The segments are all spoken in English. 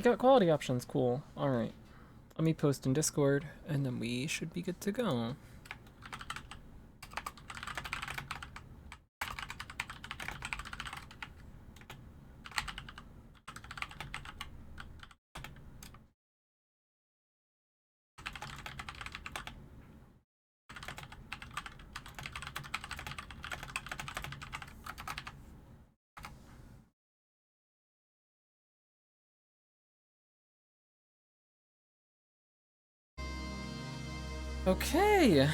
You got quality options, cool. Alright. Let me post in Discord, and then we should be good to go. Okay.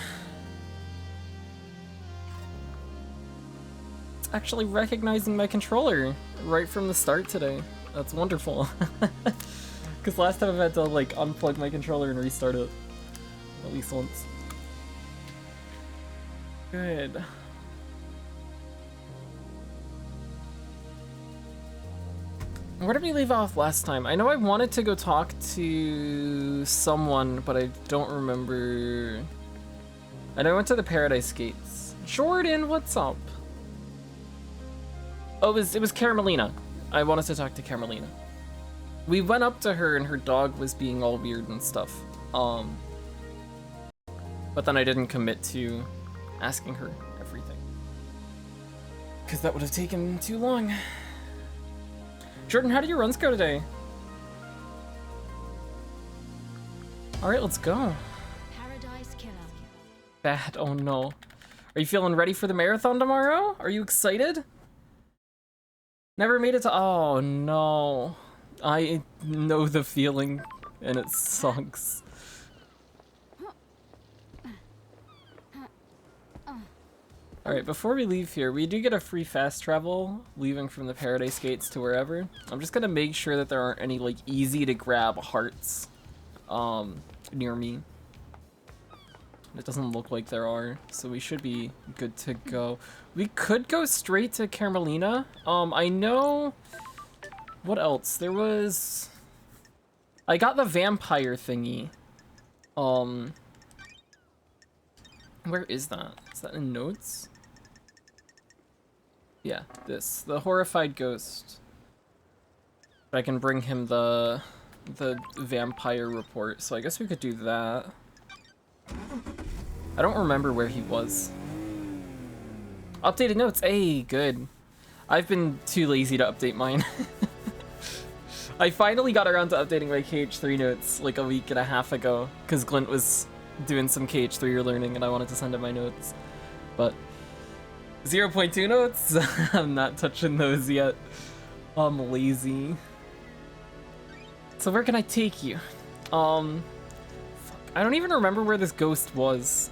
It's actually recognizing my controller right from the start today. That's wonderful. Because last time I've had to like unplug my controller and restart it at least once. Good. Where did we leave off last time? I know I wanted to go talk to someone, but I don't remember. I know I went to the Paradise Gates. Jordan, what's up? Oh, it was Carmelina. I wanted to talk to Carmelina. We went up to her and her dog was being all weird and stuff. But then I didn't commit to asking her everything, because that would have taken too long. Jordan, how did your runs go today? Alright, let's go. Paradise Killer. Bad, oh no. Are you feeling ready for the marathon tomorrow? Are you excited? Never made it to, oh no. I know the feeling, and it sucks. Alright, before we leave here, we do get a free fast travel leaving from the Paradise Gates to wherever. I'm just gonna make sure that there aren't any like easy to grab hearts near me. It doesn't look like there are, so we should be good to go. We could go straight to Carmelina. I know, what else? There was, I got the vampire thingy. Where is that? Is that in notes? Yeah, the horrified ghost. I can bring him the vampire report, so I guess we could do that. I don't remember where he was. Updated notes, hey, good. I've been too lazy to update mine. I finally got around to updating my KH3 notes like a week and a half ago, because Glint was doing some KH3 learning and I wanted to send him my notes. But 0.2 notes? I'm not touching those yet. I'm lazy. So where can I take you? Fuck. I don't even remember where this ghost was.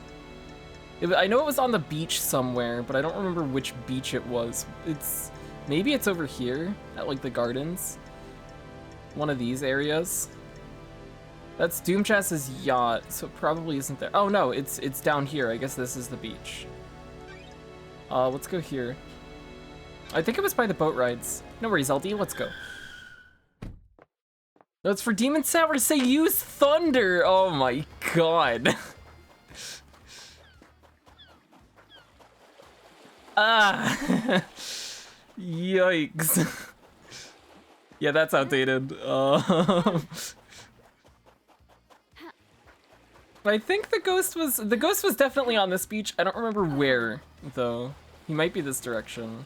I know it was on the beach somewhere, but I don't remember which beach it was. Maybe it's over here at like the gardens. One of these areas. That's Doomchast's yacht, so it probably isn't there. Oh no, it's down here. I guess this is the beach. Let's go here. I think it was by the boat rides. No worries, LD, let's go. No, it's for Demon Sour to say use thunder. Oh my god. Ah. Yikes. Yeah, that's outdated. I think the ghost was definitely on this beach. I don't remember where though. He might be this direction.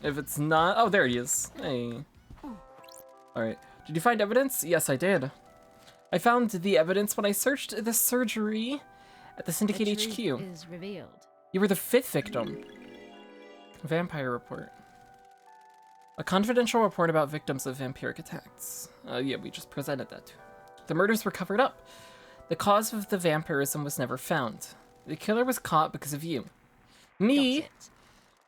If it's not, oh, there he is. Hey. All right. Did you find evidence? Yes, I did. I found the evidence when I searched the surgery at the Syndicate HQ. Is revealed. You were the 5th victim. Vampire report. A confidential report about victims of vampiric attacks. Yeah, we just presented that. The murders were covered up. The cause of the vampirism was never found. The killer was caught because of you. Me?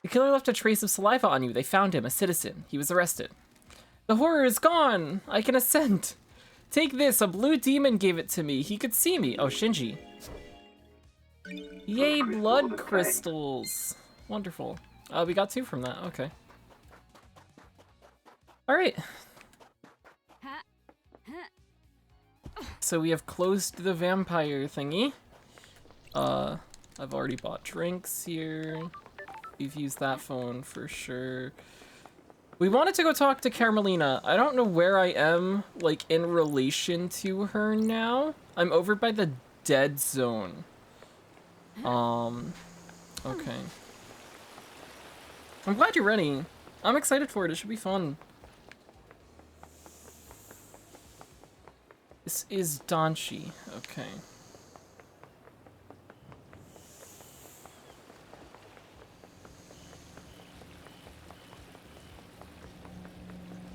The killer left a trace of saliva on you. They found him, a citizen. He was arrested. The horror is gone. I can ascend. Take this. A blue demon gave it to me. He could see me. Oh, Shinji. Yay, blood crystals. Wonderful. We got 2 from that. Okay. All right. So we have closed the vampire thingy. I've already bought drinks here. We've used that phone for sure. We wanted to go talk to Carmelina. I don't know where I am, like, in relation to her now. I'm over by the dead zone. Okay. I'm glad you're ready. I'm excited for it. It should be fun. This is Donchi. Okay.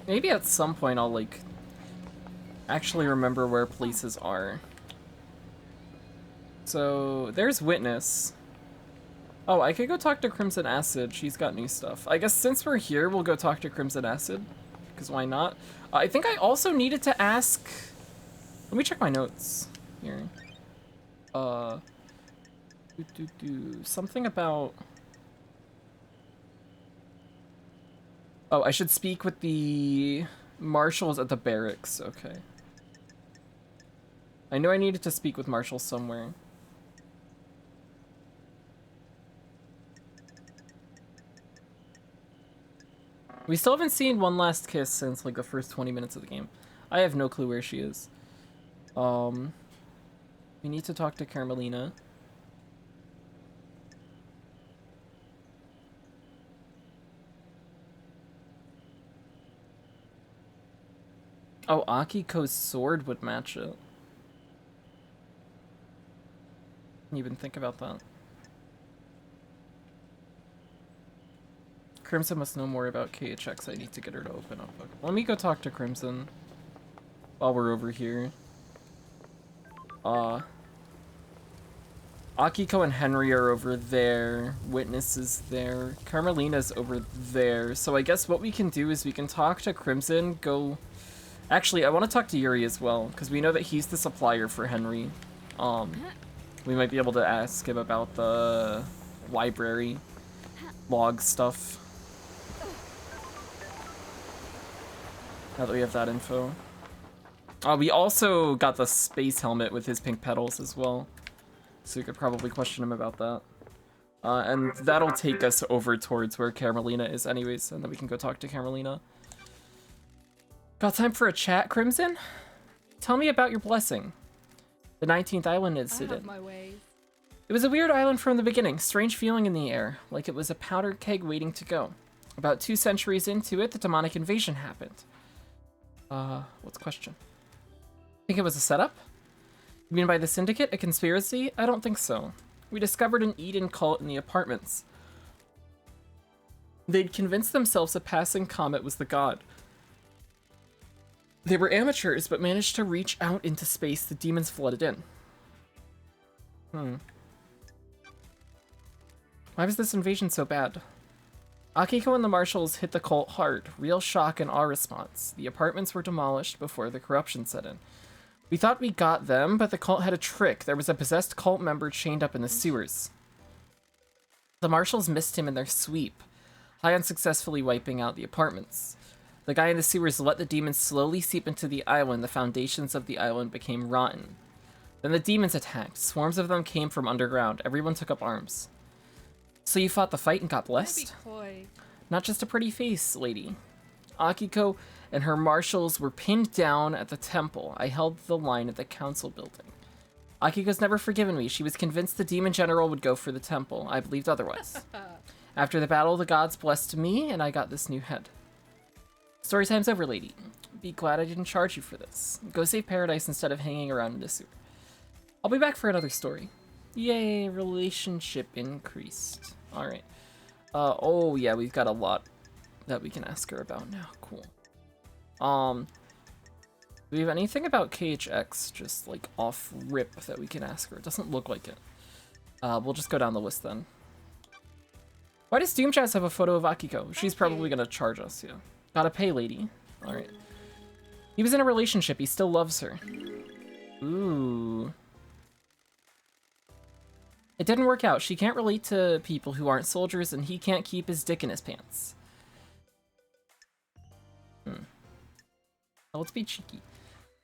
Maybe at some point I'll, like, actually remember where places are. So, there's Witness. Oh, I could go talk to Crimson Acid. She's got new stuff. I guess since we're here, we'll go talk to Crimson Acid. Because why not? I think I also needed to ask... Let me check my notes here. Something about... Oh, I should speak with the marshals at the barracks. Okay. I knew I needed to speak with Marshal somewhere. We still haven't seen One Last Kiss since, like, the first 20 minutes of the game. I have no clue where she is. We need to talk to Carmelina. Oh, Akiko's sword would match it. Didn't even think about that. Crimson must know more about KHX. I need to get her to open up. Okay. Let me go talk to Crimson while we're over here. Akiko and Henry are over there. Witness is there. Carmelina's over there. So I guess what we can do is we can talk to Crimson, go... Actually, I want to talk to Yuri as well, because we know that he's the supplier for Henry. We might be able to ask him about the library log stuff. Now that we have that info. We also got the space helmet with his pink petals as well. So we could probably question him about that. And that'll take us over towards where Carmelina is anyways, and then we can go talk to Carmelina. Got time for a chat, Crimson? Tell me about your blessing. The 19th island incident. It was a weird island from the beginning. Strange feeling in the air, like it was a powder keg waiting to go. About 2 centuries into it, the demonic invasion happened. What's the question? Think it was a setup? You mean by the Syndicate? A conspiracy? I don't think so. We discovered an Eden cult in the apartments. They'd convinced themselves a passing comet was the god. They were amateurs, but managed to reach out into space. The demons flooded in. Why was this invasion so bad? Akiko and the Marshals hit the cult hard. Real shock and awe response. The apartments were demolished before the corruption set in. We thought we got them, but the cult had a trick. There was a possessed cult member chained up in the sewers. The Marshals missed him in their sweep, high on successfully wiping out the apartments. The guy in the sewers let the demons slowly seep into the island. The foundations of the island became rotten. Then the demons attacked. Swarms of them came from underground. Everyone took up arms. So you fought the fight and got blessed? Not just a pretty face, lady. Akiko and her marshals were pinned down at the temple. I held the line at the council building. Akiko's never forgiven me. She was convinced the demon general would go for the temple. I believed otherwise. After the battle, the gods blessed me, and I got this new head. Story time's over, lady. Be glad I didn't charge you for this. Go save paradise instead of hanging around in the sewer. I'll be back for another story. Yay, relationship increased. Alright. Oh yeah, we've got a lot that we can ask her about now. Cool. Do we have anything about KHX just like off rip that we can ask her? It doesn't look like it. We'll just go down the list then. Why does Doomjazz have a photo of Akiko? She's probably gonna charge us, yeah. Gotta pay, lady. Alright. He was in a relationship. He still loves her. Ooh. It didn't work out. She can't relate to people who aren't soldiers, and he can't keep his dick in his pants. Well, let's be cheeky.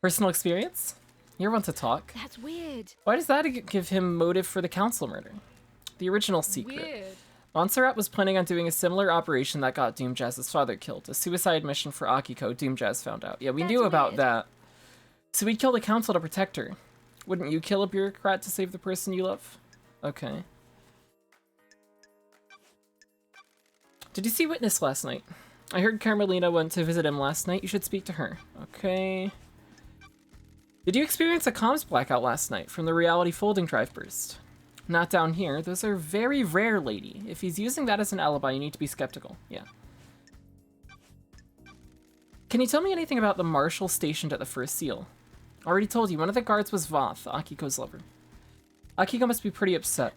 Personal experience? You're one to talk. That's weird. Why does that give him motive for the council murder? The original secret. Weird. Montserrat was planning on doing a similar operation that got Doomjazz's father killed. A suicide mission for Akiko, Doomjazz found out. Yeah, we knew about that. So we'd kill the council to protect her. Wouldn't you kill a bureaucrat to save the person you love? Okay. Did you see Witness last night? I heard Carmelina went to visit him last night. You should speak to her. Okay. Did you experience a comms blackout last night from the reality folding drive burst? Not down here. Those are very rare, lady. If he's using that as an alibi, you need to be skeptical. Yeah. Can you tell me anything about the Marshal stationed at the first seal? Already told you, one of the guards was Voth, Akiko's lover. Akiko must be pretty upset.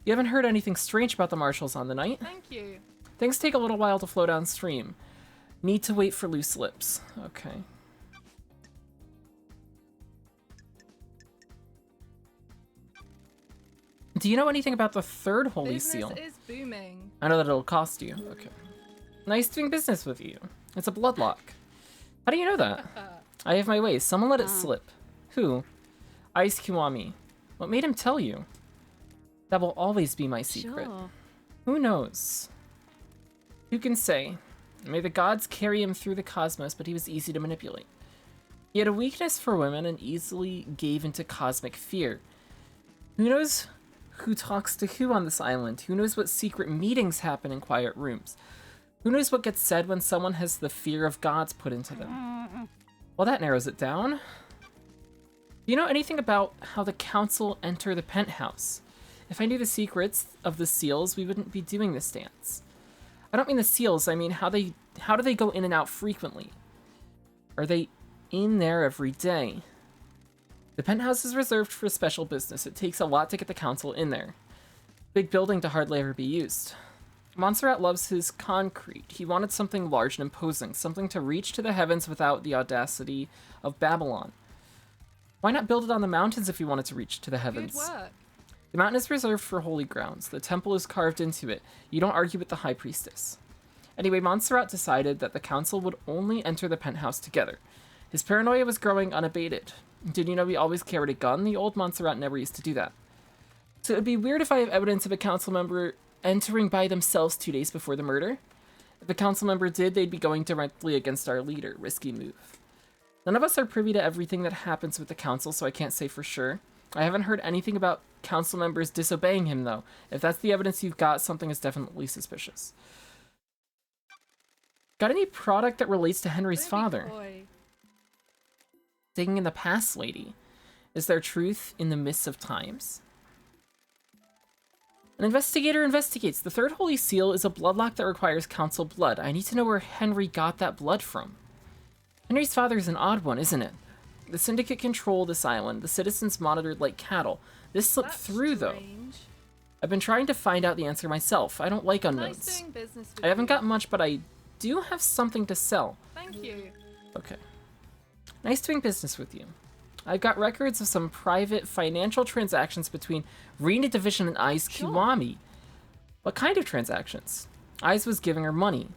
You haven't heard anything strange about the Marshals on the night? Thank you. Things take a little while to flow downstream. Need to wait for loose lips. Okay. Do you know anything about the third holy seal? Business is booming. I know that it'll cost you. Okay. Nice doing business with you. It's a bloodlock. How do you know that? I have my ways. Someone let it slip. Who? Ice Kiwami. What made him tell you? That will always be my secret. Sure. Who knows? Who can say? May the gods carry him through the cosmos, but he was easy to manipulate. He had a weakness for women and easily gave into cosmic fear. Who knows who talks to who on this island? Who knows what secret meetings happen in quiet rooms? Who knows what gets said when someone has the fear of gods put into them? Well, that narrows it down. Do you know anything about how the council enter the penthouse? If I knew the secrets of the seals, we wouldn't be doing this dance. I don't mean the seals, I mean how do they go in and out frequently? Are they in there every day? The penthouse is reserved for special business. It takes a lot to get the council in there. Big building to hardly ever be used. Montserrat loves his concrete. He wanted something large and imposing, something to reach to the heavens without the audacity of Babylon. Why not build it on the mountains if you wanted to reach to the heavens? Good work. The mountain is reserved for holy grounds. The temple is carved into it. You don't argue with the high priestess. Anyway, Montserrat decided that the council would only enter the penthouse together. His paranoia was growing unabated. Did you know he always carried a gun? The old Montserrat never used to do that. So it would be weird if I have evidence of a council member entering by themselves 2 days before the murder. If a council member did, they'd be going directly against our leader. Risky move. None of us are privy to everything that happens with the council, so I can't say for sure. I haven't heard anything about council members disobeying him, though. If that's the evidence you've got, something is definitely suspicious. Got any product that relates to Henry's father? Digging in the past, lady. Is there truth in the mists of times? An investigator investigates. The third holy seal is a bloodlock that requires council blood. I need to know where Henry got that blood from. Henry's father is an odd one, isn't it? The syndicate control this island. The citizens monitored like cattle. This slipped through, though. I've been trying to find out the answer myself. I don't like unknowns. Nice doing business with I haven't you. got much, but I do have something to sell. Thank you. Okay. Nice doing business with you. I've got records of some private financial transactions between Rena Division and Ai's Kiwami. What kind of transactions? Ai's was giving her money.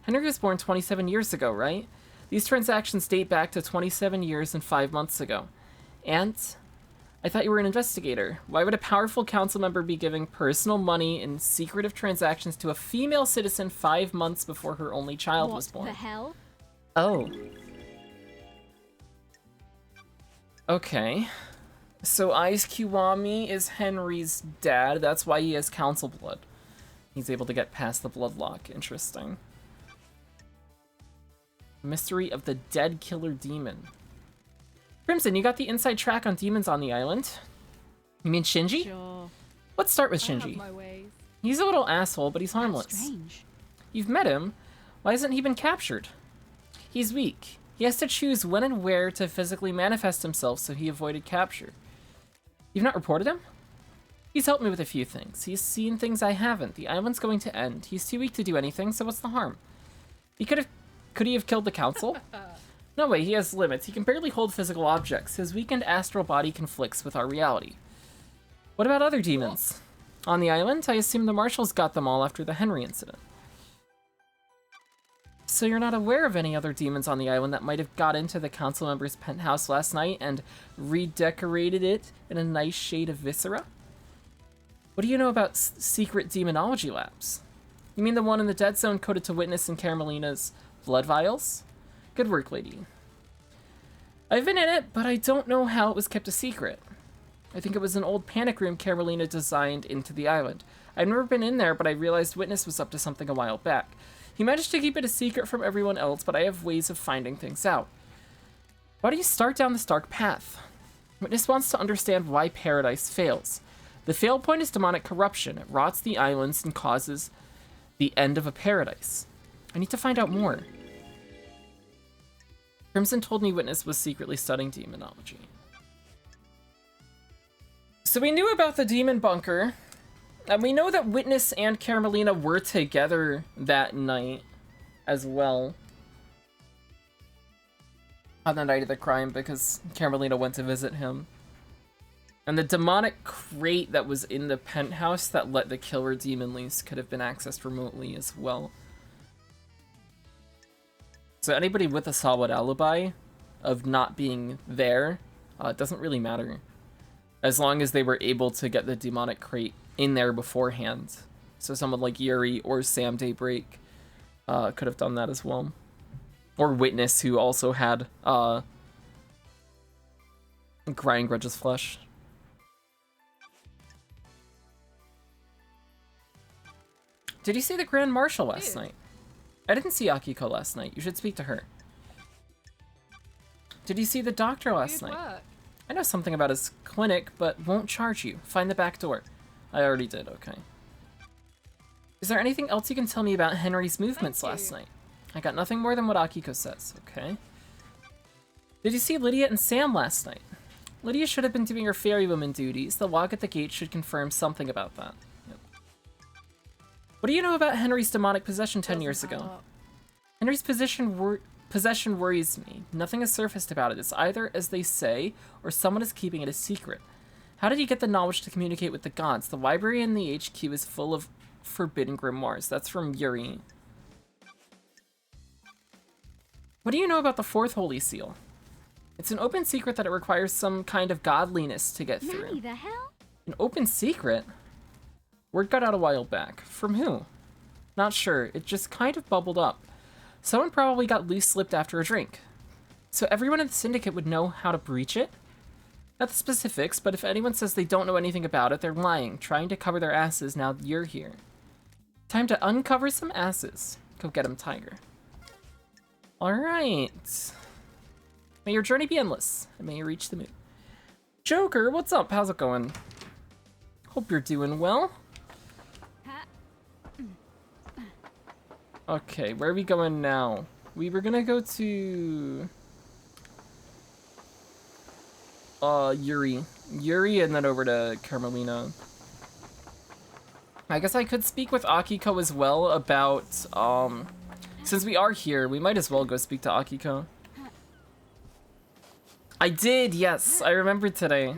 Henry was born 27 years ago, right? These transactions date back to 27 years and 5 months ago. And I thought you were an investigator. Why would a powerful council member be giving personal money in secretive transactions to a female citizen 5 months before her only child was born? What the hell? Oh. Okay. So Ai's Kiwami is Henry's dad. That's why he has council blood. He's able to get past the bloodlock. Interesting. Mystery of the dead killer demon. Crimson, you got the inside track on demons on the island? You mean Shinji? Sure. Let's start with I have Shinji. my ways. He's a little asshole, but he's harmless. That's strange. You've met him. Why hasn't he been captured? He's weak. He has to choose when and where to physically manifest himself, so he avoided capture. You've not reported him? He's helped me with a few things. He's seen things I haven't. The island's going to end. He's too weak to do anything, so what's the harm? Could he have killed the council? No way, he has limits. He can barely hold physical objects. His weakened astral body conflicts with our reality. What about other demons? On the island, I assume the Marshals got them all after the Henry incident. So you're not aware of any other demons on the island that might have got into the council member's penthouse last night and redecorated it in a nice shade of viscera? What do you know about secret demonology labs? You mean the one in the dead zone coded to Witness and Carmelina's blood vials? Good work, lady. I've been in it, but I don't know how it was kept a secret. I think it was an old panic room Carmelina designed into the island. I've never been in there, but I realized Witness was up to something a while back. He managed to keep it a secret from everyone else, but I have ways of finding things out. Why do you start down this dark path? Witness wants to understand why Paradise fails. The fail point is demonic corruption. It rots the islands and causes the end of a paradise. I need to find out more. Crimson told me Witness was secretly studying demonology. So we knew about the demon bunker, and we know that Witness and Carmelina were together that night as well. On the night of the crime, because Carmelina went to visit him. And the demonic crate that was in the penthouse that let the killer demon loose could have been accessed remotely as well. So anybody with a solid alibi of not being there, it doesn't really matter. As long as they were able to get the demonic crate in there beforehand. So someone like Yuri or Sam Daybreak could have done that as well. Or Witness, who also had Grinding Grudge's flesh. Did you see the Grand Marshal last night? I didn't see Akiko last night. You should speak to her. Did you see the doctor last night? Work. I know something about his clinic, but won't charge you. Find the back door. I already did, okay. Is there anything else you can tell me about Henry's movements last night? I got nothing more than what Akiko says, okay. Did you see Lydia and Sam last night? Lydia should have been doing her fairywoman duties. The log at the gate should confirm something about that. Yep. What do you know about Henry's demonic possession 10 years ago? Henry's possession worries me. Nothing has surfaced about it. It's either as they say, or someone is keeping it a secret. How did he get the knowledge to communicate with the gods? The library in the HQ is full of forbidden grimoires. That's from Yuri. What do you know about the fourth holy seal? It's an open secret that it requires some kind of godliness to get through. Nanny, the hell? An open secret? Word got out a while back. From who? Not sure. It just kind of bubbled up. Someone probably got loose-lipped after a drink. So everyone in the syndicate would know how to breach it? Not the specifics, but if anyone says they don't know anything about it, they're lying, trying to cover their asses now that you're here. Time to uncover some asses. Go get 'em, Tiger. Alright. May your journey be endless, and may you reach the moon. Joker, what's up? How's it going? Hope you're doing well. Okay, where are we going now? We were gonna go to Yuri. Yuri and then over to Carmelina. I guess I could speak with Akiko as well about, since we are here, we might as well go speak to Akiko. I did, yes, I remembered today.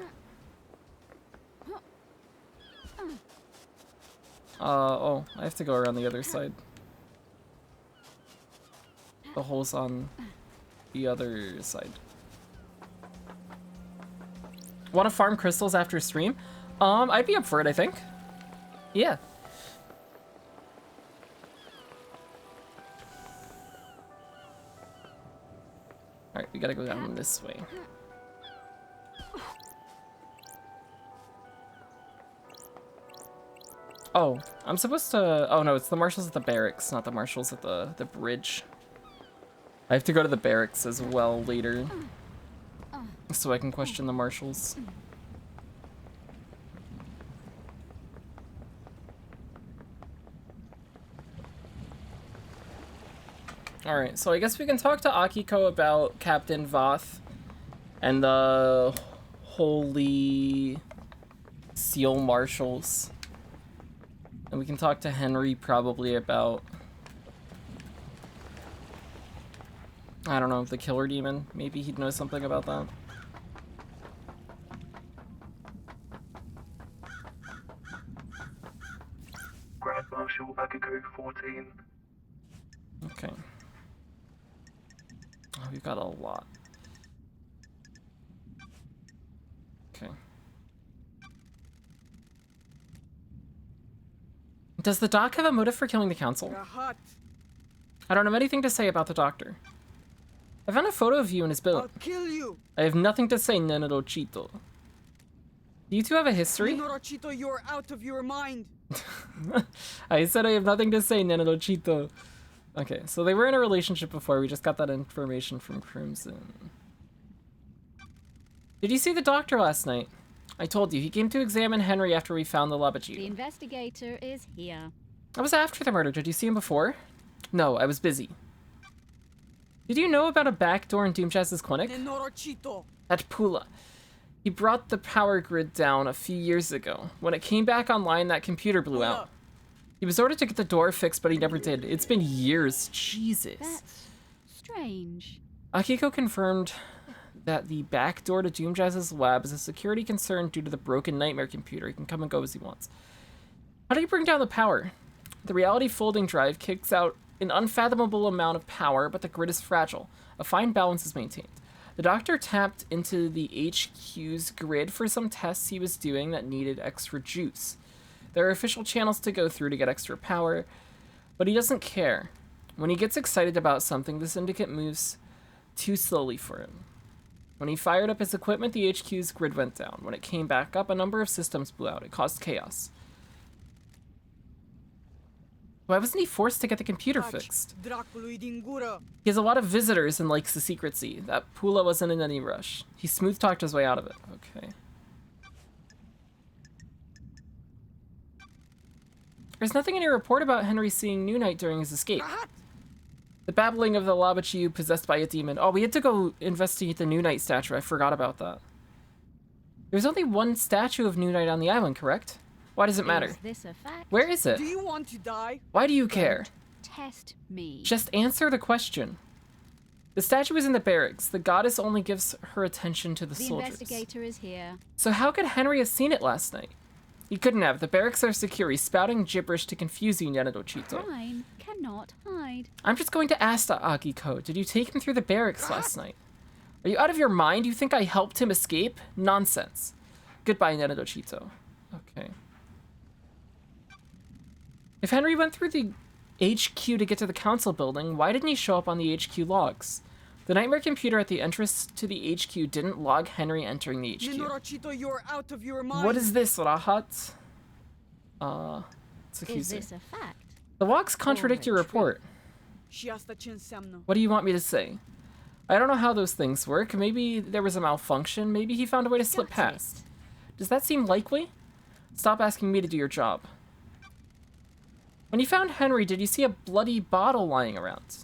Oh, I have to go around the other side. The hole's on the other side. Want to farm crystals after stream? I'd be up for it, I think. Yeah. Alright, we gotta go down this way. Oh, I'm supposed to... Oh no, it's the marshals at the barracks, not the marshals at the bridge. I have to go to the barracks as well later, so I can question the marshals. Alright, so I guess we can talk to Akiko about Captain Voth and the Holy Seal Marshals. And we can talk to Henry probably about... I don't know, the killer demon. Maybe he'd know something about that. Grand Marshal Akiko 14. Okay. Oh, we've got a lot. Okay. Does the doc have a motive for killing the council? I don't have anything to say about the doctor. I found a photo of you in his billet. I'll kill you. I have nothing to say, Nenorochito. Do you two have a history? Nenorochito, you're out of your mind. I said I have nothing to say, Nenorochito. Okay, so they were in a relationship before. We just got that information from Crimson. Did you see the doctor last night? I told you, he came to examine Henry after we found the The Labaji. investigator is here. I was after the murder. Did you see him before? No, I was busy. Did you know about a back door in Doomjazz's clinic? Nenorochito. At Pula. He brought the power grid down a few years ago. When it came back online, that computer blew out. He was ordered to get the door fixed, but he never did. It's been years. Jesus. That's strange. Akiko confirmed that the back door to Doomjazz's lab is a security concern due to the broken nightmare computer. He can come and go as he wants. How do you bring down the power? The reality folding drive kicks out an unfathomable amount of power, but the grid is fragile. A fine balance is maintained. The doctor tapped into the HQ's grid for some tests he was doing that needed extra juice. There are official channels to go through to get extra power, but he doesn't care. When he gets excited about something, the syndicate moves too slowly for him. When he fired up his equipment, the HQ's grid went down. When it came back up, a number of systems blew out. It caused chaos. Why wasn't he forced to get the computer fixed? He has a lot of visitors and likes the secrecy. That Pula wasn't in any rush. He smooth-talked his way out of it. Okay. There's nothing in your report about Henry seeing New Knight during his escape. The babbling of the Labachiu possessed by a demon. Oh, we had to go investigate the New Knight statue. I forgot about that. There's only one statue of New Knight on the island, correct? Why does it matter? Is this a fact? Where is it? Do you want to die? Why do you care? Test me. Just answer the question. The statue is in the barracks. The goddess only gives her attention to the The soldiers. investigator is here. So how could Henry have seen it last night? He couldn't have. The barracks are secure. He's spouting gibberish to confuse you, Nenorochito. Crime cannot hide. I'm just going to ask Akiko. Did you take him through the barracks last night? Are you out of your mind? You think I helped him escape? Nonsense. Goodbye, Nenorochito. Okay. If Henry went through the HQ to get to the council building, why didn't he show up on the HQ logs? The nightmare computer at the entrance to the HQ didn't log Henry entering the HQ. Nenorochito, you're out of your mind. What is this, Rahat? Is this a fact? The logs contradict your report. What do you want me to say? I don't know how those things work. Maybe there was a malfunction. Maybe he found a way to slip Got past. Does that seem likely? Stop asking me to do your job. When you found Henry, did you see a bloody bottle lying around?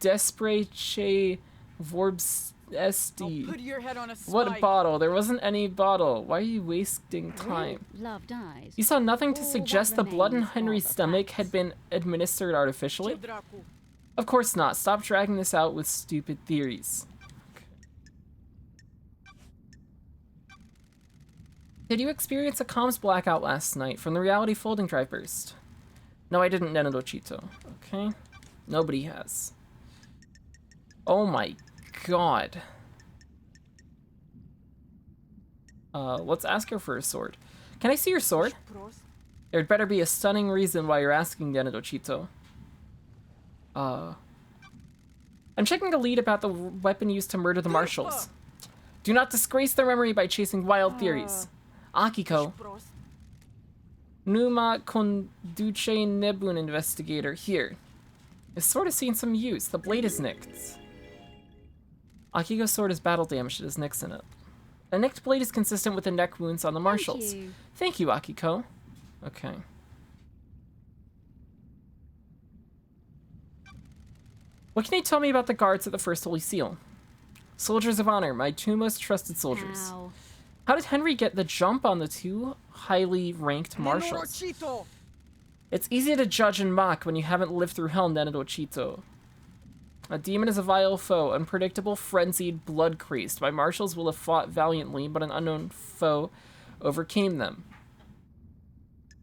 Desprece Vorbs SD. Put your head on a spike. What bottle? There wasn't any bottle. Why are you wasting time? Love dies. You saw nothing to All suggest that the blood in remains are Henry's the stomach facts. had been administered artificially? Dracu. Of course not. Stop dragging this out with stupid theories. Okay. Did you experience a comms blackout last night from the reality folding drive burst? No, I didn't, Nenorochito. Okay. Nobody has. Oh my god. Let's ask her for a sword. Can I see your sword? There'd better be a stunning reason why you're asking, Nenorochito. I'm checking the lead about the weapon used to murder the Marshals. Do not disgrace their memory by chasing wild theories. Akiko. Numa Conduce Nebun investigator. Here. This sword has seen some use. The blade is nicked. Akiko's sword is battle damaged. It has nicks in it. A nicked blade is consistent with the neck wounds on the Marshals. Thank you, Akiko. Okay. What can you tell me about the guards at the First Holy Seal? Soldiers of honor, my two most trusted soldiers. Ow. How did Henry get the jump on the two highly ranked Marshals? Nenorochito. It's easy to judge and mock when you haven't lived through hell, Nenorochito. A demon is a vile foe, unpredictable, frenzied, blood-crazed. My Marshals will have fought valiantly, but an unknown foe overcame them.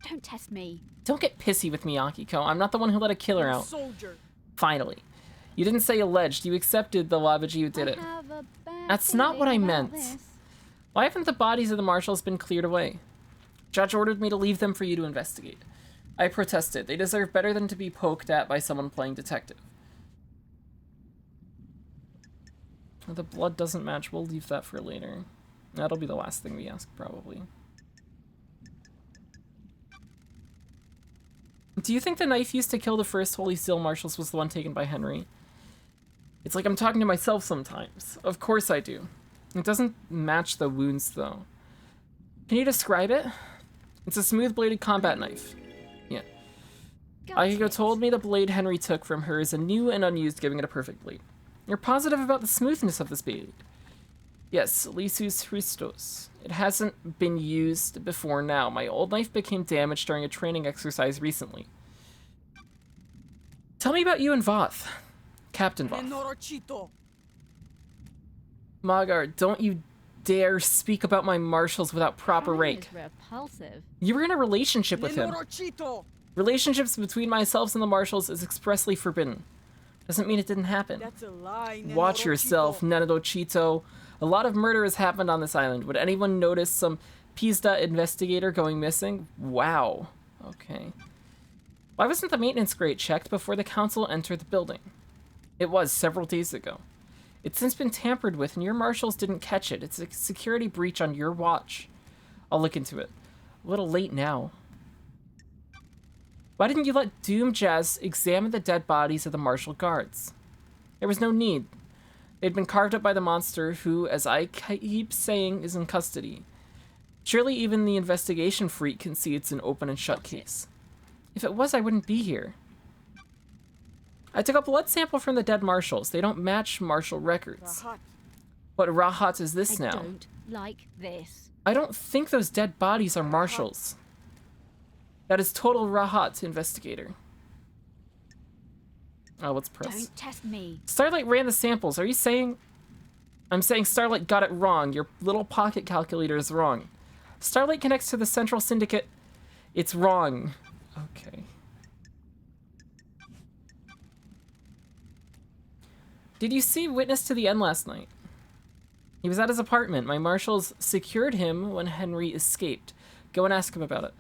Don't test me. Don't get pissy with me, Akiko. I'm not the one who let a killer out. Soldier. Finally. You didn't say alleged. You accepted the Lavaji who did it. I have a bad That's not what I feeling about meant. this. Why haven't the bodies of the Marshals been cleared away? Judge ordered me to leave them for you to investigate. I protested. They deserve better than to be poked at by someone playing detective. The blood doesn't match. We'll leave that for later. That'll be the last thing we ask, probably. Do you think the knife used to kill the first Holy Seal Marshals was the one taken by Henry? It's like I'm talking to myself sometimes. Of course I do. It doesn't match the wounds, though. Can you describe it? It's a smooth-bladed combat knife. Yeah. Akiko told me the blade Henry took from her is a new and unused, giving it a perfect blade. You're positive about the smoothness of this blade? Yes, Lysus Christos. It hasn't been used before now. My old knife became damaged during a training exercise recently. Tell me about you and Voth. Captain Voth. Magar, don't you dare speak about my marshals without proper rank. Repulsive. You were in a relationship with him. Relationships between myself and the marshals is expressly forbidden. Doesn't mean it didn't happen. That's a lie, Watch yourself, Nenado. A lot of murder has happened on this island. Would anyone notice some Pizda investigator going missing? Wow. Okay. Why wasn't the maintenance grate checked before the council entered the building? It was several days ago. It's since been tampered with, and your marshals didn't catch it. It's a security breach on your watch. I'll look into it. A little late now. Why didn't you let Doom Jazz examine the dead bodies of the marshal guards? There was no need. They'd been carved up by the monster who, as I keep saying, is in custody. Surely even the investigation freak can see it's an open and shut case. If it was, I wouldn't be here. I took a blood sample from the dead marshals. They don't match marshal records. What Rahat is this now? I don't like this. I don't think those dead bodies are marshals. That is total Rahat, investigator. Oh, let's press. Don't test me. Starlight ran the samples. Are you saying... I'm saying Starlight got it wrong. Your little pocket calculator is wrong. Starlight connects to the Central Syndicate. It's wrong. Okay. Did you see Witness to the End last night? He was at his apartment. My marshals secured him when Henry escaped. Go and ask him about it.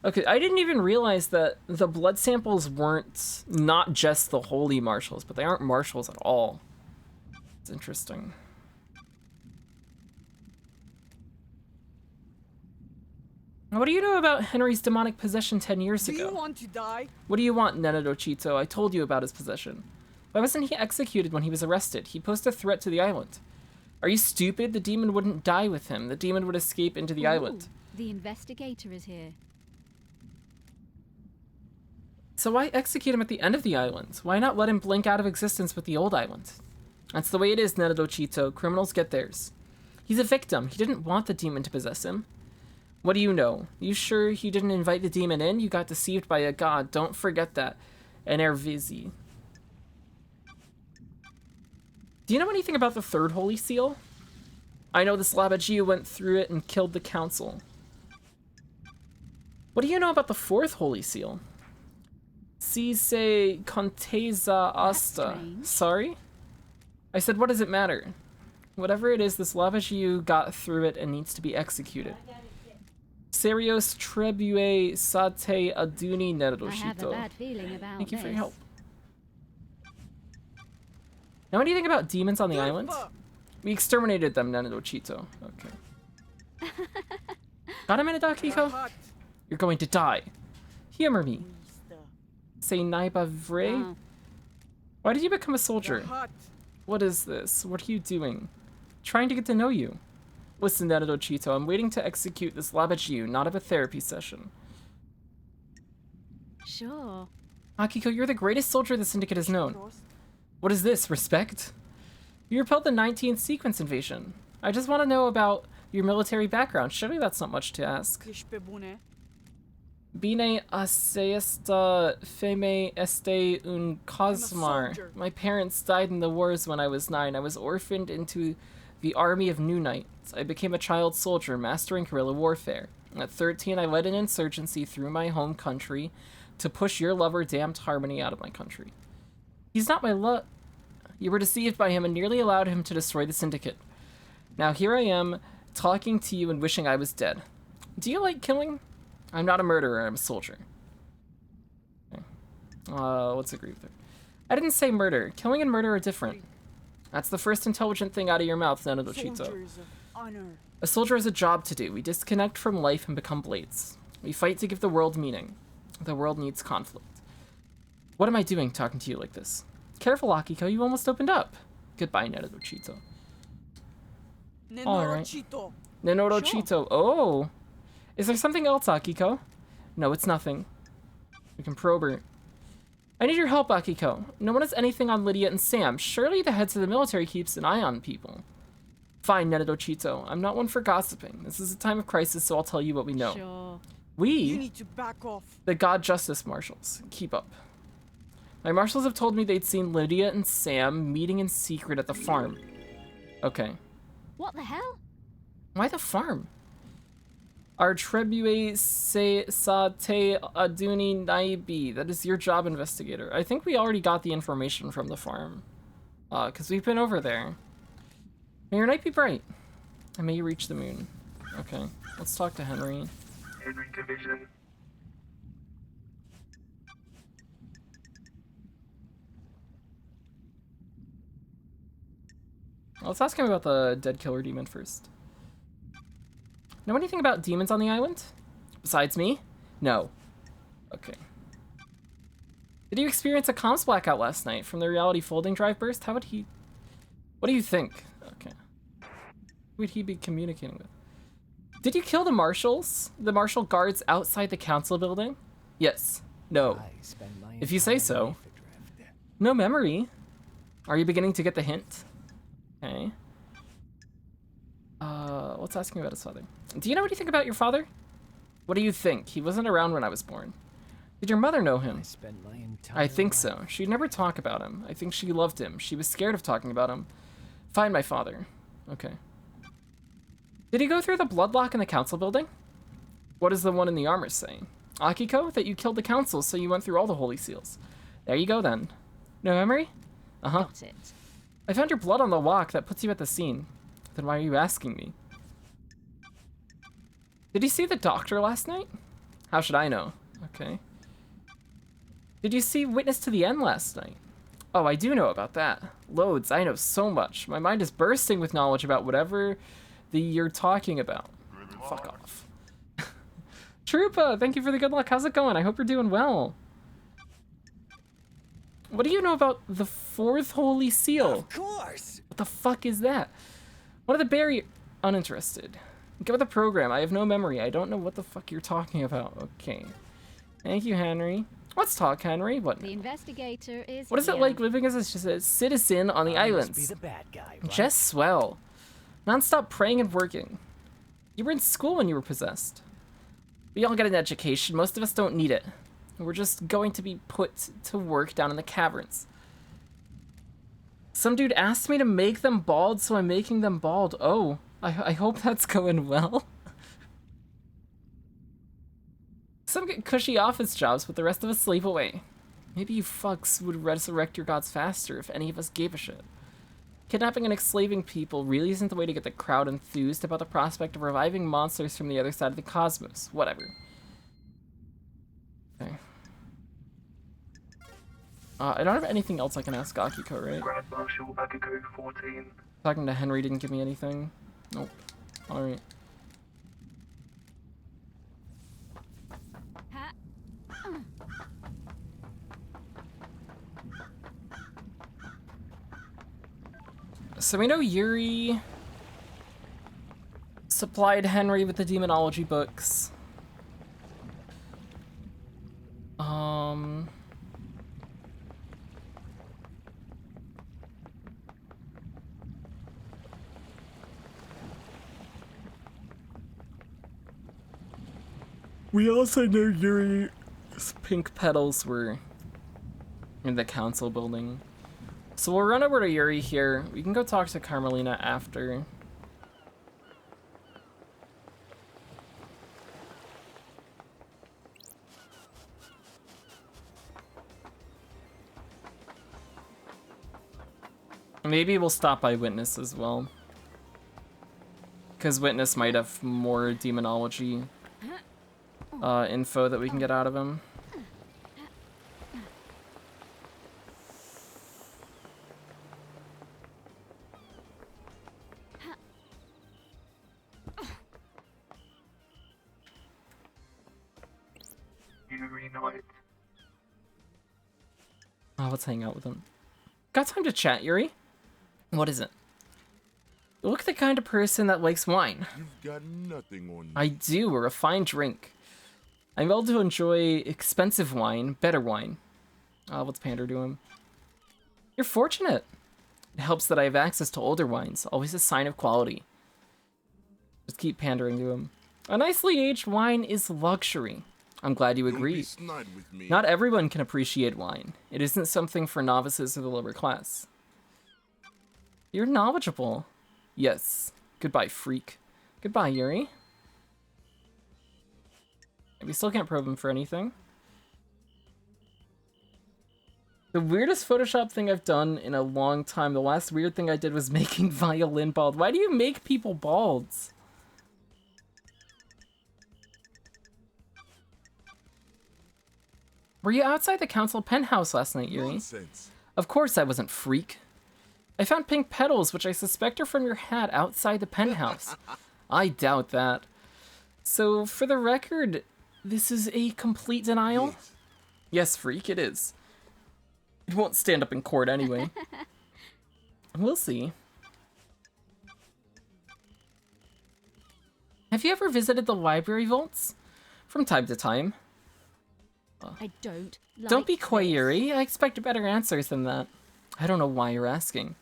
Okay, I didn't even realize that the blood samples weren't not just the holy marshals, but they aren't marshals at all. It's interesting. What do you know about Henry's demonic possession 10 years ago? Do you want to die? What do you want, Nenado? I told you about his possession. Why wasn't he executed when he was arrested? He posed a threat to the island. Are you stupid? The demon wouldn't die with him. The demon would escape into the island. The investigator is here. So why execute him at the end of the island? Why not let him blink out of existence with the old island? That's the way it is, Nenado. Criminals get theirs. He's a victim. He didn't want the demon to possess him. What do you know? You sure he didn't invite the demon in? You got deceived by a god. Don't forget that. Enervizi. Do you know anything about the third Holy Seal? I know this Labajiu went through it and killed the council. What do you know about the fourth Holy Seal? Cise Conteza Asta. Sorry? I said, what does it matter? Whatever it is, this Labajiu got through it and needs to be executed. Serios Trebue Sate Aduni Neroshito. I have a bad feeling about Thank you for your this. help. Know anything about demons on the island? We exterminated them, Nenado. Okay. Got a minute, Akiko? You're going to die. Humor me. Say Naiba Vre? Oh. Why did you become a soldier? What is this? What are you doing? Trying to get to know you. Listen, Nenado, I'm waiting to execute this Labajiu, not have a therapy session. Sure. Akiko, you're the greatest soldier the Syndicate has known. What is this? Respect? You repelled the 19th sequence invasion. I just want to know about your military background. Surely that's not much to ask. Bine aseesta feme este un cosmar. My parents died in the wars when I was 9. I was orphaned into the army of New Knights. I became a child soldier, mastering guerrilla warfare. At 13, I led an insurgency through my home country to push your lover, Damned Harmony, out of my country. He's not my love. You were deceived by him and nearly allowed him to destroy the Syndicate. Now here I am, talking to you and wishing I was dead. Do you like killing? I'm not a murderer, I'm a soldier. Let's agree with her. I didn't say murder. Killing and murder are different. That's the first intelligent thing out of your mouth, Nenedochito. Soldiers of honor. A soldier has a job to do. We disconnect from life and become blades. We fight to give the world meaning. The world needs conflict. What am I doing talking to you like this? Careful, Akiko, you almost opened up. Goodbye, Nenedochito. Nenorochito. Nenorochito. Oh! Is there something else, Akiko? No, it's nothing. We can probe her. I need your help, Akiko. No one has anything on Lydia and Sam. Surely the heads of the military keeps an eye on people. Fine, Nenedochito. I'm not one for gossiping. This is a time of crisis, so I'll tell you what we know. Sure. You need to back off. The God Justice Marshals. Keep up. My marshals have told me they'd seen Lydia and Sam meeting in secret at the farm. Okay. What the hell? Why the farm? Our trebue se sa te aduni naibi. That is your job, investigator. I think we already got the information from the farm. Because we've been over there. May your night be bright. And may you reach the moon. Okay. Let's talk to Henry. Henry Division. Let's ask him about the dead killer demon first. Know anything about demons on the island? Besides me? No. Okay. Did you experience a comms blackout last night from the reality folding drive burst? How would he... What do you think? Okay. Who would he be communicating with? Did you kill the marshals? The marshal guards outside the council building? Yes. No. If you say so. No memory. Are you beginning to get the hint? Okay. Let's ask him about his father. Do you know anything about your father? What do you think? He wasn't around when I was born. Did your mother know him? I think so. She'd never talk about him. I think she loved him. She was scared of talking about him. Find my father. Okay. Did he go through the bloodlock in the council building? What does the one in the armor say? Akiko, that you killed the council, so you went through all the holy seals. There you go then. No memory? Uh-huh. Got it. I found your blood on the walk. That puts you at the scene. Then why are you asking me? Did you see the doctor last night? How should I know? Okay. Did you see Witness to the End last night? Oh, I do know about that. Loads. I know so much. My mind is bursting with knowledge about whatever you're talking about. Fuck off. Troopa, thank you for the good luck. How's it going? I hope you're doing well. What do you know about the fourth holy seal? Of course. What the fuck is that? One of the berry... Uninterested. Get with the program. I have no memory. I don't know what the fuck you're talking about. Okay. Thank you, Henry. Let's talk, Henry. What? The investigator is What is it here. like living as a citizen on the islands? Be the bad guy, right? Just swell. Non-stop praying and working. You were in school when you were possessed. We all get an education. Most of us don't need it. We're just going to be put to work down in the caverns. Some dude asked me to make them bald, so I'm making them bald. Oh, I hope that's going well. Some get cushy office jobs, but the rest of us slave away. Maybe you fucks would resurrect your gods faster if any of us gave a shit. Kidnapping and enslaving people really isn't the way to get the crowd enthused about the prospect of reviving monsters from the other side of the cosmos. Whatever. Okay. I don't have anything else I can ask Akiko, right? Grand Marshal Akiko 14. Talking to Henry didn't give me anything. Nope. Alright. Ha- So we know Yuri supplied Henry with the demonology books. We also know Yuri's pink petals were in the council building. So we'll run over to Yuri here. We can go talk to Carmelina after. Maybe we'll stop by Witness as well. Because Witness might have more demonology info that we can get out of him. Yuri Knight. Oh, let's hang out with him. Got time to chat, Yuri? What is it? You look the kind of person that likes wine. You've got nothing on me. I do, a refined drink. I'm able to enjoy expensive wine, better wine. Let's pander to him. You're fortunate. It helps that I have access to older wines, always a sign of quality. Just keep pandering to him. A nicely aged wine is luxury. I'm glad you Don't agree. be snide with me. Not everyone can appreciate wine. It isn't something for novices or the lower class. You're knowledgeable. Yes. Goodbye, freak. Goodbye, Yuri. We still can't probe him for anything. The weirdest Photoshop thing I've done in a long time. The last weird thing I did was making Violin bald. Why do you make people balds? Were you outside the council penthouse last night, Yuri? Nonsense. Of course I wasn't, freak. I found pink petals, which I suspect are from your hat, outside the penthouse. I doubt that. So, for the record, this is a complete denial? Yes. Yes, freak, it is. It won't stand up in court anyway. We'll see. Have you ever visited the library vaults? From time to time. I don't like Don't be coy, this. Yuri. I expect better answers than that. I don't know why you're asking.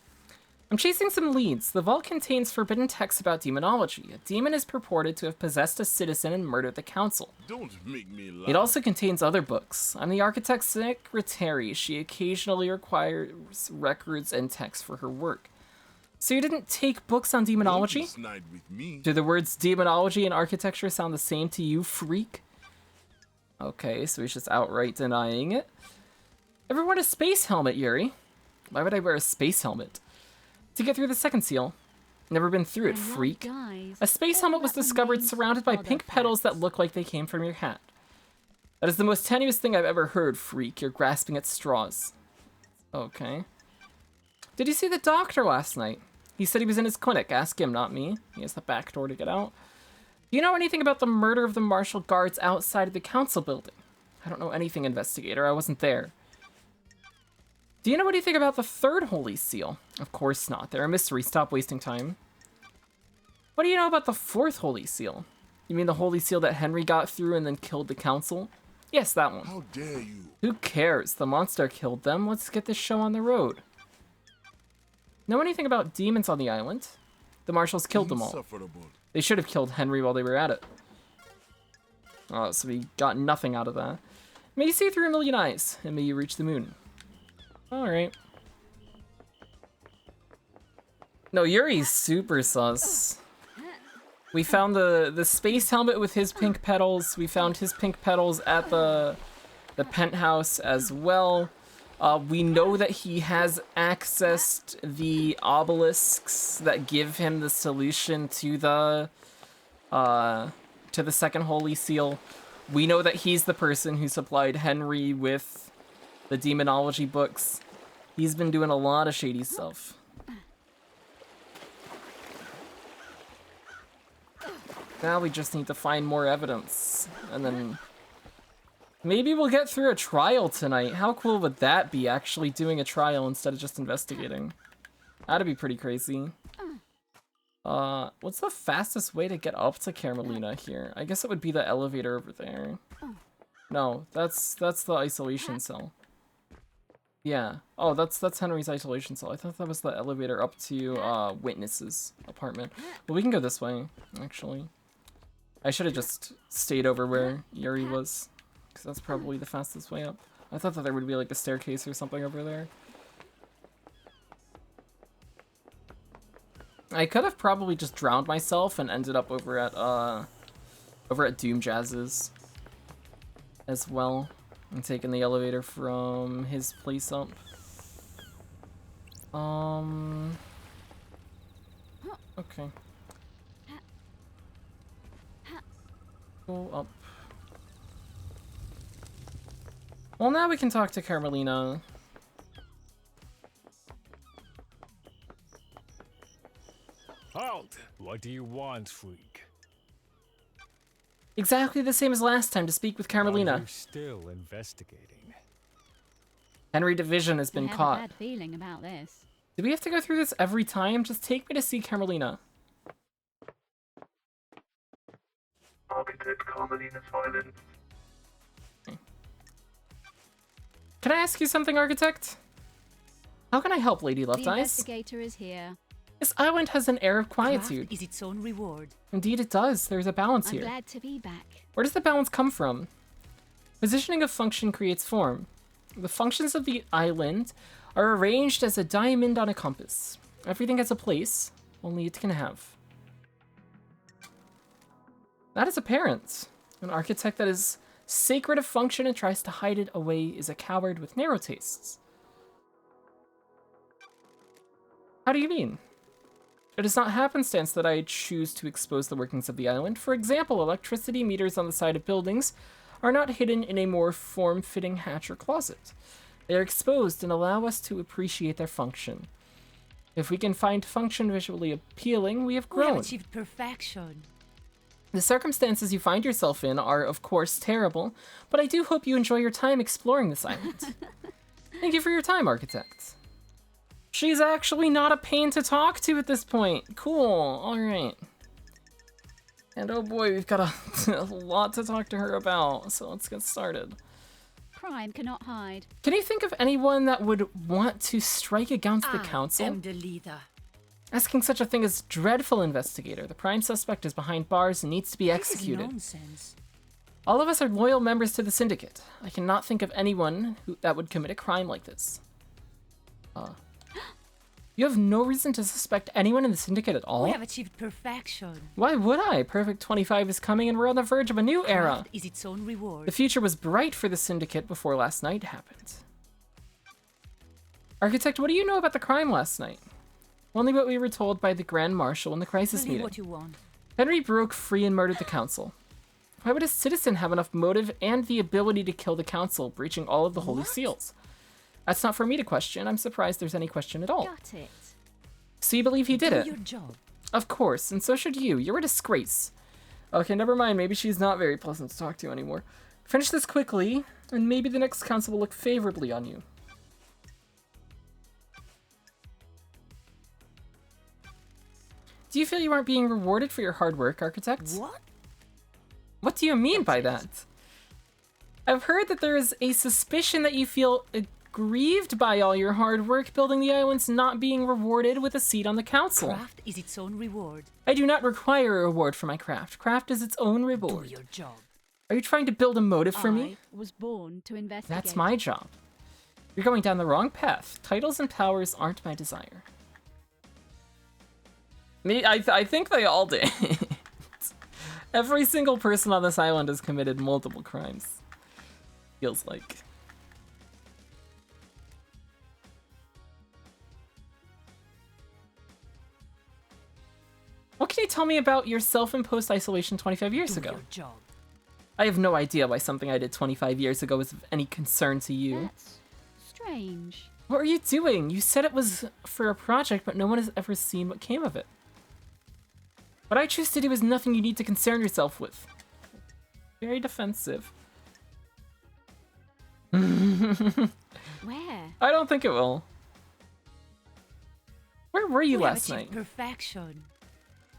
I'm chasing some leads. The vault contains forbidden texts about demonology. A demon is purported to have possessed a citizen and murdered the council. Don't make me laugh. It also contains other books. I'm the architect's secretary. She occasionally requires records and texts for her work. So you didn't take books on Don't be demonology? snide with me. Do the words demonology and architecture sound the same to you, freak? Okay, so he's just outright denying it. Ever worn a space helmet, Yuri? Why would I wear a space helmet? To get through the second seal. Never been through it, And what freak. guys, A space all helmet was that discovered remains surrounded by are the pink petals that facts. look like they came from your hat. That is the most tenuous thing I've ever heard, freak. You're grasping at straws. Okay. Did you see the doctor last night? He said he was in his clinic. Ask him, not me. He has the back door to get out. Do you know anything about the murder of the Marshal guards outside of the council building? I don't know anything, investigator. I wasn't there. Do you know anything about the third Holy Seal? Of course not. They're a mystery. Stop wasting time. What do you know about the fourth Holy Seal? You mean the Holy Seal that Henry got through and then killed the council? Yes, that one. How dare you? Who cares? The monster killed them. Let's get this show on the road. Know anything about demons on the island? The Marshals killed them all. Insufferable. They should have killed Henry while they were at it. Oh, so we got nothing out of that. May you see through a million eyes, and may you reach the moon. Alright. No, Yuri's super sus. We found the space helmet with his pink petals. We found his pink petals at the penthouse as well. We know that he has accessed the obelisks that give him the solution to the second Holy Seal. We know that he's the person who supplied Henry with the demonology books. He's been doing a lot of shady stuff. Now we just need to find more evidence, and then maybe we'll get through a trial tonight. How cool would that be, actually doing a trial instead of just investigating? That'd be pretty crazy. What's the fastest way to get up to Carmelina here? I guess it would be the elevator over there. No, that's the isolation cell. Yeah. Oh, that's Henry's isolation cell. I thought that was the elevator up to Witness's apartment. Well, we can go this way, actually. I should have just stayed over where Yuri was, because that's probably the fastest way up. I thought that there would be like a staircase or something over there. I could have probably just drowned myself and ended up over at Doom Jazz's as well, and taken the elevator from his place up. Okay. Go up. Well, now we can talk to Carmelina. Halt! What do you want, freak? Exactly the same as last time to speak with Carmelina. You're still investigating. Henry Division has been I have caught. a bad feeling about this. Do we have to go through this every time? Just take me to see Carmelina. Architect Carmelina silent. Can I ask you something, Architect? How can I help, Lady Left The Eyes? investigator is here. This island has an air of quietude. Craft is its own reward. Indeed it does. There's a balance I'm here. glad to be back. Where does the balance come from? Positioning of function creates form. The functions of the island are arranged as a diamond on a compass. Everything has a place, only it can have. That is apparent. An architect that is sacred of function and tries to hide it away is a coward with narrow tastes. How do you mean? It is not happenstance that I choose to expose the workings of the island. For example, electricity meters on the side of buildings are not hidden in a more form-fitting hatch or closet. They are exposed and allow us to appreciate their function. If we can find function visually appealing, we have We have grown. achieved perfection. The circumstances you find yourself in are, of course, terrible, but I do hope you enjoy your time exploring this island. Thank you for your time, Architect. She's actually not a pain to talk to at this point. Cool, alright. And oh boy, we've got a lot to talk to her about, so let's get started. Crime cannot hide. Can you think of anyone that would want to strike against the council? I am the leader. Asking such a thing is dreadful, Investigator. The prime suspect is behind bars and needs to be executed. This is nonsense. All of us are loyal members to the Syndicate. I cannot think of anyone that would commit a crime like this. You have no reason to suspect anyone in the Syndicate at all? We have achieved perfection. Why would I? Perfect 25 is coming and we're on the verge of a new era. Craft is its own reward. The future was bright for the Syndicate before last night happened. Architect, what do you know about the crime last night? Only what we were told by the Grand Marshal in the crisis Tell me meeting. what you want. Henry broke free and murdered the council. Why would a citizen have enough motive and the ability to kill the council, breaching all of the holy seals? That's not for me to question. I'm surprised there's any question at all. Got it. So you believe he did Do it? your job. Of course, and so should you. You're a disgrace. Okay, never mind. Maybe she's not very pleasant to talk to anymore. Finish this quickly, and maybe the next council will look favorably on you. Do you feel you aren't being rewarded for your hard work, Architect? What? What do you mean by that? I've heard that there is a suspicion that you feel aggrieved by all your hard work building the islands not being rewarded with a seat on the council. Craft is its own reward. I do not require a reward for my craft. Craft is its own Do reward. your job. Are you trying to build a motive for me? I was born to investigate. That's my job. You're going down the wrong path. Titles and powers aren't my desire. I think they all did. Every single person on this island has committed multiple crimes. Feels like. What can you tell me about your self-imposed isolation 25 years Do ago? your job. I have no idea why something I did 25 years ago is of any concern to you. That's strange. What were you doing? You said it was for a project, but no one has ever seen what came of it. What I choose to do is nothing you need to concern yourself with. Very defensive. Where? I don't think it will. Where were you We have last achieved night? perfection.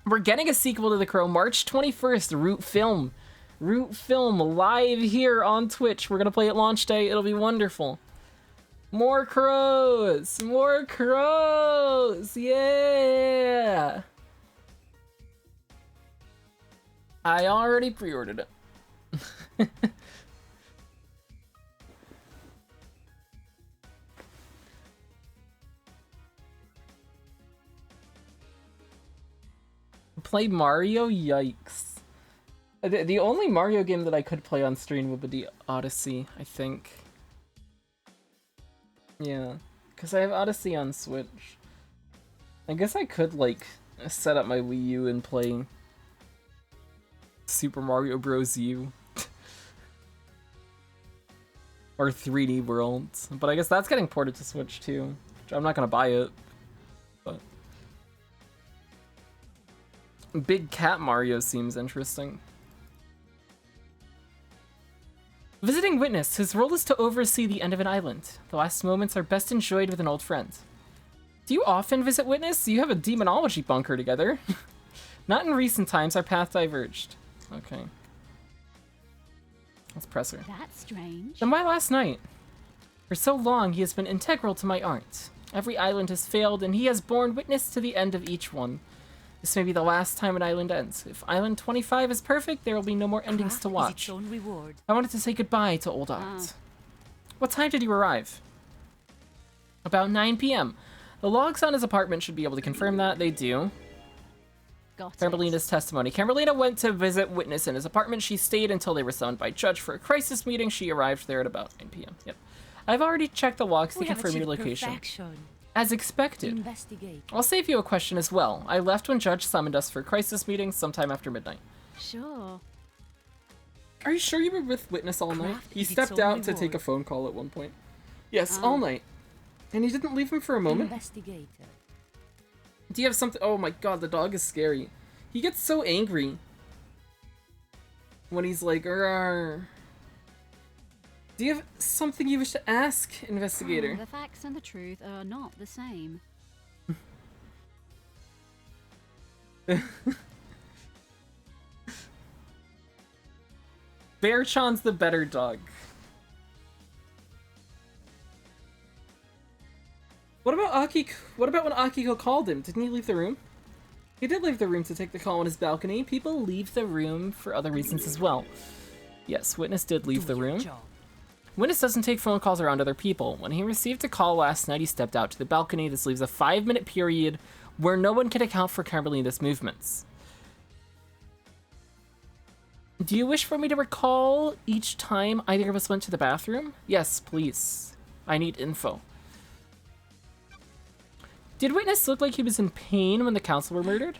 We're getting a sequel to The Crow March 21st, Root Film. Root Film live here on Twitch. We're gonna play it launch day. It'll be wonderful. More crows! More crows! Yeah! I already pre-ordered it. Play Mario? Yikes. The only Mario game that I could play on stream would be Odyssey, I think. Yeah, because I have Odyssey on Switch. I guess I could, like, set up my Wii U and play Super Mario Bros. U. Or 3D World. But I guess that's getting ported to Switch too. I'm not gonna buy it. But Big Cat Mario seems interesting. Visiting witness. His role is to oversee the end of an island. The last moments are best enjoyed with an old friend. Do you often visit witness? You have a demonology bunker together. Not in recent times. Our path diverged. Okay. Let's press her. That's strange. Then why last night? For so long, he has been integral to my art. Every island has failed, and he has borne witness to the end of each one. This may be the last time an island ends. If Island 25 is perfect, there will be no more endings Craft to is watch. its own reward. I wanted to say goodbye to old art. What time did you arrive? About 9 p.m. The logs on his apartment should be able to confirm that. They do. Got it. Carmelina's testimony. Carmelina went to visit witness in his apartment. She stayed until they were summoned by judge for a crisis meeting. She arrived there at about 9 p.m. Yep. I've already checked the logs to We have confirm your achieved location. perfection. As expected. Investigate. I'll save you a question as well. I left when judge summoned us for a crisis meeting sometime after midnight. Sure. Are you sure you were with witness all night? Craft He is its stepped own out to reward. take a phone call at one point. Yes, all night. And he didn't leave him for a moment? Investigator. Do you have something? Oh my god, the dog is scary. He gets so angry when he's like, "Arr." Do you have something you wish to ask, investigator? The facts and the truth are not the same. Bearchan's the better dog. What about Akiko? What about when Akiko called him? Didn't he leave the room? He did leave the room to take the call on his balcony. People leave the room for other reasons as well. Yes, witness did leave the Do your room. job. Witness doesn't take phone calls around other people. When he received a call last night, he stepped out to the balcony. This leaves a 5-minute period where no one can account for Carmelina's movements. Do you wish for me to recall each time either of us went to the bathroom? Yes, please. I need info. Did Witness look like he was in pain when the council were murdered?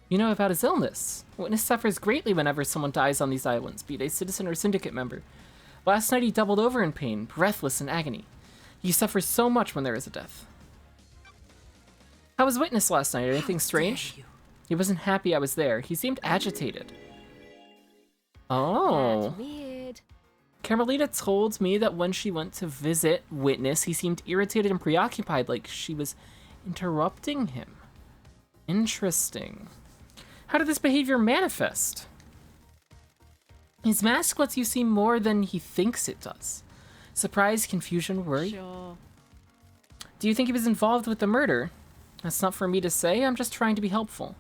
You know about his illness. Witness suffers greatly whenever someone dies on these islands, be they citizen or syndicate member. Last night he doubled over in pain, breathless in agony. He suffers so much when there is a death. How was Witness last night? Anything strange? dare you. He wasn't happy I was there. He seemed agitated. Oh. That's weird. Carmelina told me that when she went to visit Witness, he seemed irritated and preoccupied, like she was interrupting him. Interesting. How did this behavior manifest? His mask lets you see more than he thinks it does. Surprise, confusion, worry. Sure. Do you think he was involved with the murder? That's not for me to say, I'm just trying to be helpful.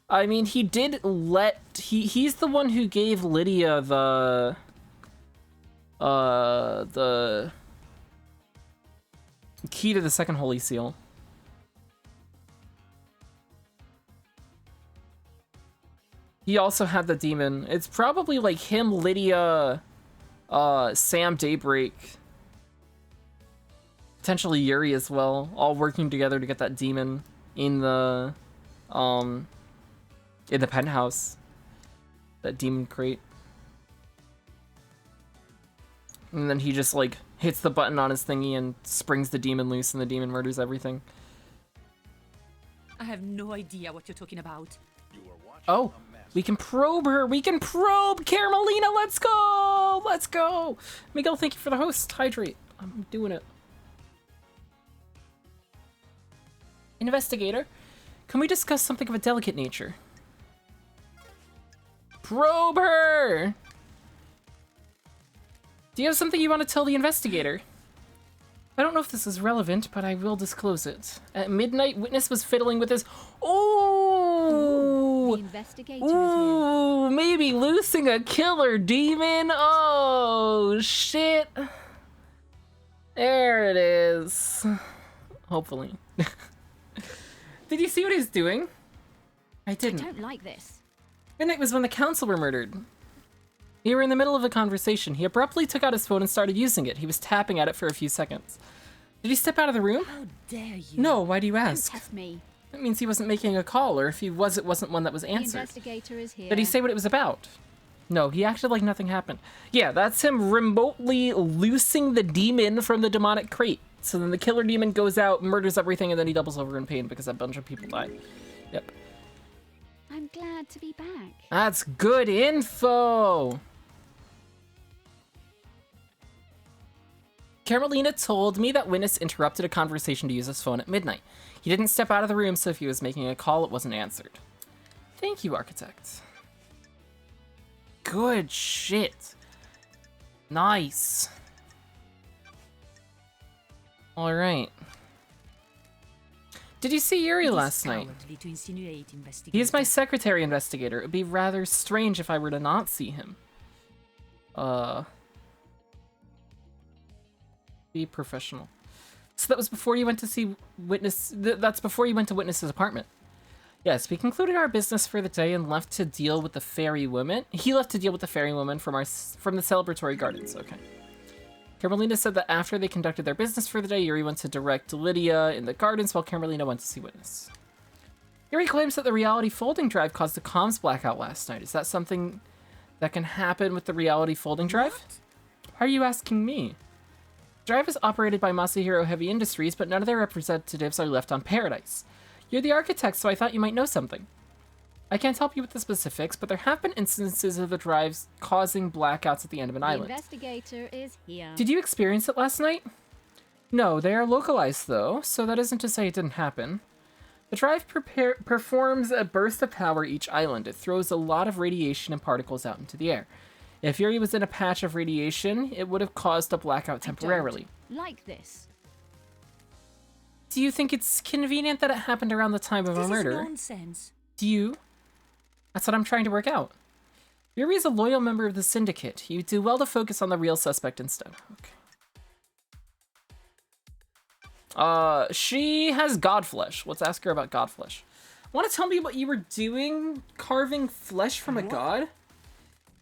I mean, he did let... He's the one who gave Lydia the key to the second Holy Seal. He also had the demon. It's probably like him, Lydia, Sam Daybreak, potentially Yuri as well, all working together to get that demon in the penthouse. That demon crate. And then he just like hits the button on his thingy and springs the demon loose and the demon murders everything. I have no idea what you're talking about. Oh, we can probe her. We can probe Carmelina. Let's go. Let's go. Miguel, thank you for the host. Hydrate. I'm doing it. Investigator, can we discuss something of a delicate nature? Probe her. Do you have something you want to tell the investigator? I don't know if this is relevant, but I will disclose it. At midnight, Witness was fiddling with his... The Oh! investigator is here. Ooh, maybe loosing a killer demon? Oh, shit. There it is. Hopefully. Did you see what he's doing? I I didn't. don't like this. Midnight was when the council were murdered. We were in the middle of a conversation. He abruptly took out his phone and started using it. He was tapping at it for a few seconds. Did he step out of the room? How dare you? No, why do you Don't ask? test me. That means he wasn't making a call, or if he was, it wasn't one that was The answered. investigator is here. Did he say what it was about? No, he acted like nothing happened. Yeah, that's him remotely loosing the demon from the demonic crate. So then the killer demon goes out, murders everything, and then he doubles over in pain because a bunch of people died. Yep. I'm glad to be back. That's good info! Carmelina told me that Witness interrupted a conversation to use his phone at midnight. He didn't step out of the room, so if he was making a call, it wasn't answered. Thank you, Architect. Good shit. Nice. Alright. Did you see Yuri last night? He is my secretary investigator. It would be rather strange if I were to not see him. Be professional. So that was before you went to see Witness. That's before you went to Witness's apartment. Yes, we concluded our business for the day and left to deal with the fairy woman. He left to deal with the fairy woman from the celebratory gardens. Okay. Carmelina said that after they conducted their business for the day, Yuri went to direct Lydia in the gardens while Carmelina went to see Witness. Yuri claims that the reality folding drive caused a comms blackout last night. Is that something that can happen with the reality folding drive? What? Why are you asking me? The drive is operated by Masahiro Heavy Industries, but none of their representatives are left on Paradise. You're the architect, so I thought you might know something. I can't help you with the specifics, but there have been instances of the drives causing blackouts at the end of an island. The investigator is here. Did you experience it last night? No, they are localized though, so that isn't to say it didn't happen. The drive performs a burst of power each island. It throws a lot of radiation and particles out into the air. If Yuri was in a patch of radiation, it would have caused a blackout temporarily. Like this. Do you think it's convenient that it happened around the time of a murder? This is nonsense. Do you? That's what I'm trying to work out. Yuri is a loyal member of the Syndicate. You do well to focus on the real suspect instead. Okay. She has godflesh. Let's ask her about godflesh. Want to tell me what you were doing? Carving flesh from a god?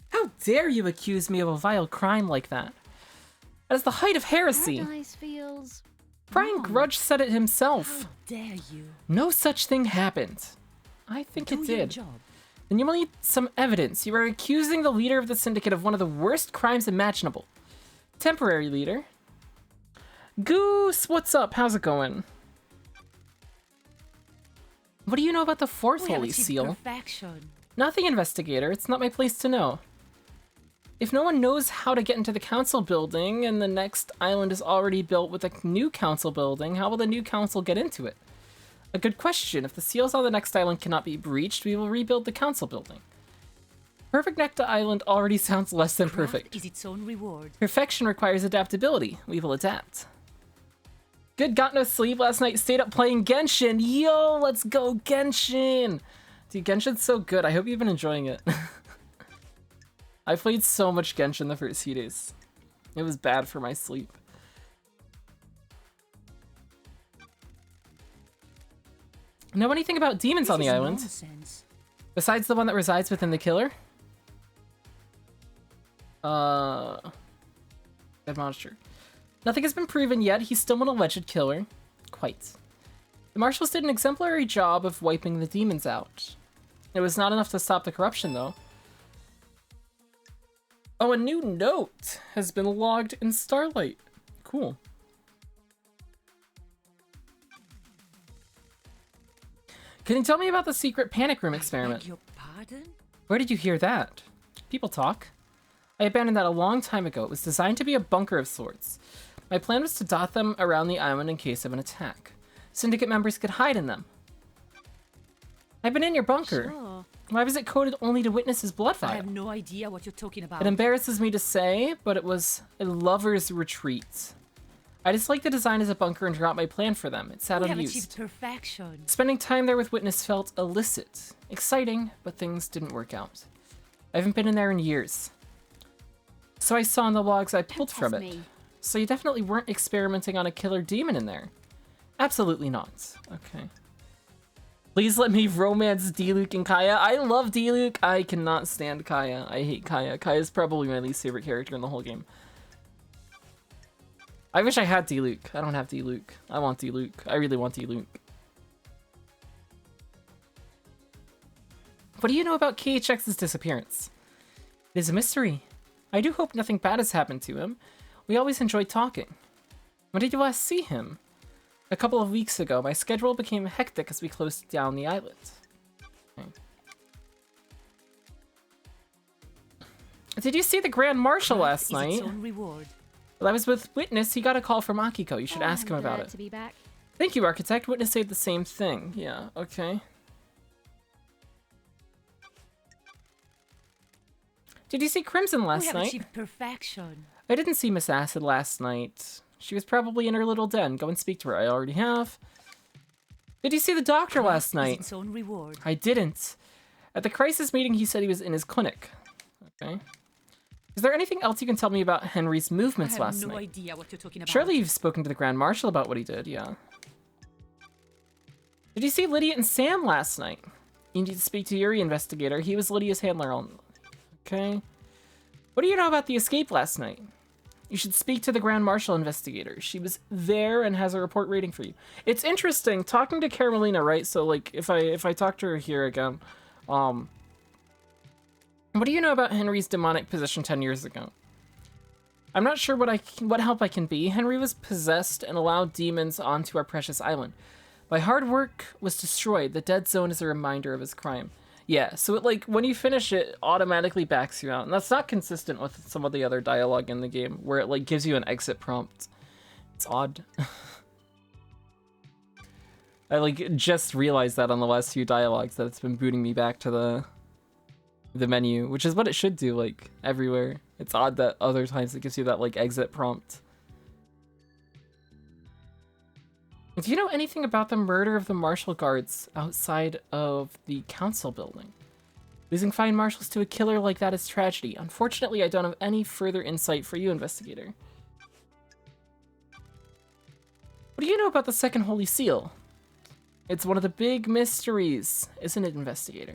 How dare you accuse me of a vile crime like that? That is the height of heresy. Paradise feels Brian Grudge said it himself. How dare you? No such thing happened. I think it Do your did. job. Then you will need some evidence. You are accusing the leader of the Syndicate of one of the worst crimes imaginable. Temporary leader. Goose, what's up? How's it going? What do you know about the fourth We holy achieved seal? perfection. Nothing, investigator. It's not my place to know. If no one knows how to get into the council building and the next island is already built with a new council building, how will the new council get into it? A good question. If the seals on the next island cannot be breached, we will rebuild the council building. Perfect Necta Island already sounds less than perfect. Craft is its own reward. Perfection requires adaptability. We will adapt. Good, got no sleep last night. Stayed up playing Genshin. Yo, let's go Genshin. Dude, Genshin's so good. I hope you've been enjoying it. I played so much Genshin the first few days. It was bad for my sleep. Know anything about demons on the island? Nonsense. Besides the one that resides within the killer? Dead monster. Nothing has been proven yet. He's still an alleged killer. Quite. The Marshals did an exemplary job of wiping the demons out. It was not enough to stop the corruption, though. Oh, a new note has been logged in Starlight. Cool. Can you tell me about the secret panic room experiment? Beg your pardon? Where did you hear that? People talk. I abandoned that a long time ago. It was designed to be a bunker of sorts. My plan was to dot them around the island in case of an attack. Syndicate members could hide in them. I've been in your bunker. Sure. Why was it coded only to Witness's blood I vial? have no idea what you're talking about. It embarrasses me to say, but it was a lover's retreat. I disliked the design as a bunker and dropped my plan for them. It sat We have unused. achieved perfection. Spending time there with Witness felt illicit. Exciting, but things didn't work out. I haven't been in there in years. So I saw in the logs I pulled Don't from test it. me. So you definitely weren't experimenting on a killer demon in there. Absolutely not. Okay. Please let me romance D-Luke and Kaya. I love D-Luke. I cannot stand Kaya. I hate Kaya. Kaya's probably my least favorite character in the whole game. I wish I had D-Luke. I don't have D-Luke. I want D-Luke. I really want D-Luke. What do you know about KHX's disappearance? It is a mystery. I do hope nothing bad has happened to him. We always enjoyed talking. When did you last see him? A couple of weeks ago. My schedule became hectic as we closed down the island. Okay. Did you see the Grand Marshal last Craft is night? its own reward. While I was with Witness, he got a call from Akiko. You should Oh, ask him I'm about glad it. to be back. Thank you, Architect. Witness said the same thing. Yeah, okay. Did you see Crimson last We have night? achieved perfection. I didn't see Miss Acid last night. She was probably in her little den. Go and speak to her. I already have. Did you see the doctor last Is night? its own reward. I didn't. At the crisis meeting, he said he was in his clinic. Okay. Is there anything else you can tell me about Henry's I movements have last no night? idea what you're talking about. Surely you've spoken to the Grand Marshal about what he did, yeah. Did you see Lydia and Sam last night? You need to speak to Yuri, investigator. He was Lydia's handler on... Okay. What do you know about the escape last night? You should speak to the Grand Marshal investigator. She was there and has a report waiting for you. It's interesting talking to Carmelina, right? So like if I talk to her here again, what do you know about Henry's demonic possession 10 years ago? I'm not sure what help I can be. Henry was possessed and allowed demons onto our precious island. My hard work was destroyed. The dead zone is a reminder of his crime. Yeah, so it, like, when you finish it automatically backs you out. And that's not consistent with some of the other dialogue in the game, where it, like, gives you an exit prompt. It's odd. I, like, just realized that on the last few dialogues, that it's been booting me back to the menu, which is what it should do, like, everywhere. It's odd that other times it gives you that, like, exit prompt. Do you know anything about the murder of the Marshal guards outside of the council building? Losing fine marshals to a killer like that is tragedy. Unfortunately, I don't have any further insight for you, investigator. What do you know about the second Holy Seal? It's one of the big mysteries, isn't it, investigator?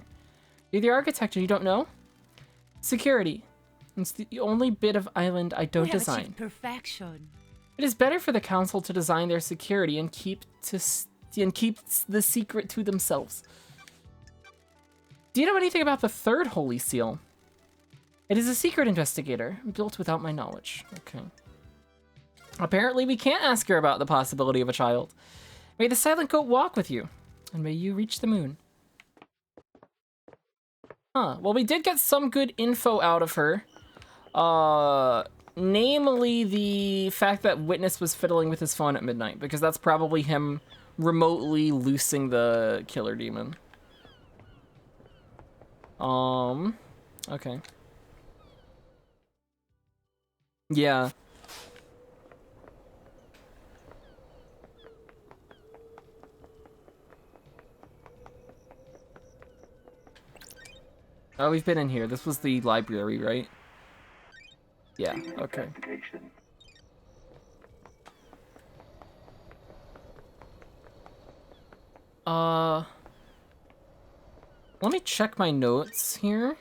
You're the architect and you don't know? Security. It's the only bit of island I don't We have design. achieved perfection. It is better for the council to design their security and keep the secret to themselves. Do you know anything about the third Holy Seal? It is a secret, investigator, built without my knowledge. Okay. Apparently we can't ask her about the possibility of a child. May the Silent Goat walk with you, and may you reach the moon. Huh, well we did get some good info out of her. Namely, the fact that Witness was fiddling with his phone at midnight, because that's probably him remotely loosing the killer demon. Okay. Yeah. Oh, we've been in here. This was the library, right? Yeah, okay. Let me check my notes here.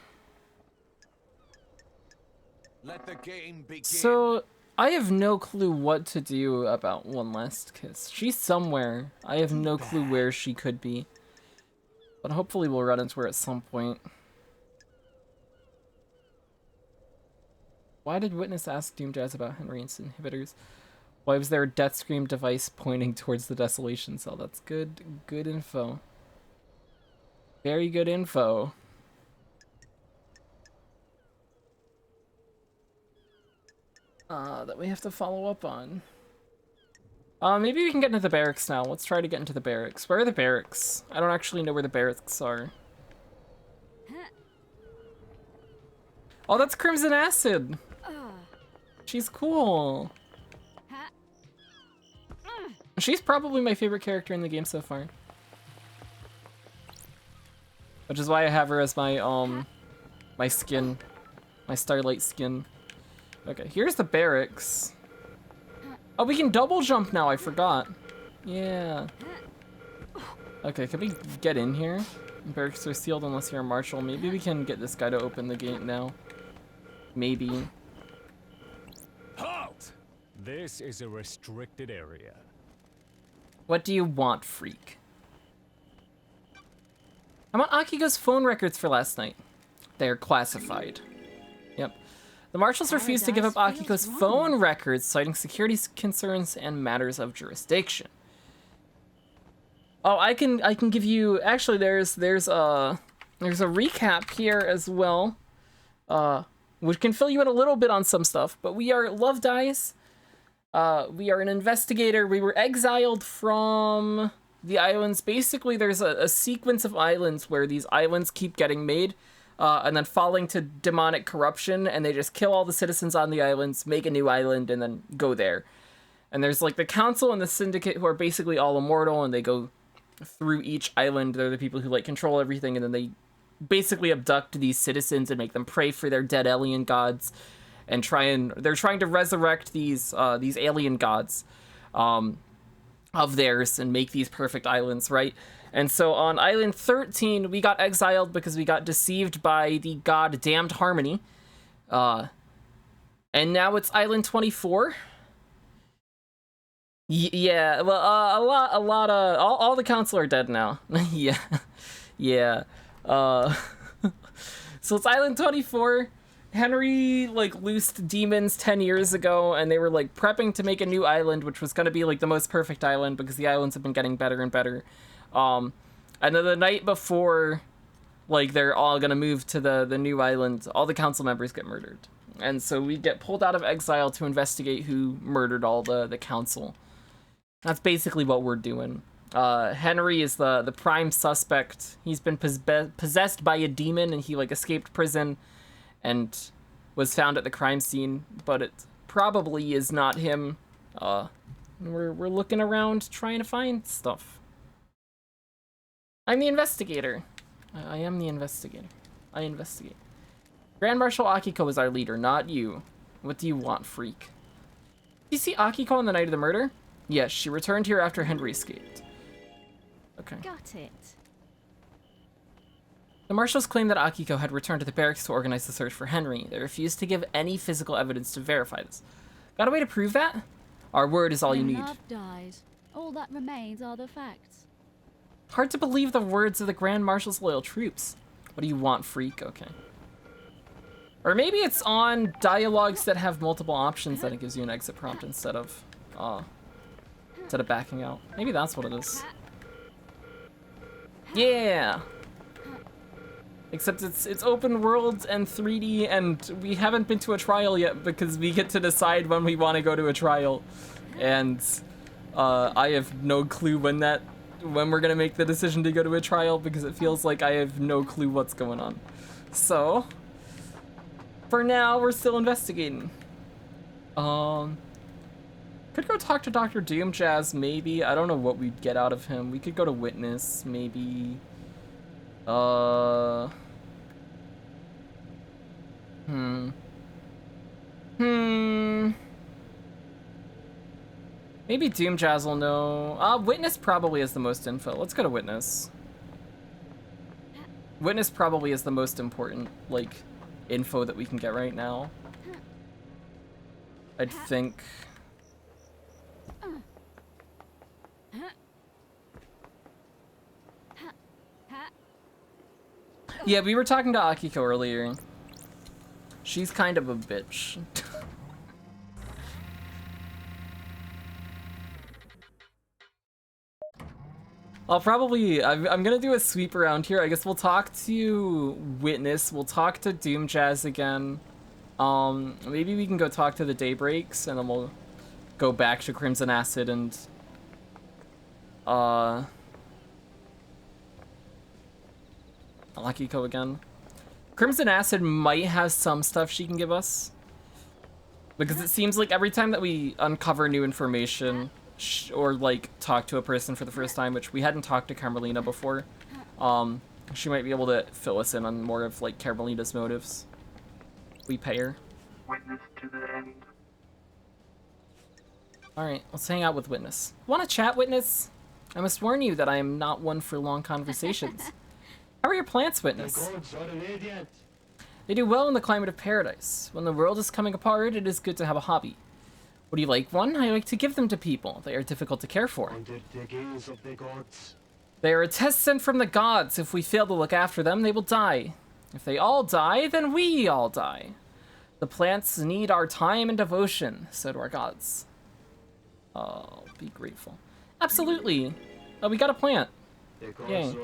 Let the game begin. So, I have no clue what to do about One Last Kiss. She's somewhere. I have no clue where she could be. But hopefully we'll run into her at some point. Why did Witness ask Doomjazz about Henry's inhibitors? Why was there a death scream device pointing towards the desolation cell? That's good info. Very good info. That we have to follow up on. Maybe we can get into the barracks now. Let's try to get into the barracks. Where are the barracks? I don't actually know where the barracks are. Oh, that's Crimson Acid! She's cool. She's probably my favorite character in the game so far. Which is why I have her as my, my skin. My Starlight skin. Okay, here's the barracks. Oh, we can double jump now, I forgot. Yeah. Okay, can we get in here? Barracks are sealed unless you're a marshal. Maybe we can get this guy to open the gate now. Maybe. Halt! This is a restricted area. What do you want, freak? I want Akiko's phone records for last night. They are classified. Yep. The marshals refused to give up Akiko's phone records, citing security concerns and matters of jurisdiction. Oh, I can give you. Actually, there's a recap here as well, which can fill you in a little bit on some stuff. But we are Love Dice. We are an investigator. We were exiled from the islands. Basically, there's a sequence of islands where these islands keep getting made and then falling to demonic corruption, and they just kill all the citizens on the islands, make a new island, and then go there. And there's like the council and the syndicate who are basically all immortal, and they go through each island. They're the people who like control everything, and then they basically abduct these citizens and make them pray for their dead alien gods, and they're trying to resurrect these alien gods of theirs and make these perfect islands, right? And so on island 13, we got exiled because we got deceived by the god Damned Harmony. And now it's island 24. Yeah, well, all the council are dead now. Yeah. So it's island 24. Henry, like, loosed demons 10 years ago, and they were, like, prepping to make a new island, which was going to be, like, the most perfect island, because the islands have been getting better and better. And then the night before, like, they're all going to move to the new island, all the council members get murdered. And so we get pulled out of exile to investigate who murdered all the council. That's basically what we're doing. Henry is the prime suspect. He's been possessed by a demon, and he, like, escaped prison and was found at the crime scene, but it probably is not him. We're looking around trying to find stuff. I'm the investigator. I am the investigator. I investigate. Grand Marshal Akiko is our leader, not you. What do you want, freak? Did you see Akiko on the night of the murder? Yes, she returned here after Henry escaped. Okay. Got it. The Marshals claimed that Akiko had returned to the barracks to organize the search for Henry. They refused to give any physical evidence to verify this. Got a way to prove that? Our word is all you When need. love dies, all that remains are the facts. Hard to believe the words of the Grand Marshal's loyal troops. What do you want, freak? Okay. Or maybe it's on dialogues that have multiple options that it gives you an exit prompt instead of backing out. Maybe that's what it is. Yeah! Except it's open world and 3D, and we haven't been to a trial yet because we get to decide when we want to go to a trial. And I have no clue when we're gonna make the decision to go to a trial, because it feels like I have no clue what's going on. So, for now, we're still investigating. Could go talk to Dr. Doomjazz, maybe. I don't know what we'd get out of him. We could go to Witness, maybe. Maybe Doomjazz will know. Witness probably is the most info. Let's go to Witness. Witness probably is the most important, like, info that we can get right now. I'd think. Yeah, we were talking to Akiko earlier. She's kind of a bitch. I'm gonna do a sweep around here. I guess we'll talk to Witness. We'll talk to Doomjazz again. Maybe we can go talk to the Daybreaks, and then we'll go back to Crimson Acid and Akiko again. Crimson Acid might have some stuff she can give us, because it seems like every time that we uncover new information or like talk to a person for the first time, which we hadn't talked to Carmelina before, she might be able to fill us in on more of like Carmelina's motives. We pay her. Witness to the end. Alright, let's hang out with Witness. Want to chat, Witness? I must warn you that I am not one for long conversations. How are your plants, Witness? They do well in the climate of paradise. When the world is coming apart, it is good to have a hobby. Would you like one? I like to give them to people. They are difficult to care for. They are a test sent from the gods. If we fail to look after them, they will die. If they all die, then we all die. The plants need our time and devotion, so do our gods. Oh, be grateful. Absolutely. Oh, we got a plant. Yay.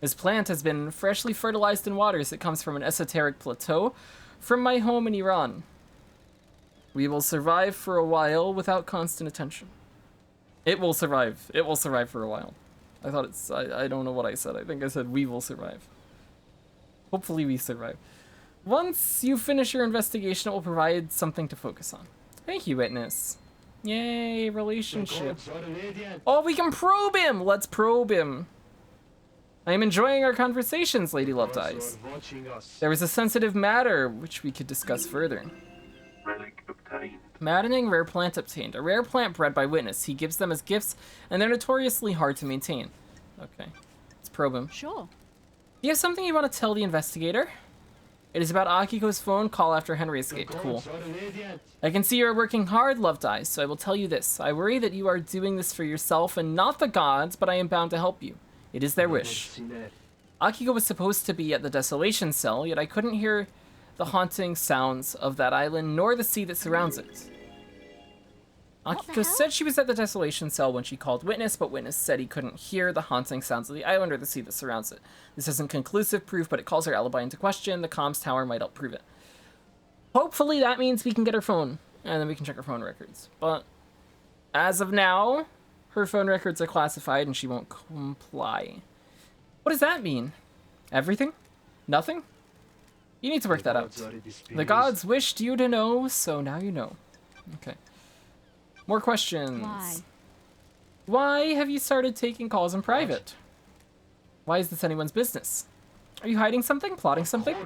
This plant has been freshly fertilized in waters. It comes from an esoteric plateau from my home in Iran. We will survive for a while without constant attention. It will survive. It will survive for a while. I thought it's... I don't know what I said. I think I said we will survive. Hopefully we survive. Once you finish your investigation, it will provide something to focus on. Thank you, witness. Yay, relationship. Oh, we can probe him! Let's probe him. I am enjoying our conversations, Lady Loved Eyes. There was a sensitive matter which we could discuss further. Relic obtained. Maddening rare plant obtained. A rare plant bred by witness. He gives them as gifts, and they're notoriously hard to maintain. Okay, let's probe him. Sure. Do you have something you want to tell the investigator? It is about Akiko's phone call after Henry escaped. Cool. I can see you are working hard, Loved Eyes, so I will tell you this. I worry that you are doing this for yourself and not the gods, but I am bound to help you. It is their wish. Akiko was supposed to be at the desolation cell, yet I couldn't hear the haunting sounds of that island nor the sea that surrounds it. Akiko said she was at the desolation cell when she called Witness, but Witness said he couldn't hear the haunting sounds of the island or the sea that surrounds it. This isn't conclusive proof, but it calls her alibi into question. The comms tower might help prove it. Hopefully that means we can get her phone, and then we can check her phone records. But as of now, her phone records are classified and she won't comply. What does that mean? Everything? Nothing? You need to work that out. The gods wished you to know, so now you know. Okay. More questions. Why have you started taking calls in private? Why is this anyone's business? Are you hiding something? Plotting something?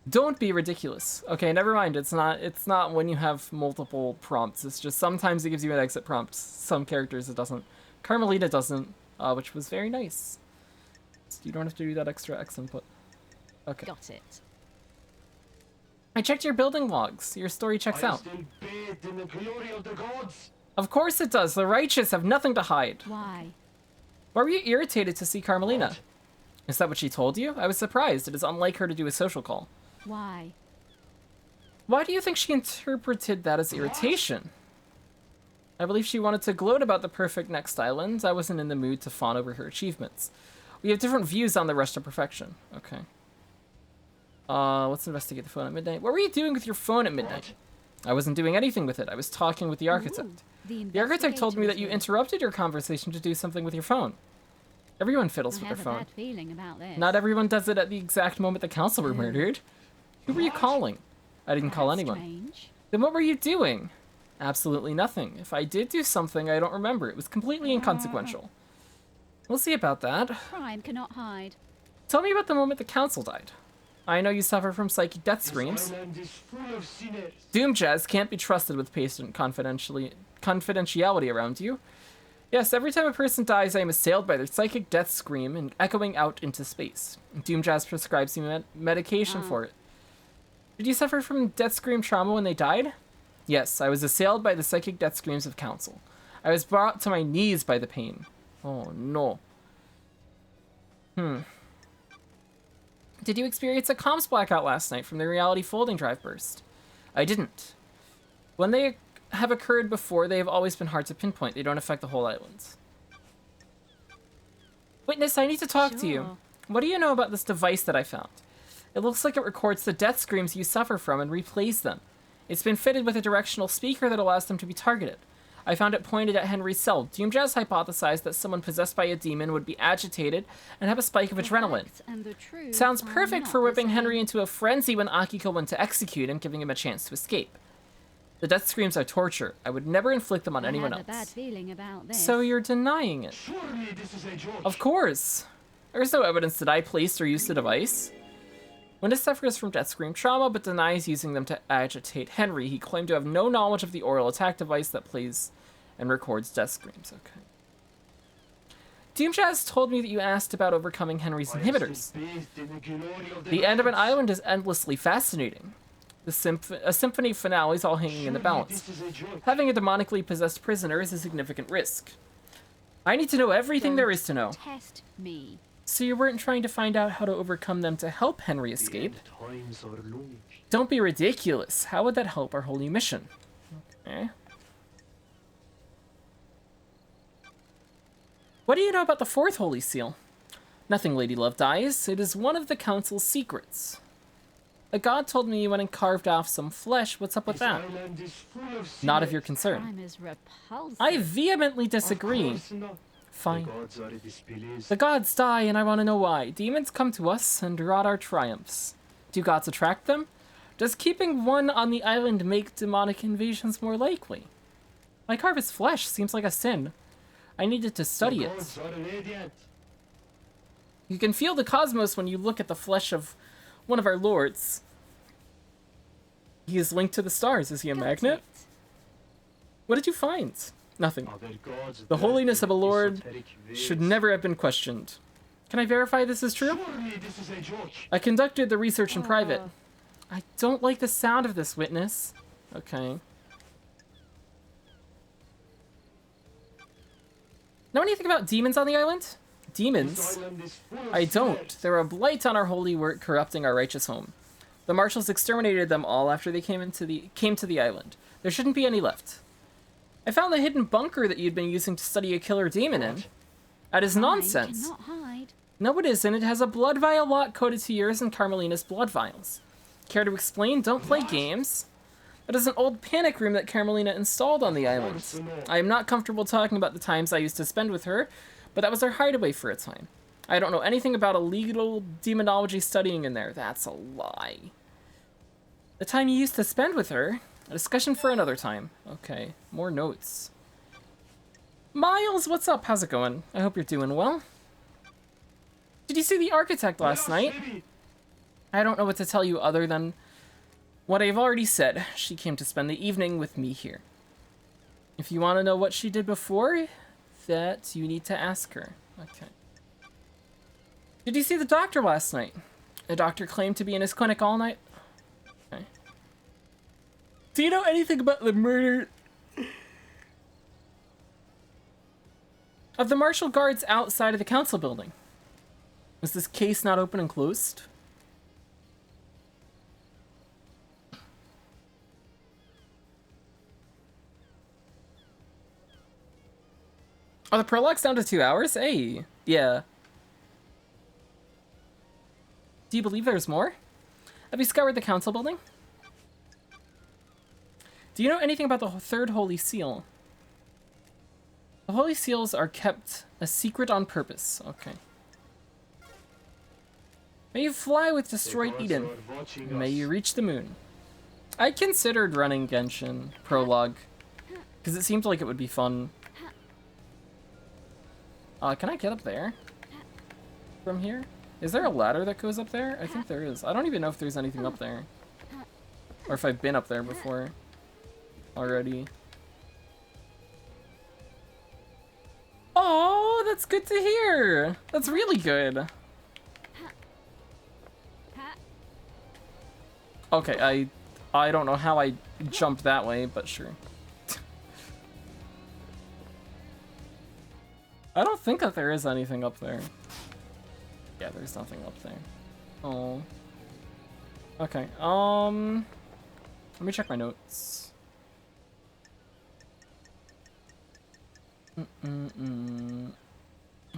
Don't be ridiculous. Okay, never mind. It's not when you have multiple prompts. It's just sometimes it gives you an exit prompt. Some characters it doesn't. Carmelina doesn't, which was very nice. So you don't have to do that extra X input. Okay. Got it. I checked your building logs. Your story checks out. Of course it does. The righteous have nothing to hide. Why? Why were you irritated to see Carmelina? Is that what she told you? I was surprised. It is unlike her to do a social call. Why? Why do you think she interpreted that as irritation? I believe she wanted to gloat about the perfect next island. I wasn't in the mood to fawn over her achievements. We have different views on the rush to perfection. Okay. Let's investigate the phone at midnight. What were you doing with your phone at midnight? I wasn't doing anything with it. I was talking with the architect. The architect told me that you interrupted your conversation to do something with your phone. Everyone fiddles with their phone. I have a bad feeling about this. Not everyone does it at the exact moment the council were murdered. Who were you calling? I didn't call anyone. Strange. Then what were you doing? Absolutely nothing. If I did do something, I don't remember. It was completely inconsequential. We'll see about that. Crime cannot hide. Tell me about the moment the council died. I know you suffer from psychic death screams. Doom Jazz can't be trusted with patient confidentiality around you. Yes, every time a person dies, I am assailed by their psychic death scream and echoing out into space. Doom Jazz prescribes me medication for it. Did you suffer from death scream trauma when they died? Yes, I was assailed by the psychic death screams of council. I was brought to my knees by the pain. Oh no. Did you experience a comms blackout last night from the reality folding drive burst? I didn't. When they have occurred before, they have always been hard to pinpoint. They don't affect the whole island. Witness, I need to talk to you. What do you know about this device that I found? It looks like it records the death screams you suffer from and replays them. It's been fitted with a directional speaker that allows them to be targeted. I found it pointed at Henry's cell. Doomjazz hypothesized that someone possessed by a demon would be agitated and have a spike of adrenaline. Sounds perfect for whipping Henry into a frenzy when Akiko went to execute him, giving him a chance to escape. The death screams are torture. I would never inflict them on anyone else. I have a bad feeling about this. So you're denying it? Of course. There's no evidence that I placed or used the device. Witness suffers from death scream trauma, but denies using them to agitate Henry. He claimed to have no knowledge of the oral attack device that plays and records death screams. Okay. Doomjazz told me that you asked about overcoming Henry's inhibitors. The end of an island is endlessly fascinating. A symphony of finales all hanging in the balance. Having a demonically possessed prisoner is a significant risk. I need to know everything there is to know. Test me. So you weren't trying to find out how to overcome them to help Henry escape? Don't be ridiculous. How would that help our holy mission? Okay. What do you know about the fourth holy seal? Nothing, Lady Loved Eyes. It is one of the council's secrets. A god told me you went and carved off some flesh. What's up with that? Not of your concern. Crime is repulsive. I vehemently disagree. Fine. The gods die, and I want to know why. Demons come to us and rot our triumphs. Do gods attract them? Does keeping one on the island make demonic invasions more likely? My carve his flesh seems like a sin. I needed to study it. You can feel the cosmos when you look at the flesh of one of our lords. He is linked to the stars. Is he a magnet? What did you find? Nothing. The holiness of a lord should never have been questioned. Can I verify this is true? I conducted the research in private. I don't like the sound of this, witness. Okay. Know anything about demons on the island? Demons? I don't. They're a blight on our holy work, corrupting our righteous home. The Marshals exterminated them all after they came to the island. There shouldn't be any left. I found the hidden bunker that you'd been using to study a killer demon in. That is nonsense. I cannot hide. No, it isn't. It has a blood vial lock coded to yours and Carmelina's blood vials. Care to explain? Don't play games. That is an old panic room that Carmelina installed on the island. I am not comfortable talking about the times I used to spend with her, but that was our hideaway for a time. I don't know anything about illegal demonology studying in there. That's a lie. The time you used to spend with her? A discussion for another time. Okay, more notes. Miles, what's up? How's it going? I hope you're doing well. Did you see the architect last night? I don't know what to tell you other than what I've already said. She came to spend the evening with me here. If you want to know what she did before that, you need to ask her. Okay. Did you see the doctor last night? The doctor claimed to be in his clinic all night. Okay. Do you know anything about the murder of the Marshal guards outside of the council building? Was this case not open and closed? Oh, the prologue's down to 2 hours? Hey, yeah. Do you believe there's more? Have you scoured the council building? Do you know anything about the third holy seal? The holy seals are kept a secret on purpose. Okay. May you fly with destroyed Eden. May you reach the moon. I considered running Genshin prologue because it seemed like it would be fun. Can I get up there from here? Is there a ladder that goes up there? I think there is. I don't even know if there's anything up there. Or if I've been up there before already. Oh, that's good to hear. That's really good. Okay, I don't know how I jumped that way, but sure. I don't think that there is anything up there. Yeah, there's nothing up there. Oh. Okay, let me check my notes.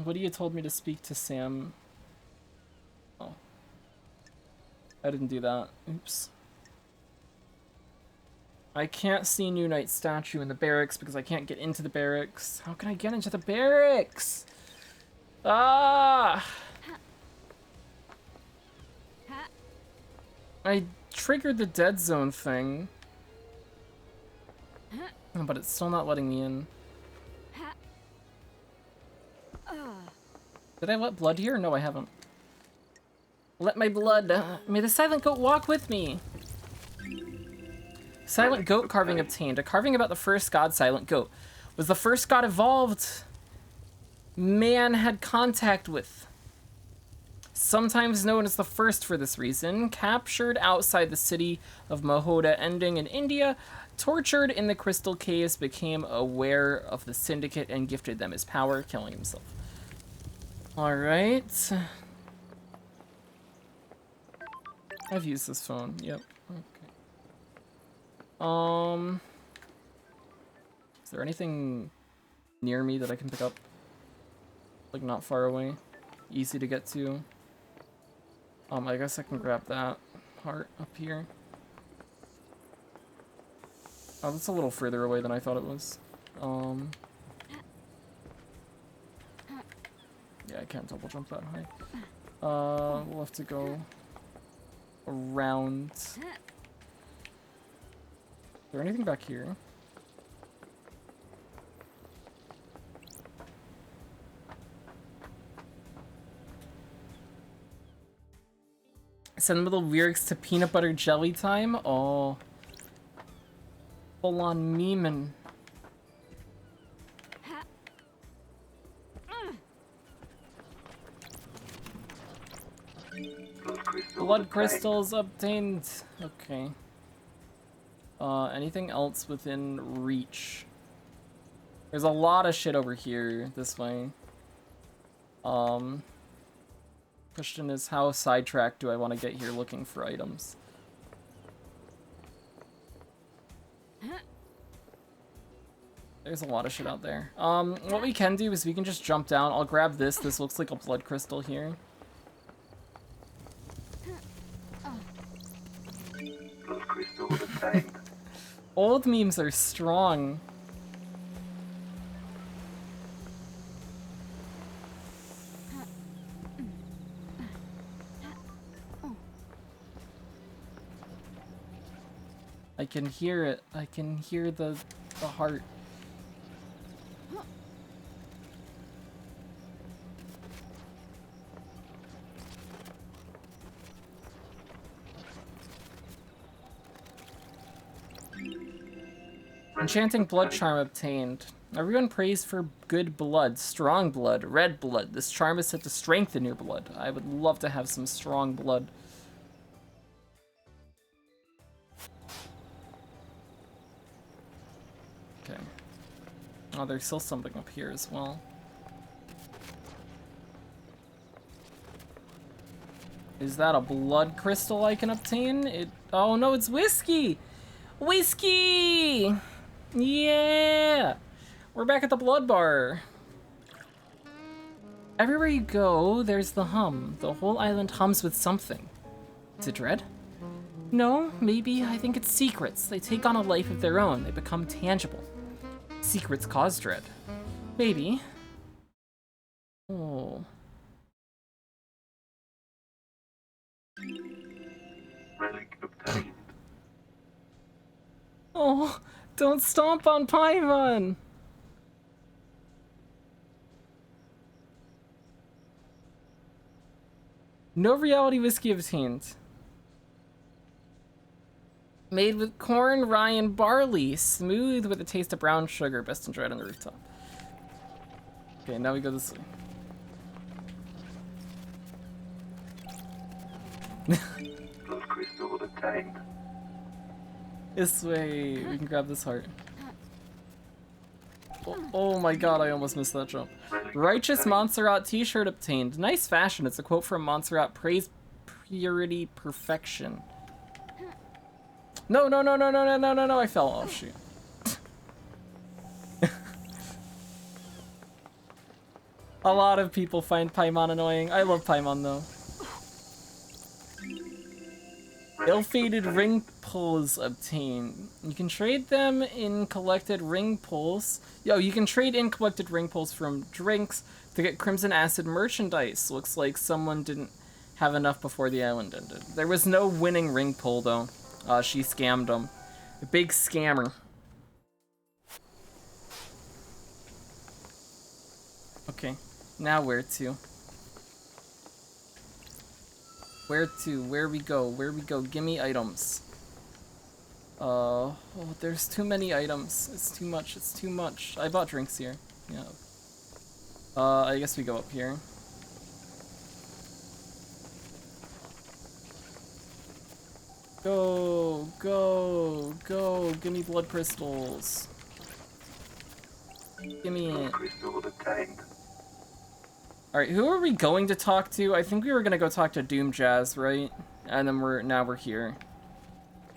Lydia told me to speak to Sam. Oh. I didn't do that. Oops. I can't see New Knight statue in the barracks because I can't get into the barracks. How can I get into the barracks? Ah! I triggered the dead zone thing. But it's still not letting me in. Did I let blood here? No, I haven't. Let my blood. May the silent goat walk with me. Silent goat carving obtained. A carving about the first god, Silent Goat. Was the first god evolved man had contact with. Sometimes known as the first for this reason. Captured outside the city of Mahoda, ending in India. Tortured in the crystal caves, became aware of the syndicate and gifted them his power, killing himself. Alright. I've used this phone. Yep. Okay. Is there anything near me that I can pick up? Like not far away? Easy to get to? I guess I can grab that. heart up here. Oh, that's a little further away than I thought it was. Yeah, I can't double jump that high. We'll have to go around. Is there anything back here? Send little lyrics to peanut butter jelly time? Oh. Full on memeing. Blood crystals obtained. Okay. Anything else within reach? There's a lot of shit over here this way. Question is, how sidetracked do I want to get here looking for items? There's a lot of shit out there. What we can do is we can just jump down. I'll grab this. This looks like a blood crystal here. Blood crystal obtained. Old memes are strong. I can hear it. I can hear the heart. Enchanting blood charm obtained. Everyone prays for good blood, strong blood, red blood. This charm is said to strengthen your blood. I would love to have some strong blood. Okay. Oh, there's still something up here as well. Is that a blood crystal I can obtain? Oh no, it's whiskey! Whiskey! Yeah! We're back at the blood bar. Everywhere you go, there's the hum. The whole island hums with something. Is it dread? No, maybe. I think it's secrets. They take on a life of their own. They become tangible. Secrets cause dread. Maybe. Oh. Relic obtained. Oh, don't stomp on Paimon! No reality whiskey obtained. Made with corn, rye, and barley. Smooth with a taste of brown sugar. Best enjoyed on the rooftop. Okay, now we go this way. Blood crystal obtained. This way. We can grab this heart. Oh my god, I almost missed that jump. Righteous Montserrat t-shirt obtained. Nice fashion. It's a quote from Montserrat. Praise purity, perfection. No, no, no, no, no, no, no, no, no, I fell. Oh, shoot. A lot of people find Paimon annoying. I love Paimon, though. Ill-fated ring pulls obtained. You can trade them in collected ring pulls. Yo, you can trade in collected ring pulls from drinks to get Crimson Acid merchandise. Looks like someone didn't have enough before the island ended. There was no winning ring pull, though. She scammed them. A big scammer. Okay, now where to? Where to? Where we go? Where we go? Gimme items. Oh, there's too many items. It's too much. It's too much. I bought drinks here. Yeah. I guess we go up here. Go, go, go. Give me blood crystals. Give me it. Crystal obtained. Alright, who are we going to talk to? I think we were gonna go talk to Doom Jazz, right? And then now we're here.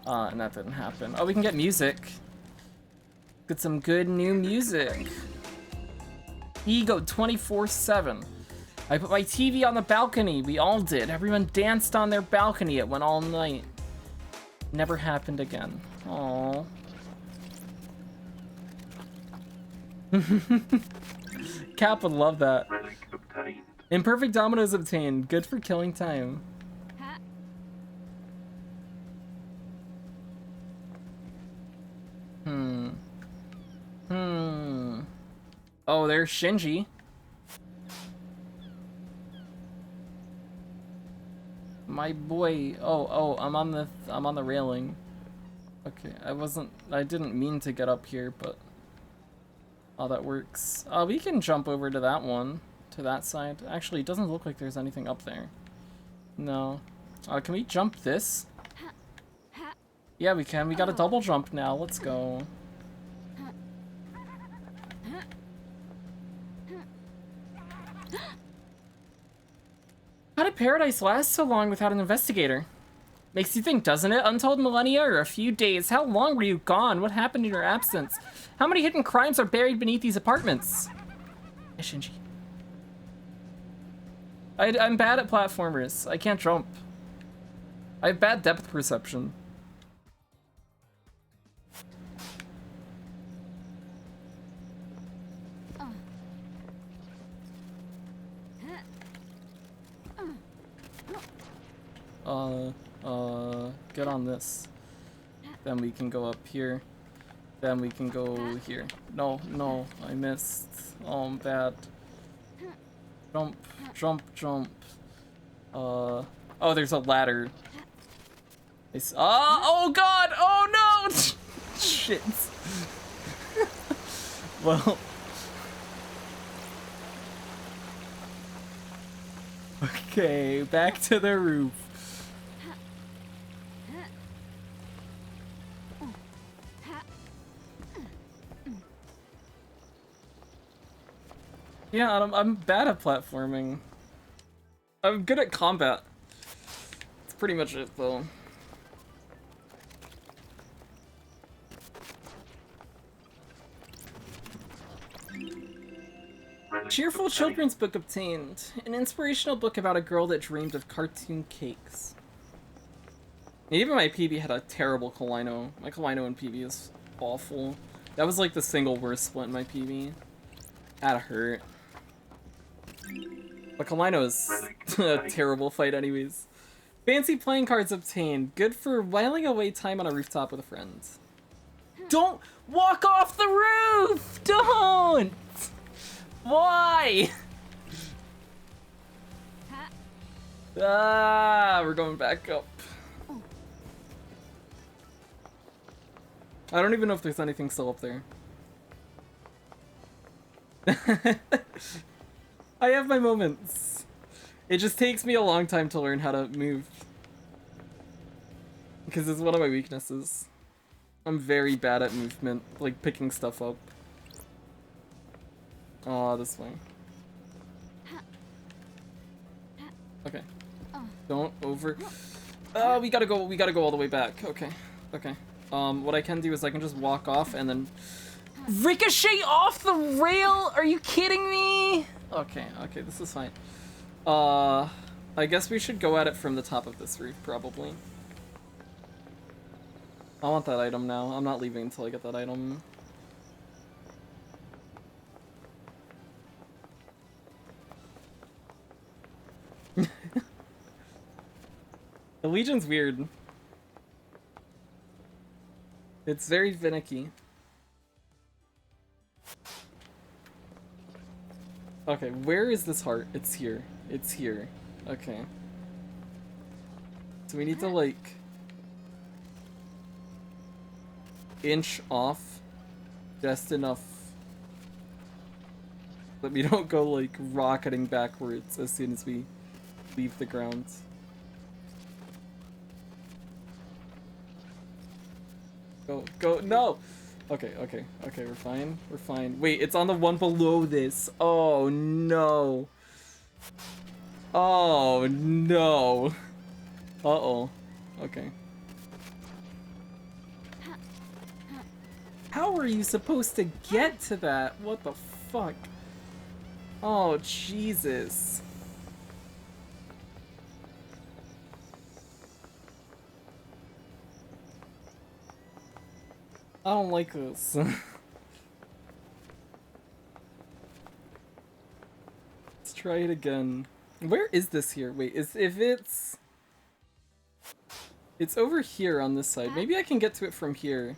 And that didn't happen. Oh, we can get music. Get some good new music. Ego 24/7. I put my TV on the balcony. We all did. Everyone danced on their balcony. It went all night. Never happened again. Aww. Cap would love that. Relic obtained. Imperfect dominoes obtained. Good for killing time. Ha. Oh, there's Shinji. My boy. Oh, I'm on the railing. Okay, I didn't mean to get up here, but oh, that works. We can jump over to that one, to that side. Actually, it doesn't look like there's anything up there. No. Can we jump this? Yeah, we can. We got a double jump now. Let's go. How did Paradise last so long without an investigator? Makes you think, doesn't it? Untold millennia or a few days? How long were you gone? What happened in your absence? How many hidden crimes are buried beneath these apartments? Hey, Shinji. I'm bad at platformers. I can't jump. I have bad depth perception. Get on this. Then we can go up here. Then we can go here. No, I missed. Oh, I'm bad. Jump. Oh, there's a ladder. Oh god! Oh no! Shit. Well. Okay, back to the roof. Yeah, I'm bad at platforming. I'm good at combat. That's pretty much it, though. Cheerful children's book obtained. An inspirational book about a girl that dreamed of cartoon cakes. Even my PB had a terrible Colino. My Colino in PB is awful. That was like the single worst split in my PB. That hurt. But Colino is a terrible fight anyways. Fancy playing cards obtained. Good for whiling away time on a rooftop with a friend. Don't walk off the roof! Don't! Why? We're going back up. I don't even know if there's anything still up there. I have my moments. It just takes me a long time to learn how to move. Because it's one of my weaknesses. I'm very bad at movement, like picking stuff up. Oh, this way. Okay. Don't over... Oh, we gotta go all the way back. Okay. What I can do is I can just walk off and then... Ricochet off the rail? Are you kidding me? Okay, this is fine. I guess we should go at it from the top of this roof, probably. I want that item now. I'm not leaving until I get that item. The Legion's weird. It's very finicky. Okay, where is this heart? It's here. It's here. Okay. So we need to, like, inch off just enough that we don't go, like, rocketing backwards as soon as we leave the ground. Go, no! Okay, we're fine. Wait, it's on the one below this. Oh, no. Oh, no. Uh-oh. Okay. How are you supposed to get to that? What the fuck? Oh, Jesus. I don't like this. Let's try it again. Where is this here? Wait, if it's over here on this side. Maybe I can get to it from here.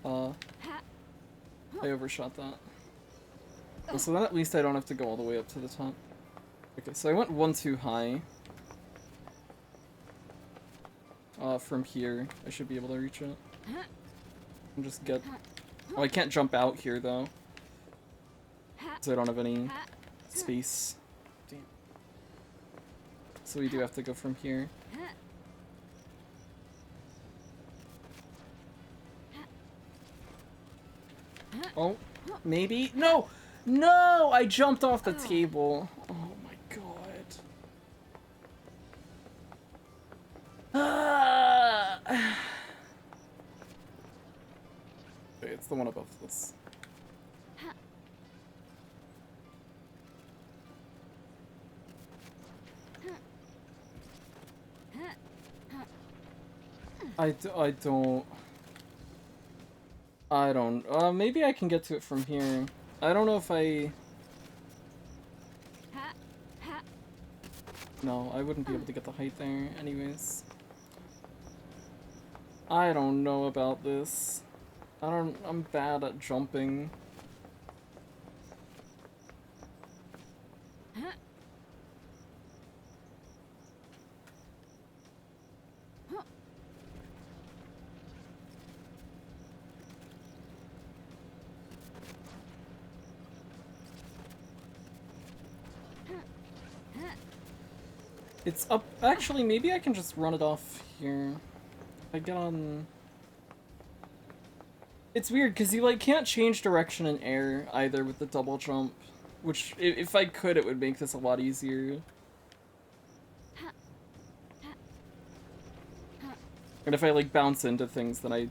I overshot that. Oh, so then at least I don't have to go all the way up to the top. Okay, so I went one too high. From here, I should be able to reach it. And just get... Oh, I can't jump out here, though. So I don't have any space. Damn. So we do have to go from here. Oh, maybe? No! No! I jumped off the table. Oh my god. Okay, it's the one above this. I don't, maybe I can get to it from here. I don't know if no, I wouldn't be able to get the height there anyways. I don't know about this. I'm bad at jumping. It's up. Actually, maybe I can just run it off here. I get on. It's weird because you like can't change direction in air either with the double jump, which if I could, it would make this a lot easier. And if I like bounce into things, then I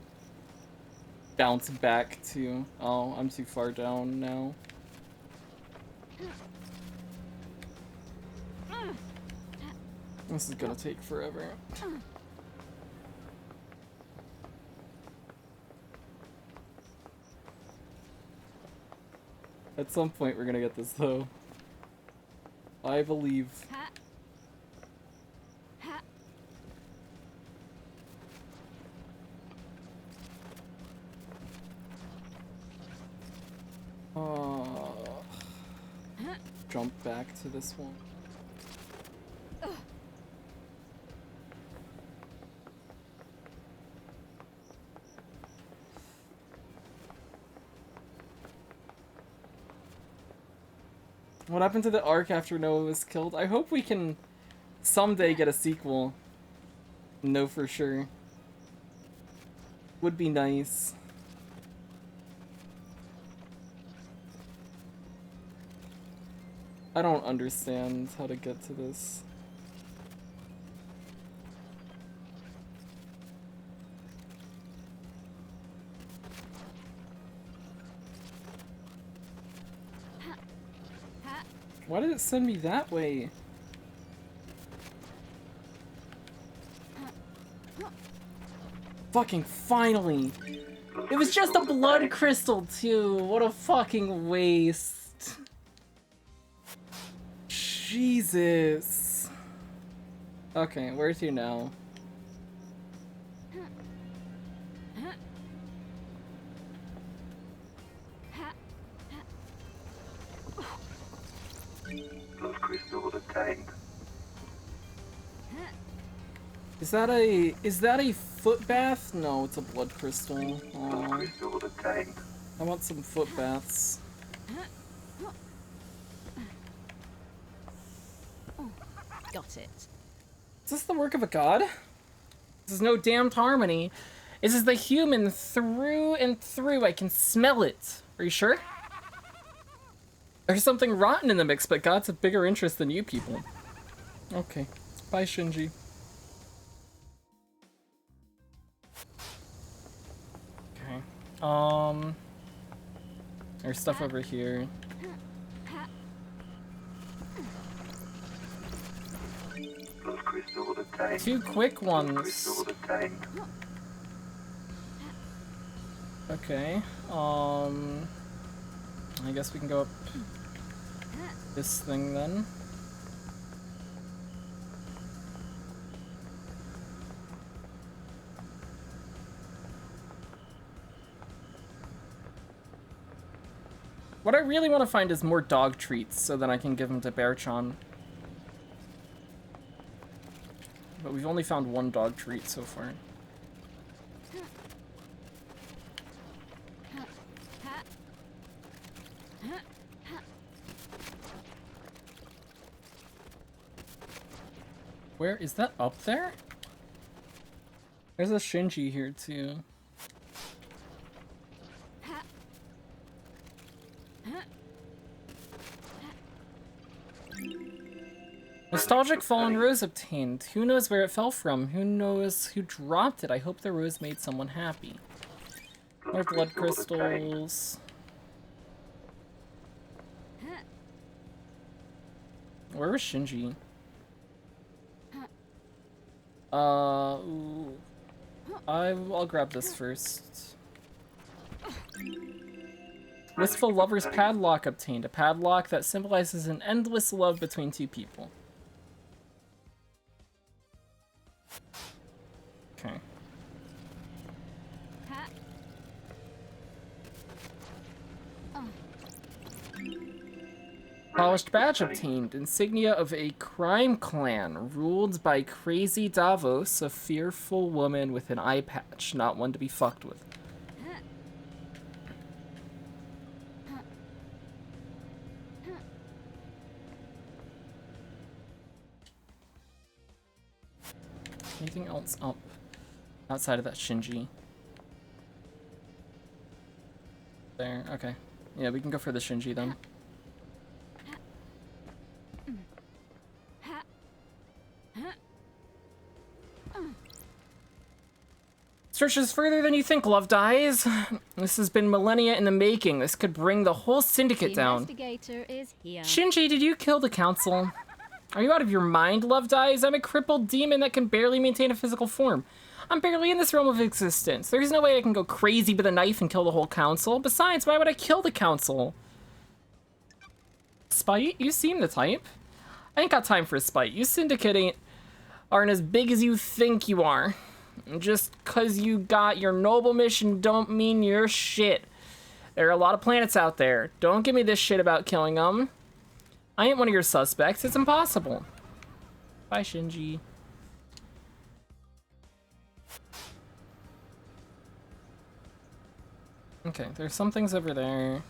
bounce back to. Oh, I'm too far down now. This is gonna take forever. At some point we're gonna get this though. I believe. Jump back to this one. What happened to the arc after Noah was killed? I hope we can someday get a sequel. Know for sure. Would be nice. I don't understand how to get to this. Why did it send me that way? Fucking finally! It was just a blood crystal too! What a fucking waste! Jesus! Okay, where to now? Blood crystal attained. Is that a foot bath? No, it's a blood crystal. Blood crystal attained. I want some foot baths. Got it. Is this the work of a god? This is no damned harmony. This is the human through and through. I can smell it. Are you sure? There's something rotten in the mix, but God's a bigger interest than you people. Okay. Bye, Shinji. Okay. There's stuff over here. Blood crystal attained. Two quick ones. Blood crystal attained. Okay, I guess we can go up this thing then. What I really want to find is more dog treats so that I can give them to Bearchan. But we've only found one dog treat so far. Where is that up there? There's a Shinji here too. Nostalgic fallen rose obtained. Who knows where it fell from? Who knows who dropped it? I hope the rose made someone happy. More blood crystals. Where was Shinji? Ooh. I'll grab this first. Wistful Lover's Padlock obtained. A padlock that symbolizes an endless love between two people. Okay. Polished badge obtained. Insignia of a crime clan ruled by Crazy Davos, a fearful woman with an eye patch, not one to be fucked with. Anything else up outside of that Shinji? There, okay. Yeah, we can go for the Shinji then. Stretches further than you think, Love Dies. This has been millennia in the making. This could bring the whole syndicate down. Investigator is here. Shinji, did you kill the council? Are you out of your mind, Love Dies? I'm a crippled demon that can barely maintain a physical form. I'm barely in this realm of existence. There's no way I can go crazy with a knife and kill the whole council. Besides, why would I kill the council? Spite? You seem the type. I ain't got time for a spite. You syndicate aren't as big as you think you are. Just cause you got your noble mission don't mean you're shit. There are a lot of planets out there. Don't give me this shit about killing them. I ain't one of your suspects. It's impossible. Bye, Shinji. Okay, there's some things over there.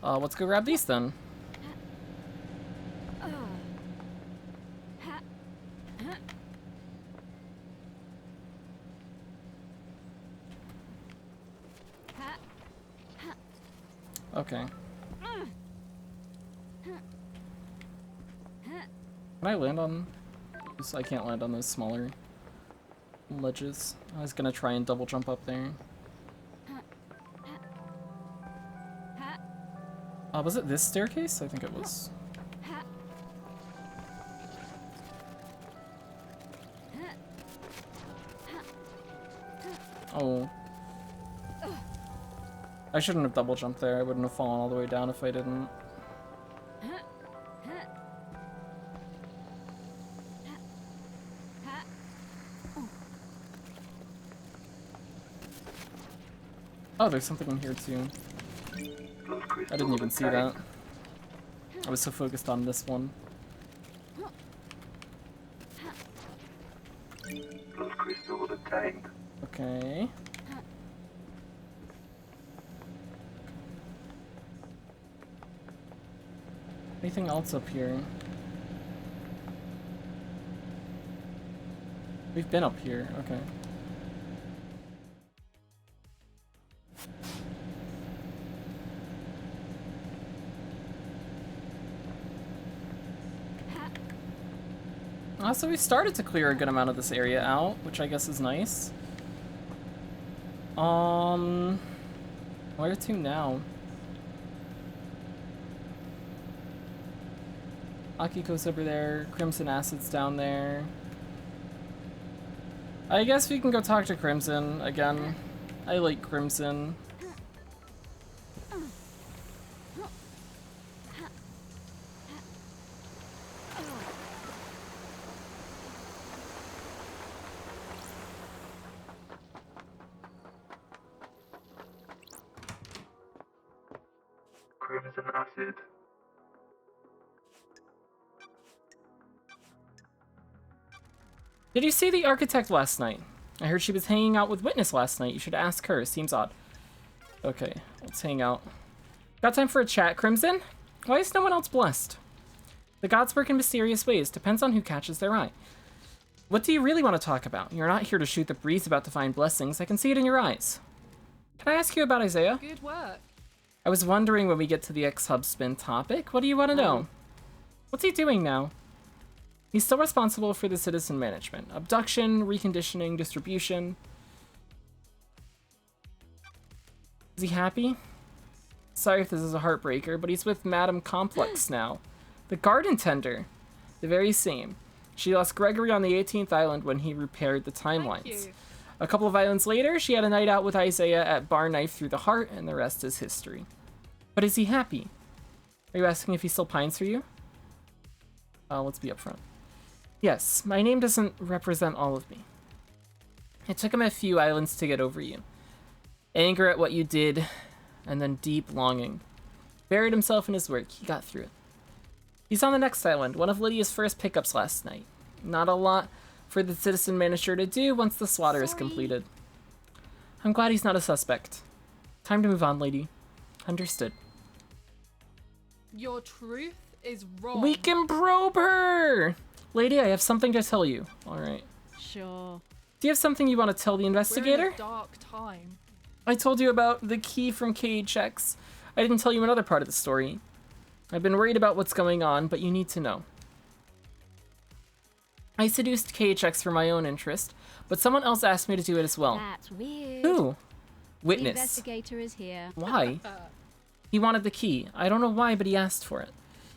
Let's go grab these then. Okay. Can I land on... I can't land on those smaller ledges. I was gonna try and double jump up there. Was it this staircase? I think it was. Oh. I shouldn't have double jumped there. I wouldn't have fallen all the way down if I didn't. Oh, there's something in here too. I didn't even see that. I was so focused on this one. Blood crystal obtained. Okay. Anything else up here? We've been up here, okay. So we started to clear a good amount of this area out, which I guess is nice. Where to now? Akiko's over there, Crimson Acid's down there. I guess we can go talk to Crimson again. I like Crimson. Crimson acid. Did you see the architect last night? I heard she was hanging out with Witness last night. You should ask her. Seems odd. Okay, let's hang out. Got time for a chat, Crimson? Why is no one else blessed? The gods work in mysterious ways. Depends on who catches their eye. What do you really want to talk about? You're not here to shoot the breeze about divine blessings. I can see it in your eyes. Can I ask you about Isaiah? Good work. I was wondering when we get to the X-Hub spin topic. What do you want to know? What's he doing now? He's still responsible for the citizen management. Abduction, reconditioning, distribution. Is he happy? Sorry if this is a heartbreaker, but he's with Madame Complex now. The garden tender. The very same. She lost Gregory on the 18th island when he repaired the timelines. Thank you. A couple of islands later, she had a night out with Isaiah at Bar Knife Through the Heart, and the rest is history. But is he happy? Are you asking if he still pines for you? Let's be upfront. Yes, my name doesn't represent all of me. It took him a few islands to get over you. Anger at what you did, and then deep longing. Buried himself in his work. He got through it. He's on the next island, one of Lydia's first pickups last night. Not a lot for the citizen manager to do once the slaughter is completed. I'm glad he's not a suspect. Time to move on, lady. Understood. Your truth is wrong. We can probe her! Lady, I have something to tell you. Alright. Sure. Do you have something you want to tell the We're in investigator? a dark time. I told you about the key from KHX. I didn't tell you another part of the story. I've been worried about what's going on, but you need to know. I seduced KHX for my own interest, but someone else asked me to do it as well. That's weird. Who? The Witness. investigator is here. Why? He wanted the key. I don't know why, but he asked for it.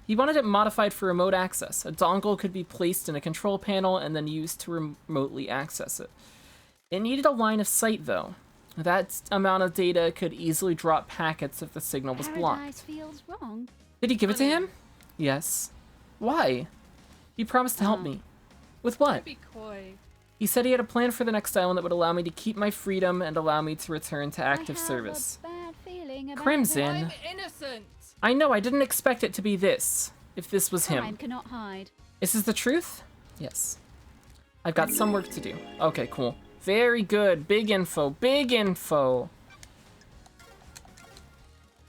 He wanted it modified for remote access. A dongle could be placed in a control panel and then used to remotely access it. It needed a line of sight, though. That amount of data could easily drop packets if the signal was blocked. Paradise feels wrong. Did he give it to him? Yes. Why? He promised to help me. With what? Don't be coy. He said he had a plan for the next island that would allow me to keep my freedom and allow me to return to active service. I have a bad feeling about Crimson. I'm innocent. I know, I didn't expect it to be this. If this was Crime him. cannot hide. Is this the truth? Yes. I've got some work to do. Okay, cool. Very good. Big info. Big info.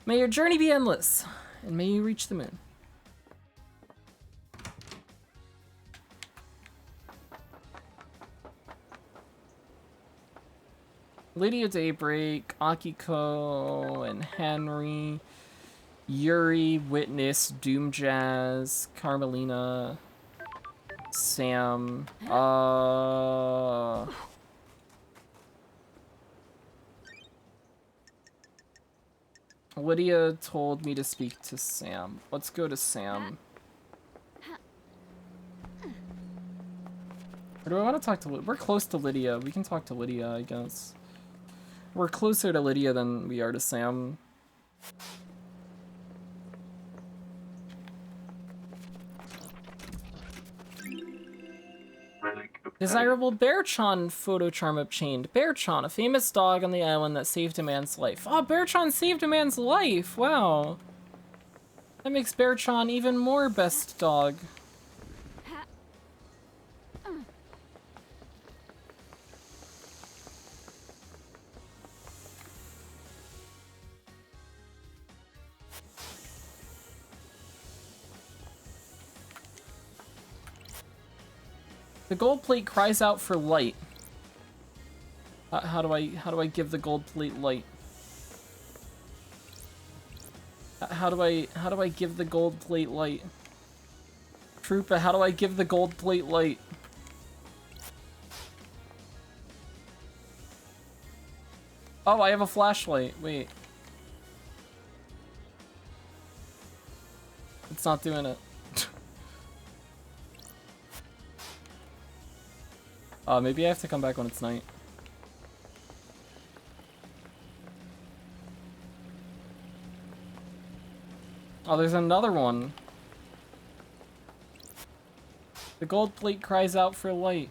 May your journey be endless, and may you reach the moon. Lydia Daybreak, Akiko, and Henry, Yuri, Witness, Doom Jazz, Carmelina, Sam, Lydia told me to speak to Sam. Let's go to Sam. Or do I want to talk to Lydia? We're close to Lydia. We can talk to Lydia, I guess. We're closer to Lydia than we are to Sam. Desirable Bearchan photo charm obtained. Bearchan, a famous dog on the island that saved a man's life. Oh, Bearchan saved a man's life! Wow. That makes Bearchan even more best dog. The gold plate cries out for light. How do I give the gold plate light? How do I give the gold plate light? Troopa, how do I give the gold plate light? Oh, I have a flashlight. Wait. It's not doing it. Maybe I have to come back when it's night. Oh, there's another one. The gold plate cries out for light.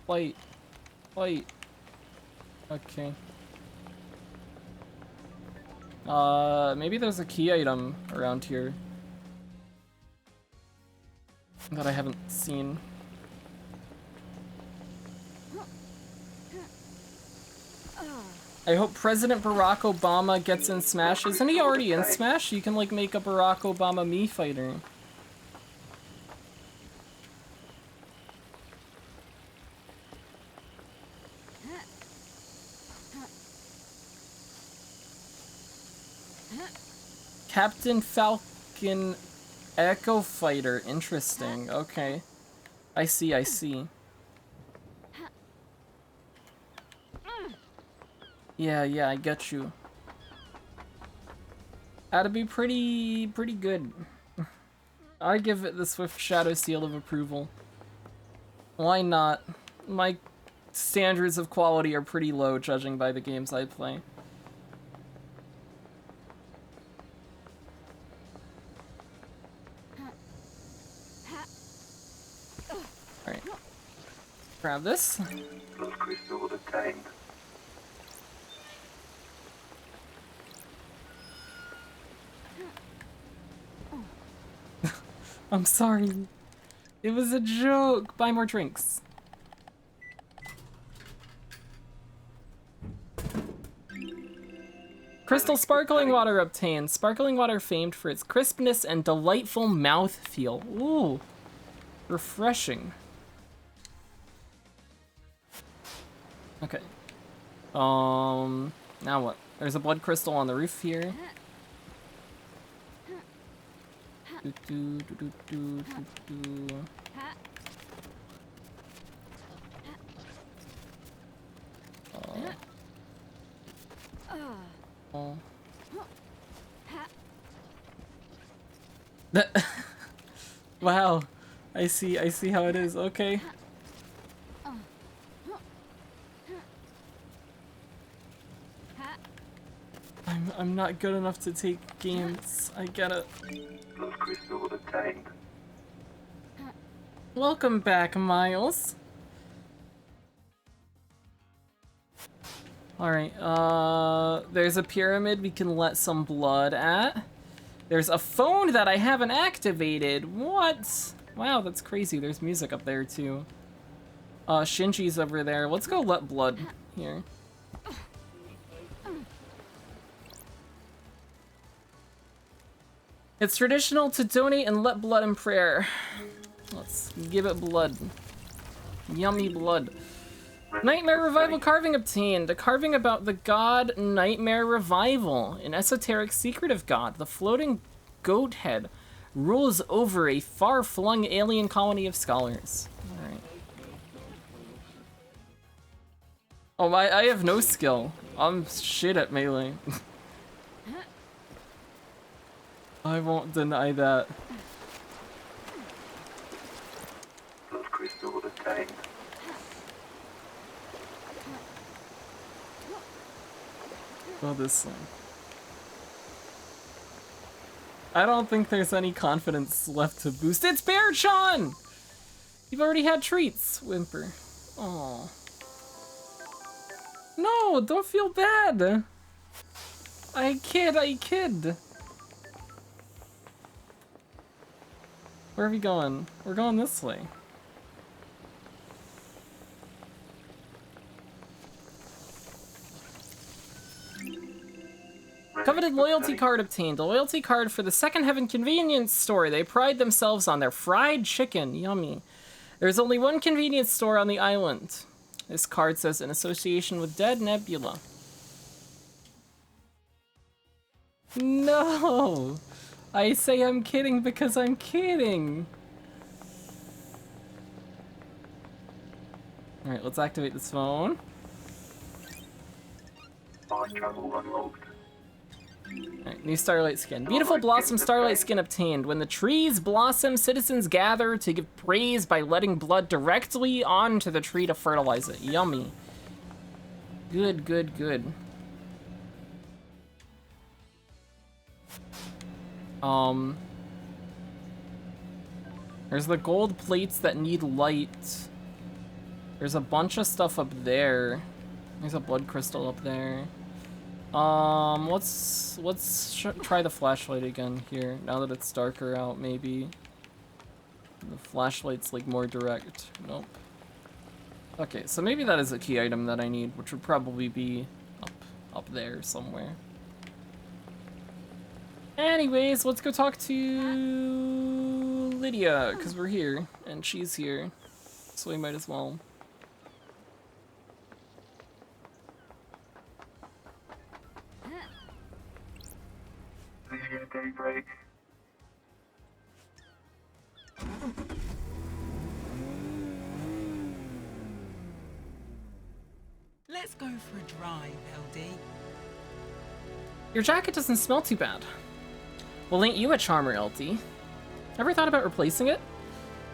Light. Light. Okay. Maybe there's a key item around here that I haven't seen. I hope President Barack Obama gets in Smash. Isn't he already in Smash? You can like make a Barack Obama Mii fighter. Captain Falcon Echo Fighter. Interesting. Okay. I see, I see. Yeah, I get you. That'd be pretty good. I give it the SwiftShadow seal of approval. Why not? My standards of quality are pretty low, judging by the games I play. Alright. Grab this. Love crystal obtained. I'm sorry. It was a joke. Buy more drinks. Crystal sparkling water obtained. Sparkling water famed for its crispness and delightful mouthfeel. Ooh. Refreshing. Okay. Now what? There's a blood crystal on the roof here. Wow. I see how it is. Okay. I'm not good enough to take games. I get it. Love crystal obtained. Welcome back, Miles. Alright, there's a pyramid we can let some blood at. There's a phone that I haven't activated. What? Wow, that's crazy. There's music up there, too. Shinji's over there. Let's go let blood here. It's traditional to donate and let blood in prayer. Let's give it blood. Yummy blood. Nightmare Revival carving obtained. A carving about the god Nightmare Revival, an esoteric secret of God. The floating goat head rules over a far-flung alien colony of scholars. Alright. Oh, I have no skill. I'm shit at melee. I won't deny that. Love crystal obtained. Go this way. I don't think there's any confidence left to boost. It's Bearchan! You've already had treats, Whimper. Oh. No, don't feel bad. I kid. Where are we going? We're going this way. Coveted loyalty card obtained. A loyalty card for the Second Heaven convenience store. They pride themselves on their fried chicken. Yummy. There's only one convenience store on the island. This card says in association with Dead Nebula. No! I say I'm kidding because I'm kidding. Alright, let's activate this phone. Fast travel unlocked. Alright, new Starlight skin. Beautiful Blossom Starlight skin obtained. When the trees blossom, citizens gather to give praise by letting blood directly onto the tree to fertilize it. Yummy. Good. There's the gold plates that need light. There's a bunch of stuff up there. There's a blood crystal up there. Let's try the flashlight again here, now that it's darker out, maybe. The flashlight's like more direct. Nope. Okay, so maybe that is a key item that I need, which would probably be up there somewhere. Anyways, let's go talk to Lydia, because we're here, and she's here. So we might as well. Lydia, daybreak. Let's go for a drive, LD. Your jacket doesn't smell too bad. Well, ain't you a charmer, LT? Ever thought about replacing it?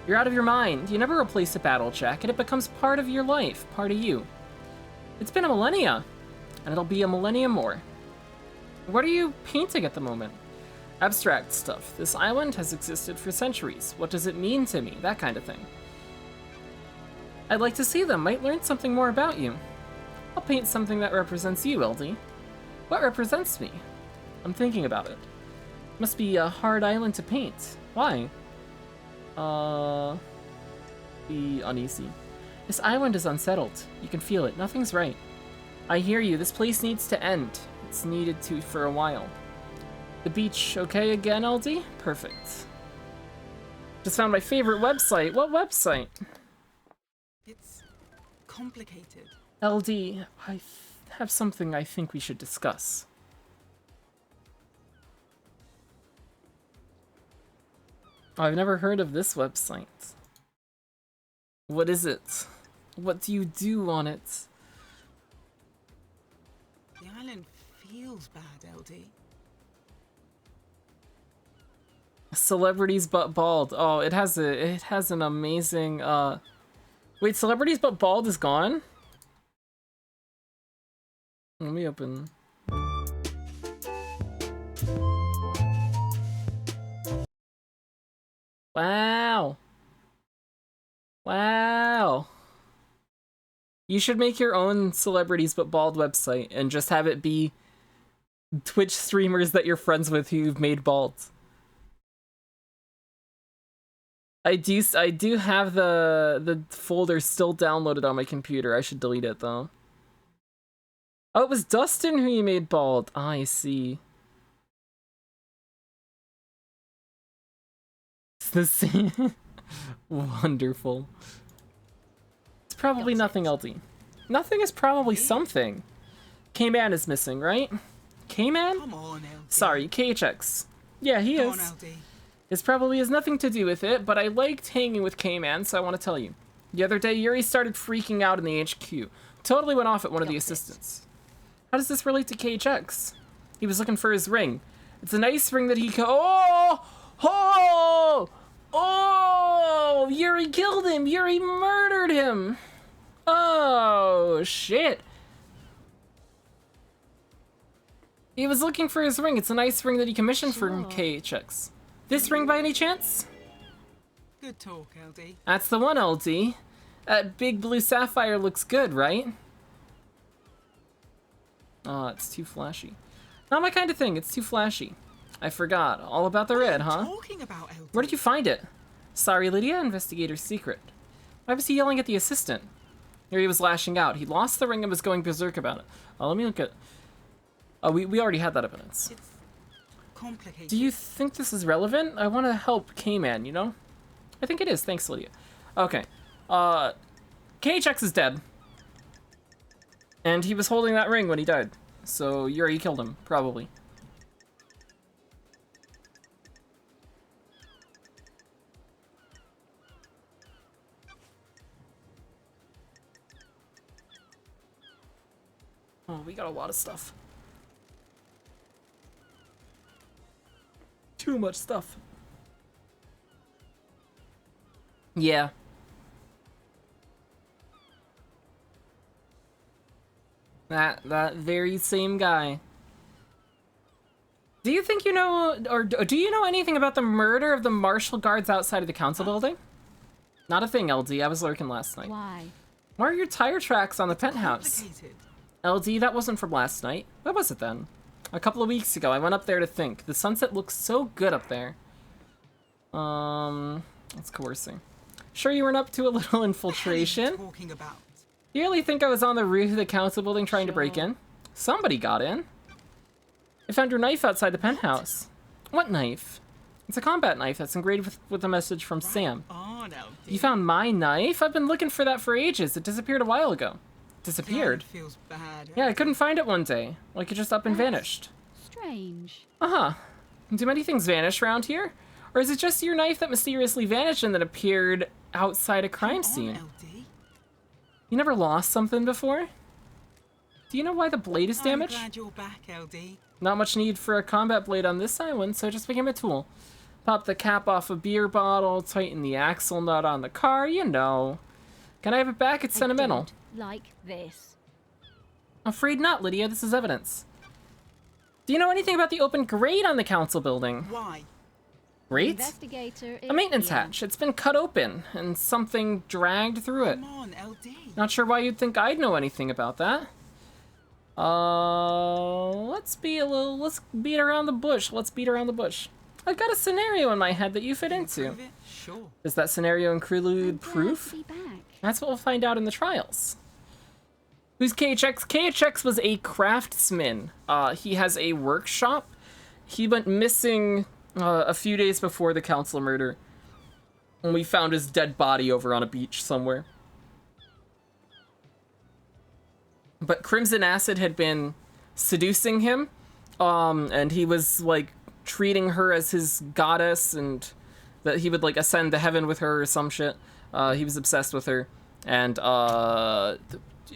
You're out of your mind. You never replace a battle jacket. It becomes part of your life, part of you. It's been a millennia, and it'll be a millennia more. What are you painting at the moment? Abstract stuff. This island has existed for centuries. What does it mean to me? That kind of thing. I'd like to see them. Might learn something more about you. I'll paint something that represents you, LD. What represents me? I'm thinking about it. Must be a hard island to paint. Why? Be uneasy. This island is unsettled. You can feel it. Nothing's right. I hear you. This place needs to end. It's needed to for a while. The beach okay again, LD? Perfect. Just found my favorite website. What website? It's complicated. LD, I have something I think we should discuss. I've never heard of this website. What is it? What do you do on it? The island feels bad, LD. Celebrities but bald. Oh, it has an amazing wait, celebrities but bald is gone? Let me open. Wow. Wow. You should make your own celebrities but bald website and just have it be Twitch streamers that you're friends with who you've made bald. I do have the folder still downloaded on my computer. I should delete it though. Oh, it was Dustin who you made bald. Ah, I see. It's the same. Wonderful. It's probably nothing, LD. Nothing is probably something. K-Man is missing, right? K-Man? Come on, LD. Sorry, KHX. Yeah, he Come is. on, LD. This probably has nothing to do with it, but I liked hanging with K-Man, so I want to tell you. The other day, Yuri started freaking out in the HQ. Totally went off at one of the assistants. How does this relate to KHX? He was looking for his ring. It's a nice ring that he Oh! Oh! Oh! Yuri killed him! Yuri murdered him! Oh, shit. He was looking for his ring. It's a nice ring that he commissioned from KHX. This ring by any chance? Good talk, LD. That's the one, LD. That big blue sapphire looks good, right? Oh, it's too flashy. Not my kind of thing, it's too flashy. I forgot. All about the red, huh? Talking about LD. Where did you find it? Sorry, Lydia, investigator's secret. Why was he yelling at the assistant? Here he was lashing out. He lost the ring and was going berserk about it. Oh, let me look at... Oh, we already had that evidence. It's complicated. Do you think this is relevant? I want to help K-Man, you know? I think it is, thanks, Lydia. Okay. KHX is dead. And he was holding that ring when he died. So Yuri killed him, probably. Oh, we got a lot of stuff. Too much stuff. Yeah. That very same guy. Do you think you know, or do you know anything about the murder of the Marshal guards outside of the council building? Not a thing, LD. I was lurking last night. Why? Why are your tire tracks on the penthouse? Complicated. LD, that wasn't from last night. What was it then? A couple of weeks ago, I went up there to think. The sunset looks so good up there. It's coercing. Sure you weren't up to a little infiltration? Talking about. You really think I was on the roof of the council building trying to break in? Somebody got in. I found your knife outside the penthouse. What knife? It's a combat knife that's engraved with a message from Sam. On, LD. You found my knife? I've been looking for that for ages. It disappeared a while ago. Disappeared? Feels bad. Yeah, I couldn't find it one day. Like it just up and vanished. Strange. Uh-huh. Do many things vanish around here? Or is it just your knife that mysteriously vanished and then appeared outside a crime scene? LD. You never lost something before? Do you know why the blade is damaged? I'm glad you're back, LD. Not much need for a combat blade on this island, so just became a tool. Pop the cap off a beer bottle, tighten the axle nut on the car, you know. Can I have it back? It's sentimental. I don't like this. Afraid not, Lydia. This is evidence. Do you know anything about the open grate on the council building? Why? Grate? Investigator A maintenance here. hatch. It's been cut open, and something dragged through it. Come on, LD. Not sure why you'd think I'd know anything about that. Let's beat around the bush. Let's beat around the bush. I've got a scenario in my head that you fit into. Prove it? Sure. Does that scenario include I'm glad proof? to be back. That's what we'll find out in the trials. Who's KHX? KHX was a craftsman. He has a workshop. He went missing a few days before the council murder. And we found his dead body over on a beach somewhere. But Crimson Acid had been seducing him. And he was, like, treating her as his goddess and that he would, like, ascend to heaven with her or some shit. He was obsessed with her. And,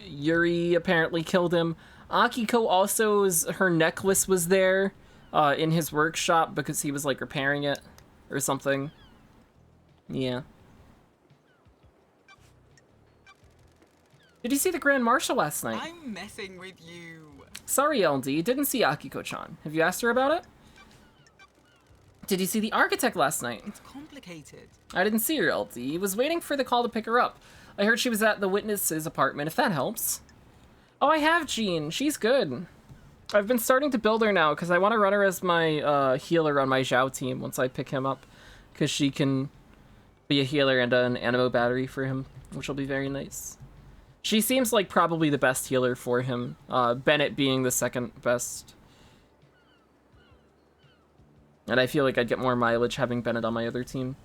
Yuri apparently killed him. Akiko also, her necklace was there, in his workshop because he was, like, repairing it or something. Yeah. Did you see the Grand Marshal last night? I'm messing with you. Sorry, LD, didn't see Akiko-chan. Have you asked her about it? Did you see the architect last night? It's complicated. I didn't see her, LD. Was waiting for the call to pick her up. I heard she was at the witness's apartment, if that helps. Oh, I have Jean. She's good. I've been starting to build her now, because I want to run her as my healer on my Zhao team once I pick him up. Because she can be a healer and an animo battery for him, which will be very nice. She seems like probably the best healer for him, Bennett being the second best. And I feel like I'd get more mileage having Bennett on my other team.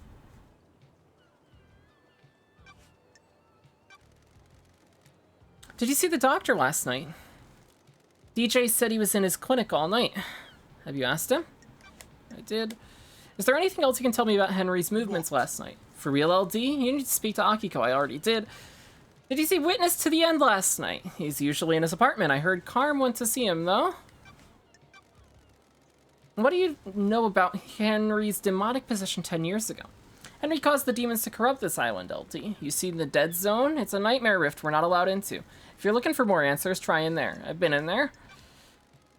Did you see the doctor last night? DJ said he was in his clinic all night. Have you asked him? I did. Is there anything else you can tell me about Henry's movements last night? For real, LD? You need to speak to Akiko. I already did. Did you see Witness to the End last night? He's usually in his apartment. I heard Carm went to see him, though. What do you know about Henry's demonic possession 10 years ago? Henry caused the demons to corrupt this island, LD. You see the Dead Zone? It's a nightmare rift we're not allowed into. If you're looking for more answers, try in there. I've been in there.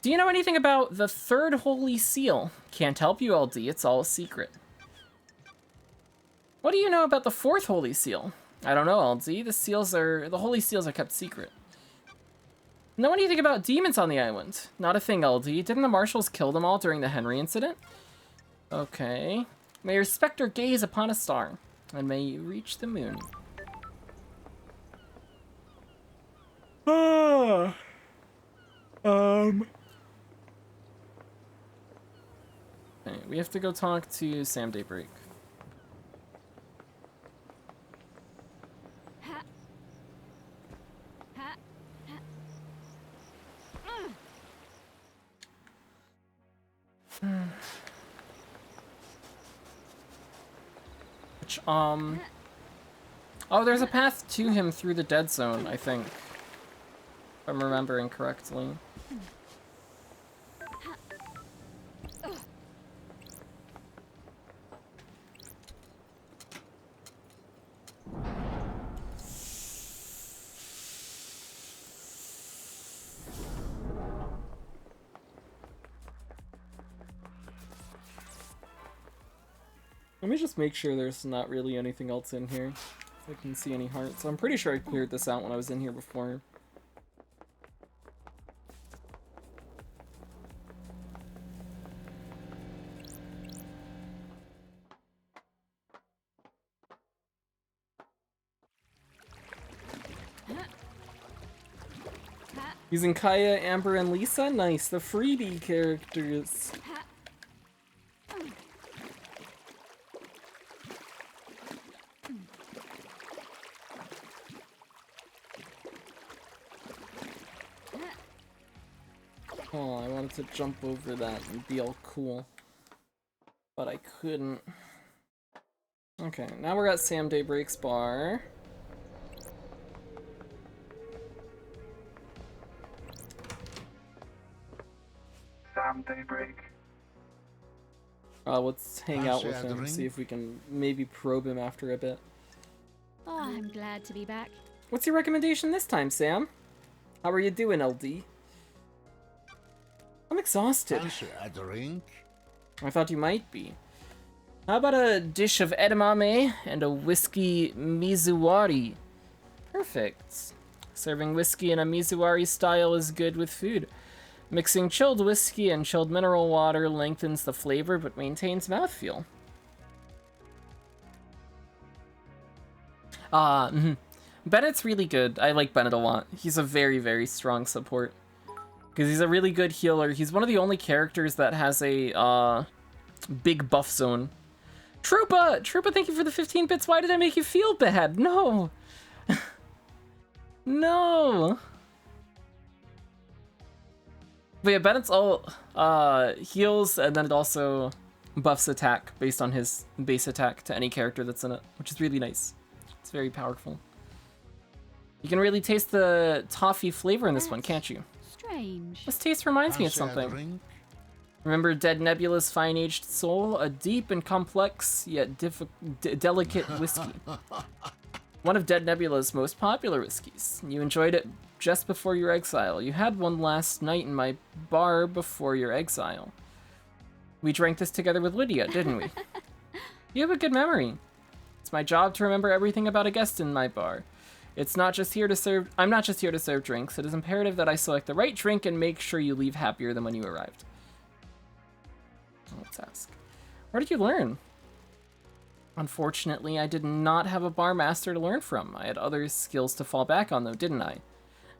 Do you know anything about the Third Holy Seal? Can't help you, LD. It's all a secret. What do you know about the Fourth Holy Seal? I don't know, LD. The Holy Seals are kept secret. Know anything about demons on the island? Not a thing, LD. Didn't the Marshals kill them all during the Henry incident? Okay. May your specter gaze upon a star, and may you reach the moon. Okay, we have to go talk to Sam Daybreak. Ha. Ha. Ha. Which, oh, there's a path to him through the Dead Zone, I think. If I'm remembering correctly. Let me just make sure there's not really anything else in here. If I can see any hearts. I'm pretty sure I cleared this out when I was in here before. Using Kaya, Amber, and Lisa? Nice. The freebie characters. Oh, I wanted to jump over that and be all cool. But I couldn't. Okay, now we're at Sam Daybreak's bar. Sam Daybreak. Let's hang out with him, see if we can maybe probe him after a bit. Oh, I'm glad to be back. What's your recommendation this time, Sam? How are you doing, LD? I'm exhausted. Fancy a drink? I thought you might be. How about a dish of edamame and a whiskey mizuwari? Perfect. Serving whiskey in a mizuwari style is good with food. Mixing chilled whiskey and chilled mineral water lengthens the flavor but maintains mouthfeel. Bennett's really good. I like Bennett a lot. He's a very, very strong support. Because he's a really good healer. He's one of the only characters that has a big buff zone. Troopa! Troopa, thank you for the 15 bits. Why did I make you feel bad? No! No! But yeah, Bennett's all heals, and then it also buffs attack based on his base attack to any character that's in it, which is really nice. It's very powerful. You can really taste the toffee flavor in this one, can't you? Strange. This taste reminds me of Fancy a something. drink? Remember Dead Nebula's fine-aged soul? A deep and complex, yet delicate whiskey. One of Dead Nebula's most popular whiskeys. You enjoyed it just before your exile. You had one last night in my bar before your exile. We drank this together with Lydia, didn't we? You have a good memory. It's my job to remember everything about a guest in my bar. It's not just here to serve. I'm not just here to serve drinks. It is imperative that I select the right drink and make sure you leave happier than when you arrived. Let's ask. Where did you learn? Unfortunately, I did not have a bar master to learn from. I had other skills to fall back on, though, didn't I?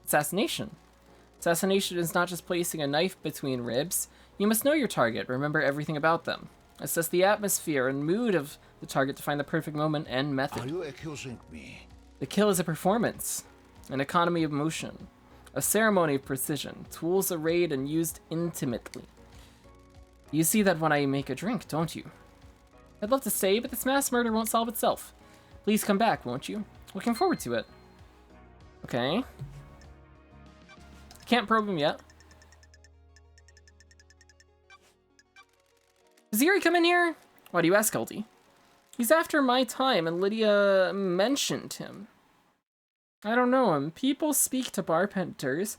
Assassination. Assassination is not just placing a knife between ribs. You must know your target, remember everything about them. Assess the atmosphere and mood of the target to find the perfect moment and Are method. you accusing me? The kill is a performance, an economy of motion, a ceremony of precision, tools arrayed and used intimately. You see that when I make a drink, don't you? I'd love to say, but this mass murder won't solve itself. Please come back, won't you? Looking forward to it. Okay. Can't probe him yet. Does Yuri come in here? Why do you ask, LD? He's after my time, and Lydia mentioned him. I don't know him. People speak to bartenders,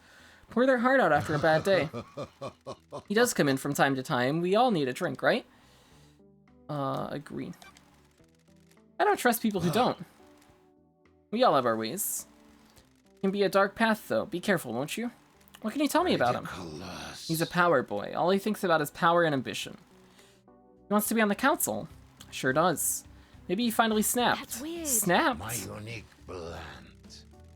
pour their heart out after a bad day. He does come in from time to time. We all need a drink, right? Agree. I don't trust people who don't. We all have our ways. It can be a dark path, though. Be careful, won't you? What can you tell me about him? Ridiculous. He's a power boy. All he thinks about is power and ambition. He wants to be on the council. Sure does. Maybe he finally snapped. That's weird. Snapped? My unique blend.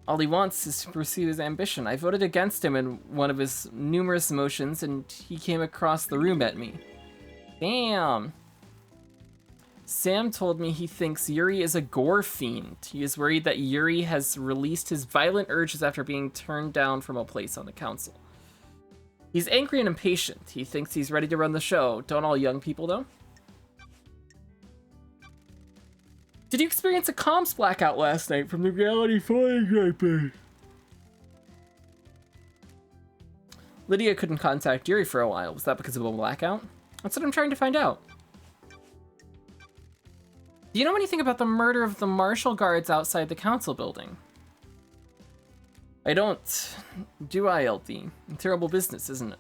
All he wants is to pursue his ambition. I voted against him in one of his numerous motions, and he came across the room at me. Damn. Sam told me he thinks Yuri is a gore fiend. He is worried that Yuri has released his violent urges after being turned down from a place on the council. He's angry and impatient. He thinks he's ready to run the show. Don't all young people, though? Did you experience a comms blackout last night from the reality flying IP? Lydia couldn't contact Yuri for a while. Was that because of a blackout? That's what I'm trying to find out. Do you know anything about the murder of the Marshal guards outside the council building? I don't. Do I, LD? Terrible business, isn't it?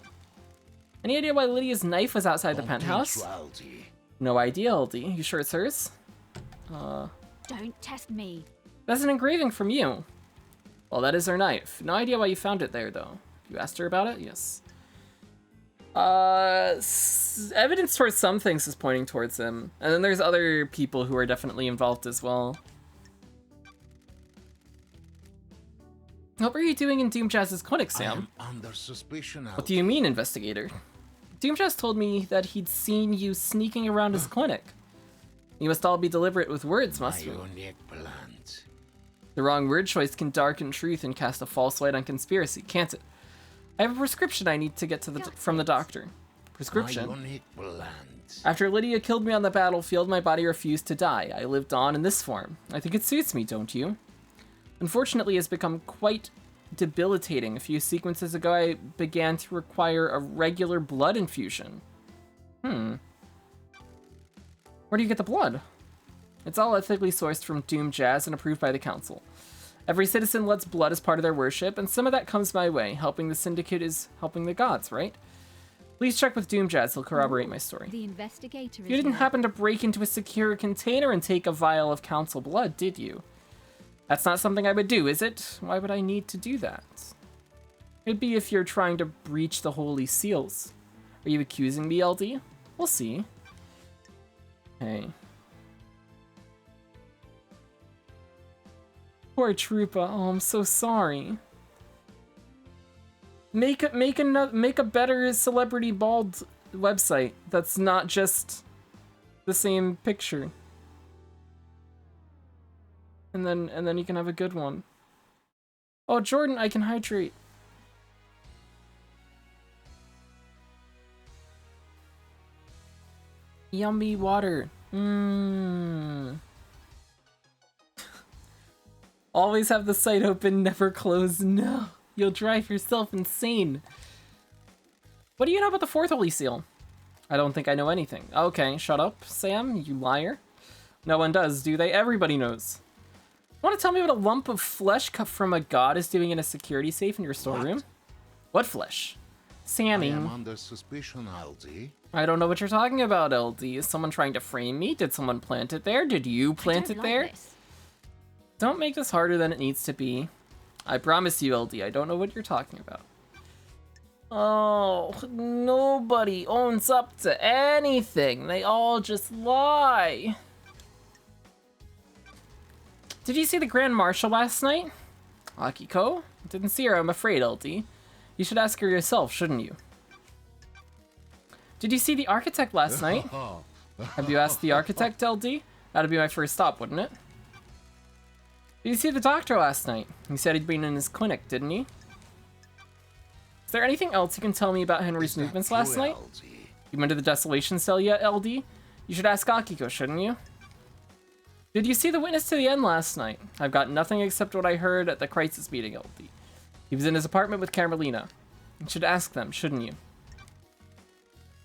Any idea why Lydia's knife was outside the penthouse? Punctuality. No idea, LD. You sure it's hers? Don't test me. That's an engraving from you. Well, that is her knife. No idea why you found it there, though. You asked her about it? Yes. Evidence towards some things is pointing towards him. And then there's other people who are definitely involved as well. What were you doing in Doomjazz's clinic, Sam? I am under suspicion. What do you mean, investigator? Doomjazz told me that he'd seen you sneaking around his clinic. You must all be deliberate with words, must you? Ionic plant. The wrong word choice can darken truth and cast a false light on conspiracy, can't it? I have a prescription I need to get to from the doctor. Prescription? Ionic plant. After Lydia killed me on the battlefield, my body refused to die. I lived on in this form. I think it suits me, don't you? Unfortunately, it's become quite debilitating. A few sequences ago, I began to require a regular blood infusion. Where do you get the blood? It's all ethically sourced from Doomjazz and approved by the council. Every citizen lets blood as part of their worship, and some of that comes my way. Helping the Syndicate is helping the gods, right? Please check with Doomjazz, he'll corroborate my story. The investigator is You didn't here. happen to break into a secure container and take a vial of council blood, did you? That's not something I would do, is it? Why would I need to do that? It'd be if you're trying to breach the holy seals. Are you accusing me, LD? We'll see. Hey. Poor Troopa. Oh, I'm so sorry. Make a better celebrity bald website that's not just the same picture. And then you can have a good one. Oh, Jordan, I can hydrate. Yummy water. Always have the site open, never close. No, you'll drive yourself insane. What do you know about the fourth holy seal? I don't think I know anything. Okay, shut up, Sam, you liar. No one does, do they? Everybody knows. Want to tell me what a lump of flesh cut from a god is doing in a security safe in your storeroom? What flesh? Sammy. I am under suspicion, LD. I don't know what you're talking about, LD. Is someone trying to frame me? Did someone plant it there? Did you plant it there? This. Don't make this harder than it needs to be. I promise you, LD, I don't know what you're talking about. Oh, nobody owns up to anything. They all just lie. Did you see the Grand Marshal last night? Akiko? Didn't see her, I'm afraid, LD. You should ask her yourself, shouldn't you? Did you see the architect last night? Have you asked the architect, LD? That'd be my first stop, wouldn't it? Did you see the doctor last night? He said he'd been in his clinic, didn't he? Is there anything else you can tell me about Henry's movements last night? LD? You went to the desolation cell yet, LD? You should ask Akiko, shouldn't you? Did you see the witness to the end last night? I've got nothing except what I heard at the crisis meeting, LD. He was in his apartment with Carmelina. You should ask them, shouldn't you?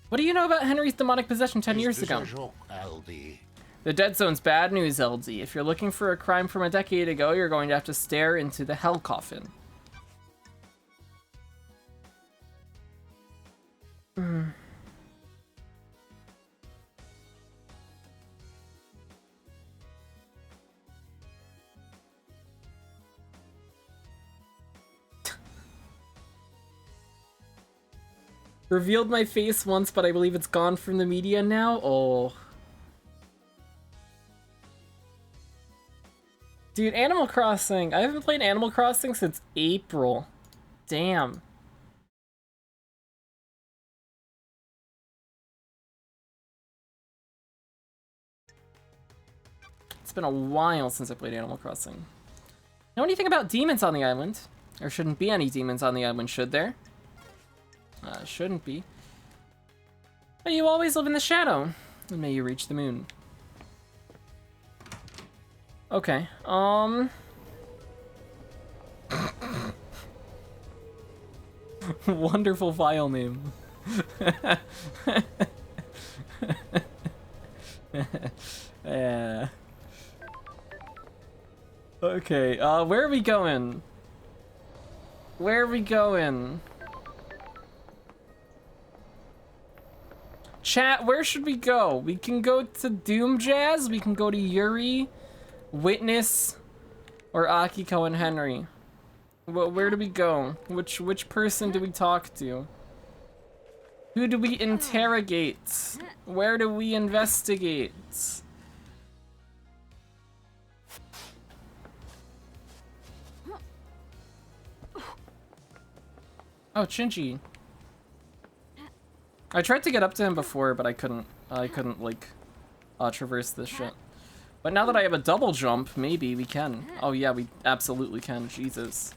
What do you know about Henry's demonic possession 10 years Is this ago? a joke, LD? The Dead Zone's bad news, LD. If you're looking for a crime from a decade ago, you're going to have to stare into the hell coffin. Revealed my face once, but I believe it's gone from the media now? Oh. Dude, Animal Crossing. I haven't played Animal Crossing since April. Damn. It's been a while since I played Animal Crossing. Know anything about demons on the island? There shouldn't be any demons on the island, should there? Shouldn't be. May you always live in the shadow, and may you reach the moon. Okay, wonderful file name. Yeah. Okay, where are we going? Where are we going? Chat, where should we go? We can go to Doom Jazz, we can go to Yuri, Witness, or Akiko and Henry. Where do we go? Which person do we talk to? Who do we interrogate? Where do we investigate? Oh, Shinji. I tried to get up to him before, but I couldn't like traverse this shit. But now that I have a double jump, maybe we can. Oh yeah, we absolutely can. Jesus.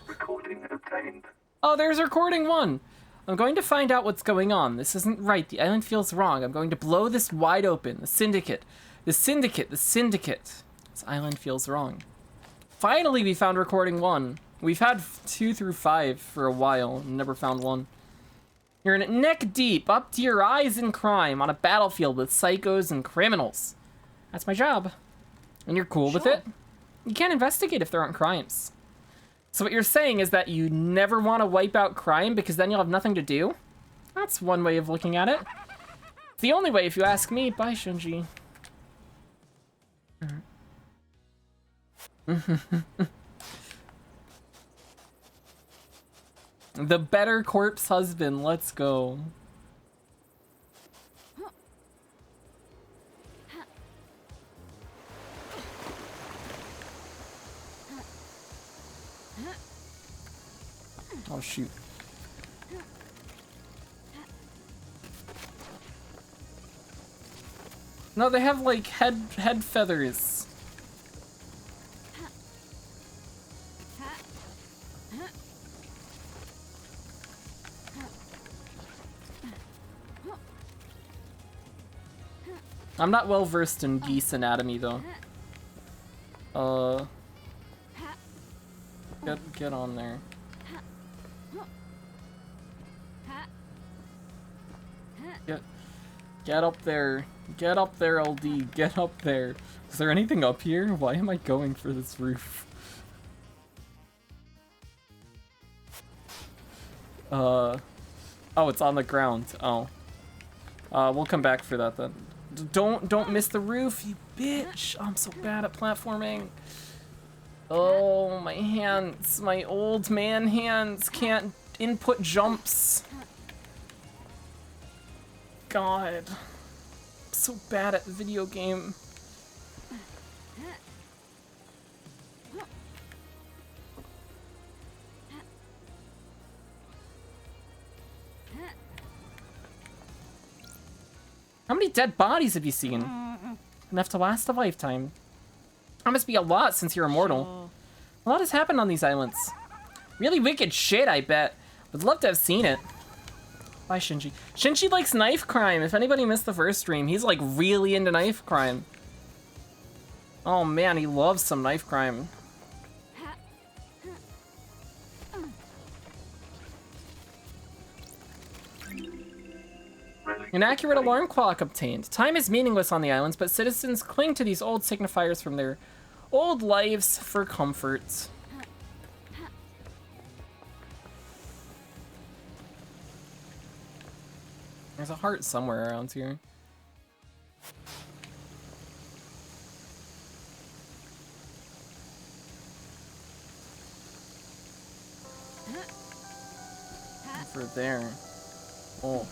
Recording obtained. Oh, there's recording 1. I'm going to find out what's going on. This isn't right. The island feels wrong. I'm going to blow this wide open. The syndicate. The syndicate. The syndicate. This island feels wrong. Finally, we found recording 1. We've had 2 through 5 for a while. Never found 1. You're in neck deep, up to your eyes in crime, on a battlefield with psychos and criminals. That's my job. And you're cool with it? You can't investigate if there aren't crimes. So what you're saying is that you never want to wipe out crime because then you'll have nothing to do? That's one way of looking at it. It's the only way if you ask me. Bye, Shinji. The better corpse husband, let's go. Oh shoot. No, they have like head feathers. I'm not well versed in geese anatomy though. Get on there. Get up there. Get up there, LD. Get up there. Is there anything up here? Why am I going for this roof? Oh, it's on the ground. Oh. We'll come back for that then. Don't miss the roof, you bitch. Oh, I'm so bad at platforming. Oh, my hands. My old man hands can't input jumps. God. I'm so bad at the video game. How many dead bodies have you seen? Enough to last a lifetime. That must be a lot since you're immortal. A lot has happened on these islands. Really wicked shit, I bet. Would love to have seen it. Bye, Shinji. Shinji likes knife crime. If anybody missed the first stream, he's like really into knife crime. Oh man, he loves some knife crime. An accurate alarm clock obtained. Time is meaningless on the islands, but citizens cling to these old signifiers from their old lives for comfort. There's a heart somewhere around here. Over there. Oh.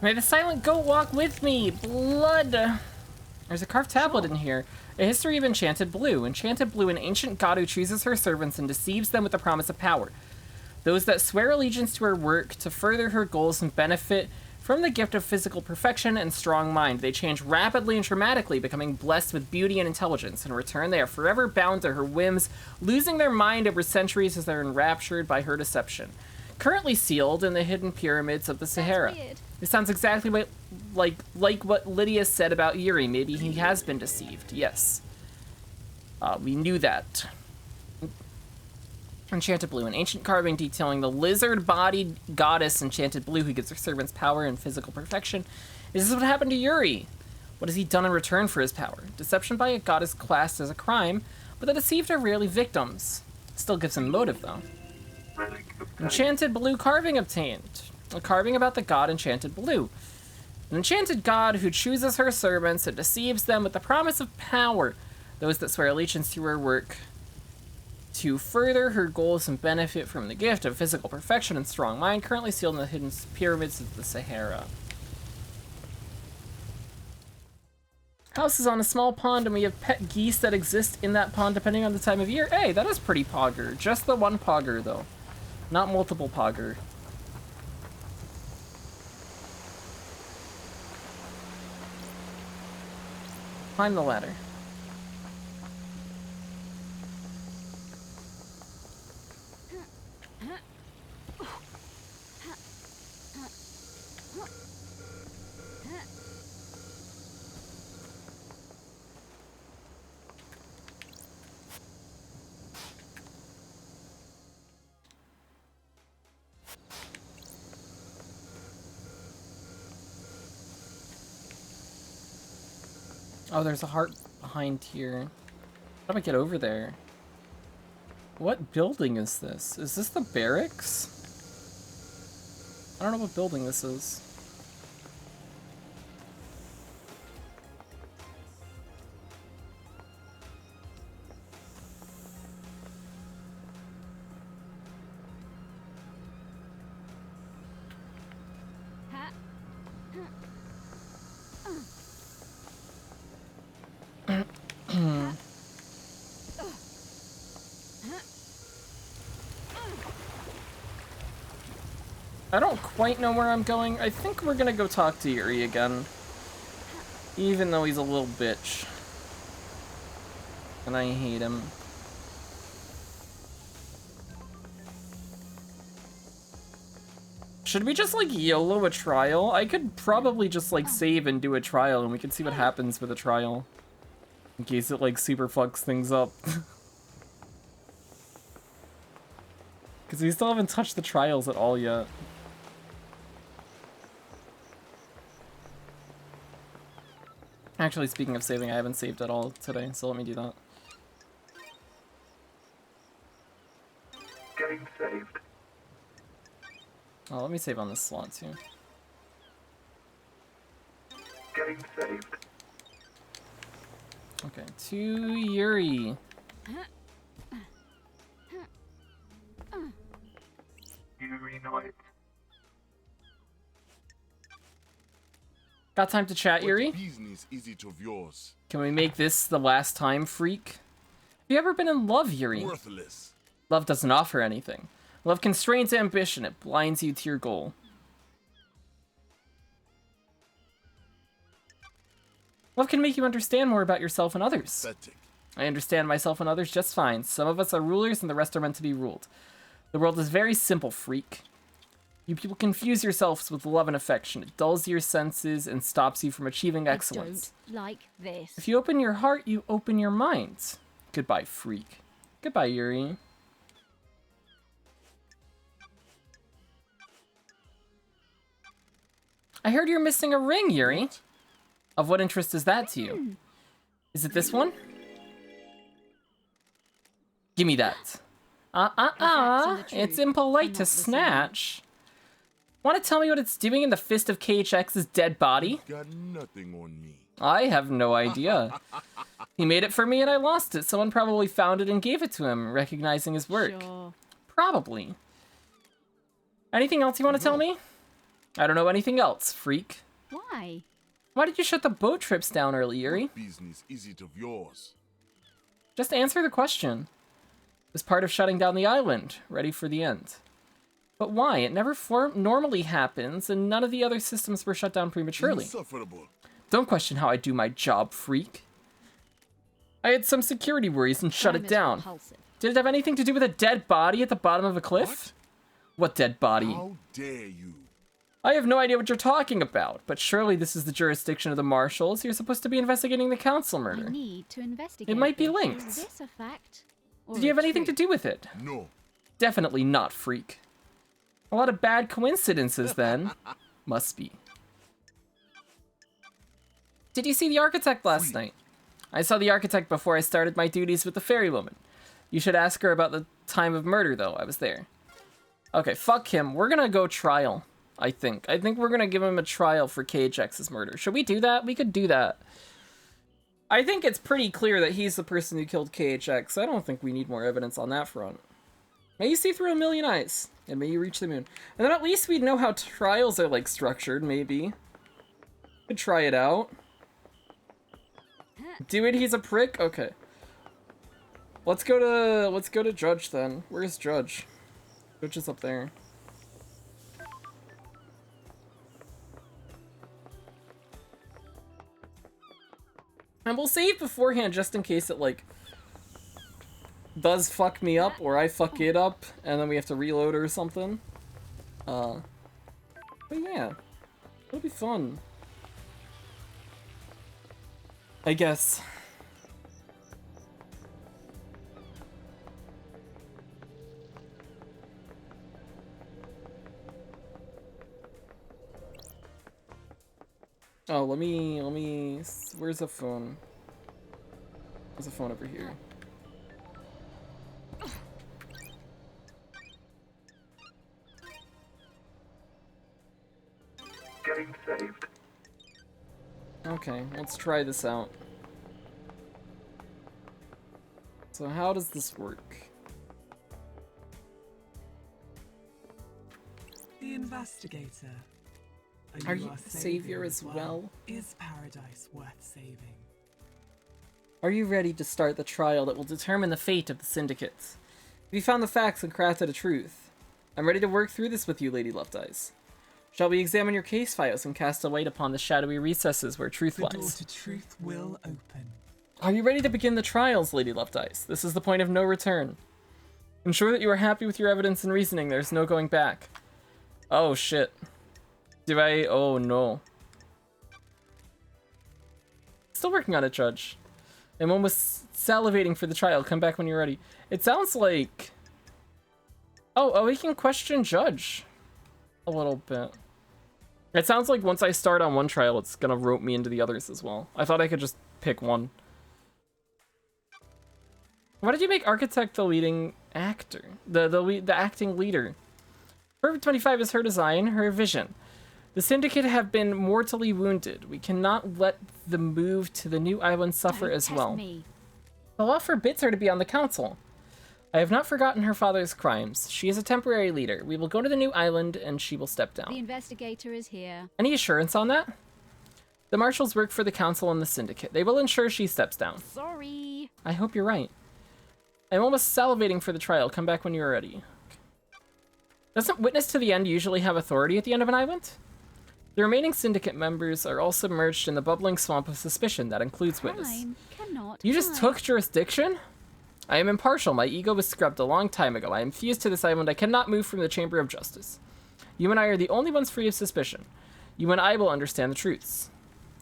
May the silent goat walk with me! Blood! There's a carved tablet in here. A history of Enchanted Blue. Enchanted Blue, an ancient god who chooses her servants and deceives them with the promise of power. Those that swear allegiance to her work to further her goals and benefit from the gift of physical perfection and strong mind. They change rapidly and dramatically, becoming blessed with beauty and intelligence. In return, they are forever bound to her whims, losing their mind over centuries as they're enraptured by her deception. Currently sealed in the hidden pyramids of the Sahara. It sounds exactly like what Lydia said about Yuri. Maybe he has been deceived. Yes. We knew that. Enchanted Blue, an ancient carving detailing the lizard-bodied goddess Enchanted Blue who gives her servants power and physical perfection. Is this what happened to Yuri? What has he done in return for his power? Deception by a god is classed as a crime, but the deceived are rarely victims. Still gives him motive, though. Enchanted Blue carving obtained. A carving about the god Enchanted Blue. An enchanted god who chooses her servants and deceives them with the promise of power. Those that swear allegiance to her work to further her goals and benefit from the gift of physical perfection and strong mind, currently sealed in the hidden pyramids of the Sahara. House is on a small pond, and we have pet geese that exist in that pond depending on the time of year. Hey, that is pretty pogger. Just the one pogger, though. Not multiple pogger. Climb the ladder. Oh, there's a heart behind here. How do I get over there? What building is this? Is this the barracks? I don't know what building this is. I don't quite know where I'm going. I think we're gonna go talk to Yuri again. Even though he's a little bitch. And I hate him. Should we just, like, YOLO a trial? I could probably just, like, save and do a trial, and we can see what happens with a trial. In case it, like, super fucks things up. Because we still haven't touched the trials at all yet. Actually, speaking of saving, I haven't saved at all today, so let me do that. Getting saved. Oh, let me save on this slot, too. Getting saved. Okay, to Yuri. Yuri Knight. Got time to chat, Yuri? Business is it of yours? Can we make this the last time, freak? Have you ever been in love, Yuri? Worthless. Love doesn't offer anything. Love constrains ambition. It blinds you to your goal. Love can make you understand more about yourself and others. Pathetic. I understand myself and others just fine. Some of us are rulers and the rest are meant to be ruled. The world is very simple, freak. You people confuse yourselves with love and affection. It dulls your senses and stops you from achieving excellence. I don't like this. If you open your heart, you open your mind. Goodbye, freak. Goodbye, Yuri. I heard you're missing a ring, Yuri. What? Of what interest is that to you? Is it this one? Give me that. It's impolite to snatch. Want to tell me what it's doing in the fist of KHX's dead body? Got nothing on me. I have no idea. He made it for me and I lost it. Someone probably found it and gave it to him, recognizing his work. Sure. Probably. Anything else you want to tell me? I don't know anything else, freak. Why? Why did you shut the boat trips down early, Yuri? Business is it of yours? Just answer the question. It was part of shutting down the island, ready for the end. But why? It never normally happens, and none of the other systems were shut down prematurely. Insufferable. Don't question how I do my job, freak. I had some security worries and shut Crime it is down. repulsive. Did it have anything to do with a dead body at the bottom of a cliff? What dead body? How dare you? I have no idea what you're talking about, but surely this is the jurisdiction of the Marshals. You're supposed to be investigating the council I murder. need to investigate. It might be this. linked. Is this a fact? Or Did you have a anything to trick? do with it? No. Definitely not freak. A lot of bad coincidences then. Must be. Did you see the architect last night? I saw the architect before I started my duties with the fairy woman. You should ask her about the time of murder, though. I was there. Okay, fuck him. We're gonna go trial, I think. I think we're gonna give him a trial for KHX's murder. Should we do that? We could do that. I think it's pretty clear that he's the person who killed KHX. I don't think we need more evidence on that front. May you see through a million eyes, and may you reach the moon. And then at least we'd know how trials are, like, structured, maybe. Could try it out. Do it, he's a prick? Okay. Let's go to Judge then. Where's Judge? Judge is up there. And we'll save beforehand just in case it, like, does fuck me up or I fuck it up and then we have to reload or something. But yeah. It'll be fun. I guess. Oh, let me, where's the phone? There's a phone over here. Getting saved. Okay, let's try this out. So how does this work? The investigator. Are you a savior as well? Is paradise worth saving? Are you ready to start the trial that will determine the fate of the syndicate? Have you found the facts and crafted a truth? I'm ready to work through this with you, Lady Left Eyes. Shall we examine your case files and cast a light upon the shadowy recesses where truth lies? The door to truth will open. Are you ready to begin the trials, Lady Left Eyes? This is the point of no return. Ensure that you are happy with your evidence and reasoning. There's no going back. Oh, shit. Do I? Oh, no. Still working on it, Judge. I'm almost salivating for the trial. Come back when you're ready. It sounds like... Oh, we can question Judge a little bit. It sounds like once I start on one trial, it's gonna rope me into the others as well. I thought I could just pick one. Why did you make Architect the leading actor? The acting leader? Perfect 25 is her design, her vision. The Syndicate have been mortally wounded. We cannot let the move to the new island suffer as well. The law forbids her to be on the council. I have not forgotten her father's crimes. She is a temporary leader. We will go to the new island and she will step down. The investigator is here. Any assurance on that? The marshals work for the council and the Syndicate. They will ensure she steps down. Sorry. I hope you're right. I'm almost salivating for the trial. Come back when you're ready. Doesn't Witness to the End usually have authority at the end of an island? The remaining Syndicate members are all submerged in the bubbling swamp of suspicion that includes Witness. You just took jurisdiction? I am impartial. My ego was scrubbed a long time ago. I am fused to this island. I cannot move from the Chamber of Justice. You and I are the only ones free of suspicion. You and I will understand the truths.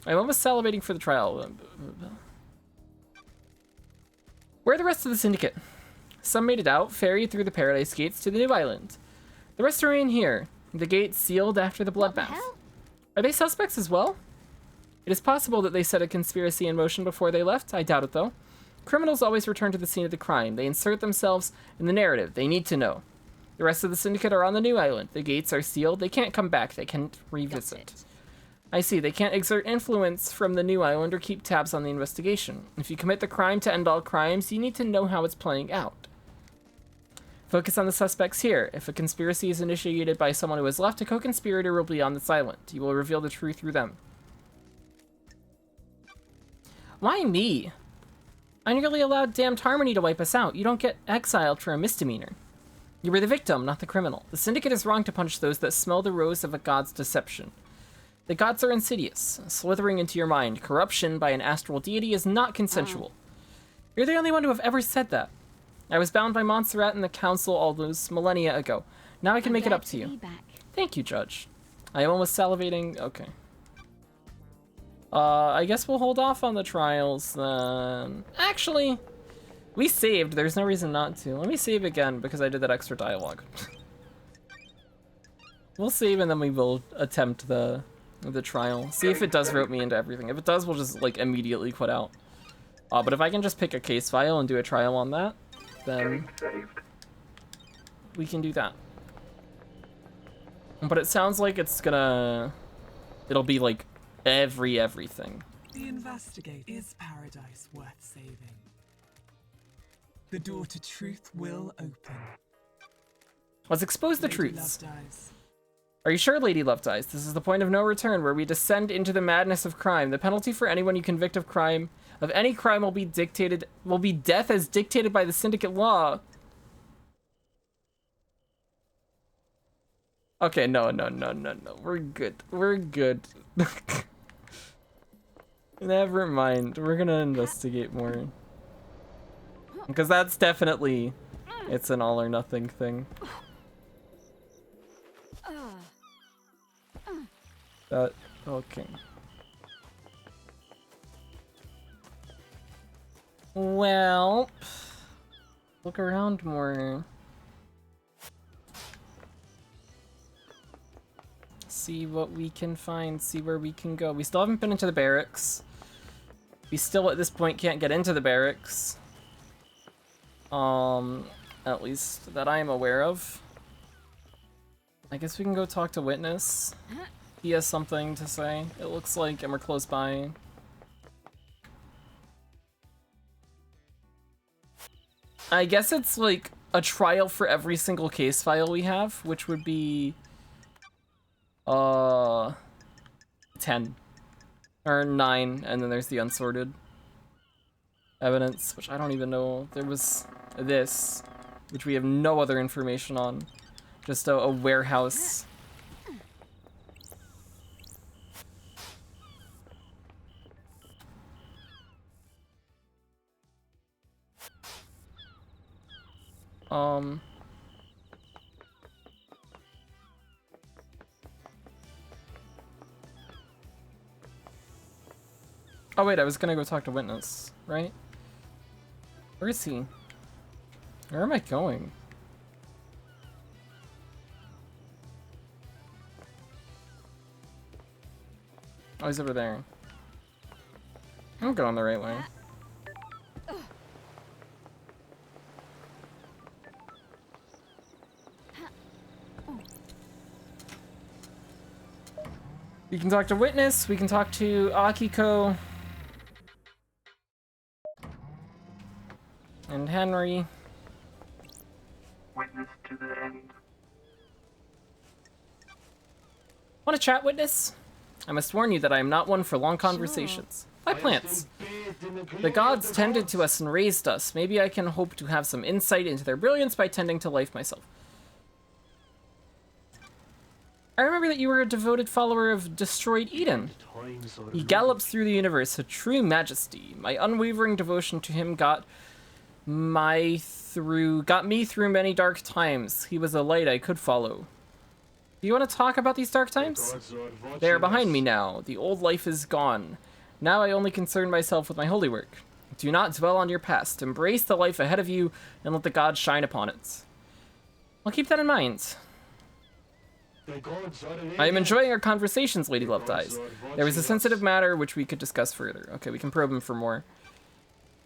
I'm almost salivating for the trial. Where are the rest of the Syndicate? Some made it out, ferried through the Paradise Gates to the new island. The rest remain here, the gates sealed after the bloodbath. Are they suspects as well? It is possible that they set a conspiracy in motion before they left. I doubt it, though. Criminals always return to the scene of the crime. They insert themselves in the narrative. They need to know. The rest of the Syndicate are on the new island. The gates are sealed. They can't come back. They can't revisit. I see. They can't exert influence from the new island or keep tabs on the investigation. If you commit the crime to end all crimes, you need to know how it's playing out. Focus on the suspects here. If a conspiracy is initiated by someone who has left, a co-conspirator will be on this island. You will reveal the truth through them. Why me? I nearly allowed damned Harmony to wipe us out. You don't get exiled for a misdemeanor. You were the victim, not the criminal. The Syndicate is wrong to punish those that smell the rose of a god's deception. The gods are insidious, slithering into your mind. Corruption by an astral deity is not consensual. You're the only one to have ever said that. I was bound by Montserrat and the council all those millennia ago. Now I can make it up to you. Thank you, Judge. I am almost salivating. Okay. I guess we'll hold off on the trials then. Actually, We saved. There's no reason not to. Let me save again because I did that extra dialogue. We'll save and then we will attempt the trial. See if it does rope me into everything. If it does, we'll just like immediately quit out. But if I can just pick a case file and do a trial on that, then we can do that. But it sounds like it'll be like everything. The investigate. Is paradise worth saving? The door to truth will open. Let's expose the Lady truths. Love dies. Are you sure, Lady Love Dies? This is the point of no return, where we descend into the madness of crime. The penalty for anyone you convict of any crime will be death as dictated by the syndicate law. Okay, no. We're good. Never mind. We're gonna investigate more. Because that's definitely, it's an all or nothing thing. Okay. Well, look around more. See what we can find, see where we can go. We still haven't been into the barracks. We still at this point can't get into the barracks. At least that I am aware of. I guess we can go talk to Witness. He has something to say, it looks like, and we're close by. I guess it's like a trial for every single case file we have, which would be 10 or 9, and then there's the unsorted evidence, which I don't even know. There was this, which we have no other information on, just a warehouse. Oh wait, I was gonna go talk to Witness, right? Where is he? Where am I going? Oh, he's over there. I'm going the right way. We can talk to Witness, we can talk to Akiko. And Henry. Witness to the end. Want to chat, Witness? I must warn you that I am not one for long conversations. My plants. The gods tended to us and raised us. Maybe I can hope to have some insight into their brilliance by tending to life myself. I remember that you were a devoted follower of Destroyed Eden. He gallops through the universe, a true majesty. My unwavering devotion to him got me through many dark times. He was a light I could follow. Do you want to talk about these dark times? They are behind me now. The old life is gone. Now I only concern myself with my holy work. Do not dwell on your past. Embrace the life ahead of you and let the gods shine upon it. I'll keep that in mind. I am enjoying our conversations, Lady Love Dies. There was a sensitive matter which we could discuss further. Okay, we can probe him for more.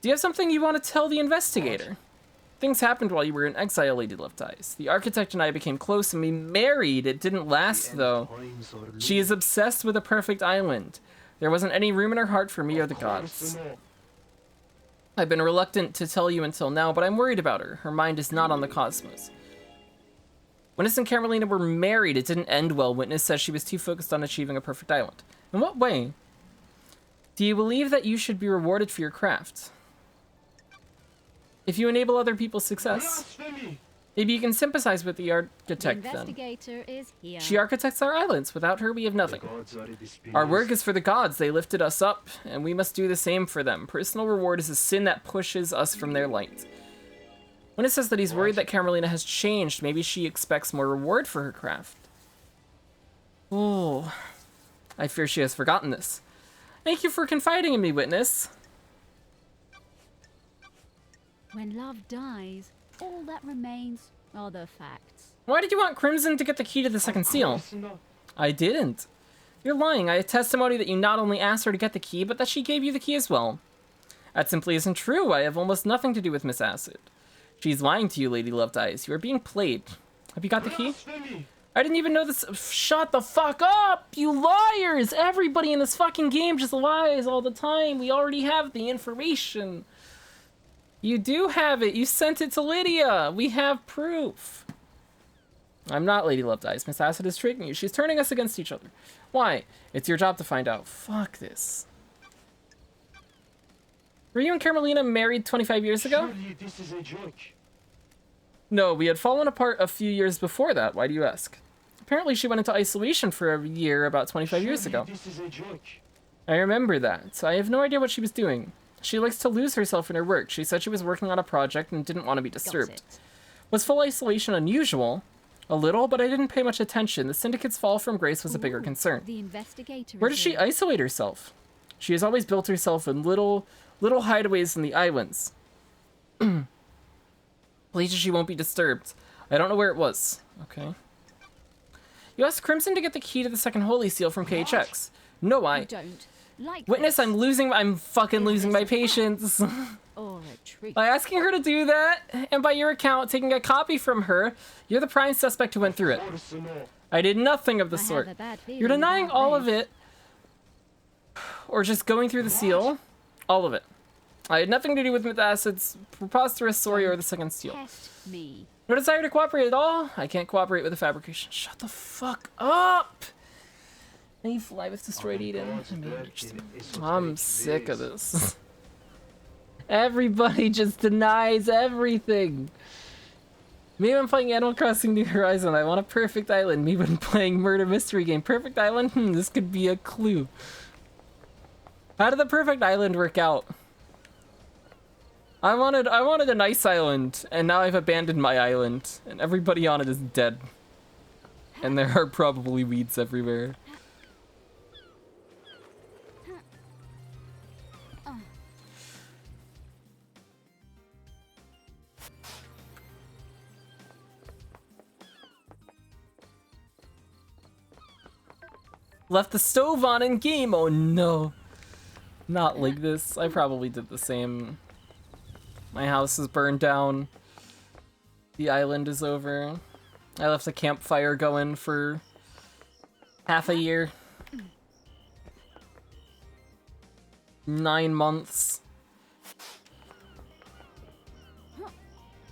Do you have something you want to tell the investigator? Things happened while you were in exile, Lady Love Dies. The architect and I became close and we married. It didn't last, though. She is obsessed with a perfect island. There wasn't any room in her heart for me or the gods. I've been reluctant to tell you until now, but I'm worried about her. Her mind is not on the cosmos. Witness and Carmelina were married. It didn't end well. Witness says she was too focused on achieving a perfect island. In what way? Do you believe that you should be rewarded for your craft? If you enable other people's success, maybe you can sympathize with the architect then. Investigator is here. She architects our islands. Without her, we have nothing. Our work is for the gods. They lifted us up, and we must do the same for them. Personal reward is a sin that pushes us from their light. When it says that he's worried that Carmelina has changed, maybe she expects more reward for her craft. Oh, I fear she has forgotten this. Thank you for confiding in me, Witness. When love dies, all that remains are the facts. Why did you want Crimson to get the key to the second seal? I didn't. You're lying. I have testimony that you not only asked her to get the key, but that she gave you the key as well. That simply isn't true. I have almost nothing to do with Miss Acid. She's lying to you, Lady Loved Eyes. You are being played. Have you got the key? I didn't even know this. Shut the fuck up, you liars! Everybody in this fucking game just lies all the time. We already have the information. You do have it. You sent it to Lydia. We have proof. I'm not Lady Loved Eyes. Miss Acid is tricking you. She's turning us against each other. Why? It's your job to find out. Fuck this. Were you and Carmelina married 25 years ago? Surely this is a joke. No, we had fallen apart a few years before that. Why do you ask? Apparently she went into isolation for a year about 25 years ago. This is a joke. I remember that. So I have no idea what she was doing. She likes to lose herself in her work. She said she was working on a project and didn't want to be disturbed. Was full isolation unusual? A little, but I didn't pay much attention. The Syndicate's fall from grace was a bigger concern. The investigator. Where does she isolate herself? She has always built herself in little hideaways in the islands. Places she won't be disturbed. I don't know where it was. Okay. You asked Crimson to get the key to the second holy seal from KHX. No, I don't like Witness, this. I'm fucking losing my patience. Or a treat. By asking her to do that, and by your account taking a copy from her, you're the prime suspect who went through it. I did nothing of the sort. You're denying all of it, or just going through the seal. All of it. I had nothing to do with Miss Acid's preposterous story or the second seal. Test me. No desire to cooperate at all. I can't cooperate with the fabrication. Shut the fuck up! And you fly with destroyed Eden. I'm sick of this. Everybody just denies everything. Maybe I'm playing Animal Crossing New Horizon. I want a perfect island. Maybe I'm playing Murder Mystery Game. Perfect island? This could be a clue. How did the perfect island work out? I wanted a nice island, and now I've abandoned my island, and everybody on it is dead. And there are probably weeds everywhere. Left the stove on in game. Oh no. Not like this. I probably did the same. My house is burned down. The island is over. I left a campfire going for half a year. 9 months.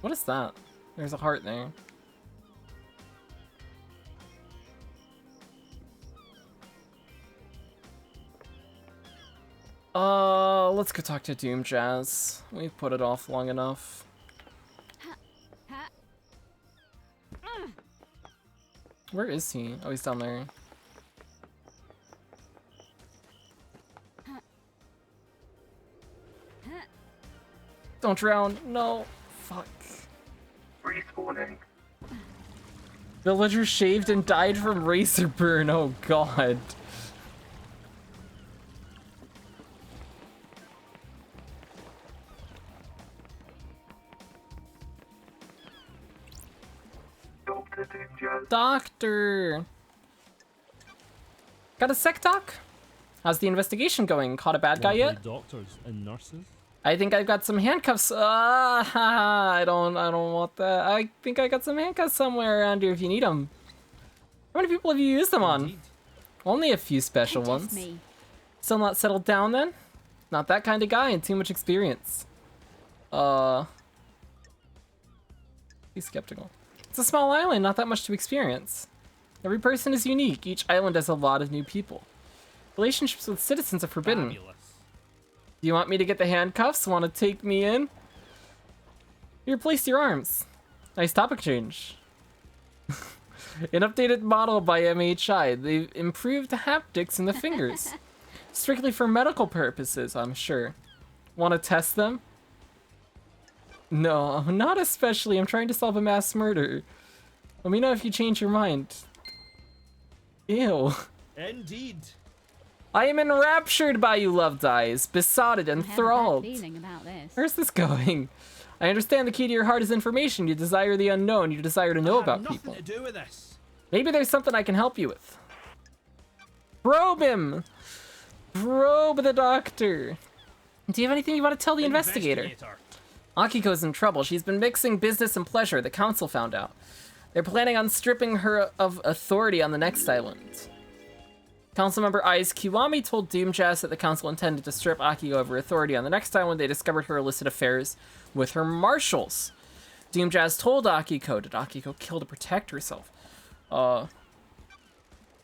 What is that? There's a heart there. Let's go talk to Doom Jazz. We've put it off long enough. Where is he? Oh, he's down there. Don't drown. No. Fuck. Respawning. Villager shaved and died from razor burn. Oh god. Doctor! Got a sec, Doc? How's the investigation going? Caught a bad guy yet? Doctors and nurses? I think I've got some handcuffs. I don't want that. I think I got some handcuffs somewhere around here if you need them. How many people have you used them on? Indeed. Only a few special ones. Me. Still not settled down then? Not that kind of guy and too much experience. Be skeptical. It's a small island, not that much to experience. Every person is unique. Each island has a lot of new people. Relationships with citizens are forbidden. Fabulous. Do you want me to get the handcuffs? Want to take me in? Here, place your arms. Nice topic change. An updated model by MHI. They've improved the haptics in the fingers. Strictly for medical purposes, I'm sure. Want to test them? No, not especially. I'm trying to solve a mass murder. Let me know if you change your mind. Ew. Indeed. I am enraptured by you, Loved Eyes, besotted, enthralled. Feeling about this. Where's this going? I understand the key to your heart is information. You desire the unknown. You desire to know about people. Nothing to do with this. Maybe there's something I can help you with. Probe him! Probe the doctor. Do you have anything you want to tell the investigator? Akiko's in trouble. She's been mixing business and pleasure. The council found out. They're planning on stripping her of authority on the next island. Councilmember Ai's Kiwami told Doomjazz that the council intended to strip Akiko of her authority on the next time when they discovered her illicit affairs with her marshals. Doomjazz told Akiko, did Akiko kill to protect herself?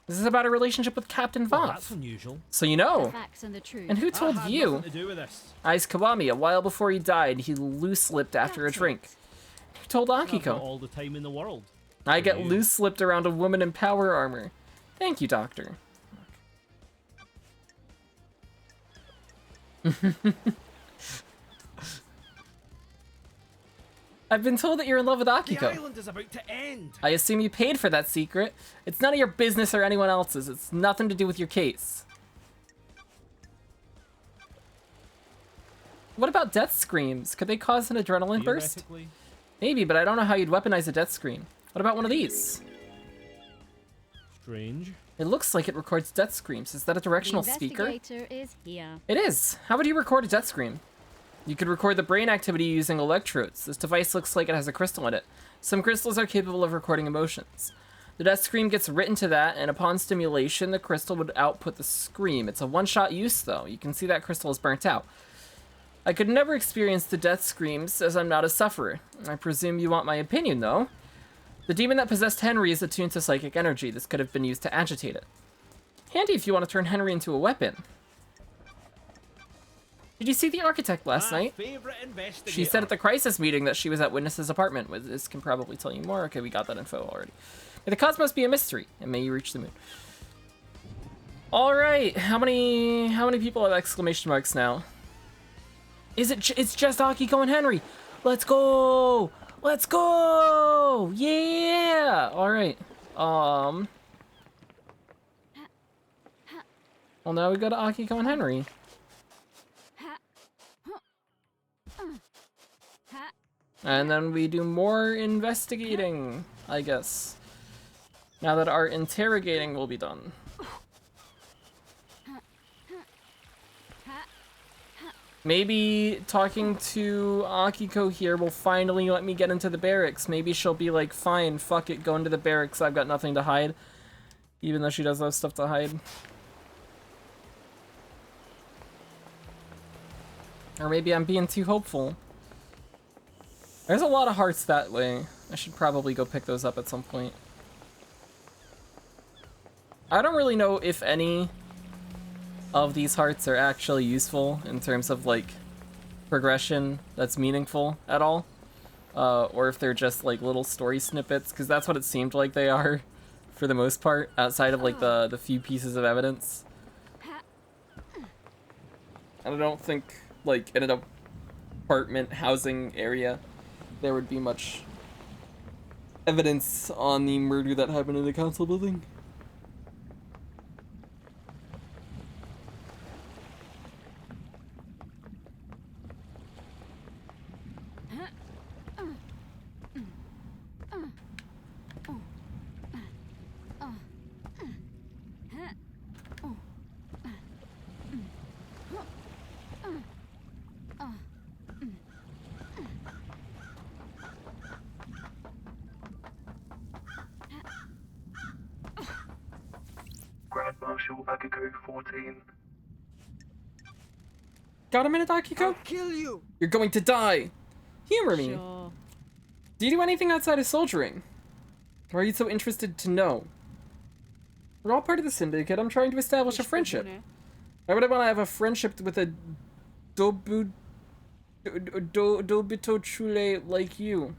This is about a relationship with Captain Well, Voth. that's unusual. So you The know. facts and the truth. And who told That had you? nothing to do with this. Ai's Kiwami, a while before he died, he loose-lipped after a That's drink. it. Who told I've got Akiko? all the time in the world. I get you. loose-lipped around a woman in power armor. Thank you, Doctor. I've been told that you're in love with The Akiko. island is about to end. I assume you paid for that secret. It's none of your business or anyone else's. It's nothing to do with your case. What about death screams? Could they cause an adrenaline burst? Theoretically, Maybe, but I don't know how you'd weaponize a death scream. What about one of these? strange. It looks like it records death screams. Is that a directional the speaker? investigator is here. It is. How would you record a death scream? You could record the brain activity using electrodes. This device looks like it has a crystal in it. Some crystals are capable of recording emotions. The death scream gets written to that, and upon stimulation, the crystal would output the scream. It's a one-shot use, though. You can see that crystal is burnt out. I could never experience the death screams, as I'm not a sufferer. I presume you want my opinion, though. The demon that possessed Henry is attuned to psychic energy. This could have been used to agitate it. Handy if you want to turn Henry into a weapon. Did you see the architect last My night? favorite investigator. She said at the crisis meeting that she was at Witness's apartment. This can probably tell you more. Okay, we got that info already. May the cosmos be a mystery, and may you reach the moon. All right, how many people have exclamation marks now? Is it? It's just Akiko and Henry. Let's go! Let's go! Yeah! All right. Well, now we go to Akiko and Henry. And then we do more investigating, I guess. Now that our interrogating will be done. Maybe talking to Akiko here will finally let me get into the barracks. Maybe she'll be like, fine, fuck it, go into the barracks, I've got nothing to hide. Even though she does have stuff to hide. Or maybe I'm being too hopeful. There's a lot of hearts that way. I should probably go pick those up at some point. I don't really know if any of these hearts are actually useful in terms of like progression that's meaningful at all. Or if they're just like little story snippets, because that's what it seemed like they are for the most part, outside of like the few pieces of evidence. And I don't think like in an apartment housing area there would be much evidence on the murder that happened in the council building. Grand Marshal Akiko 14. Got a minute, Akiko? Kill you! You're going to die! Humor me! Sure. Do you do anything outside of soldiering? Or are you so interested to know? We're all part of the syndicate. I'm trying to establish a friendship. Why would I want to have a friendship with a Dobito Chule like you?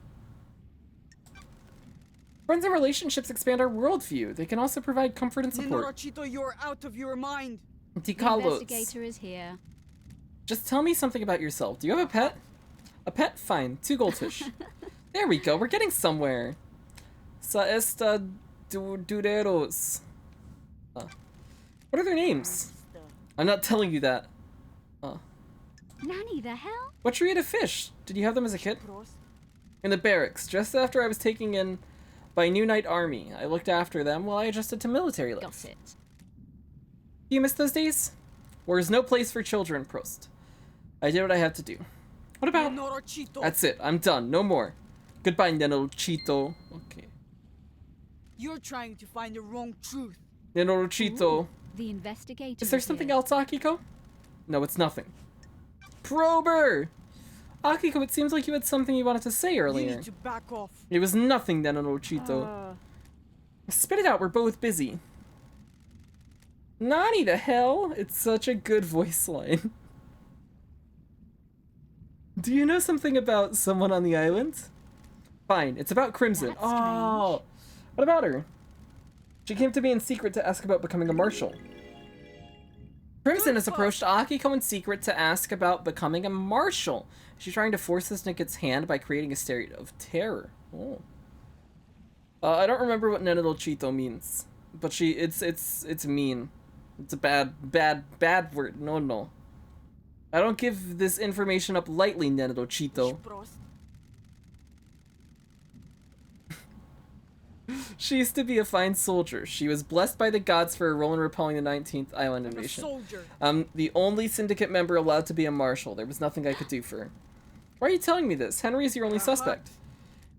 Friends and relationships expand our worldview. They can also provide comfort and support. Ninorochito, you're out of your mind. The Tikalos. investigator is here. Just tell me something about yourself. Do you have a pet? A pet? Fine. 2 goldfish. There we go. We're getting somewhere. Sa esta dureros. What are their names? I'm not telling you that. Nanny, the hell? What drew you to fish? Did you have them as a kid? In the barracks, just after I was taken in by New Knight Army. I looked after them while I adjusted to military life. Got it. Do you miss those days? War is no place for children, Prost. I did what I had to do. What about... That's it. I'm done. No more. Goodbye, Nenorochito. Okay. You're trying to find the wrong truth. Nenorochito. The investigator. Is there something else, Akiko? No, it's nothing. Prober! Akiko, it seems like you had something you wanted to say earlier. You need to back off. It was nothing, Nenorochito. Spit it out, we're both busy. Nani the hell? It's such a good voice line. Do you know something about someone on the island? Fine, it's about Crimson. That's Oh! What about her? She came to me in secret to ask about becoming a marshal. Crimson has approached Akiko in secret to ask about becoming a marshal. She's trying to force this Nicket's hand by creating a state of terror. Oh. I don't remember what Nenorochito means, but it's mean. It's a bad word. No. I don't give this information up lightly, Nenorochito. She used to be a fine soldier. She was blessed by the gods for her role in repelling the 19th island invasion. I'm the only syndicate member allowed to be a marshal. There was nothing I could do for her. Why are you telling me this? Henry is your only suspect.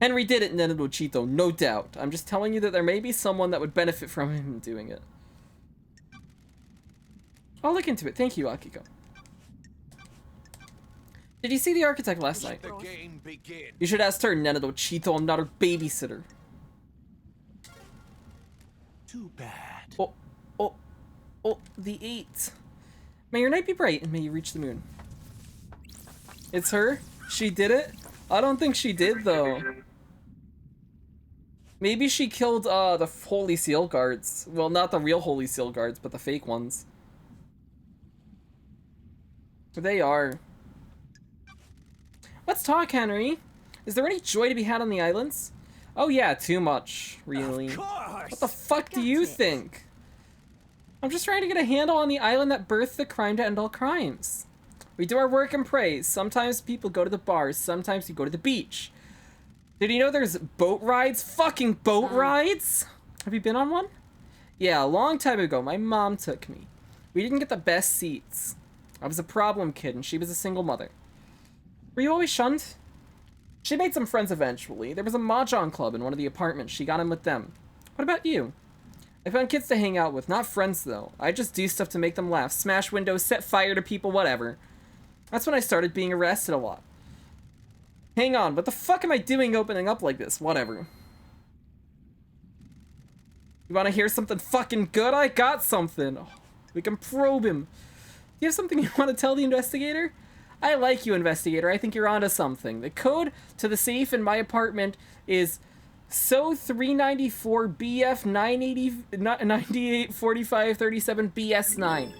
Henry did it, Nenorochito, no doubt. I'm just telling you that there may be someone that would benefit from him doing it. I'll look into it. Thank you, Akiko. Did you see the architect last night? The game begin. You should ask her, Nenorochito. I'm not her babysitter. Too bad. Oh, the 8. May your night be bright and may you reach the moon. It's her? She did it? I don't think she did, though. Maybe she killed, the Holy Seal guards. Well, not the real Holy Seal guards, but the fake ones. They are. Let's talk, Henry. Is there any joy to be had on the islands? Oh yeah, too much, really. Of course. What the fuck do you think? I'm just trying to get a handle on the island that birthed the crime to end all crimes. We do our work and pray. Sometimes people go to the bars, sometimes you go to the beach. Did you know there's boat rides? Fucking boat rides? Have you been on one? Yeah, a long time ago, my mom took me. We didn't get the best seats. I was a problem kid and she was a single mother. Were you always shunned? She made some friends eventually. There was a mahjong club in one of the apartments. She got in with them. What about you? I found kids to hang out with, not friends though. I just do stuff to make them laugh. Smash windows, set fire to people, whatever. That's when I started being arrested a lot. Hang on, what the fuck am I doing opening up like this? Whatever. You wanna hear something fucking good? I got something. Oh, we can probe him. Do you have something you want to tell the investigator? I like you, investigator. I think you're onto something. The code to the safe in my apartment is SO394 BF 98 45 37 BS9.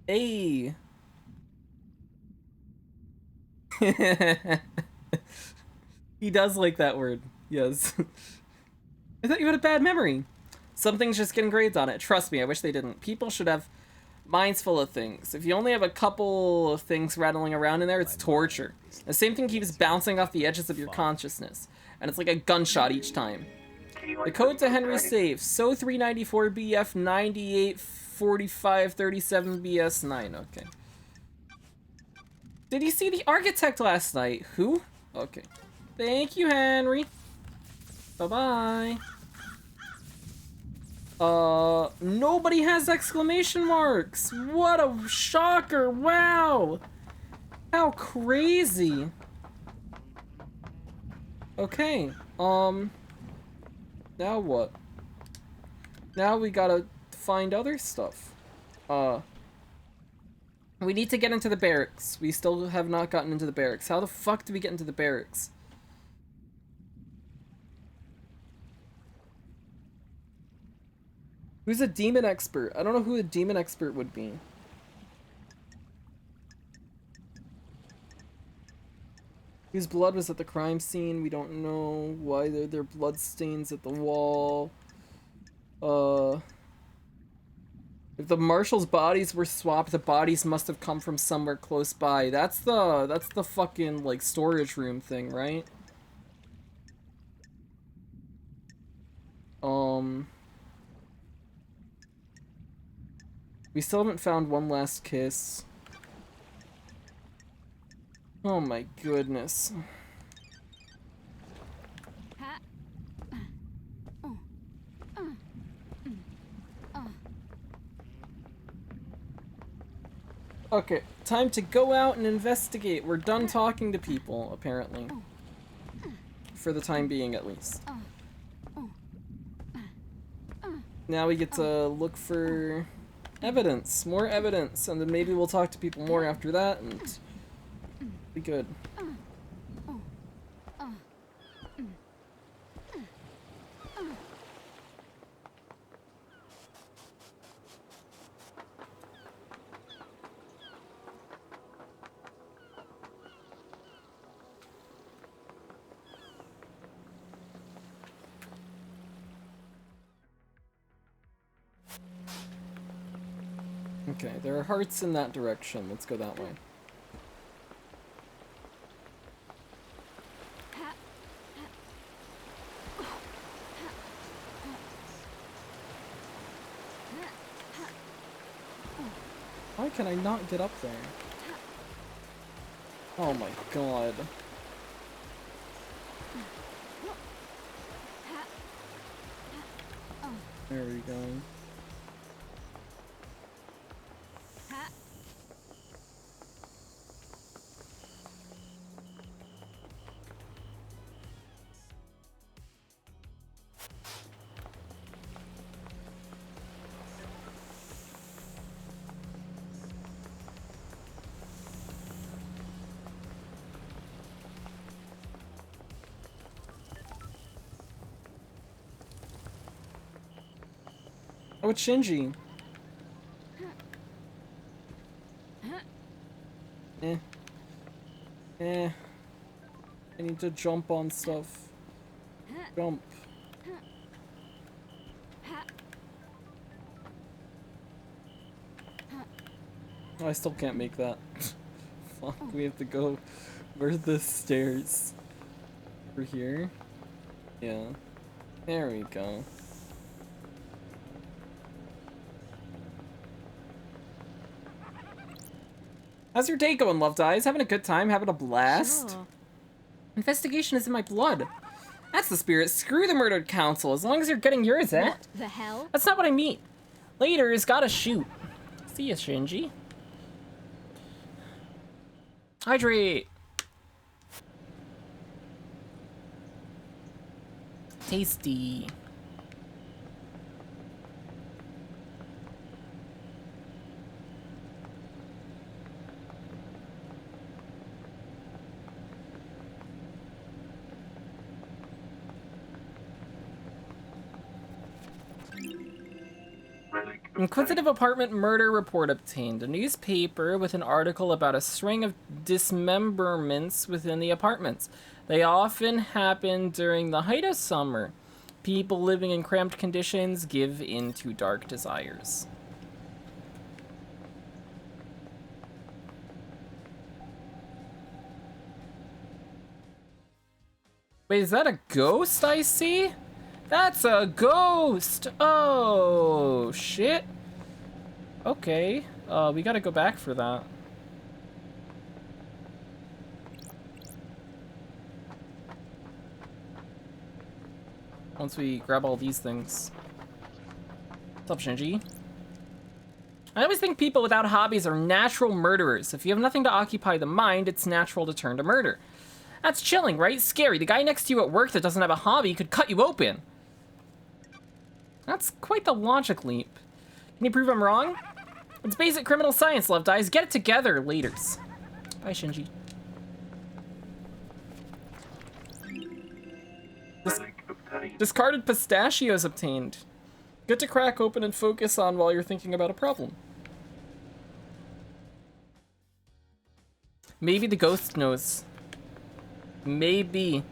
Hey. He does like that word. Yes. I thought you had a bad memory. Something's just getting engraved on it. Trust me, I wish they didn't. People should have minds full of things. If you only have a couple of things rattling around in there, it's torture. The same thing keeps bouncing off the edges of your consciousness, and it's like a gunshot each time. The code to Henry's safe, SO394 BF 98 45 37 BS9. Okay. Did you see the architect last night? Who? Okay. Thank you, Henry. Bye-bye. Nobody has exclamation marks. What a shocker. Wow. How crazy. Okay. Now what? Now we gotta find other stuff. We need to get into the barracks. We still have not gotten into the barracks. How the fuck do we get into the barracks? Who's a demon expert? I don't know who a demon expert would be. Whose blood was at the crime scene? We don't know. Why there are blood stains at the wall. If the Marshal's bodies were swapped, the bodies must have come from somewhere close by. That's the fucking, like, storage room thing, right? We still haven't found One Last Kiss. Oh my goodness. Okay, time to go out and investigate. We're done talking to people, apparently. For the time being, at least. Now we get to look for evidence, more evidence, and then maybe we'll talk to people more after that, and be good. Okay, there are hearts in that direction. Let's go that way. Why can I not get up there? Oh my god. There we go. Oh, it's Shinji. I need to jump on stuff. Jump. Oh, I still can't make that. Fuck, we have to go. Where's the stairs? Over here? Yeah. There we go. How's your day going, Loved Eyes? Having a good time? Having a blast? Sure. Investigation is in my blood. That's the spirit. Screw the murdered council, as long as you're getting yours, eh? What the hell? That's not what I mean. Later's gotta shoot. See ya, Shinji. Hydrate! Tasty. Inquisitive apartment murder report obtained. A newspaper with an article about a string of dismemberments within the apartments. They often happen during the height of summer. People living in cramped conditions give in to dark desires. Wait, is that a ghost I see? That's a ghost! Oh, shit. Okay, we gotta go back for that. Once we grab all these things. What's up, Shinji? I always think people without hobbies are natural murderers. If you have nothing to occupy the mind, it's natural to turn to murder. That's chilling, right? Scary. The guy next to you at work that doesn't have a hobby could cut you open. That's quite the logic leap. Can you prove I'm wrong? It's basic criminal science, Loved Eyes. Get it together, laters. Bye, Shinji. Discarded pistachios obtained. Good to crack open and focus on while you're thinking about a problem. Maybe the ghost knows. Maybe.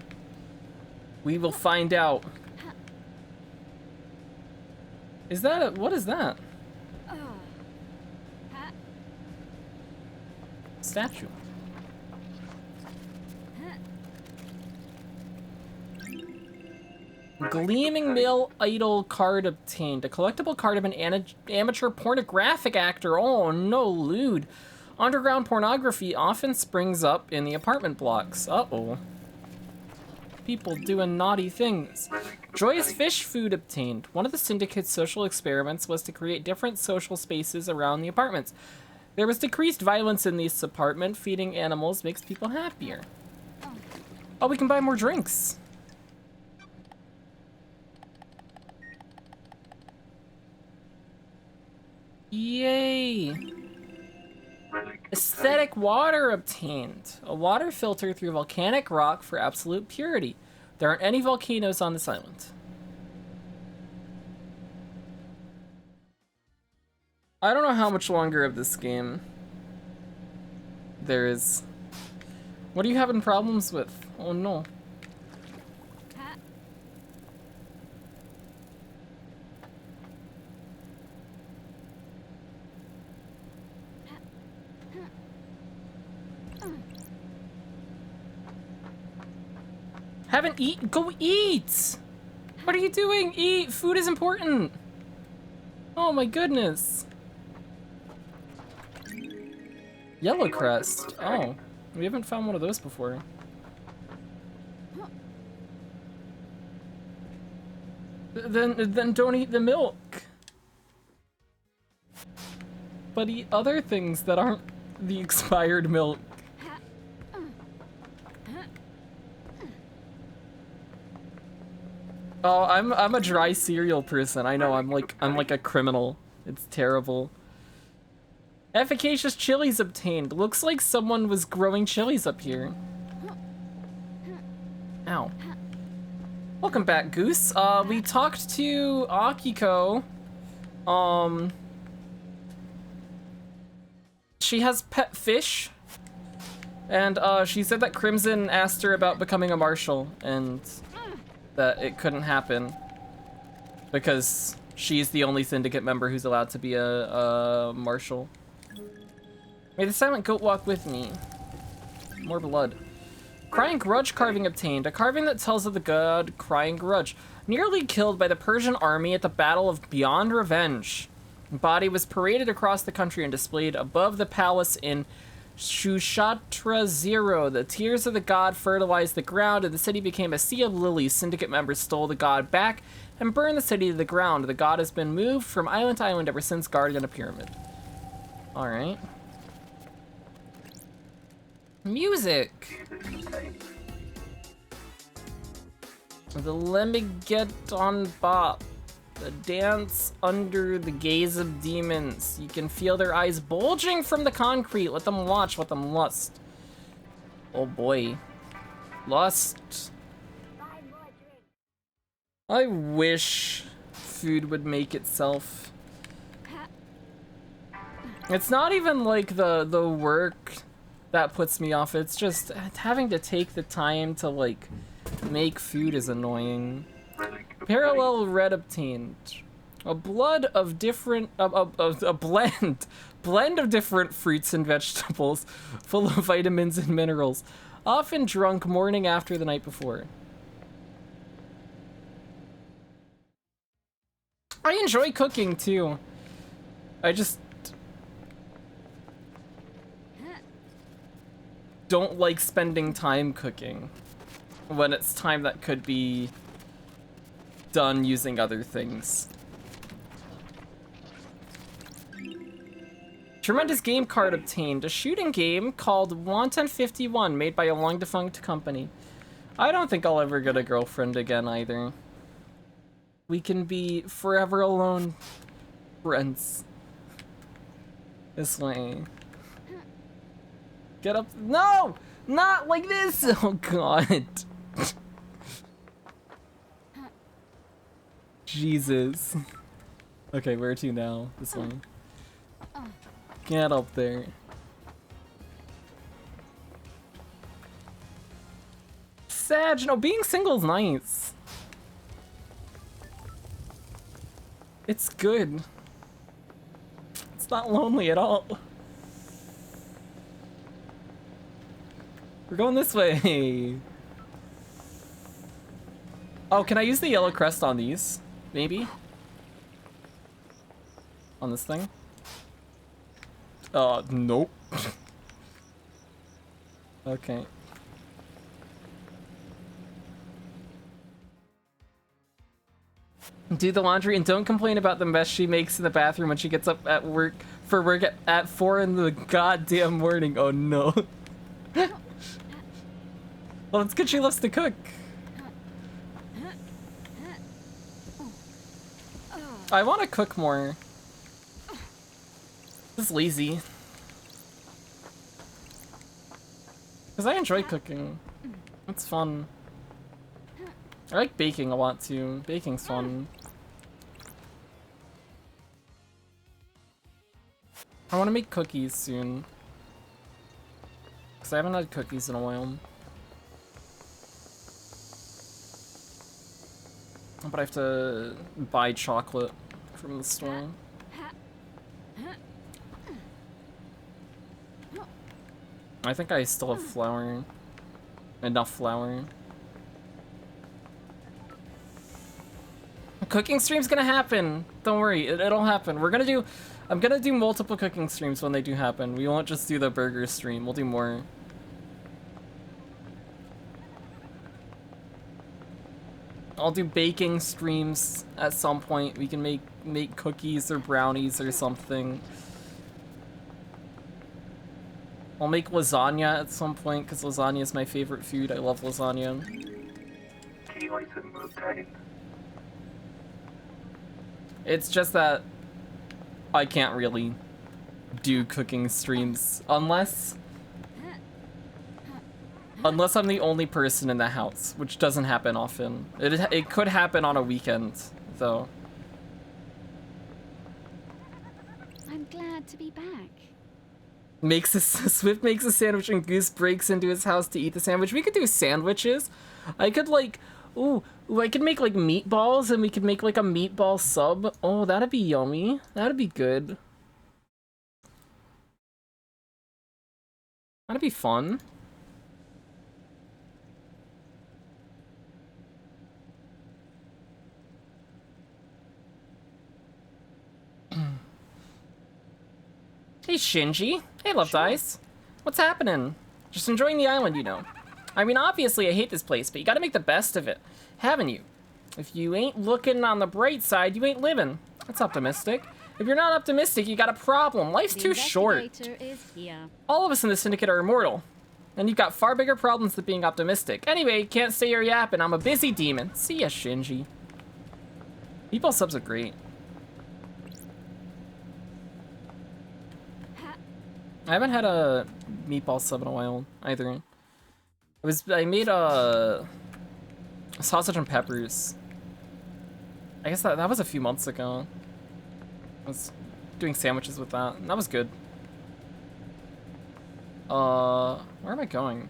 We will find out. Is that a, what is that? Statue. Gleaming male idol card obtained. A collectible card of an amateur pornographic actor. Oh no, lewd. Underground pornography often springs up in the apartment blocks. Uh-oh. People doing naughty things. Joyous fish food obtained. One of the syndicate's social experiments was to create different social spaces around the apartments. There was decreased violence in this apartment. Feeding animals makes people happier. Oh, we can buy more drinks. Yay! Aesthetic water obtained. A water filter through volcanic rock for absolute purity. There aren't any volcanoes on this island. I don't know how much longer of this game there is. What are you having problems with? Oh no. Haven't eaten? Go eat! What are you doing? Eat! Food is important! Oh my goodness. Yellow crest. Oh, we haven't found one of those before. Then don't eat the milk. But eat other things that aren't the expired milk. Oh, I'm a dry cereal person. I know I'm like a criminal. It's terrible. Efficacious chilies obtained. Looks like someone was growing chilies up here. Ow. Welcome back, Goose. We talked to Akiko. She has pet fish. And she said that Crimson asked her about becoming a marshal, and that it couldn't happen because she's the only syndicate member who's allowed to be a marshal. May the silent goat walk with me. More blood. Crying grudge carving obtained. A carving that tells of the god Crying Grudge. Nearly killed by the Persian army at the Battle of Beyond Revenge. The body was paraded across the country and displayed above the palace in Shushatra Zero. The tears of the god fertilized the ground, and the city became a sea of lilies. Syndicate members stole the god back and burned the city to the ground. The god has been moved from island to island ever since, guarded in a pyramid. Alright. Music! The Let Me Get On Bop. The dance under the gaze of demons. You can feel their eyes bulging from the concrete. Let them watch, let them lust. Oh boy. Lust. I wish food would make itself. It's not even like the work that puts me off. It's just having to take the time to like make food is annoying. Parallel red obtained. A blood of different, a blend of different fruits and vegetables, full of vitamins and minerals, often drunk morning after the night before. I enjoy cooking too. I just don't like spending time cooking when it's time that could be done using other things. Tremendous game card obtained. A shooting game called Wanton 51, made by a long defunct company. I don't think I'll ever get a girlfriend again either. We can be forever alone friends. This way. Get up. No! Not like this! Oh god. Jesus. Okay, where to now? This one. Get up there. Sag, no, being single's nice. It's good. It's not lonely at all. We're going this way. Oh, can I use the yellow crest on these? Maybe? On this thing? Nope. Okay. Do the laundry and don't complain about the mess she makes in the bathroom when she gets up at work for work at 4 in the goddamn morning. Oh no. Well, it's good she loves to cook. I want to cook more. Just lazy. Because I enjoy cooking. It's fun. I like baking a lot too. Baking's fun. I want to make cookies soon. Because I haven't had cookies in a while. But I have to buy chocolate from the store. I think I still have flour. Enough flour. A cooking stream's gonna happen. Don't worry, it'll happen. I'm gonna do multiple cooking streams when they do happen. We won't just do the burger stream, we'll do more. I'll do baking streams at some point. We can make cookies or brownies or something. I'll make lasagna at some point because lasagna is my favorite food. I love lasagna. Key item obtained. It's just that I can't really do cooking streams unless I'm the only person in the house, which doesn't happen often. It could happen on a weekend, though. I'm glad to be back. Swift makes a sandwich and Goose breaks into his house to eat the sandwich. We could do sandwiches. I could I could make like meatballs and we could make like a meatball sub. Oh, that'd be yummy. That'd be good. That'd be fun. Hey Shinji. Hey Love Dice. What's happening? Just enjoying the island, you know. I mean, obviously I hate this place, but you gotta make the best of it. Haven't you? If you ain't looking on the bright side, you ain't living. That's optimistic. If you're not optimistic, you got a problem. Life's too short. Is here. All of us in the syndicate are immortal. And you've got far bigger problems than being optimistic. Anyway, can't stay here yapping. I'm a busy demon. See ya, Shinji. Meatball subs are great. I haven't had a meatball sub in a while either. I made a sausage and peppers. I guess that was a few months ago. I was doing sandwiches with that, and that was good. Where am I going?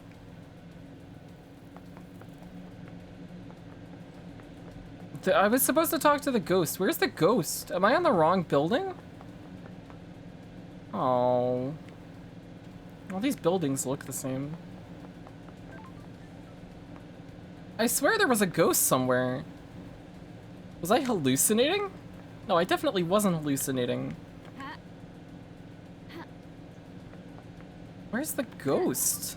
I was supposed to talk to the ghost. Where's the ghost? Am I on the wrong building? Oh. All these buildings look the same. I swear there was a ghost somewhere. Was I hallucinating? No, I definitely wasn't hallucinating. Where's the ghost?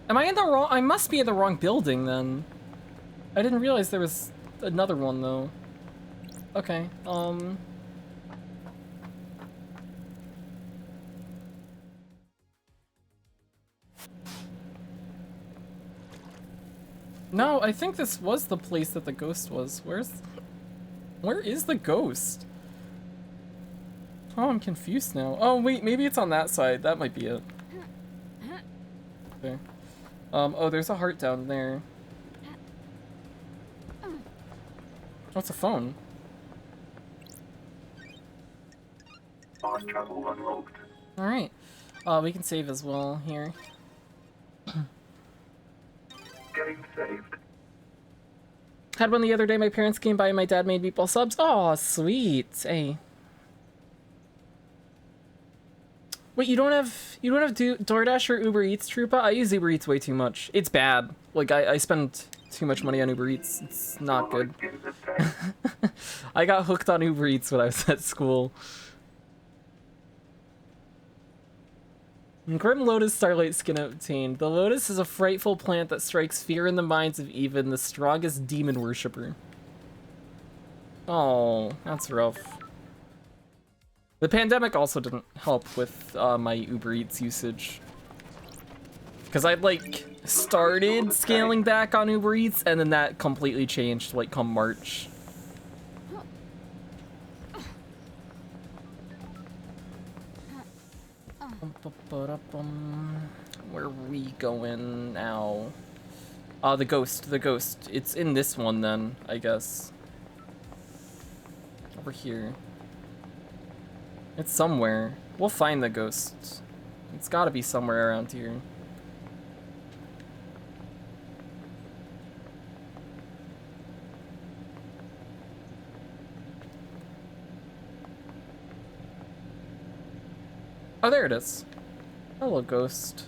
Am I in the wrong? I must be in the wrong building then. I didn't realize there was another one though. Okay, No, I think this was the place that the ghost was. Where is the ghost? Oh, I'm confused now. Oh, wait, maybe it's on that side. That might be it. Okay. Oh, there's a heart down there. Oh, it's a phone. Fast travel unlocked. Alright. We can save as well here. Game saved. Had one the other day. My parents came by and my dad made meatball subs. Oh, sweet. Hey. Wait, you don't have DoorDash or Uber Eats, Trupa? I use Uber Eats way too much. It's bad. Like I spend too much money on Uber Eats. It's not good. I got hooked on Uber Eats when I was at school. Grim Lotus Starlight Skin obtained. The Lotus is a frightful plant that strikes fear in the minds of even the strongest demon worshipper. Oh, that's rough. The pandemic also didn't help with my Uber Eats usage. Because I'd like started scaling back on Uber Eats and then that completely changed like come March. Where are we going now? The ghost. It's in this one then, I guess. Over here. It's somewhere. We'll find the ghost. It's gotta be somewhere around here. Oh, there it is. Hello, ghost.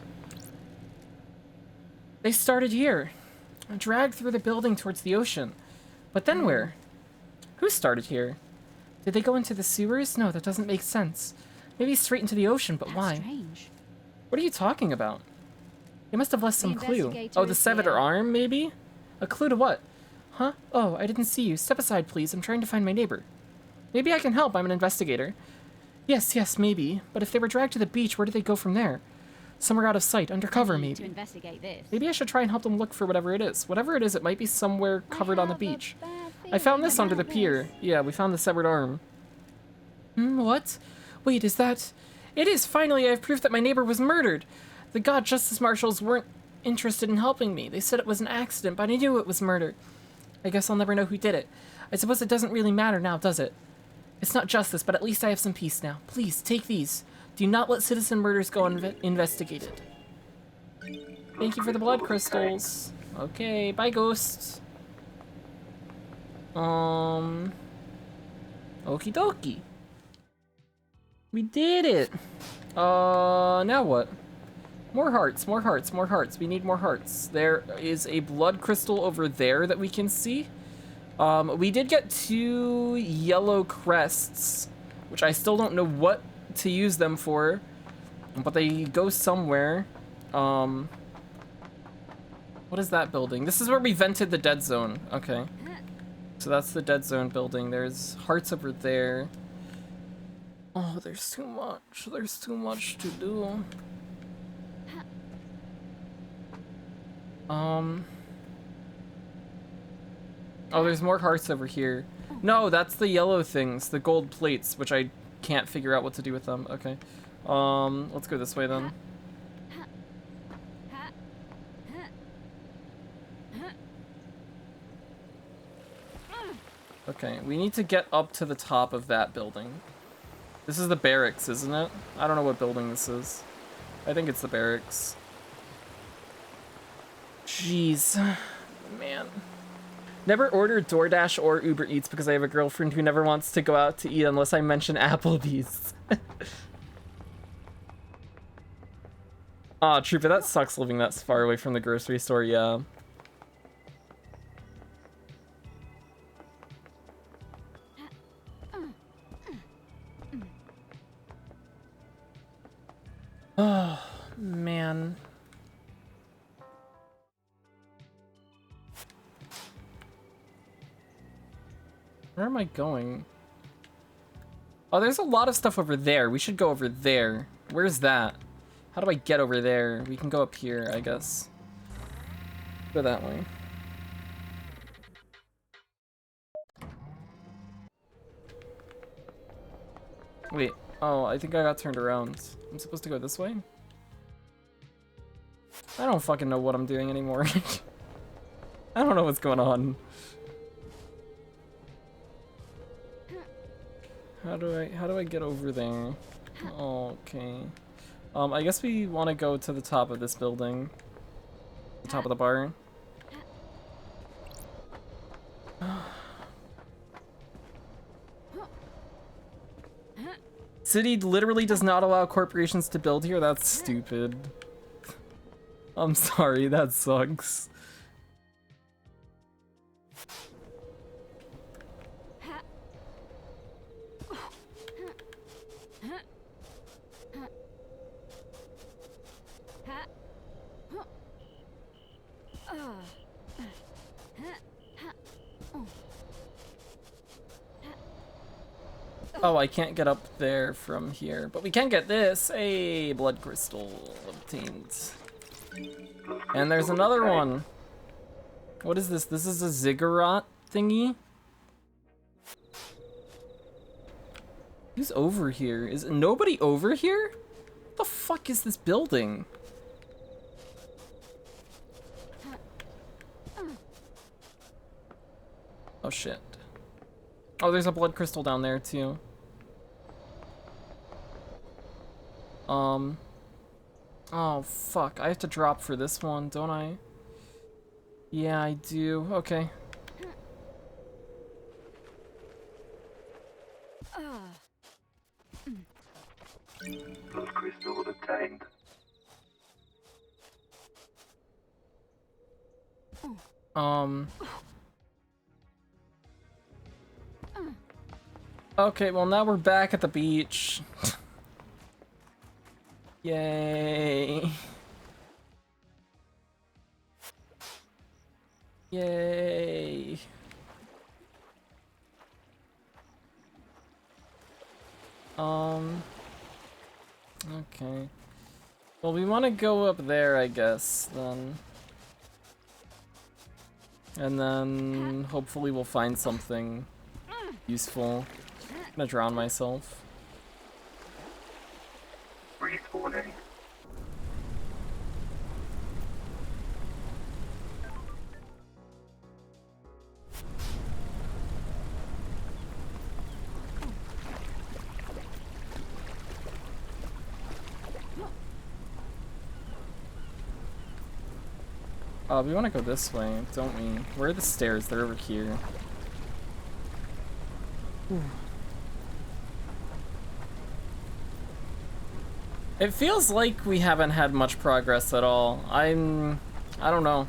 They started here. Dragged through the building towards the ocean. But then where? Who started here? Did they go into the sewers? No, that doesn't make sense. Maybe straight into the ocean, but why? Strange. What are you talking about? They must have left some clue. investigator Oh, the is severed here. arm, maybe? A clue to what? Huh? Oh, I didn't see you. Step aside, please. I'm trying to find my neighbor. Maybe I can help. I'm an investigator. Yes, maybe. But if they were dragged to the beach, where did they go from there? Somewhere out of sight, undercover, I need maybe. to investigate this. Maybe I should try and help them look for whatever it is. Whatever it is, it might be somewhere covered on the beach. I found this under the pier. Yeah, we found the severed arm. What? Wait, is that... It is! Finally, I have proof that my neighbor was murdered! The god justice marshals weren't interested in helping me. They said it was an accident, but I knew it was murder. I guess I'll never know who did it. I suppose it doesn't really matter now, does it? It's not justice, but at least I have some peace now. Please, take these. Do not let citizen murders go investigated. Thank you for the blood crystals. Okay, bye, ghosts. Okie dokie. We did it. Now what? More hearts. We need more hearts. There is a blood crystal over there that we can see. We did get 2 yellow crests, which I still don't know what to use them for, but they go somewhere. What is that building? This is where we vented the dead zone. Okay. So that's the dead zone building. There's hearts over there. Oh, there's too much. There's too much to do. Oh, there's more hearts over here. No, that's the yellow things, the gold plates, which I can't figure out what to do with them. Okay. Let's go this way then. Okay, we need to get up to the top of that building. This is the barracks, isn't it? I don't know what building this is. I think it's the barracks. Jeez. Man. Never order DoorDash or Uber Eats because I have a girlfriend who never wants to go out to eat unless I mention Applebee's. Aw, true, but that sucks living that far away from the grocery store, yeah. Oh, man. Where am I going? Oh, there's a lot of stuff over there. We should go over there. Where's that? How do I get over there? We can go up here, I guess. Go that way. Wait. Oh, I think I got turned around. I'm supposed to go this way? I don't fucking know what I'm doing anymore. I don't know what's going on. How do I get over there? Oh, okay. I guess we want to go to the top of this building. The top of the bar. City literally does not allow corporations to build here? That's stupid. I'm sorry, that sucks. Oh, I can't get up there from here, but we can get this. A blood crystal obtained. And there's another one. What is this? This is a ziggurat thingy? Who's over here? Is nobody over here? What the fuck is this building? Oh shit. Oh, there's a blood crystal down there too. Oh fuck, I have to drop for this one, don't I? Yeah, I do. Okay. Blood crystal obtained. Okay, well now we're back at the beach. Yay. Yay. Okay. Well, we want to go up there, I guess, then. And then hopefully we'll find something useful. I'm gonna drown myself. Respawning. We want to go this way, don't we? Where are the stairs? They're over here. Ooh. It feels like we haven't had much progress at all. I don't know.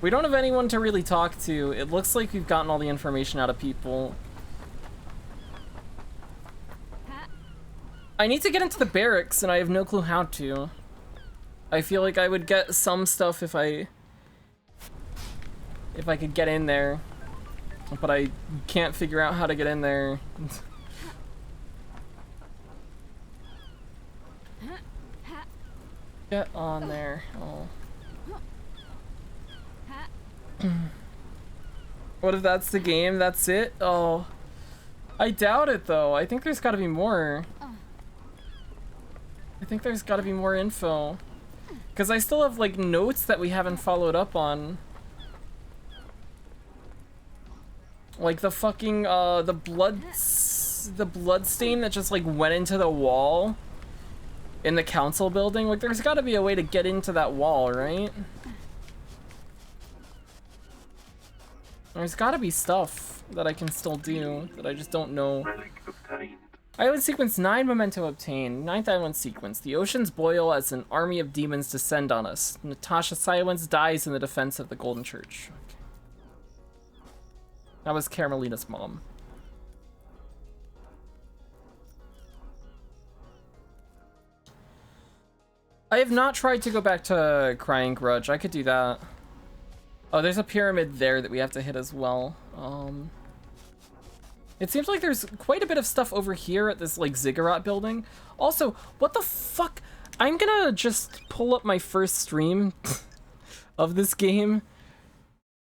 We don't have anyone to really talk to. It looks like we've gotten all the information out of people. I need to get into the barracks and I have no clue how to. I feel like I would get some stuff if I could get in there, but I can't figure out how to get in there. Get on there. Oh. What if that's the game? That's it? Oh. I doubt it though. I think there's gotta be more. I think there's gotta be more info. Because I still have like notes that we haven't followed up on. Like the fucking the blood stain that just like went into the wall in the council building. Like there's got to be a way to get into that wall, right? There's got to be stuff that I can still do that I just don't know. Relic obtained. Island sequence 9 memento obtained. 9th island sequence. The oceans boil as an army of demons descend on us. Natasha Silence dies in the defense of the Golden Church. Okay. That was Carmelina's mom. I have not tried to go back to Crying Grudge. I could do that. Oh, there's a pyramid there that we have to hit as well. It seems like there's quite a bit of stuff over here at this like ziggurat building. Also, what the fuck? I'm gonna just pull up my first stream of this game.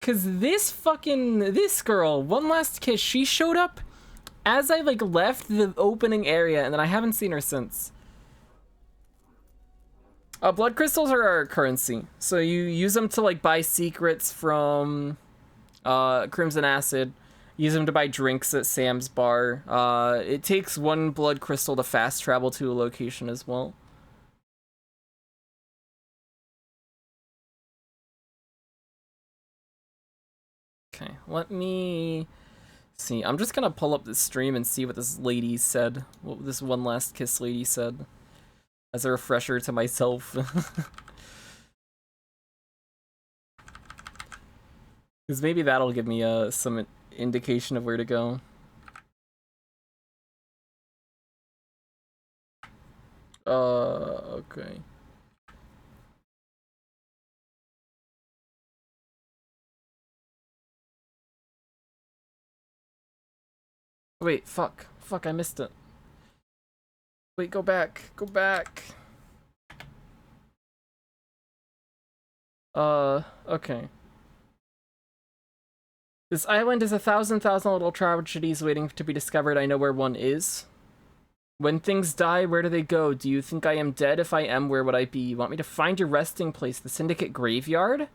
Cause this girl, One Last Kiss, she showed up as I like left the opening area and then I haven't seen her since. Blood crystals are our currency. So you use them to like buy secrets from Crimson Acid. Use them to buy drinks at Sam's bar. It takes 1 blood crystal to fast travel to a location as well. Okay, let me See, I'm just gonna pull up this stream and see what this lady said. What this one last kiss lady said. As a refresher to myself. Because maybe that'll give me some indication of where to go. Okay. Wait, fuck. Fuck, I missed it. Wait, go back. Go back. Okay. This island is 1,000 little tragedies waiting to be discovered. I know where one is. When things die, where do they go? Do you think I am dead? If I am, where would I be? You want me to find your resting place? The Syndicate Graveyard?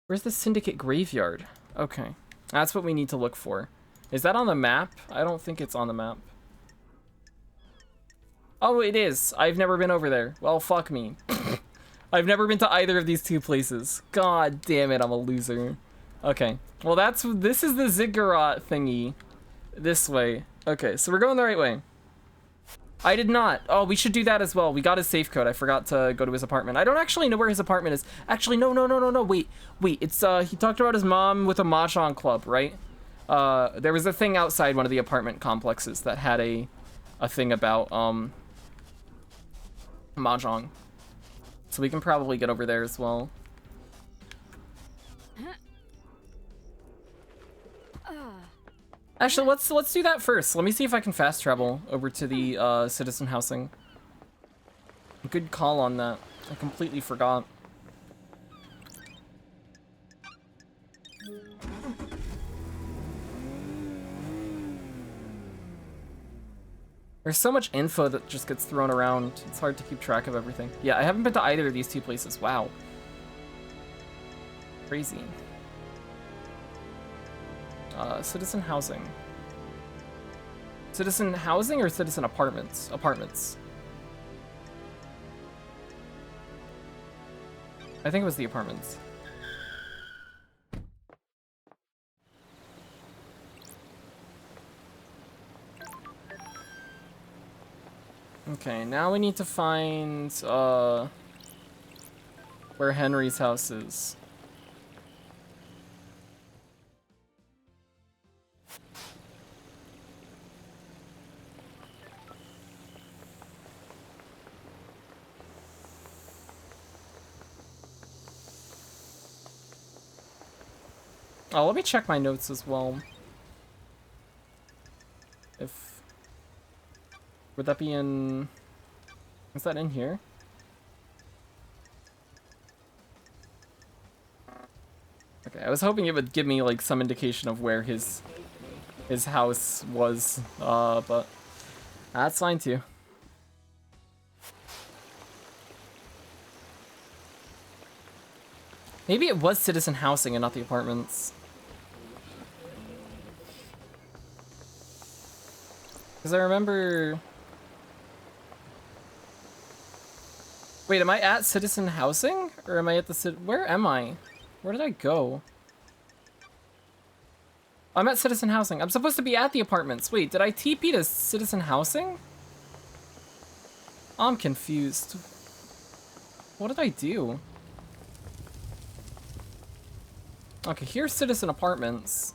Where's the Syndicate Graveyard? Okay. That's what we need to look for. Is that on the map? I don't think it's on the map. Oh, it is. I've never been over there. Well, fuck me. I've never been to either of these two places. God damn it, I'm a loser. Okay. Well, this is the ziggurat thingy. This way. Okay, so we're going the right way. I did not. Oh, we should do that as well. We got his safe code. I forgot to go to his apartment. I don't actually know where his apartment is. Actually, no. Wait. It's, he talked about his mom with a mahjong club, right? There was a thing outside one of the apartment complexes that had a thing about, mahjong. So we can probably get over there as well. Actually, let's do that first. Let me see if I can fast travel over to the citizen housing. Good call on that. I completely forgot. There's so much info that just gets thrown around. It's hard to keep track of everything. Yeah, I haven't been to either of these two places. Wow. Crazy. Citizen housing. Citizen housing or citizen apartments? Apartments. I think it was the apartments. Okay, now we need to find, where Henry's house is. Oh, let me check my notes as well. Would that be in... Is that in here? Okay, I was hoping it would give me, like, some indication of where his house was, but that's fine too. Maybe it was citizen housing and not the apartments. Because I remember... Wait, am I at citizen housing? Or am I at the where am I? Where did I go? I'm at citizen housing. I'm supposed to be at the apartments. Wait, did I TP to citizen housing? I'm confused. What did I do? Okay, here's citizen apartments.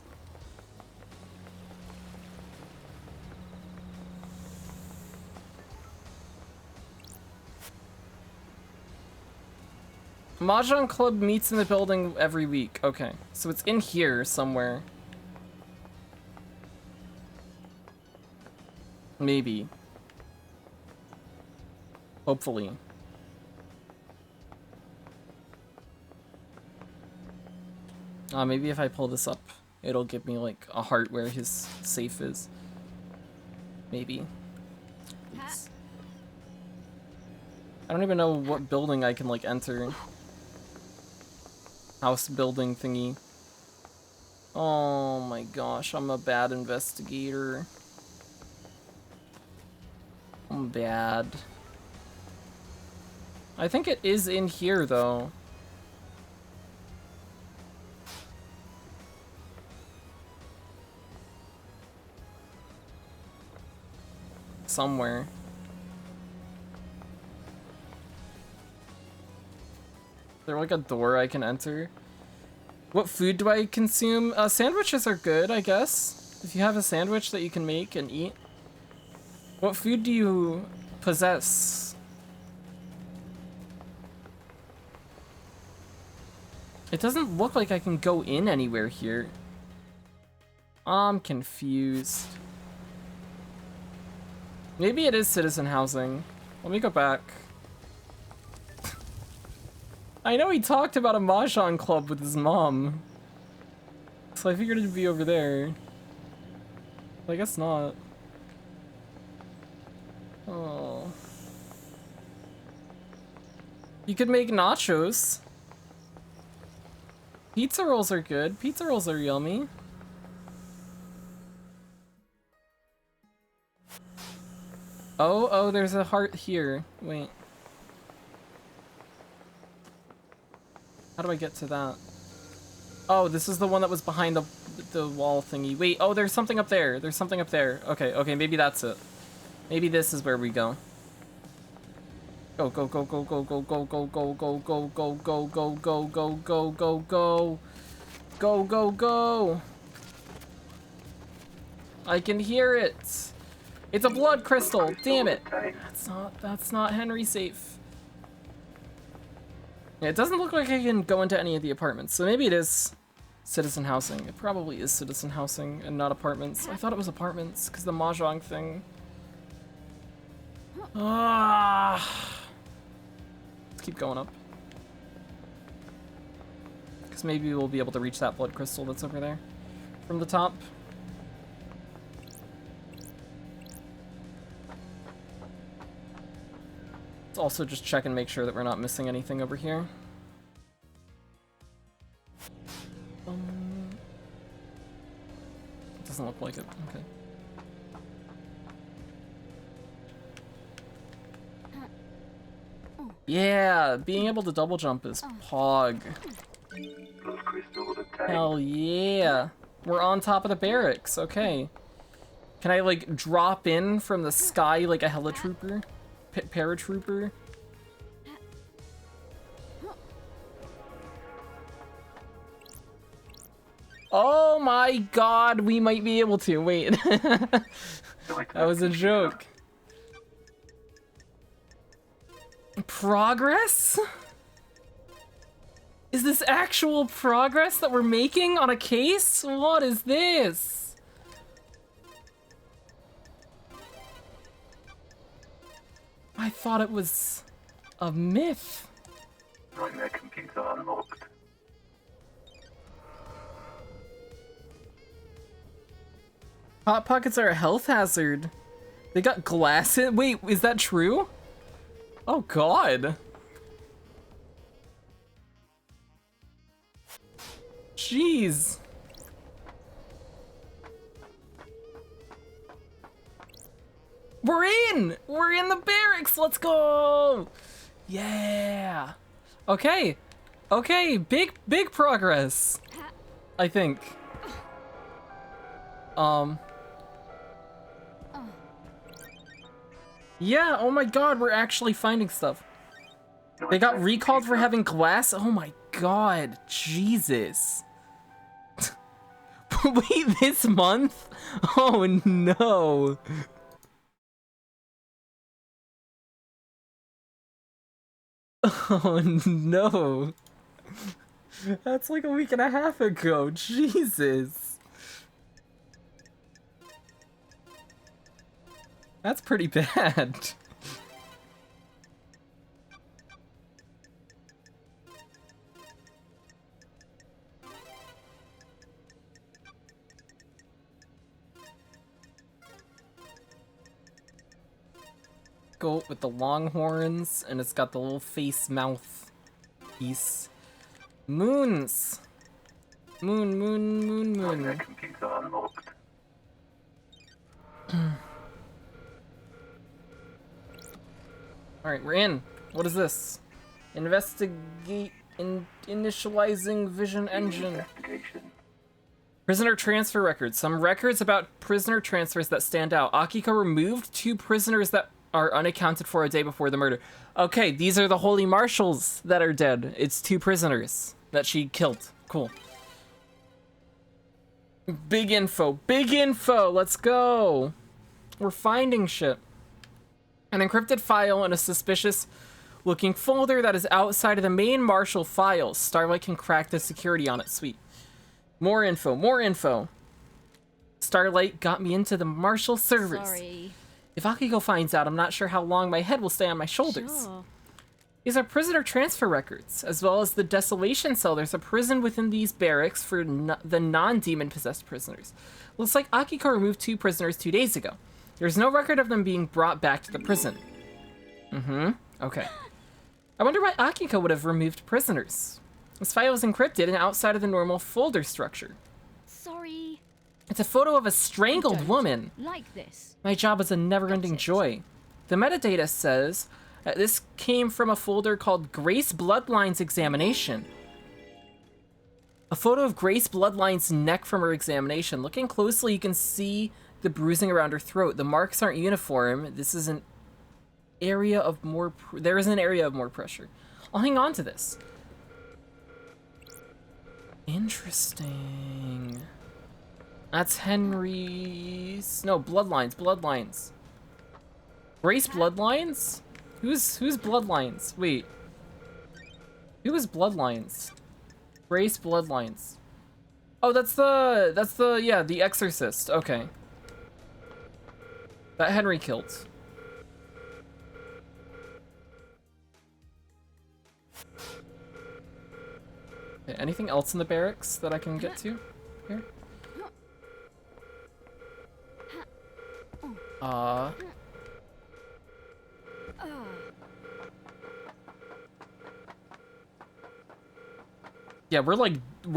Mahjong Club meets in the building every week. Okay, so it's in here somewhere. Maybe. Hopefully. Maybe if I pull this up, it'll give me like a heart where his safe is. Maybe. Oops. I don't even know what building I can like enter. House building thingy. Oh my gosh, I'm a bad investigator. I'm bad. I think it is in here though. somewhere. Is there like a door I can enter? What food do I consume? Sandwiches are good, I guess. If you have a sandwich that you can make and eat. What food do you possess? It doesn't look like I can go in anywhere here. I'm confused. Maybe it is citizen housing. Let me go back. I know he talked about a Mahjong club with his mom. So I figured it'd be over there. But I guess not. Oh. You could make nachos. Pizza rolls are good. Pizza rolls are yummy. Oh, there's a heart here. Wait. How do I get to that? Oh, this is the one that was behind the wall thingy. Wait, oh, there's something up there. There's something up there. Okay, maybe that's it. Maybe this is where we go. Go, go, go, go, go, go, go, go, go, go, go, go, go, go, go, go, go, go, go. Go, go, go. I can hear it. It's a blood crystal. Damn it. That's not Henry safe. Yeah, it doesn't look like I can go into any of the apartments, so maybe it is citizen housing. It probably is citizen housing and not apartments. I thought it was apartments because the Mahjong thing. Ah. Let's keep going up. Because maybe we'll be able to reach that blood crystal that's over there from the top. Let's also just check and make sure that we're not missing anything over here. It doesn't look like it. Okay. Yeah, being able to double jump is pog. Hell yeah. We're on top of the barracks. Okay. Can I like drop in from the sky like a helitrooper? Paratrooper? Oh my god, we might be able to. Wait. That was a joke. Progress? Is this actual progress that we're making on a case? What is this? I thought it was a myth. Nightmare computer unlocked. Hot Pockets are a health hazard. They got glass in. Wait, is that true? Oh god. Jeez. We're in! We're in the barracks! Let's go! Yeah! Okay. Okay, big progress. I think. Yeah, oh my god, we're actually finding stuff. They got recalled for having glass? Oh my god, Jesus. Wait, this month? Oh no. Oh no. That's like a week and a half ago. Jesus. That's pretty bad. Goat with the long horns, and it's got the little face mouth piece. Moons! Moon. Nightmare computer unlocked. Alright, we're in. What is this? Investigate initializing vision engine. Investigation. Prisoner transfer records. Some records about prisoner transfers that stand out. Akiko removed 2 prisoners that are unaccounted for a day before the murder. Okay, these are the holy marshals that are dead. It's 2 prisoners that she killed. Cool. Big info. Big info. Let's go. We're finding shit. An encrypted file in a suspicious looking folder that is outside of the main Marshal files. Starlight can crack the security on it. Sweet. More info. More info. Starlight got me into the Marshal servers. Sorry. If Akiko finds out, I'm not sure how long my head will stay on my shoulders. Sure. These are prisoner transfer records, as well as the desolation cell. There's a prison within these barracks for the non-demon possessed prisoners. Looks like Akiko removed 2 prisoners 2 days ago. There's no record of them being brought back to the prison. Okay. I wonder why Akiko would have removed prisoners. This file is encrypted and outside of the normal folder structure. Sorry. It's a photo of a strangled Don't woman. like this. My job was a never-ending joy. The metadata says that this came from a folder called Grace Bloodline's Examination. A photo of Grace Bloodline's neck from her examination. Looking closely, you can see the bruising around her throat. The marks aren't uniform. This is an area of more... there is an area of more pressure. I'll hang on to this. Interesting. That's Henry's... no, Bloodlines. Bloodlines. Grace Bloodlines? Who's Bloodlines? Wait. Who is Bloodlines? Grace Bloodlines. Oh, that's the, yeah, the Exorcist. Okay. That Henry killed. Okay, anything else in the barracks that I can get to here? Yeah, we're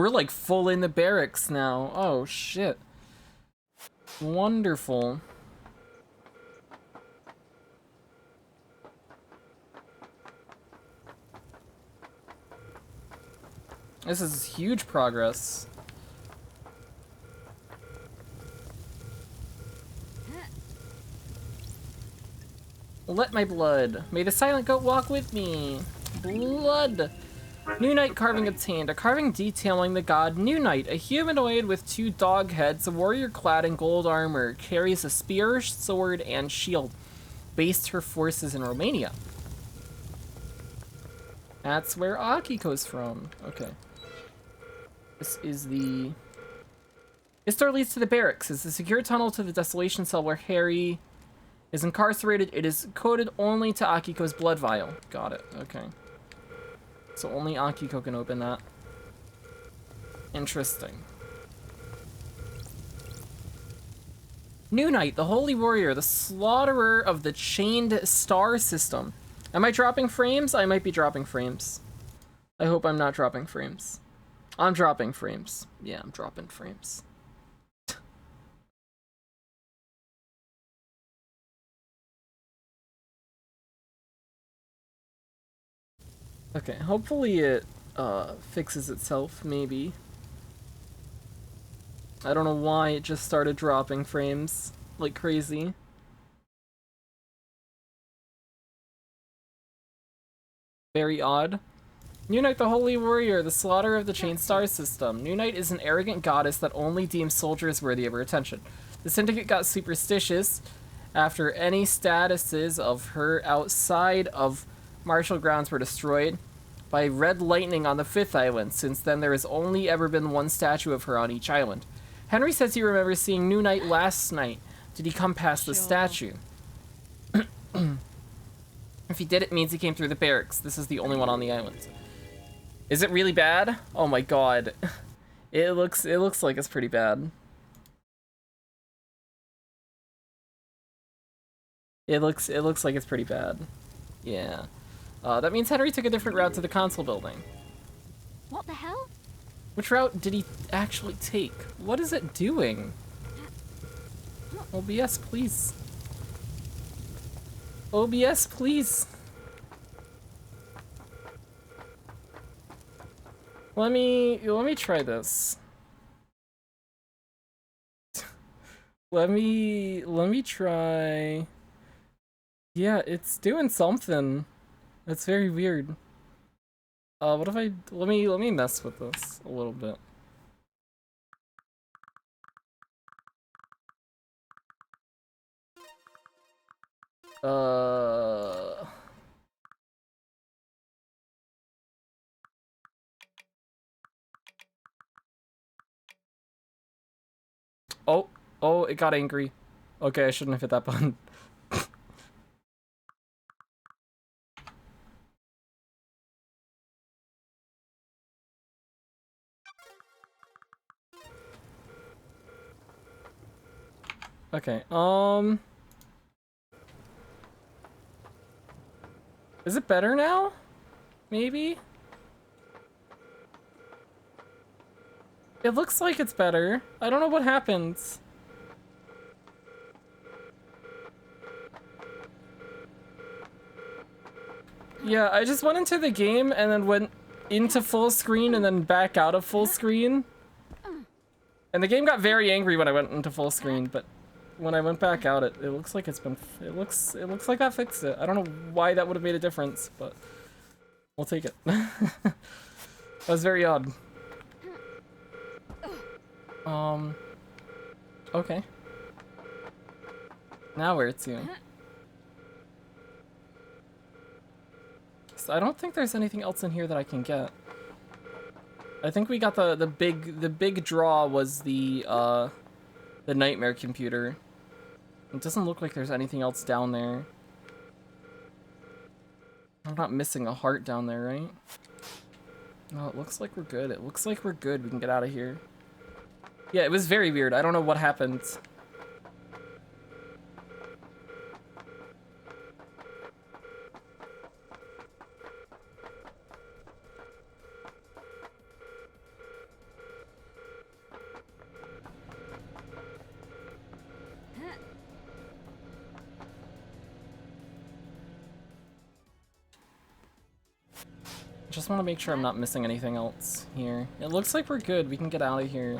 like full in the barracks now. Oh shit. Wonderful. This is huge progress. Let my blood. May the silent goat walk with me. Blood. New Knight carving obtained. A carving detailing the god New Knight, a humanoid with 2 dog heads, a warrior clad in gold armor, carries a spear, sword, and shield. Based her forces in Romania. That's where Akiko's from. Okay. This is the... This door leads to the barracks. It's a secure tunnel to the desolation cell where Harry is incarcerated. It is coded only to Akiko's blood vial. Got it. Okay. So only Akiko can open that. Interesting. New Knight, the Holy Warrior, the Slaughterer of the Chained Star System. Am I dropping frames? I might be dropping frames. I hope I'm not dropping frames. I'm dropping frames. Yeah, I'm dropping frames. Okay, hopefully it fixes itself, maybe. I don't know why it just started dropping frames like crazy. Very odd. New Knight, the Holy Warrior, the Slaughterer of the Chain Star System. New Knight is an arrogant goddess that only deems soldiers worthy of her attention. The Syndicate got superstitious after any statuses of her outside of Marshal grounds were destroyed by red lightning on the 5th island. Since then, there has only ever been 1 statue of her on each island. Henry says he remembers seeing New Knight last night. Did he come past the statue? If he did, it means he came through the barracks. This is the only one on the island. Is it really bad? Oh my god. It looks like it's pretty bad. It looks like it's pretty bad. Yeah. That means Henry took a different route to the console building. What the hell? Which route did he actually take? What is it doing? OBS, please. OBS, please. Let me try this. Let me try. Yeah, it's doing something. That's very weird. What if I let me mess with this a little bit. Oh, it got angry. Okay, I shouldn't have hit that button. Okay, is it better now? Maybe? It looks like it's better. I don't know what happens. Yeah, I just went into the game and then went into full screen and then back out of full screen. And the game got very angry when I went into full screen, but when I went back out, it looks like it's been, it looks like that fixed it. I don't know why that would have made a difference, but we'll take it. That was very odd. Okay. Now where to? So I don't think there's anything else in here that I can get. I think we got the big draw was the nightmare computer. It doesn't look like there's anything else down there. I'm not missing a heart down there, right? No, it looks like we're good. It looks like we're good. We can get out of here. Yeah, it was very weird. I don't know what happened. Just want to make sure I'm not missing anything else here. It looks like we're good. We can get out of here.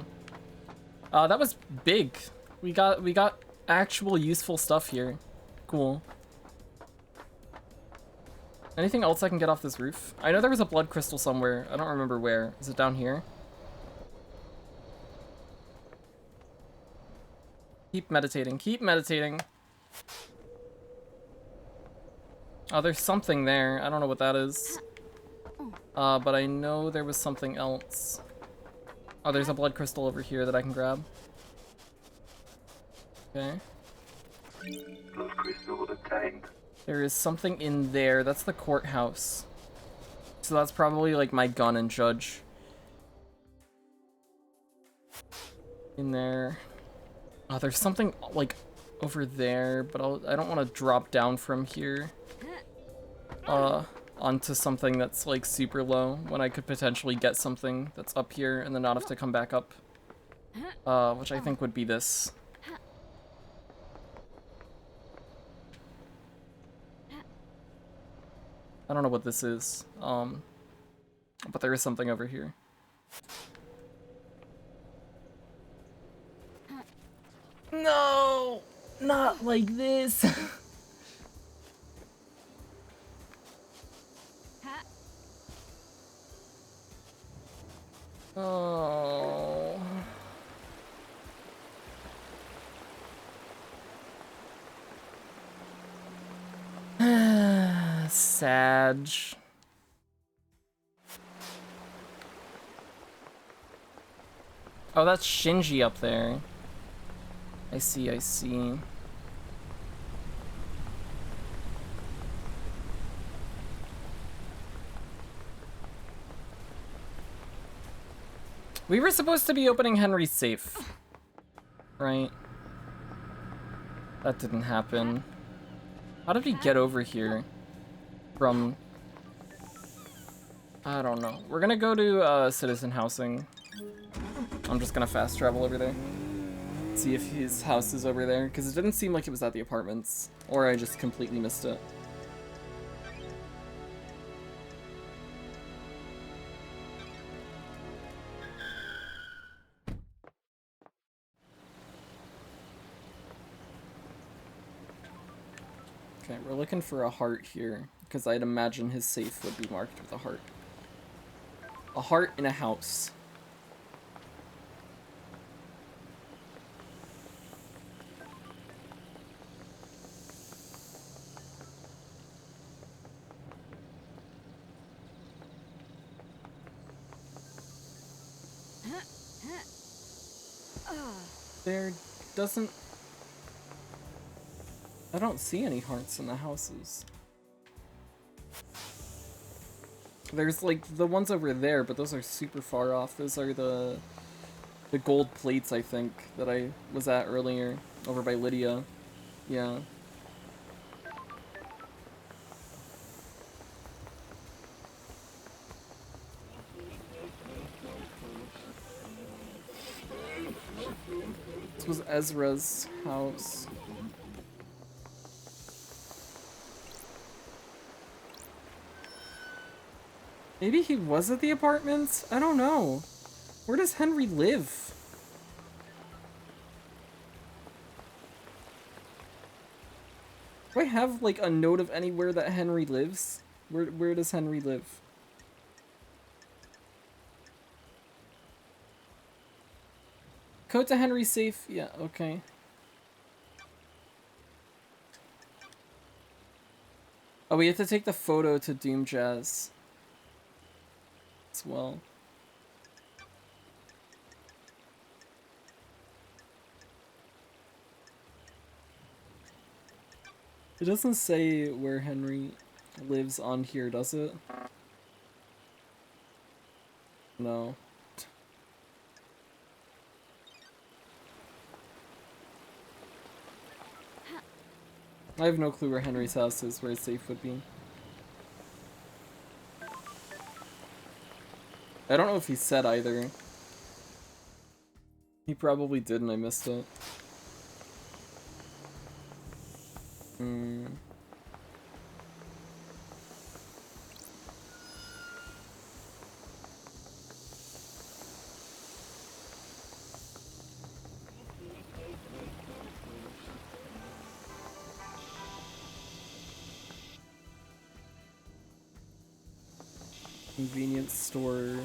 That was big. We got actual useful stuff here. Cool. Anything else I can get off this roof? I know there was a blood crystal somewhere. I don't remember where. Is it down here? Keep meditating. Keep meditating. Oh, there's something there. I don't know what that is. But I know there was something else. Oh, there's a blood crystal over here that I can grab. Okay. Blood crystal obtained. There is something in there. That's the courthouse. So that's probably like my gun and judge. In there. Oh, there's something like over there, but I don't want to drop down from here. Onto something that's like super low when I could potentially get something that's up here and then not have to come back up. Which I think would be this. I don't know what this is. But there is something over here. No! Not like this! Oh. Sag. Oh, that's Shinji up there. I see, I see. We were supposed to be opening Henry's safe, right? That didn't happen. How did we get over here from... I don't know. We're gonna go to citizen housing. I'm just gonna fast travel over there. See if his house is over there, because it didn't seem like it was at the apartments. Or I just completely missed it. We're looking for a heart here, because I'd imagine his safe would be marked with a heart. A heart in a house. There doesn't... I don't see any hearts in the houses. There's like the ones over there, but those are super far off. Those are the gold plates, I think, that I was at earlier, over by Lydia. Yeah. This was Ezra's house. Maybe he was at the apartments? I don't know. Where does Henry live? Do I have like a note of anywhere that Henry lives? Where does Henry live? Code to Henry's safe? Yeah, okay. Oh, we have to take the photo to Doom Jazz as well. It doesn't say where Henry lives on here, does it? No. I have no clue where Henry's house is, where his safe would be. I don't know if he said either. He probably did and I missed it. Convenience store.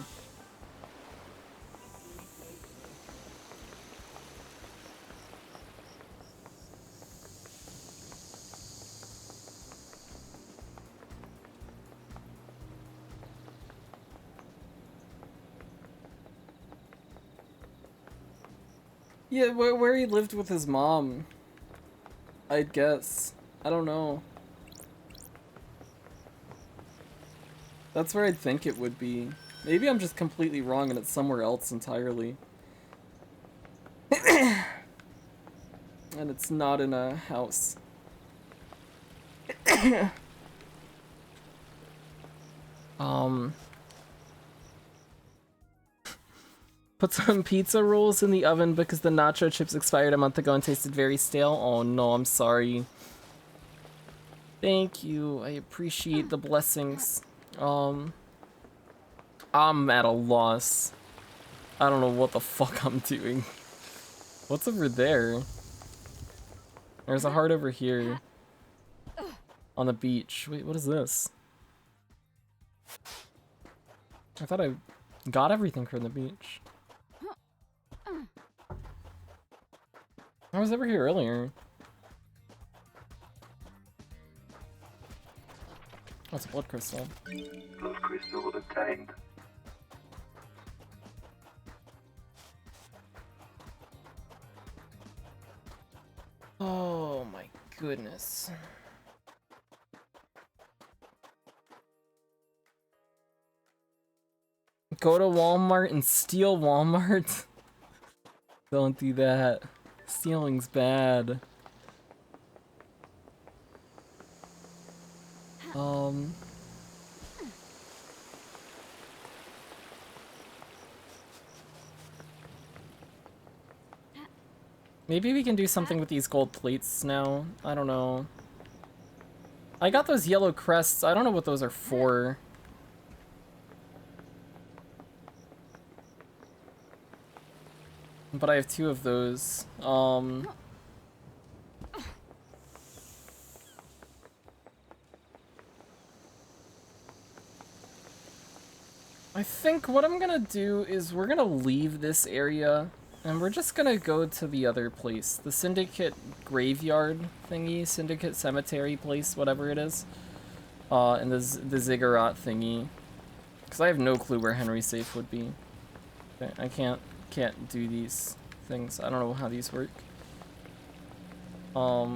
Yeah, where he lived with his mom, I'd guess. I don't know. That's where I'd think it would be. Maybe I'm just completely wrong and it's somewhere else entirely. And it's not in a house. Put some pizza rolls in the oven because the nacho chips expired a month ago and tasted very stale. Oh no, I'm sorry. Thank you. I appreciate the blessings. I'm at a loss. I don't know what the fuck I'm doing. What's over there? There's a heart over here. On the beach. Wait, what is this? I thought I got everything from the beach. I was over here earlier. Oh, it's a blood crystal. Blood crystal obtained. Oh my goodness. Go to Walmart and steal Walmart? Don't do that. Stealing's bad. Maybe we can do something with these gold plates now. I don't know. I got those yellow crests. I don't know what those are for. But I have 2 of those. I think what I'm gonna do is we're gonna leave this area and we're just gonna go to the other place. The Syndicate graveyard thingy, Syndicate cemetery place, whatever it is. And the Ziggurat thingy. Because I have no clue where Henry's safe would be. Okay, I can't do these things. I don't know how these work. Let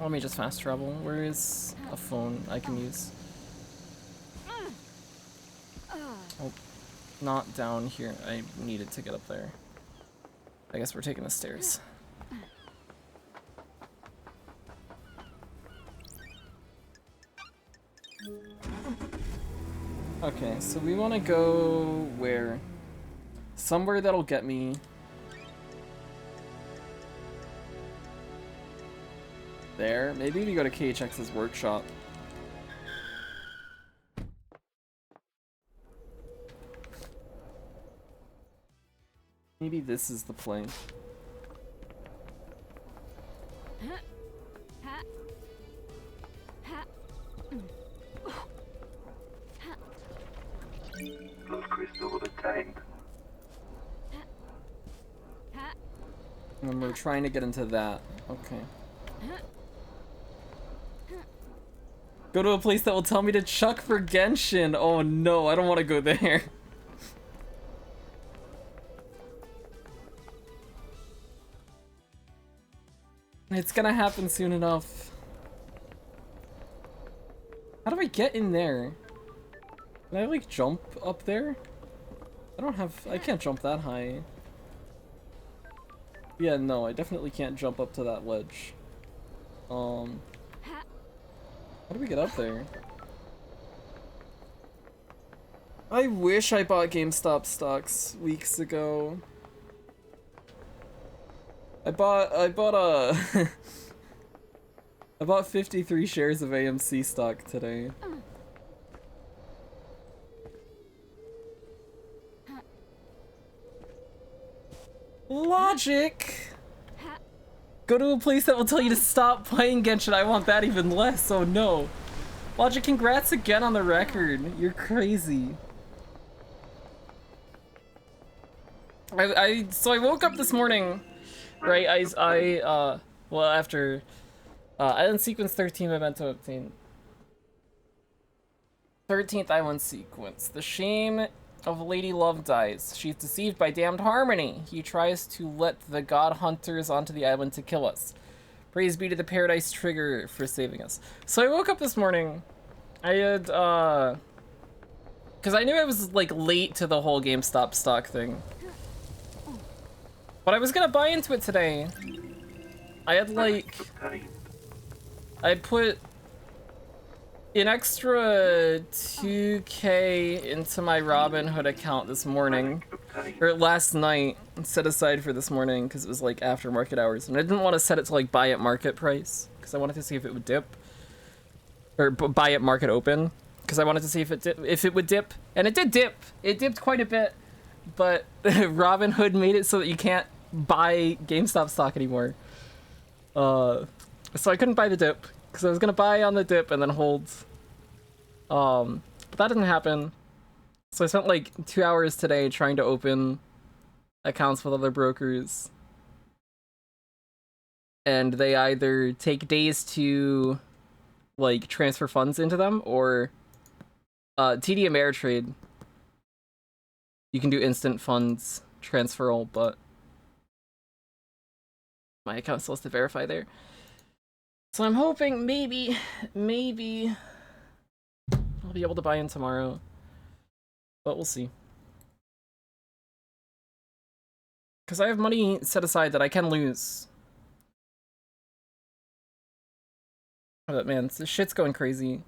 me just fast travel. Where is a phone I can use? Oh, not down here. I needed to get up there. I guess we're taking the stairs. Okay, so we want to go where? Somewhere that'll get me. There. Maybe we go to KHX's workshop. Maybe this is the plane. Blood crystal obtained. And we're trying to get into that. Okay. Go to a place that will tell me to chuck for Genshin. Oh no, I don't want to go there. It's gonna happen soon enough. How do I get in there? Can I like jump up there? I can't jump that high. Yeah, no, I definitely can't jump up to that ledge. How do we get up there? I wish I bought GameStop stocks weeks ago. I bought I bought 53 shares of AMC stock today. Logic! Go to a place that will tell you to stop playing Genshin. I want that even less, oh no. Logic, congrats again on the record. You're crazy. So I woke up this morning, right? Well, after Island Sequence 13 memento obtained. 13th Island Sequence. The shame of Lady Love dies. She's deceived by damned Harmony. He tries to let the god hunters onto the island to kill us. Praise be to the Paradise Trigger for saving us. So I woke up this morning. I had, because I knew I was, like, late to the whole GameStop stock thing. But I was gonna buy into it today. I had, like, I put an extra 2K into my Robinhood account this morning, or last night, set aside for this morning because it was like after market hours, and I didn't want to set it to like buy at market price because I wanted to see if it would dip, or buy at market open because I wanted to see if it would dip, and it did dip. It dipped quite a bit, but Robinhood made it so that you can't buy GameStop stock anymore. So I couldn't buy the dip. Because I was gonna buy on the dip and then hold. But that didn't happen. So I spent like 2 hours today trying to open accounts with other brokers. And they either take days to like transfer funds into them, or TD Ameritrade. You can do instant funds transferal, but my account still has to verify there. So I'm hoping maybe I'll be able to buy in tomorrow, but we'll see. Because I have money set aside that I can lose. But man, this shit's going crazy.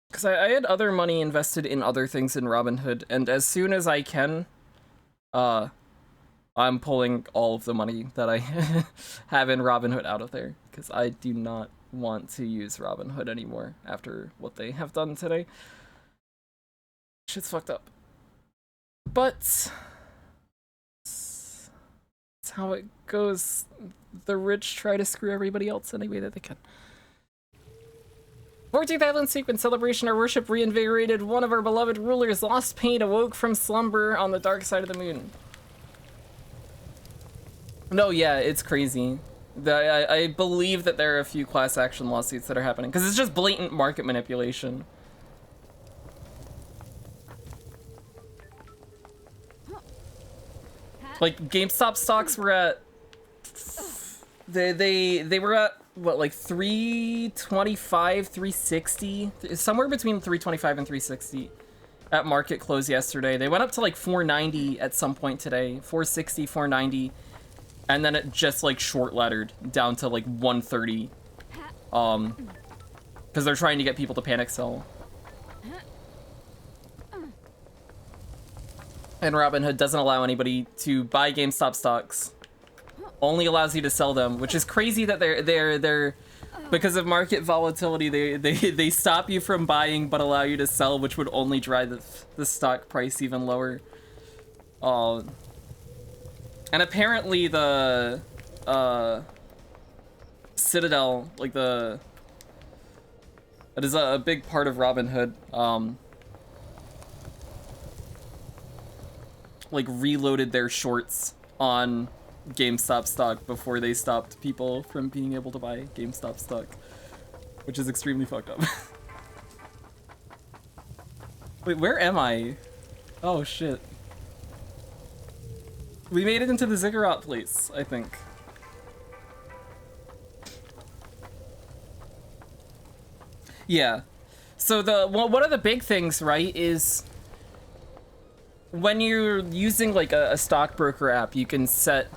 Because I had other money invested in other things in Robinhood, and as soon as I can, I'm pulling all of the money that I have in Robinhood out of there, because I do not want to use Robinhood anymore after what they have done today. Shit's fucked up. But That's how it goes. The rich try to screw everybody else any way that they can. 14th Island Sequence celebration. Our worship reinvigorated. One of our beloved rulers lost pain, awoke from slumber on the dark side of the moon. No, yeah, it's crazy. I believe that there are a few class action lawsuits that are happening because it's just blatant market manipulation. Like GameStop stocks were at they were at what, like 325, 360, somewhere between 325 and 360 at market close yesterday. They went up to like 490 at some point today, 460, 490, and then it just like short laddered down to like 130. Because they're trying to get people to panic sell. And Robinhood doesn't allow anybody to buy GameStop stocks. Only allows you to sell them, which is crazy that they're because of market volatility, they stop you from buying but allow you to sell, which would only drive the stock price even lower. And apparently the Citadel, like that is a big part of Robinhood, like reloaded their shorts on GameStop stock before they stopped people from being able to buy GameStop stock, which is extremely fucked up. Wait, where am I? Oh shit. We made it into the Ziggurat place, I think. Yeah. So one of the big things, right, is when you're using like a stockbroker app, you can set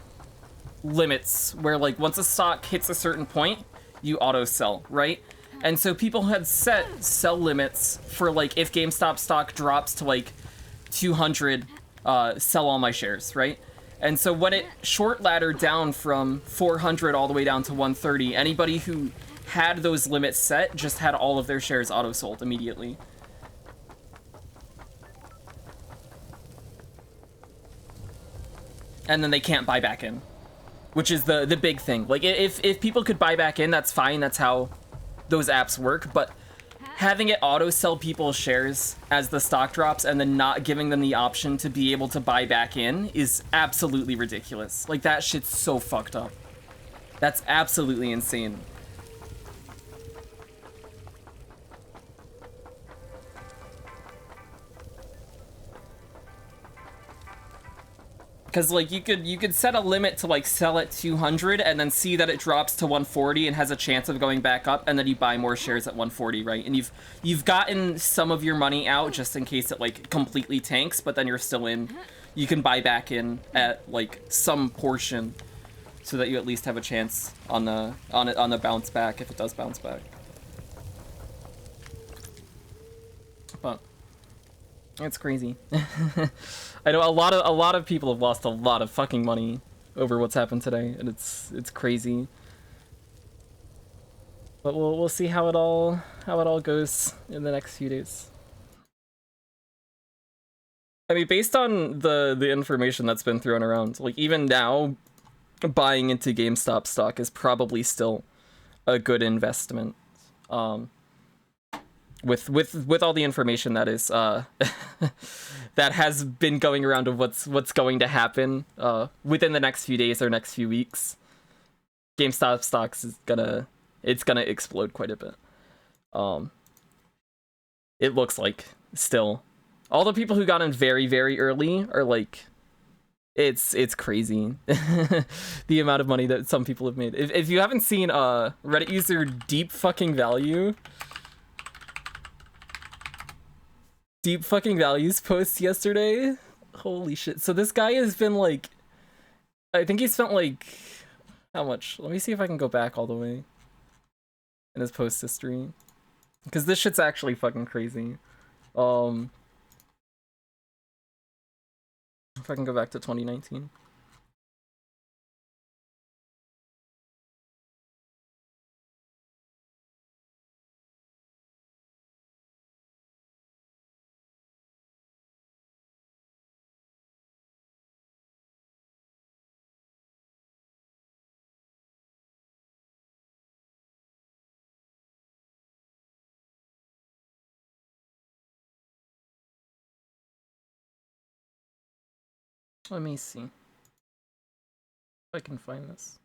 limits where like once a stock hits a certain point, you auto sell, right? And so people had set sell limits for like if GameStop stock drops to like 200, sell all my shares, right? And so when it short laddered down from 400 all the way down to 130, anybody who had those limits set just had all of their shares auto sold immediately. And then they can't buy back in, which is the big thing. Like if people could buy back in, that's fine. That's how those apps work. But having it auto sell people's shares as the stock drops and then not giving them the option to be able to buy back in is absolutely ridiculous. Like that shit's so fucked up. That's absolutely insane. Because like you could set a limit to like sell at 200 and then see that it drops to 140 and has a chance of going back up, and then you buy more shares at 140, right? And you've gotten some of your money out just in case it like completely tanks, but then you're still in. You can buy back in at like some portion so that you at least have a chance on the bounce back if it does bounce back. But it's crazy. I know a lot of people have lost a lot of fucking money over what's happened today, and it's crazy. But we'll see how it all goes in the next few days. I mean, based on the information that's been thrown around, like even now, buying into GameStop stock is probably still a good investment. With all the information that is that has been going around of what's going to happen within the next few days or next few weeks, GameStop stocks is gonna explode quite a bit. It looks like still all the people who got in very, very early are like, it's crazy the amount of money that some people have made. If you haven't seen Reddit user Deep Fucking Values post yesterday, holy shit. So this guy has been like, I think he spent like, how much? Let me see if I can go back all the way in his post history, because this shit's actually fucking crazy. If I can go back to 2019. Let me see if I can find this.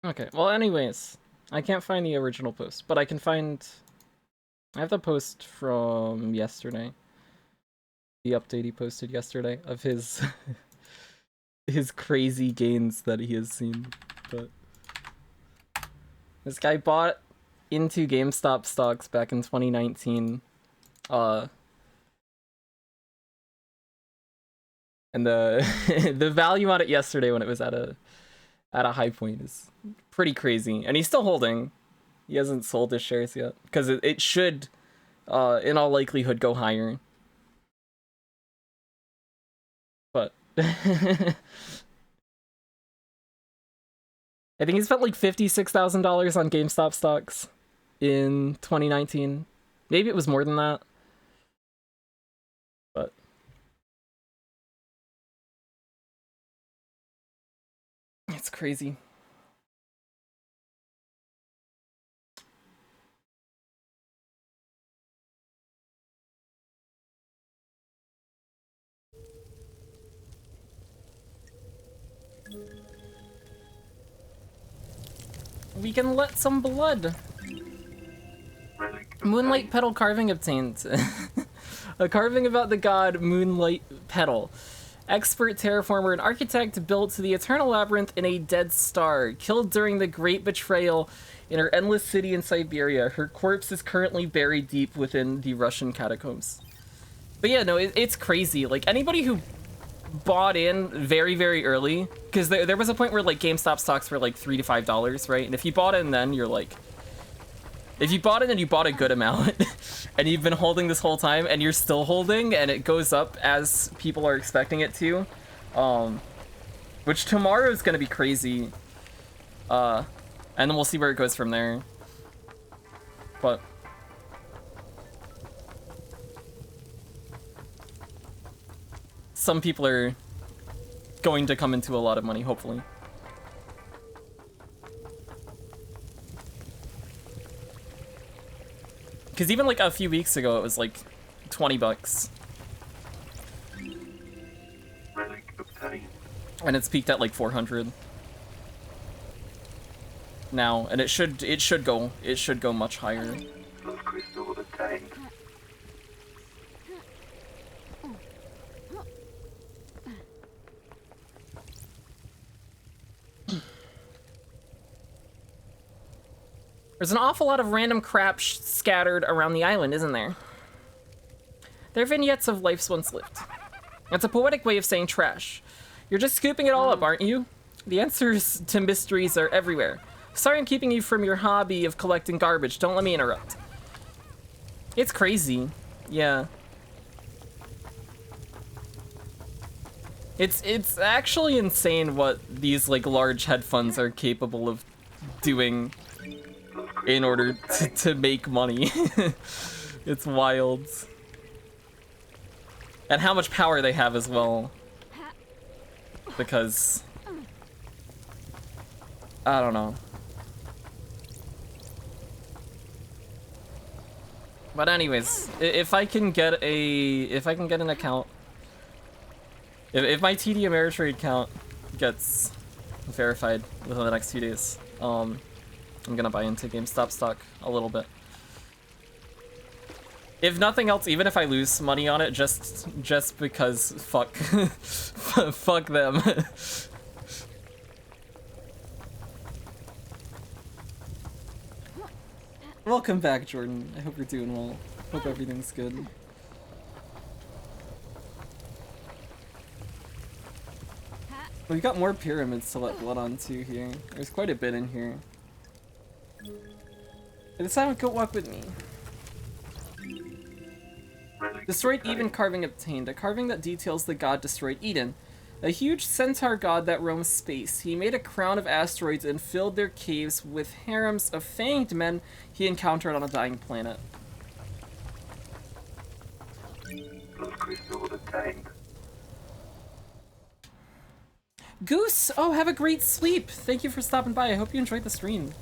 Okay, well anyways, I can't find the original post, but I can find... I have the post from yesterday. The update he posted yesterday of his his crazy gains that he has seen. But this guy bought into GameStop stocks back in 2019. And the the value on it yesterday when it was at a high point is pretty crazy. And he's still holding. He hasn't sold his shares yet because it should in all likelihood go higher. But I think he spent like $56,000 on GameStop stocks in 2019. Maybe it was more than that. But it's crazy. We can let some blood. Moonlight Petal carving obtained. A carving about the god Moonlight Petal. Expert terraformer and architect built the eternal labyrinth in a dead star. Killed during the Great Betrayal in her endless city in Siberia. Her corpse is currently buried deep within the Russian catacombs. But yeah, no, it's crazy. Like, anybody who bought in very, very early, because there was a point where, like, GameStop stocks were, like, $3 to $5, right? And if you bought in then, you're like... If you bought in and you bought a good amount, and you've been holding this whole time, and you're still holding, and it goes up as people are expecting it to, which tomorrow is going to be crazy, and then we'll see where it goes from there. But... some people are going to come into a lot of money, hopefully. Because even like a few weeks ago, it was like $20. And it's peaked at like 400 now, and it should go much higher. Crystal obtained. There's an awful lot of random crap scattered around the island, isn't there? They're vignettes of lives once lived. That's a poetic way of saying trash. You're just scooping it all up, aren't you? The answers to mysteries are everywhere. Sorry I'm keeping you from your hobby of collecting garbage. Don't let me interrupt. It's crazy. Yeah. It's actually insane what these like large hedge funds are capable of doing in order to make money. It's wild. And how much power they have as well. Because... I don't know. But anyways, if I can get an account... If my TD Ameritrade account gets verified within the next few days, I'm gonna buy into GameStop stock a little bit. If nothing else, even if I lose money on it, just because fuck, fuck them. Welcome back, Jordan. I hope you're doing well. Hope everything's good. We've got more pyramids to let blood onto here. There's quite a bit in here. The silent goat walk with me. Destroyed Eden carving obtained. A carving that details the god destroyed Eden. A huge centaur god that roams space. He made a crown of asteroids and filled their caves with harems of fanged men he encountered on a dying planet. Crystal obtained. Goose! Oh, have a great sleep! Thank you for stopping by. I hope you enjoyed the stream.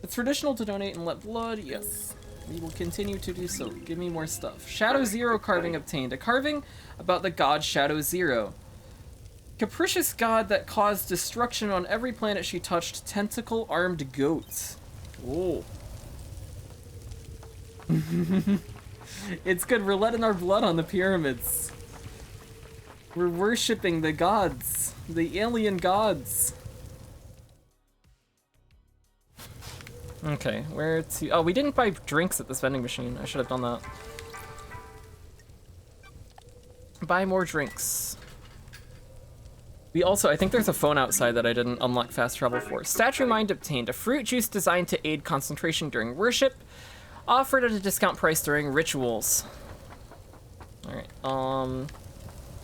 It's traditional to donate and let blood. Yes. We will continue to do so. Give me more stuff. Shadow Zero carving obtained. A carving about the god Shadow Zero. Capricious god that caused destruction on every planet she touched. Tentacle-armed goats. Oh. It's good. We're letting our blood on the pyramids. We're worshipping the gods. The alien gods. Okay, where to... Oh, we didn't buy drinks at this vending machine. I should have done that. Buy more drinks. We also... I think there's a phone outside that I didn't unlock fast travel for. Statue Mind obtained. A fruit juice designed to aid concentration during worship. Offered at a discount price during rituals. Alright,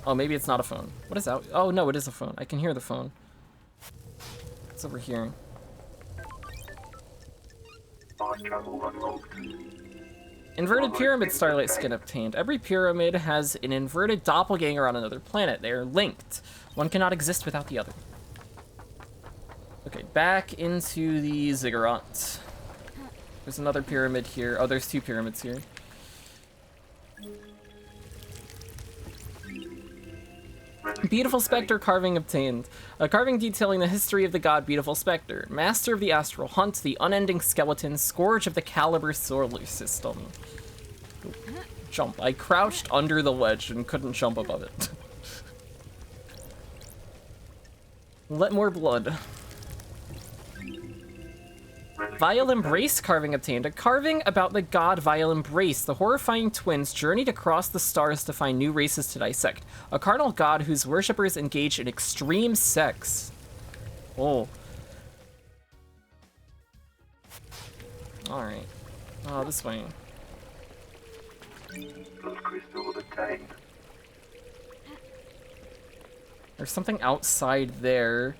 Oh, maybe it's not a phone. What is that? Oh, no, it is a phone. I can hear the phone. It's over here. Inverted pyramid starlight skin obtained. Every pyramid has an inverted doppelganger on another planet. They are linked. One cannot exist without the other. Okay, back into the ziggurat. There's another pyramid here. Oh, there's two pyramids here. Beautiful Spectre carving obtained. A carving detailing the history of the god Beautiful Spectre. Master of the Astral Hunt, the unending skeleton, scourge of the Caliber solar system. Jump. I crouched under the ledge and couldn't jump above it. Let more blood. Vile Embrace carving obtained. A carving about the god Vile Embrace. The horrifying twins journeyed across the stars to find new races to dissect. A carnal god whose worshippers engage in extreme sex. Oh. Alright. Oh, this way. Crystal attained. There's something outside there.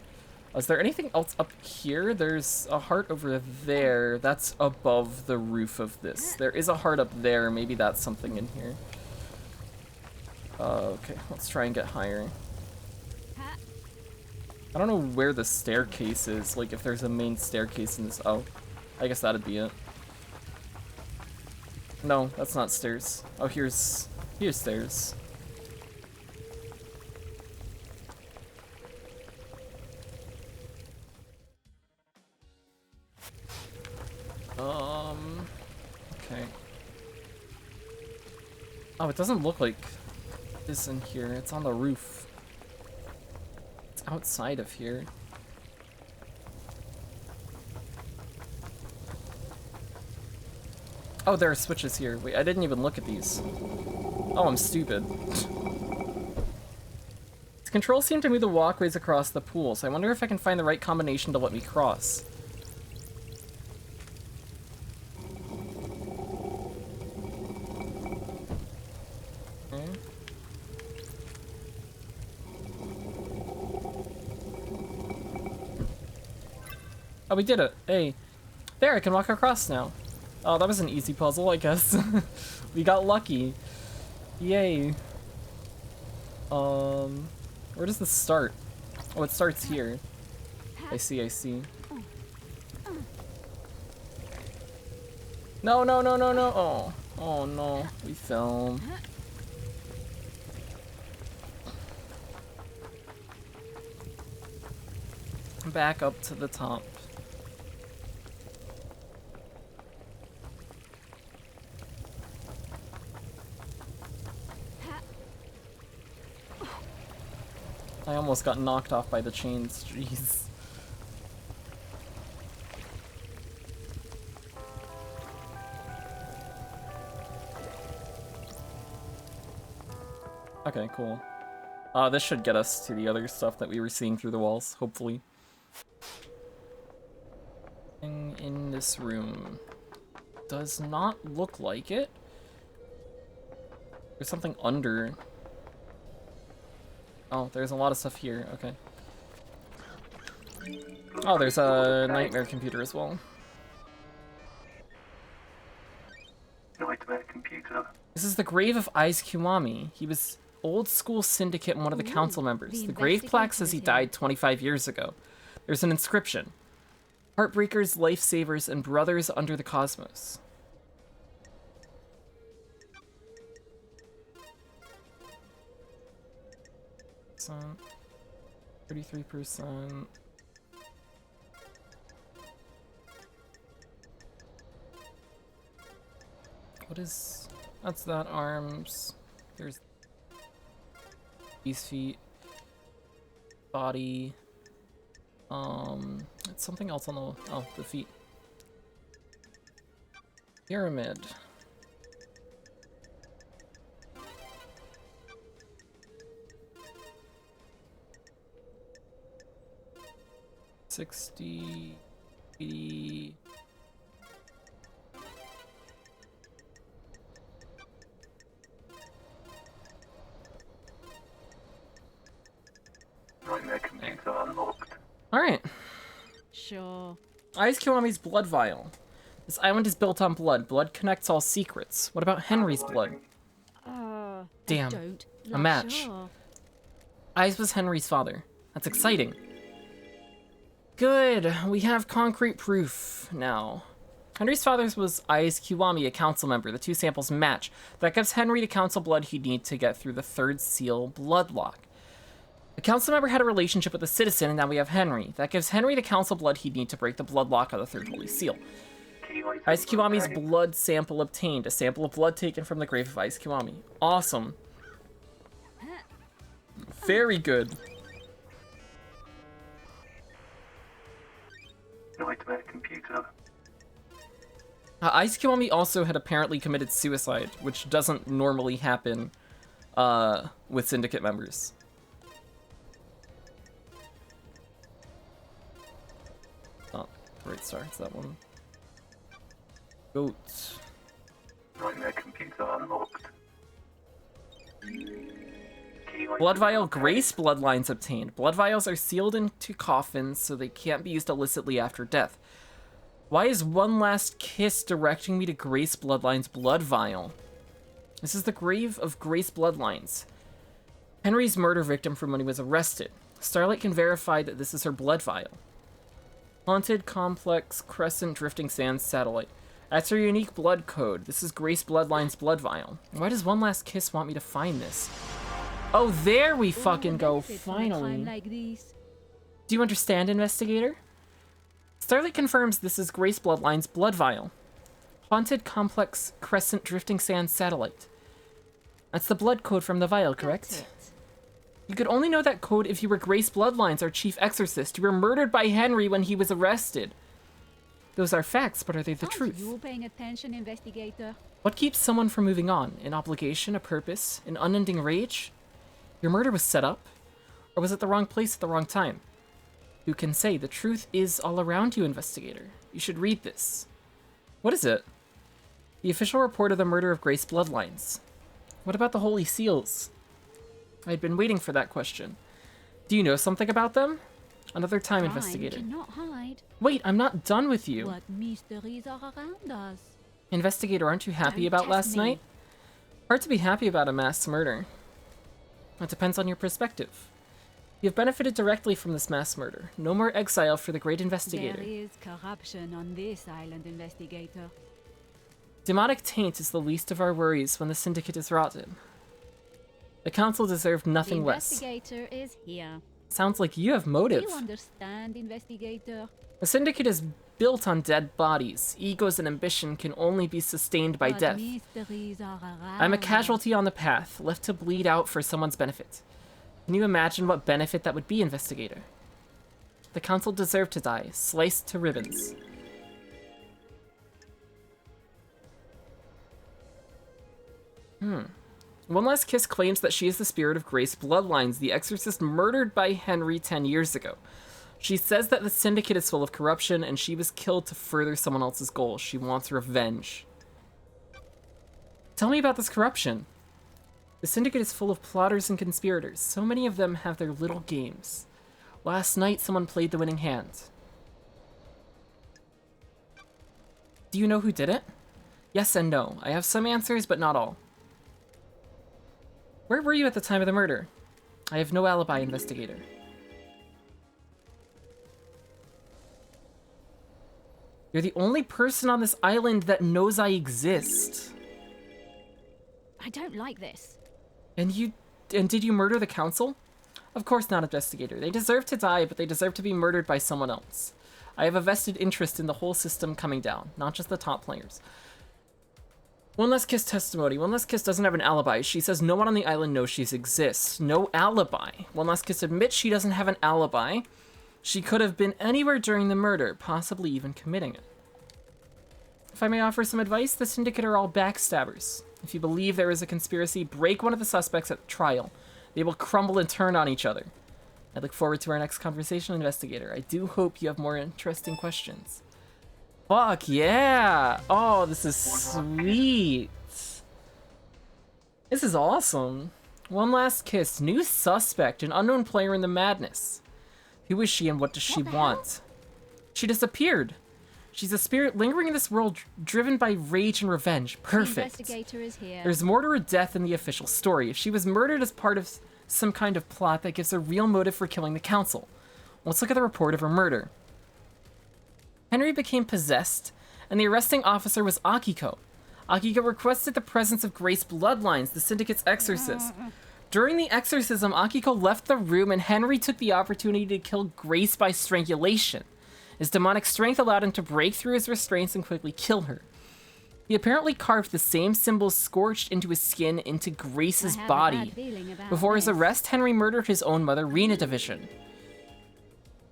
Is there anything else up here? There's a heart over there. That's above the roof of this. There is a heart up there. Maybe that's something in here. Okay, let's try and get higher. I don't know where the staircase is. Like, if there's a main staircase in this. Oh, I guess that'd be it. No, that's not stairs. Oh, here's stairs. Okay. Oh, it doesn't look like this in here. It's on the roof. It's outside of here. Oh, there are switches here. Wait, I didn't even look at these. Oh, I'm stupid. The controls seem to move the walkways across the pool, so I wonder if I can find the right combination to let me cross. Oh, we did it. Hey. There, I can walk across now. Oh, that was an easy puzzle, I guess. We got lucky. Yay. Where does this start? Oh, it starts here. I see, I see. No, no, no, no, no. Oh. Oh, no. We fell. Back up to the top. I almost got knocked off by the chains, jeez. Okay, cool. This should get us to the other stuff that we were seeing through the walls, hopefully. In this room. Does not look like it. There's something under. Oh, there's a lot of stuff here. Okay. Oh, there's a nightmare computer as well. Nightmare computer. This is the grave of Aiz Kiwami. He was old school syndicate and one of the Ooh, council members. the The grave plaque says he investigator is here. died 25 years ago. There's an inscription. Heartbreakers, lifesavers, and brothers under the cosmos. So, 33%. What is... That's that arms. There's these feet. Body. It's something else on the... Oh, the feet. Pyramid. $60... $80... Nightmare computer unlocked. Alright. Sure. Ice Kiwami's blood vial. This island is built on blood. Blood connects all secrets. What about Henry's blood? Damn. I don't A like match. sure. Ice was Henry's father. That's exciting. Good. We have concrete proof now. Henry's father was Ice Kiwami, a council member. The two samples match. That gives Henry the council blood he'd need to get through the third seal blood lock. The council member had a relationship with a citizen, and now we have Henry. That gives Henry the council blood he'd need to break the blood lock of the third holy seal. Ice Kiwami's blood sample obtained. A sample of blood taken from the grave of Ice Kiwami. Awesome. Very good. Nightmare computer. Ice Kiwami also had apparently committed suicide, which doesn't normally happen with Syndicate members. Oh, Bright Star, it's that one. Goats. Nightmare computer unlocked. Blood vial Grace bloodlines obtained. Blood vials are sealed into coffins so they can't be used illicitly after death. Why is One Last Kiss directing me to Grace Bloodline's blood vial? This is the grave of Grace Bloodlines. Henry's murder victim from when he was arrested. Starlight can verify that this is her blood vial. Haunted Complex Crescent Drifting Sands Satellite. That's her unique blood code. This is Grace Bloodline's blood vial. Why does One Last Kiss want me to find this? Oh, there we fucking go, finally. Like these. Do you understand, investigator? Starlight confirms this is Grace Bloodline's blood vial. Haunted Complex Crescent Drifting Sands Satellite. That's the blood code from the vial, correct? You could only know that code if you were Grace Bloodlines, our chief exorcist. You were murdered by Henry when he was arrested. Those are facts, but are they the Aren't truth? you paying attention, investigator? What keeps someone from moving on? An obligation, a purpose, an unending rage? Your murder was set up? Or was it the wrong place at the wrong time? Who can say? The truth is all around you, investigator. You should read this. What is it? The official report of the murder of Grace Bloodlines. What about the Holy Seals? I had been waiting for that question. Do you know something about them? Another time, investigator. Cannot hide. Wait, I'm not done with you. What mysteries are around us? Investigator, aren't you happy Don't about test last me. night? Hard to be happy about a mass murder. It depends on your perspective. You've benefited directly from this mass murder. No more exile for the great investigator. There is corruption on this island, investigator. Demonic taint is the least of our worries when the syndicate is rotten. The council deserved nothing the less. investigator is here. Sounds like you have motive. Do you understand, investigator? The syndicate is built on dead bodies. Egos and ambition can only be sustained by What death. mysteries are around I'm a us? casualty on the path, left to bleed out for someone's benefit. Can you imagine what benefit that would be, investigator? The council deserved to die, sliced to ribbons. One Last Kiss claims that she is the spirit of Grace Bloodlines, the exorcist murdered by Henry 10 years ago. She says that the syndicate is full of corruption and she was killed to further someone else's goal. She wants revenge. Tell me about this corruption. The syndicate is full of plotters and conspirators. So many of them have their little games. Last night, someone played the winning hand. Do you know who did it? Yes and no. I have some answers, but not all. Where were you at the time of the murder? I have no alibi, investigator. You're the only person on this island that knows I exist. I don't like this. And did you murder the council? Of course not, investigator. They deserve to die, but they deserve to be murdered by someone else. I have a vested interest in the whole system coming down, not just the top players. One Last Kiss testimony. One Last Kiss doesn't have an alibi. She says no one on the island knows she exists. No alibi. One Last Kiss admits she doesn't have an alibi. She could have been anywhere during the murder, possibly even committing it. If I may offer some advice, the Syndicate are all backstabbers. If you believe there is a conspiracy, break one of the suspects at trial. They will crumble and turn on each other. I look forward to our next conversation, investigator. I do hope you have more interesting questions. Fuck yeah! Oh, this is sweet. This is awesome. One Last Kiss. New suspect. An unknown player in the madness. Who is she and what does she want? She disappeared. She's a spirit lingering in this world, driven by rage and revenge. Perfect. The investigator is here. There's more to her death in the official story. If she was murdered as part of some kind of plot, that gives a real motive for killing the council. Let's look at the report of her murder. Henry became possessed, and the arresting officer was Akiko. Akiko requested the presence of Grace Bloodlines, the Syndicate's exorcist. During the exorcism, Akiko left the room, and Henry took the opportunity to kill Grace by strangulation. His demonic strength allowed him to break through his restraints and quickly kill her. He apparently carved the same symbols scorched into his skin into Grace's body. Before his arrest, Henry murdered his own mother, Rena Division.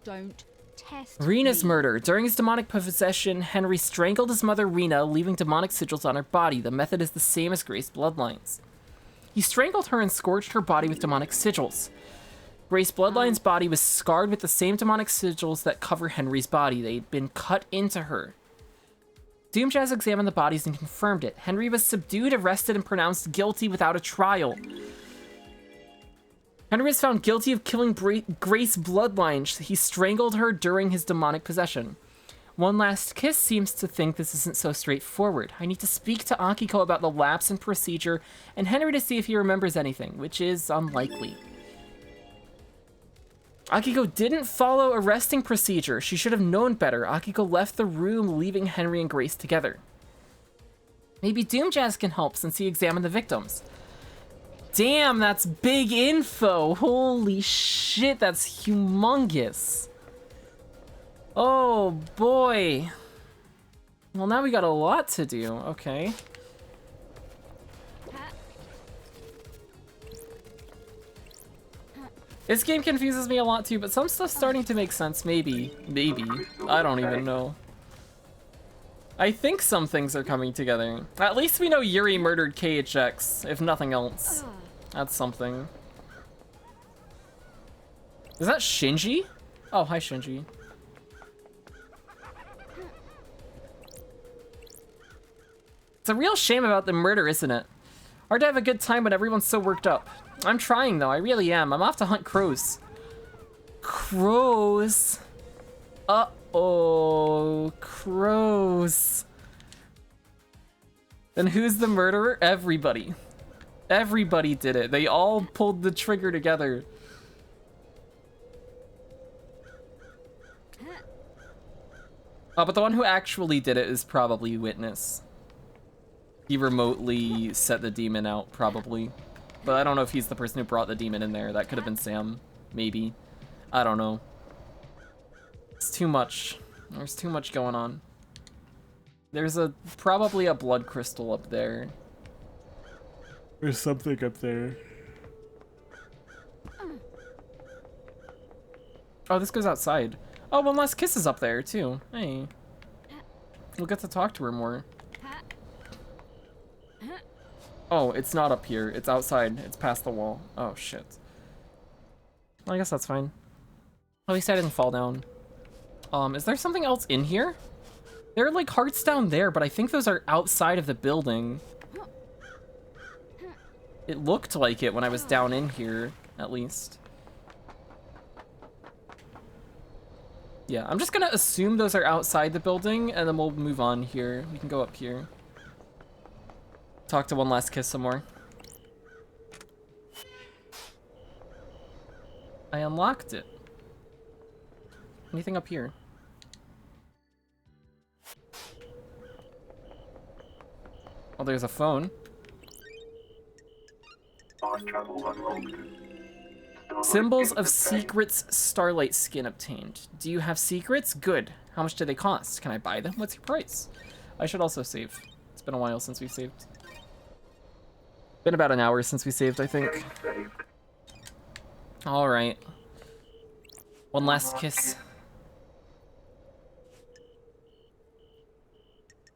Don't test Rena's me. murder. During his demonic possession, Henry strangled his mother, Rena, leaving demonic sigils on her body. The method is the same as Grace Bloodlines. He strangled her and scorched her body with demonic sigils. Grace Bloodline's body was scarred with the same demonic sigils that cover Henry's body. They'd been cut into her. Doomjazz examined the bodies and confirmed it. Henry was subdued, arrested, and pronounced guilty without a trial. Henry was found guilty of killing Grace Bloodline. He strangled her during his demonic possession. One Last Kiss seems to think this isn't so straightforward. I need to speak to Akiko about the lapse in procedure and Henry to see if he remembers anything, which is unlikely. Akiko didn't follow arresting procedure. She should have known better. Akiko left the room, leaving Henry and Grace together. Maybe Doomjazz can help since he examined the victims. Damn, that's big info. Holy shit, that's humongous. Oh boy. Well, now we got a lot to do. Okay. This game confuses me a lot too, but some stuff's starting to make sense. Maybe. Maybe. I don't even know. I think some things are coming together. At least we know Yuri murdered KHX, if nothing else. That's something. Is that Shinji? Oh, hi Shinji. It's a real shame about the murder, isn't it? Hard to have a good time when everyone's so worked up. I'm trying though, I really am. I'm off to hunt crows. Crows? Uh-oh, crows. Then who's the murderer? Everybody. Everybody did it. They all pulled the trigger together. Oh, but the one who actually did it is probably Witness. He remotely set the demon out, probably. But I don't know if he's the person who brought the demon in there. That could have been Sam. Maybe. I don't know. It's too much. There's too much going on. There's probably a blood crystal up there. There's something up there. Oh, this goes outside. Oh, One Last Kiss is up there, too. Hey. We'll get to talk to her more. Oh, it's not up here. It's outside. It's past the wall. Oh, shit. Well, I guess that's fine. At least I didn't fall down. Is there something else in here? There are, like, hearts down there, but I think those are outside of the building. It looked like it when I was down in here, at least. Yeah, I'm just gonna assume those are outside the building, and then we'll move on here. We can go up here. Talk to One Last Kiss some more. I unlocked it. Anything up here? Oh, there's a phone. Fast travel unlocked. Symbols of secrets Starlight skin obtained. Do you have secrets? Good. How much do they cost? Can I buy them? What's your price? I should also save. It's been a while since we saved. Been about an hour since we saved, I think. Alright. One last kiss.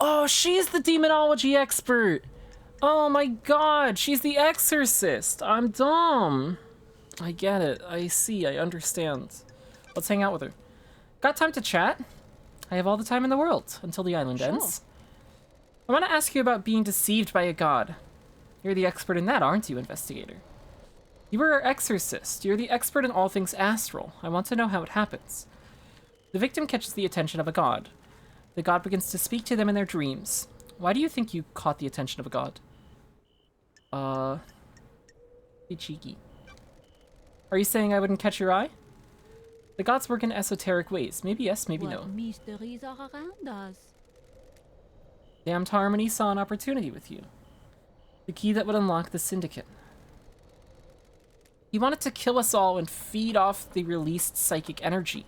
Oh, she's the demonology expert! Oh my god, she's the exorcist! I'm dumb! I get it. I see. I understand. Let's hang out with her. Got time to chat? I have all the time in the world until the island ends. I want to ask you about being deceived by a god. You're the expert in that, aren't you, investigator? You were our exorcist. You're the expert in all things astral. I want to know how it happens. The victim catches the attention of a god. The god begins to speak to them in their dreams. Why do you think you caught the attention of a god? Be cheeky. Are you saying I wouldn't catch your eye? The gods work in esoteric ways. Maybe yes, maybe no. What mysteries are around us? Damned Harmony saw an opportunity with you. The key that would unlock the Syndicate. He wanted to kill us all and feed off the released psychic energy.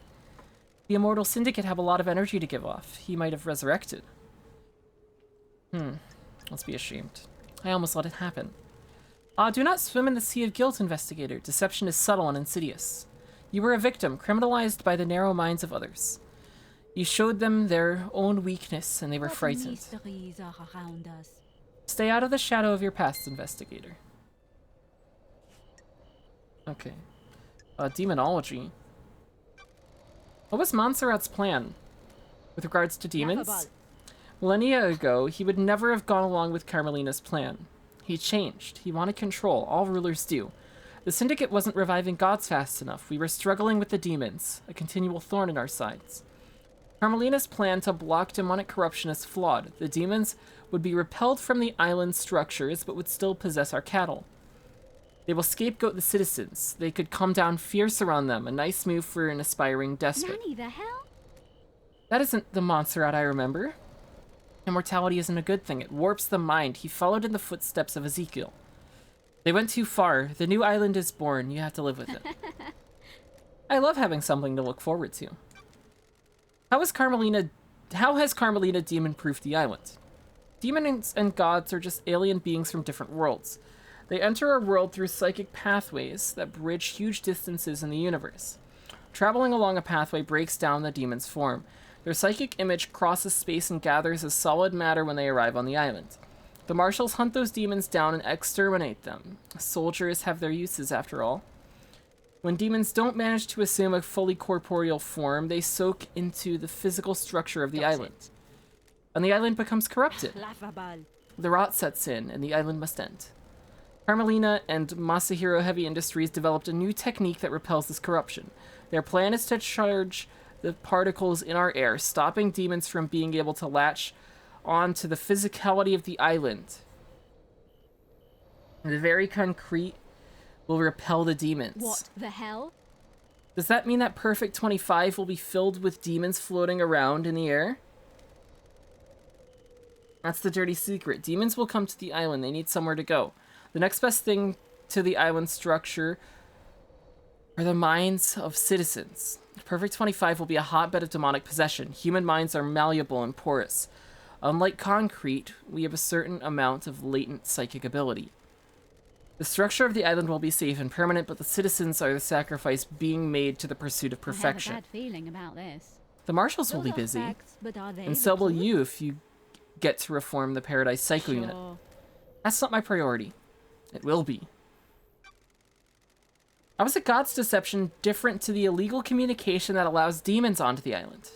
The Immortal Syndicate have a lot of energy to give off. He might have resurrected. Let's be ashamed. I almost let it happen. Do not swim in the sea of guilt, investigator. Deception is subtle and insidious. You were a victim, criminalized by the narrow minds of others. You showed them their own weakness, and they were frightened. Mysteries are around us. Stay out of the shadow of your past, investigator. Okay. Demonology. What was Montserrat's plan with regards to demons? Millennia ago, he would never have gone along with Carmelina's plan. He changed. He wanted control. All rulers do. The Syndicate wasn't reviving gods fast enough. We were struggling with the demons, a continual thorn in our sides. Carmelina's plan to block demonic corruption is flawed. The demons would be repelled from the island structures, but would still possess our cattle. They will scapegoat the citizens. They could come down fierce around them, a nice move for an aspiring despot. Nanny, the hell? That isn't the Montserrat I remember. Immortality isn't a good thing. It warps the mind. He followed in the footsteps of Ezekiel. They went too far. The new island is born. You have to live with it. I love having something to look forward to. How has Carmelina demon-proofed the island? Demons and gods are just alien beings from different worlds. They enter our world through psychic pathways that bridge huge distances in the universe. Traveling along a pathway breaks down the demon's form. Their psychic image crosses space and gathers as solid matter when they arrive on the island. The Marshals hunt those demons down and exterminate them. Soldiers have their uses, after all. When demons don't manage to assume a fully corporeal form, they soak into the physical structure of the island. And the island becomes corrupted. The rot sets in, and the island must end. Carmelina and Masahiro Heavy Industries developed a new technique that repels this corruption. Their plan is to charge the particles in our air, stopping demons from being able to latch onto the physicality of the island. The very concrete will repel the demons. What the hell? Does that mean that Perfect 25 will be filled with demons floating around in the air? That's the dirty secret. Demons will come to the island. They need somewhere to go. The next best thing to the island structure are the minds of citizens. Perfect 25 will be a hotbed of demonic possession. Human minds are malleable and porous. Unlike concrete, we have a certain amount of latent psychic ability. The structure of the island will be safe and permanent, but the citizens are the sacrifice being made to the pursuit of perfection. I have a bad feeling about this. The Marshals will be Those are busy, facts, but are they and so the will truth? you if you get to reform the Paradise Psycho Unit. Sure. That's not my priority. It will be. How is a god's deception different to the illegal communication that allows demons onto the island?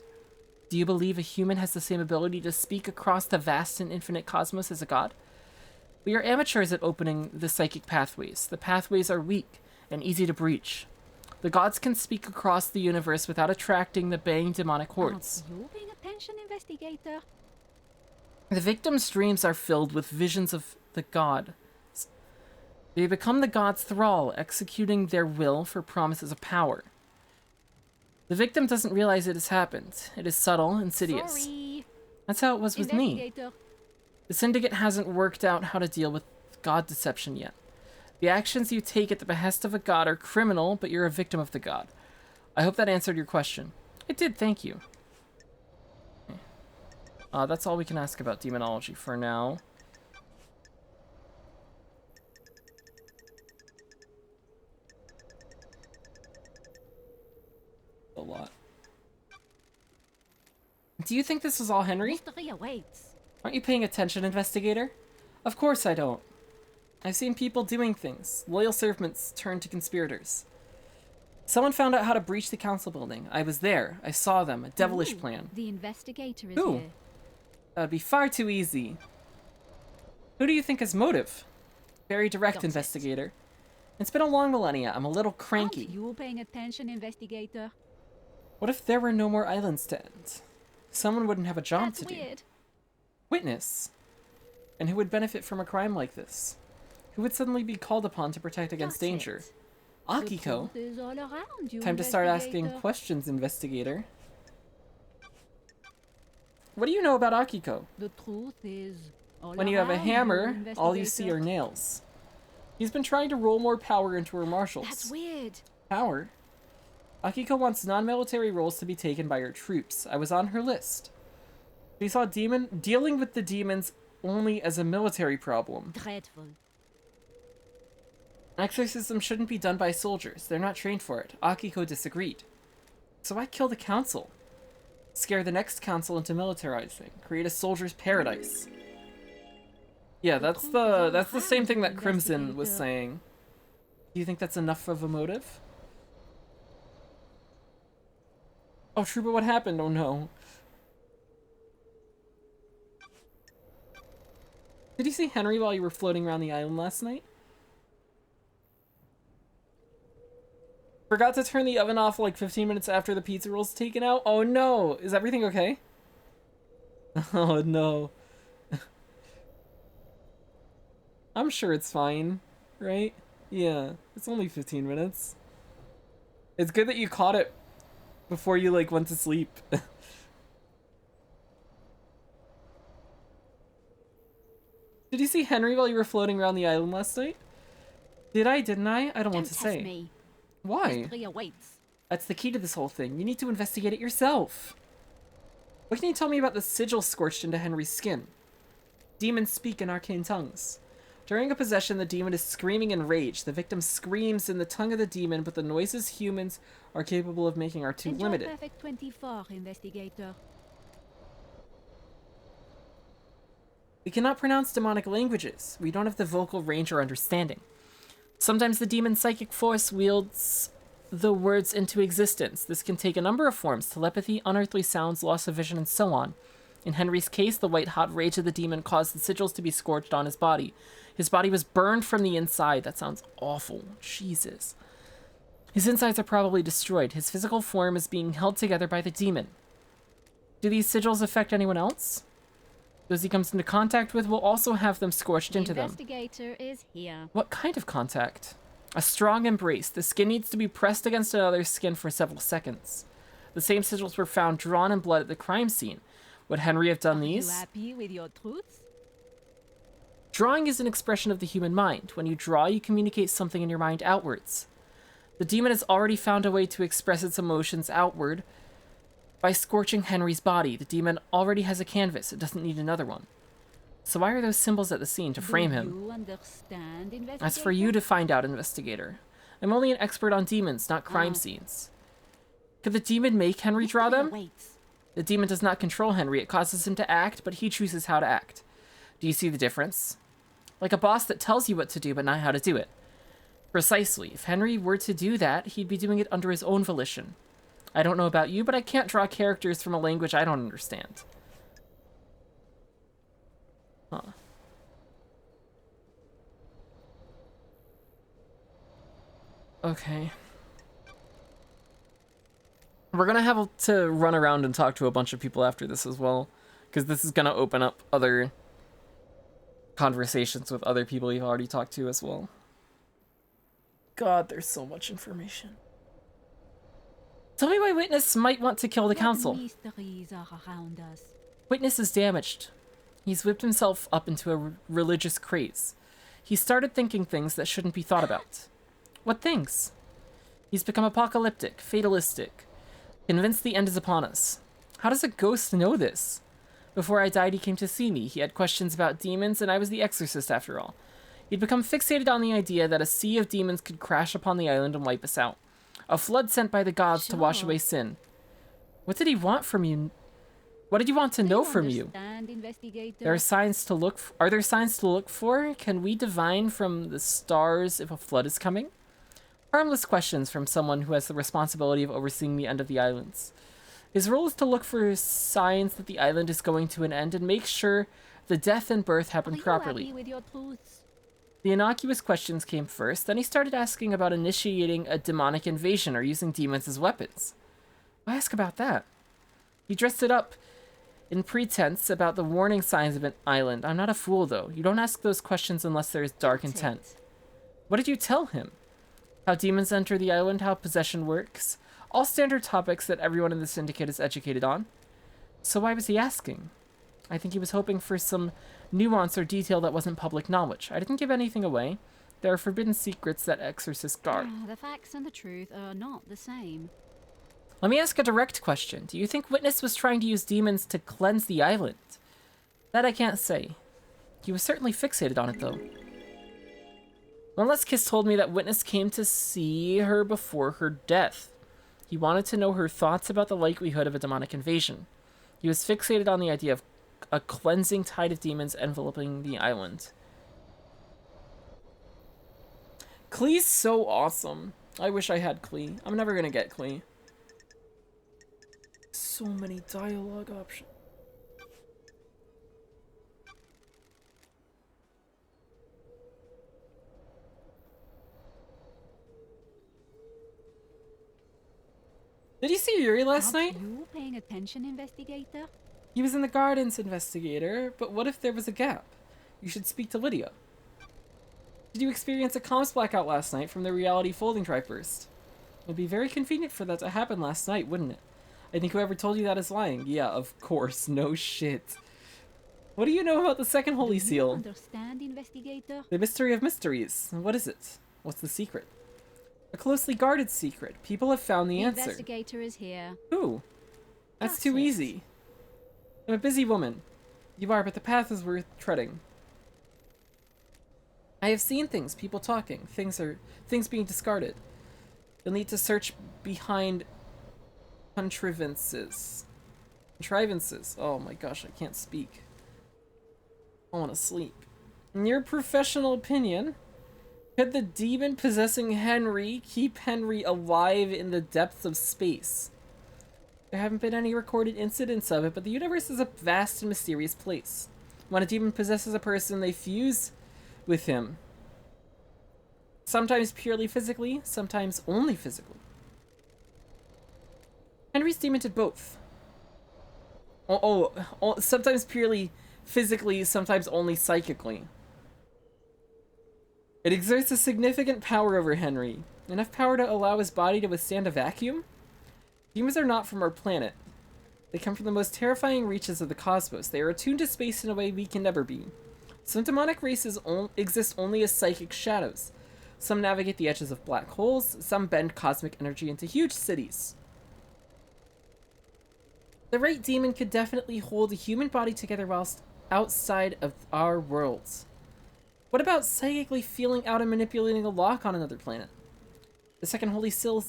Do you believe a human has the same ability to speak across the vast and infinite cosmos as a god? We are amateurs at opening the psychic pathways. The pathways are weak and easy to breach. The gods can speak across the universe without attracting the baying demonic hordes. You're being a pension investigator. The The victim's dreams are filled with visions of the god. They become the god's thrall, executing their will for promises of power. The victim doesn't realize it has happened. It is subtle, insidious. Sorry. That's how it was with me. Investigator. The syndicate hasn't worked out how to deal with god deception yet. The actions you take at the behest of a god are criminal, but you're a victim of the god. I hope that answered your question. It did, thank you. That's all we can ask about demonology for now. A lot. Do you think this was all Henry? Mystery awaits. Aren't you paying attention, investigator? Of course I don't. I've seen people doing things. Loyal servants turned to conspirators. Someone found out how to breach the council building. I was there. I saw them. A devilish Ooh, plan. The investigator is Who? here. That would be far too easy. Who do you think has motive? Very direct, That's it. investigator. It's been a long millennia. I'm a little cranky. Aren't you paying attention, investigator? What if there were no more islands to end? Someone wouldn't have a job That's to do. weird. Witness. And who would benefit from a crime like this? Who would suddenly be called upon to protect against That's danger? it. Akiko. The truth is all around you, Time to start asking investigator. questions, investigator. What do you know about Akiko? The truth is all When you have a around hammer, you, all you see are investigator. nails. He's been trying to roll more power into her marshals. That's weird. Power? Akiko wants non-military roles to be taken by her troops. I was on her list. She saw dealing with the demons only as a military problem. Dreadful. Exorcism shouldn't be done by soldiers. They're not trained for it. Akiko disagreed. So I killed the council. Scare the next council into militarizing. Create a soldier's paradise. Yeah, that's the same thing that Crimson was saying. Do you think that's enough of a motive? Oh, true, but what happened? Oh no. Did you see Henry while you were floating around the island last night? Forgot to turn the oven off like 15 minutes after the pizza roll's taken out? Oh no! Is everything okay? Oh no. I'm sure it's fine, right? Yeah, it's only 15 minutes. It's good that you caught it before you like went to sleep. Did you see Henry while you were floating around the island last night? Did I? Didn't I? I don't want to Test say. me. Why? Mystery awaits. That's the key to this whole thing. You need to investigate it yourself. What can you tell me about the sigil scorched into Henry's skin? Demons speak in arcane tongues. During a possession, the demon is screaming in rage. The victim screams in the tongue of the demon, but the noises humans are capable of making are too Enjoy limited. Perfect 24, investigator. We cannot pronounce demonic languages. We don't have the vocal range or understanding. Sometimes the demon's psychic force wields the words into existence. This can take a number of forms: telepathy, unearthly sounds, loss of vision, and so on. In Henry's case, the white-hot rage of the demon caused the sigils to be scorched on his body. His body was burned from the inside. That sounds awful. Jesus. His insides are probably destroyed. His physical form is being held together by the demon. Do these sigils affect anyone else? Those he comes into contact with will also have them scorched into them. Investigator is here. What kind of contact? A strong embrace. The skin needs to be pressed against another's skin for several seconds. The same sigils were found drawn in blood at the crime scene. Would Henry have done Are these? you happy with your truths? Drawing is an expression of the human mind. When you draw, you communicate something in your mind outwards. The demon has already found a way to express its emotions outward by scorching Henry's body. The demon already has a canvas. It doesn't need another one. So why are those symbols at the scene? To frame him. Do you understand, investigator? That's for you to find out, investigator. I'm only an expert on demons, not crime scenes. Could the demon make Henry draw them? Waits. The demon does not control Henry. It causes him to act, but he chooses how to act. Do you see the difference? Like a boss that tells you what to do, but not how to do it. Precisely. If Henry were to do that, he'd be doing it under his own volition. I don't know about you, but I can't draw characters from a language I don't understand. Huh. Okay. We're gonna have to run around and talk to a bunch of people after this as well, because this is gonna open up other conversations with other people you've already talked to as well. god, there's so much information. Tell me why Witness might want to kill the council. What mysteries are around us? Witness is damaged. He's whipped himself up into a religious craze. He started thinking things that shouldn't be thought about. What things? He's become apocalyptic, fatalistic, convinced the end is upon us. How does a ghost know this? Before I died, he came to see me. He had questions about demons, and I was the exorcist after all. He'd become fixated on the idea that a sea of demons could crash upon the island and wipe us out. A flood sent by the gods to wash away sin. What did he want from you? What did you want to know from you? There are signs to look are there signs to look for? Can we divine from the stars if a flood is coming? Harmless questions from someone who has the responsibility of overseeing the end of the islands. His role is to look for signs that the island is going to an end and make sure the death and birth happen properly. The innocuous questions came first, then he started asking about initiating a demonic invasion or using demons as weapons. Why ask about that? He dressed it up in pretense about the warning signs of an island. I'm not a fool, though. You don't ask those questions unless there is dark intent. What did you tell him? How demons enter the island, how possession works. All standard topics that everyone in the syndicate is educated on. So why was he asking? I think he was hoping for some nuance or detail that wasn't public knowledge. I didn't give anything away. There are forbidden secrets that exorcists guard. The facts and the truth are not the same. Let me ask a direct question. Do you think Witness was trying to use demons to cleanse the island? That I can't say. He was certainly fixated on it, though. One Last Kiss told me that Witness came to see her before her death. He wanted to know her thoughts about the likelihood of a demonic invasion. He was fixated on the idea of a cleansing tide of demons enveloping the island. Klee's so awesome. I wish I had Klee. I'm never gonna get Klee. So many dialogue options. Did you see Yuri last night? You paying attention, investigator? He was in the gardens, investigator, but what if there was a gap? You should speak to Lydia. Did you experience a comms blackout last night from the reality folding triburst? It would be very convenient for that to happen last night, wouldn't it? I think whoever told you that is lying. Yeah, of course, no shit. What do you know about the second holy seal? Understand, investigator? The mystery of mysteries. What is it? What's the secret? A closely guarded secret. People have found the answer. Investigator is here. Who? That's too easy. I'm a busy woman. You are, but the path is worth treading. I have seen things, people talking, things being discarded. You'll need to search behind contrivances. Oh my gosh, I can't speak. I want to sleep. In your professional opinion, could the demon possessing Henry keep Henry alive in the depths of space? There haven't been any recorded incidents of it, but the universe is a vast and mysterious place. When a demon possesses a person, they fuse with him. Sometimes purely physically, sometimes only physically. Henry's demon did both. Sometimes purely physically, sometimes only psychically. It exerts a significant power over Henry. Enough power to allow his body to withstand a vacuum? Demons are not from our planet. They come from the most terrifying reaches of the cosmos. They are attuned to space in a way we can never be. Some demonic races exist only as psychic shadows. Some navigate the edges of black holes. Some bend cosmic energy into huge cities. The right demon could definitely hold a human body together whilst outside of our worlds. What about psychically feeling out and manipulating a lock on another planet? The second holy seal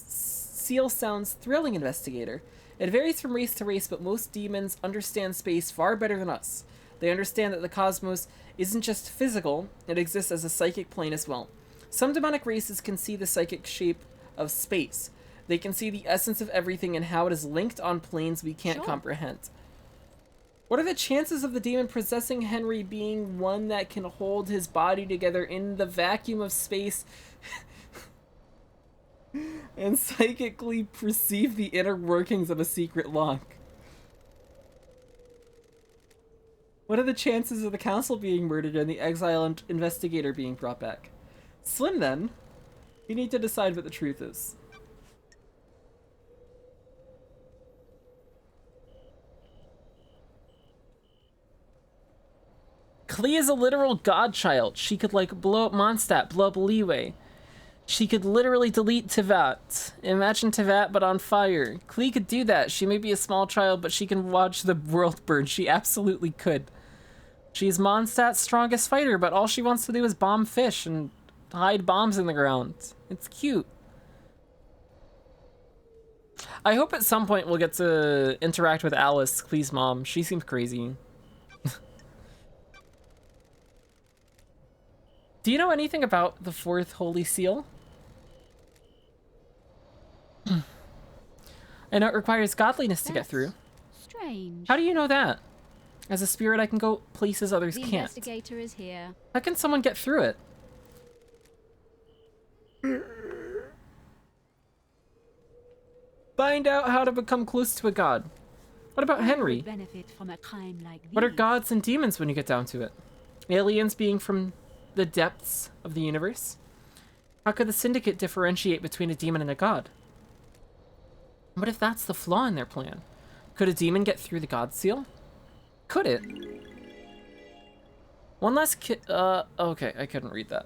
sounds thrilling, investigator. It varies from race to race, but most demons understand space far better than us. They understand that the cosmos isn't just physical, it exists as a psychic plane as well. Some demonic races can see the psychic shape of space. They can see the essence of everything and how it is linked on planes we can't comprehend. What are the chances of the demon possessing Henry being one that can hold his body together in the vacuum of space and psychically perceive the inner workings of a secret lock? What are the chances of the council being murdered and the exile investigator being brought back? Slim, then. You need to decide what the truth is. Klee is a literal godchild. She could, like, blow up Mondstadt, blow up Leeway. She could literally delete Tevat. Imagine Tevat, but on fire. Klee could do that. She may be a small child, but she can watch the world burn. She absolutely could. She's Mondstadt's strongest fighter, but all she wants to do is bomb fish and hide bombs in the ground. It's cute. I hope at some point we'll get to interact with Alice, Klee's mom. She seems crazy. Do you know anything about the fourth Holy Seal? I know it requires godliness to get through. Strange. How do you know that? As a spirit, I can go places others The can't. investigator is here. How can someone get through it? Find out how to become close to a god. What about Who Henry? would benefit from a crime like What are these? gods and demons when you get down to it? Aliens being from the depths of the universe? How could the Syndicate differentiate between a demon and a god? What if that's the flaw in their plan? Could a demon get through the god seal? Could it? One last okay, I couldn't read that.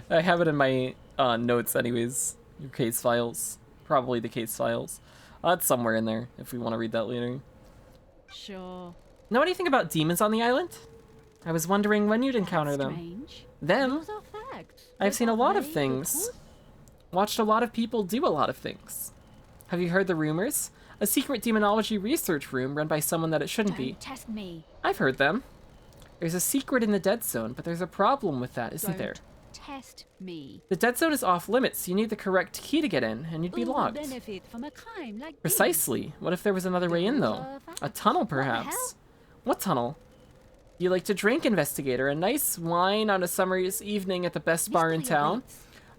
I have it in my notes anyways. Your case files. Probably the case files. It's somewhere in there if we want to read that later. Sure. Know anything about demons on the island? I was wondering when you'd encounter them. Strange. Them? Those are facts. I've Those seen a are lot of very things. good proof. Watched a lot of people do a lot of things. Have you heard the rumors? A secret demonology research room run by someone that it shouldn't be. Don't test me. I've heard them. There's a secret in the dead zone, but there's a problem with that, isn't there? Don't test me. The dead zone is off limits. You need the correct key to get in, and you'd be Who would locked. benefit from a crime like this? Precisely. What if there was another way in, though? A tunnel, perhaps. What tunnel? You like to drink, investigator. A nice wine on a summer's evening at the best bar in town.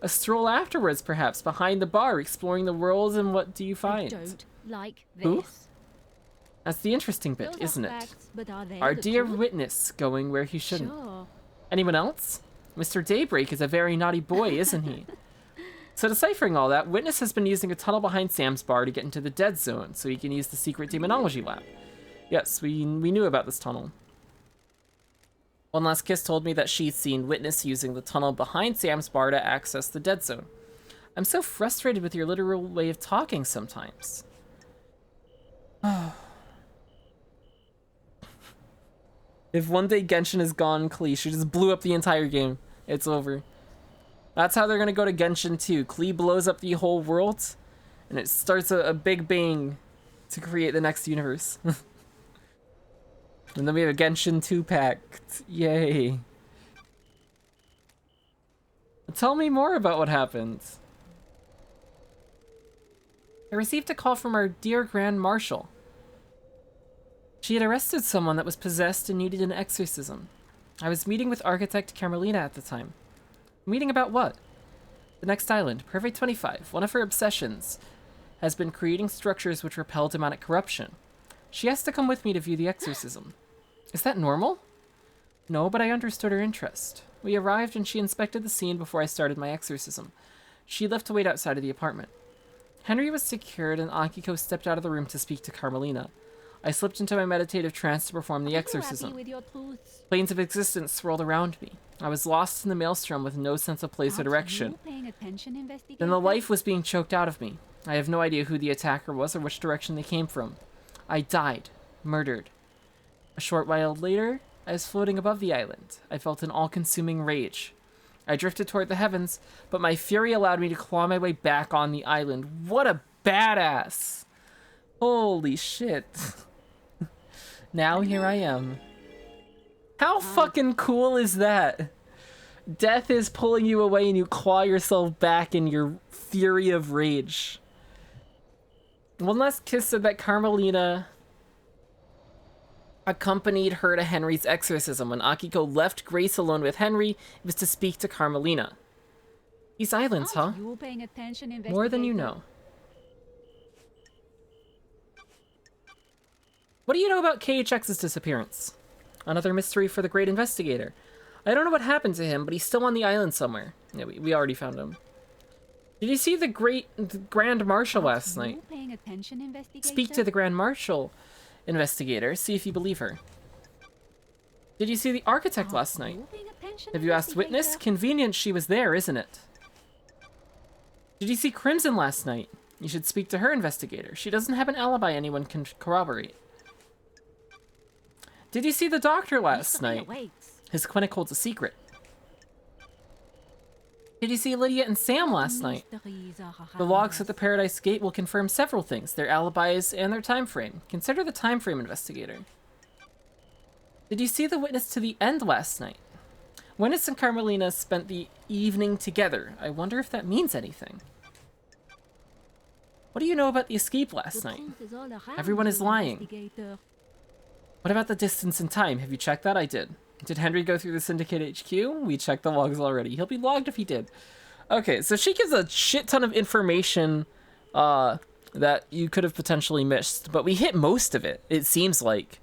A stroll afterwards, perhaps, behind the bar, exploring the world, and what do you I find? don't like this. Who? That's the interesting bit, Those are isn't it? facts, but are they Our the dear truth? witness going where he shouldn't. Sure. Anyone else? Mr. Daybreak is a very naughty boy, isn't he? So deciphering all that, Witness has been using a tunnel behind Sam's bar to get into the dead zone, so he can use the secret demonology lab. Yes, we knew about this tunnel. One Last Kiss told me that she'd seen Witness using the tunnel behind Sam's bar to access the dead zone. I'm so frustrated with your literal way of talking sometimes. If one day Genshin is gone, Klee, she just blew up the entire game. It's over. That's how they're gonna go to Genshin 2. Klee blows up the whole world, and it starts a big bang to create the next universe. And then we have a Genshin 2 pack. Yay. Tell me more about what happened. I received a call from our dear Grand Marshal. She had arrested someone that was possessed and needed an exorcism. I was meeting with architect Carmelina at the time. Meeting about what? The next island, Perfect 25. One of her obsessions has been creating structures which repel demonic corruption. She asked to come with me to view the exorcism. Is that normal? No, but I understood her interest. We arrived and she inspected the scene before I started my exorcism. She left to wait outside of the apartment. Henry was secured and Akiko stepped out of the room to speak to Carmelina. I slipped into my meditative trance to perform the exorcism. With your truths? Planes of existence swirled around me. I was lost in the maelstrom with no sense of place or Aren't direction. you paying attention, investigator? Then the life was being choked out of me. I have no idea who the attacker was or which direction they came from. I died. Murdered. A short while later, I was floating above the island. I felt an all-consuming rage. I drifted toward the heavens, but my fury allowed me to claw my way back on the island. What a badass! Holy shit. Now here I am. How fucking cool is that? Death is pulling you away and you claw yourself back in your fury of rage. One Last Kiss said that Carmelina accompanied her to Henry's exorcism. When Akiko left Grace alone with Henry, it was to speak to Carmelina. These islands, huh? You paying attention, More than you investigator? know. What do you know about KHX's disappearance? Another mystery for the great investigator. I don't know what happened to him, but he's still on the island somewhere. Yeah, we already found him. Did you see the Grand Marshal last You night? paying attention, investigator? Speak to the Grand Marshal investigator, see if you believe her. Did you see the architect last night? You paying attention, Have you asked witness? investigator? Convenient she was there, isn't it? Did you see Crimson last night? You should speak to her, investigator. She doesn't have an alibi anyone can corroborate. Did you see the doctor last Mr. night? Waits. His clinic holds a secret. Did you see Lydia and Sam last night? Mysteries are The logs around at the us. Paradise Gate will confirm several things, their alibis and their time frame. Consider the time frame, investigator. Did you see the witness to the end last night? Witness and Carmelina spent the evening together. I wonder if that means anything. What do you know about the escape last The night? truth is all around Everyone you, is lying. investigator. What about the distance and time? Have you checked that? I did. Did Henry go through the Syndicate HQ? We checked the logs already. He'll be logged if he did. Okay, so she gives a shit ton of information that you could have potentially missed, but we hit most of it, it seems like.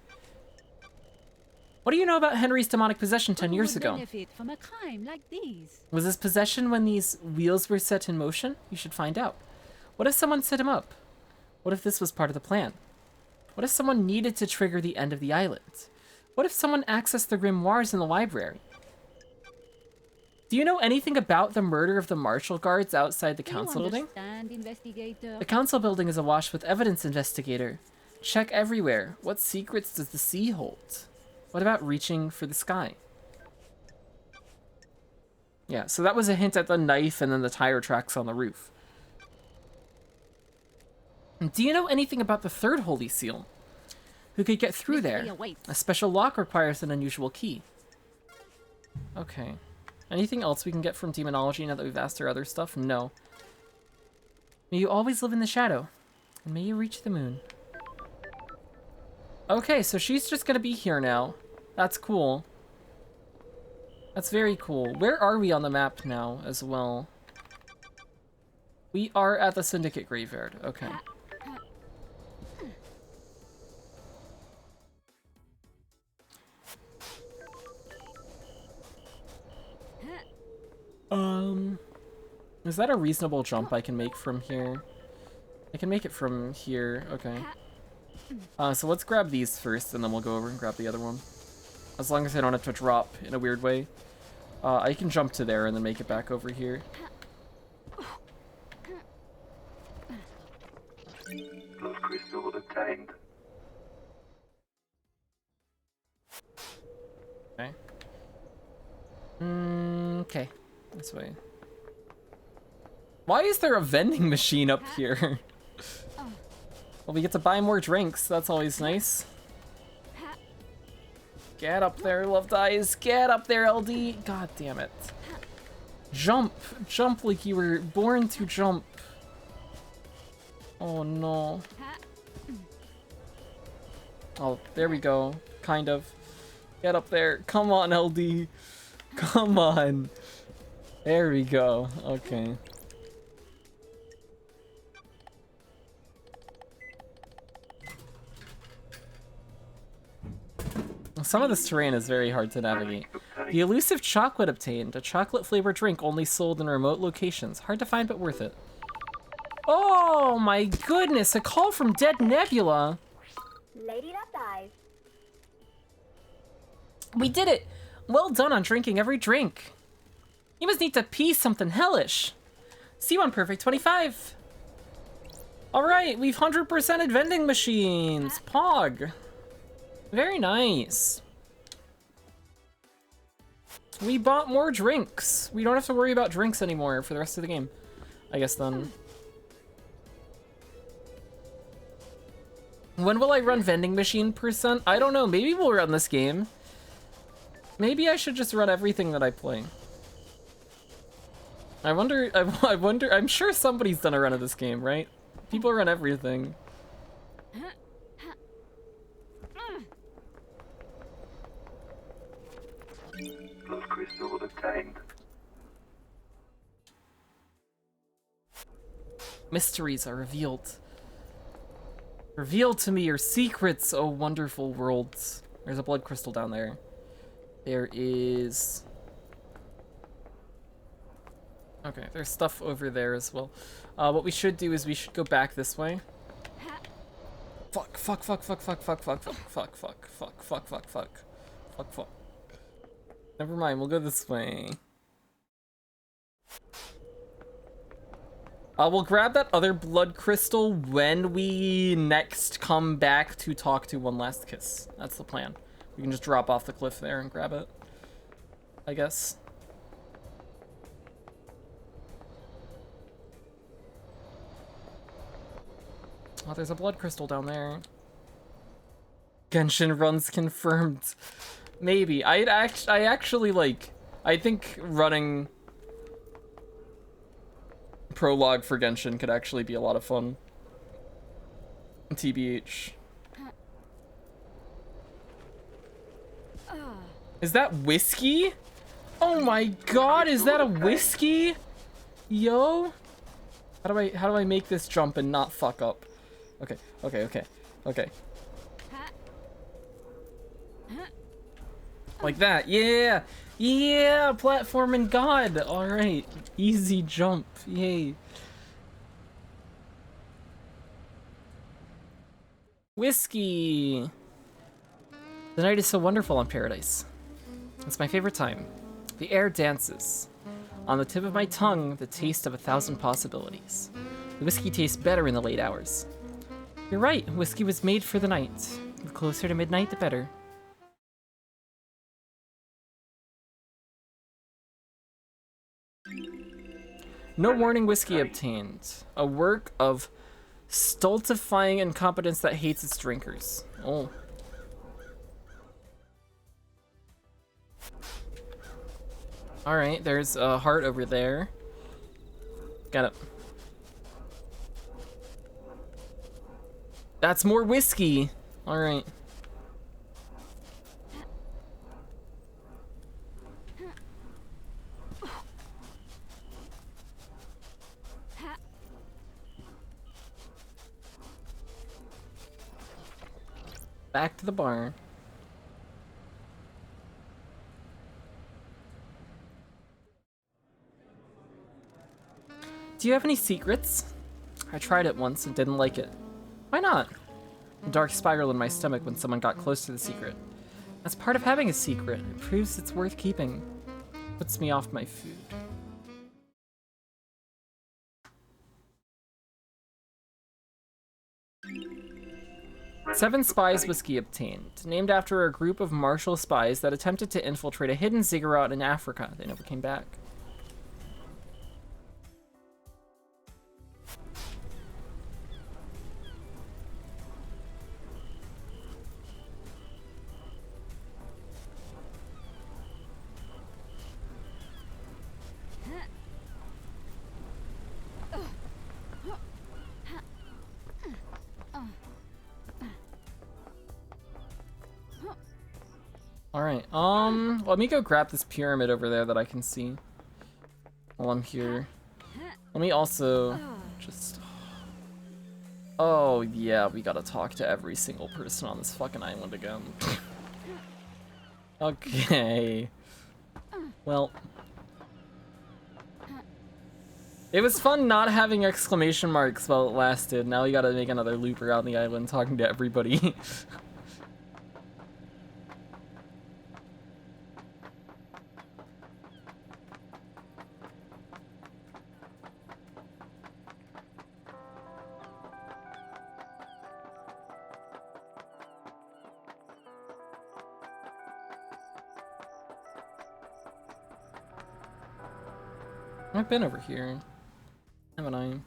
What do you know about Henry's demonic possession 10 Who years would ago? benefit from a crime like these? Was his possession when these wheels were set in motion? You should find out. What if someone set him up? What if this was part of the plan? What if someone needed to trigger the end of the island? What if someone accessed the grimoires in the library? Do you know anything about the murder of the Marshal guards outside the Do you council building? understand, investigator? The council building is awash with evidence, investigator. Check everywhere. What secrets does the sea hold? What about reaching for the sky? Yeah, so that was a hint at the knife and then the tire tracks on the roof. Do you know anything about the third holy seal? Who could get through there? Mystery awaits. A special lock requires an unusual key. Okay. Anything else we can get from demonology now that we've asked her other stuff? No. May you always live in the shadow, and may you reach the moon. Okay, so she's just gonna be here now. That's cool. That's very cool. Where are we on the map now as well? We are at the Syndicate Graveyard. Okay. Is that a reasonable jump I can make from here? I can make it from here. Okay. So let's grab these first, and then we'll go over and grab the other one. As long as I don't have to drop in a weird way. I can jump to there and then make it back over here. Blood crystal obtained. Okay. Okay. This way. Why is there a vending machine up here? Well, we get to buy more drinks. That's always nice. Get up there, Loved Eyes. Get up there, LD. God damn it. Jump. Jump like you were born to jump. Oh, no. Oh, there we go. Kind of. Get up there. Come on, LD. Come on. There we go. Okay. Some of this terrain is very hard to navigate. The elusive chocolate obtained. A chocolate-flavored drink only sold in remote locations. Hard to find, but worth it. Oh my goodness! A call from Dead Nebula! Lady Left Eyes. We did it! Well done on drinking every drink. You must need to pee something hellish. C1 Perfect 25. Alright, we've 100%ed vending machines. Pog. Very nice. We bought more drinks. We don't have to worry about drinks anymore for the rest of the game. I guess then. When will I run vending machine %? I don't know. Maybe we'll run this game. Maybe I should just run everything that I play. I wonder, I'm sure somebody's done a run of this game, right? People run everything. Blood crystal obtained. Mysteries are revealed. Reveal to me your secrets, oh wonderful worlds. There's a blood crystal down there. There is... Okay, there's stuff over there as well. What we should do is we should go back this way. Fuck, fuck, fuck, fuck, fuck, fuck, fuck, fuck, fuck, fuck, fuck, fuck, fuck, fuck, fuck, fuck. Never mind, we'll go this way. We'll grab that other blood crystal when we next come back to talk to One Last Kiss. That's the plan. We can just drop off the cliff there and grab it, I guess. Oh, there's a blood crystal down there. Genshin runs confirmed. Maybe. I actually like... I think running prologue for Genshin could actually be a lot of fun. TBH. Is that whiskey? Oh my god, is that a whiskey? Yo? How do I make this jump and not fuck up? Okay, okay, okay, okay. Like that, yeah! Yeah, platforming god! Alright, easy jump, yay. Whiskey! The night is so wonderful on Paradise. It's my favorite time. The air dances. On the tip of my tongue, the taste of 1,000 possibilities. The whiskey tastes better in the late hours. You're right, whiskey was made for the night. The closer to midnight, the better. No warning whiskey obtained. A work of stultifying incompetence that hates its drinkers. Oh. Alright, there's a heart over there. Got it. That's more whiskey! Alright. Back to the barn. Do you have any secrets? I tried it once and didn't like it. Why not? A dark spiral in my stomach when someone got close to the secret. That's part of having a secret. It proves it's worth keeping. Puts me off my food. Seven Spies whiskey obtained. Named after a group of Marshal spies that attempted to infiltrate a hidden ziggurat in Africa. They never came back. Alright, let me go grab this pyramid over there that I can see while I'm here. Let me also just... Oh, yeah, we gotta talk to every single person on this fucking island again. Okay. Well. It was fun not having exclamation marks while it lasted. Now we gotta make another loop around the island talking to everybody. I've been over here, haven't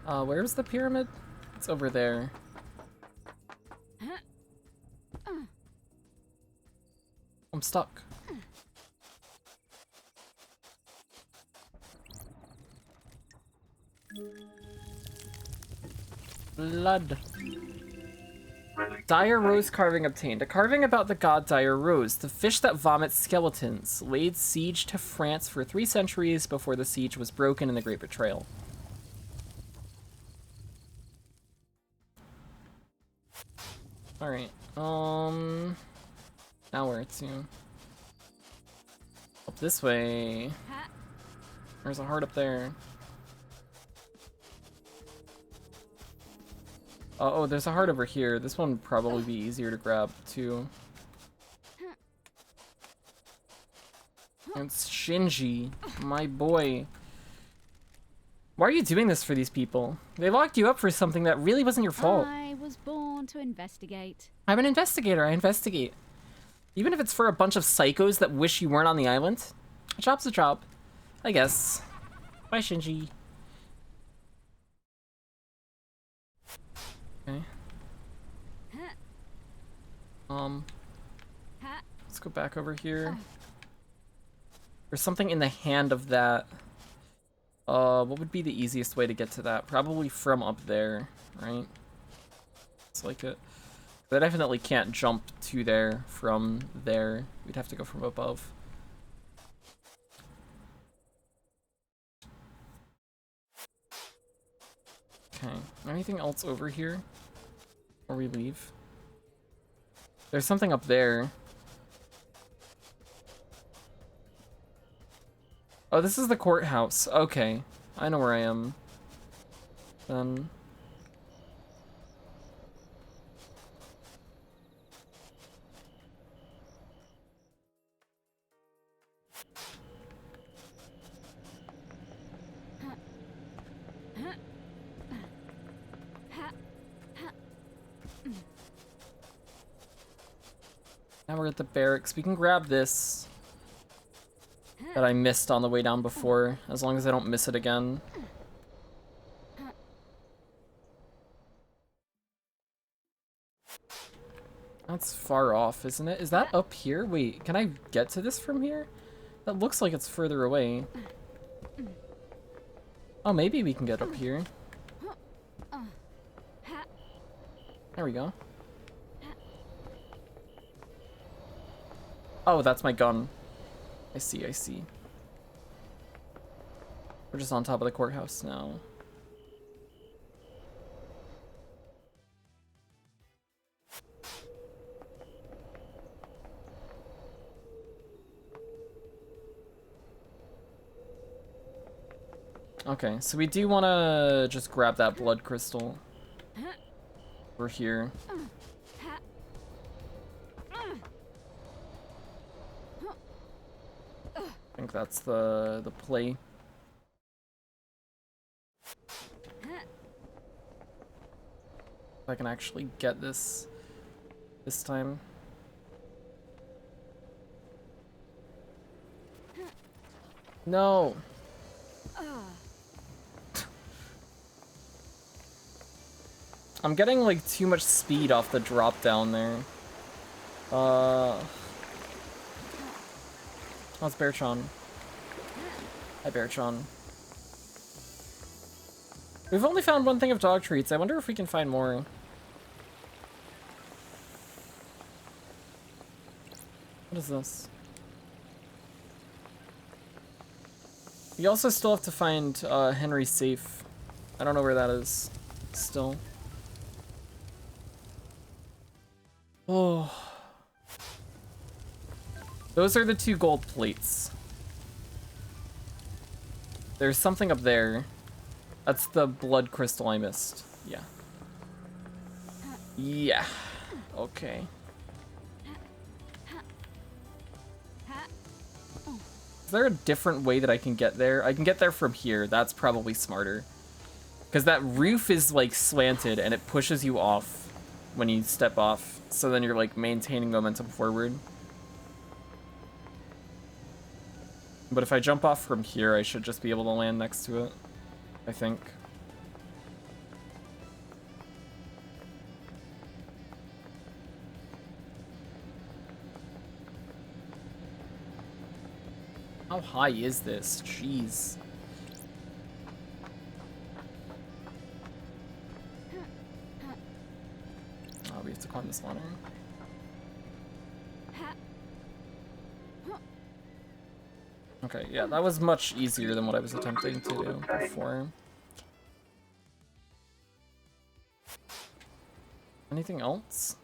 I? Where's the pyramid? It's over there. I'm stuck. Blood. Dire Rose carving obtained. A carving about the god Dire Rose, the fish that vomits skeletons, laid siege to France for 3 centuries before the siege was broken in the Great Betrayal. Alright, now where to? Up this way. There's a heart up there. Oh, there's a heart over here. This one would probably be easier to grab, too. It's Shinji, my boy. Why are you doing this for these people? They locked you up for something that really wasn't your fault. I was born to investigate. I'm an investigator. I investigate. Even if it's for a bunch of psychos that wish you weren't on the island. A job's a job, I guess. Bye, Shinji. Okay. Let's go back over here. There's something in the hand of that. What would be the easiest way to get to that? Probably from up there, right? It's like it. I definitely can't jump to there from there. We'd have to go from above. Okay. Anything else over here? Before we leave? There's something up there. Oh, this is the courthouse. Okay. I know where I am. Then... Now we're at the barracks. We can grab this that I missed on the way down before, as long as I don't miss it again. That's far off, isn't it? Is that up here? Wait, can I get to this from here? That looks like it's further away. Oh, maybe we can get up here. There we go. Oh, that's my gun. I see, I see. We're just on top of the courthouse now. Okay, so we do want to just grab that blood crystal. We're here. I think that's the play. If I can actually get this time. No. I'm getting like too much speed off the drop down there. How's Beartron? Hi, Beartron. We've only found one thing of dog treats. I wonder if we can find more. What is this? We also still have to find Henry's safe. I don't know where that is still. Oh. Those are the 2 gold plates. There's something up there. That's the blood crystal I missed. Yeah. Yeah. Okay. Is there a different way that I can get there? I can get there from here. That's probably smarter. Because that roof is like slanted and it pushes you off when you step off. So then you're like maintaining momentum forward. But if I jump off from here, I should just be able to land next to it, I think. How high is this? Jeez. Oh, we have to climb this ladder. Okay, yeah, that was much easier than what I was attempting to do before. Anything else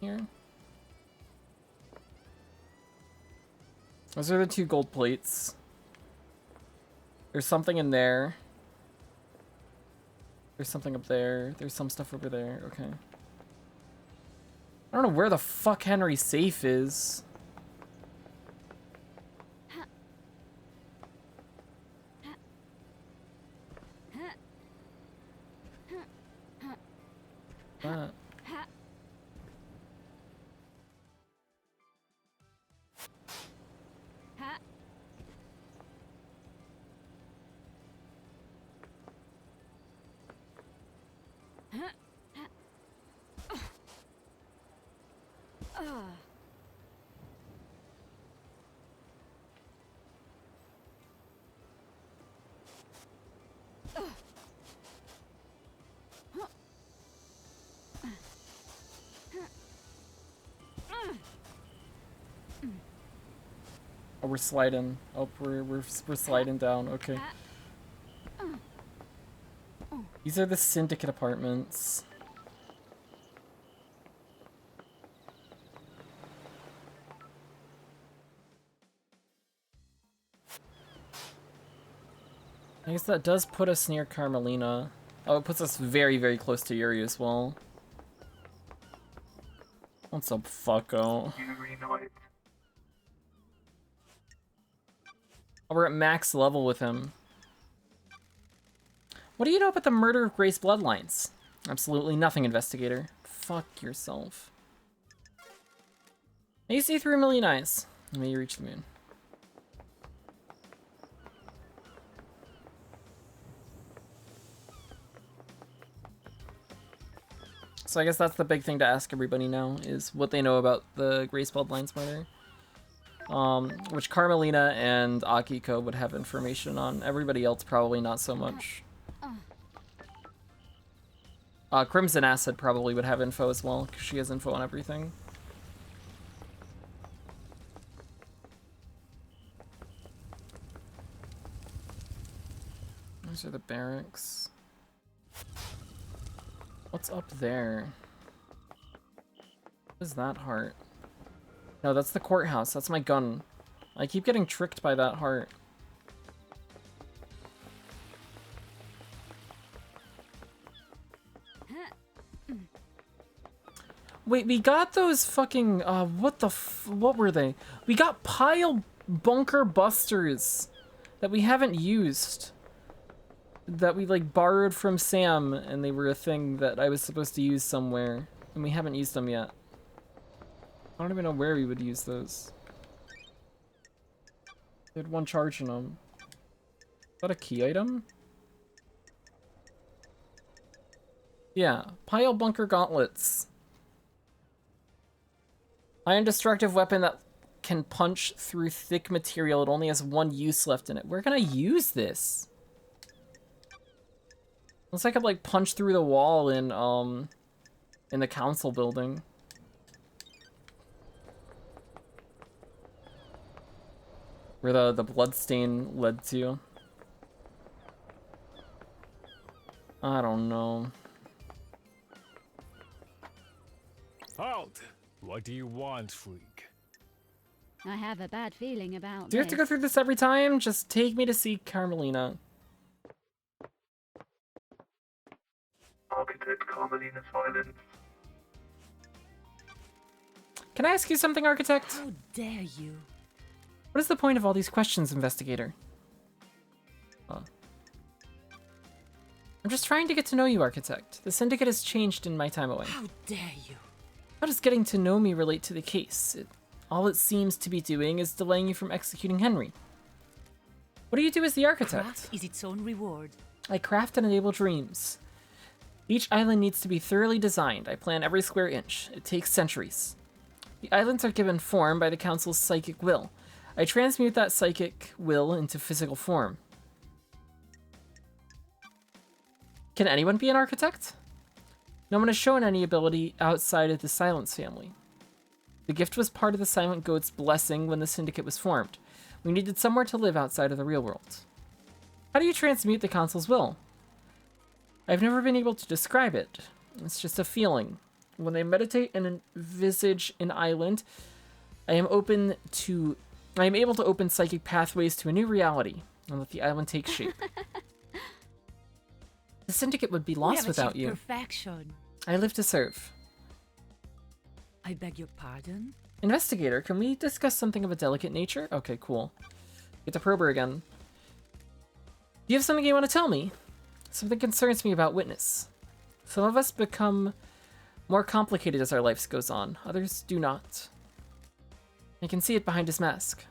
here? Those are the 2 gold plates. There's something in there. There's something up there. There's some stuff over there. Okay. I don't know where the fuck Henry's safe is. That. Oh, we're sliding. Oh, we're sliding down. Okay. These are the syndicate apartments. I guess that does put us near Carmelina. Oh, it puts us very, very close to Yuri as well. What's up, fucko? Oh, we're at max level with him. What do you know about the murder of Grace bloodlines? Absolutely nothing, investigator. Fuck yourself. May you see through a million eyes. May you reach the moon. So I guess that's the big thing to ask everybody now, is what they know about the Grace bloodlines murder. Which Carmelina and Akiko would have information on. Everybody else probably not so much. Crimson Acid probably would have info as well, because she has info on everything. Those are the barracks. What's up there? What is that heart? No, that's the courthouse. That's my gun. I keep getting tricked by that heart. Wait, we got those fucking, what were they? We got pile bunker busters that we haven't used. That we, like, borrowed from Sam, and they were a thing that I was supposed to use somewhere. And we haven't used them yet. I don't even know where we would use those. They had one charge in them. Is that a key item? Yeah, pile bunker gauntlets. Iron destructive weapon that can punch through thick material. It only has one use left in it. Where can I use this? Looks like I could, like, punch through the wall in the council building. Where the bloodstain led to. I don't know. Halt! What do you want, freak? I have a bad feeling about Do you have to go through this every time? Just take me to see Carmelina. Architect Carmelina silence. Can I ask you something, Architect? How dare you? What is the point of all these questions, Investigator? I'm just trying to get to know you, Architect. The Syndicate has changed in my time away. How dare you? How does getting to know me relate to the case? All it seems to be doing is delaying you from executing Henry. What do you do as the Architect? Craft is its own reward. I craft and enable dreams. Each island needs to be thoroughly designed. I plan every square inch. It takes centuries. The islands are given form by the Council's psychic will. I transmute that psychic will into physical form. Can anyone be an architect? No one has shown any ability outside of the Silence family. The gift was part of the Silent Goat's blessing when the Syndicate was formed. We needed somewhere to live outside of the real world. How do you transmute the Council's will? I've never been able to describe it. It's just a feeling. When I meditate and envisage an island, I am able to open psychic pathways to a new reality. and let the island take shape. The Syndicate would be We lost have without achieved you. Perfection. I live to serve. I beg your pardon? Investigator, can we discuss something of a delicate nature? Okay, cool. Get to probe her again. Do you have something you want to tell me? Something concerns me about Witness. Some of us become more complicated as our lives goes on. Others do not. I can see it behind his mask.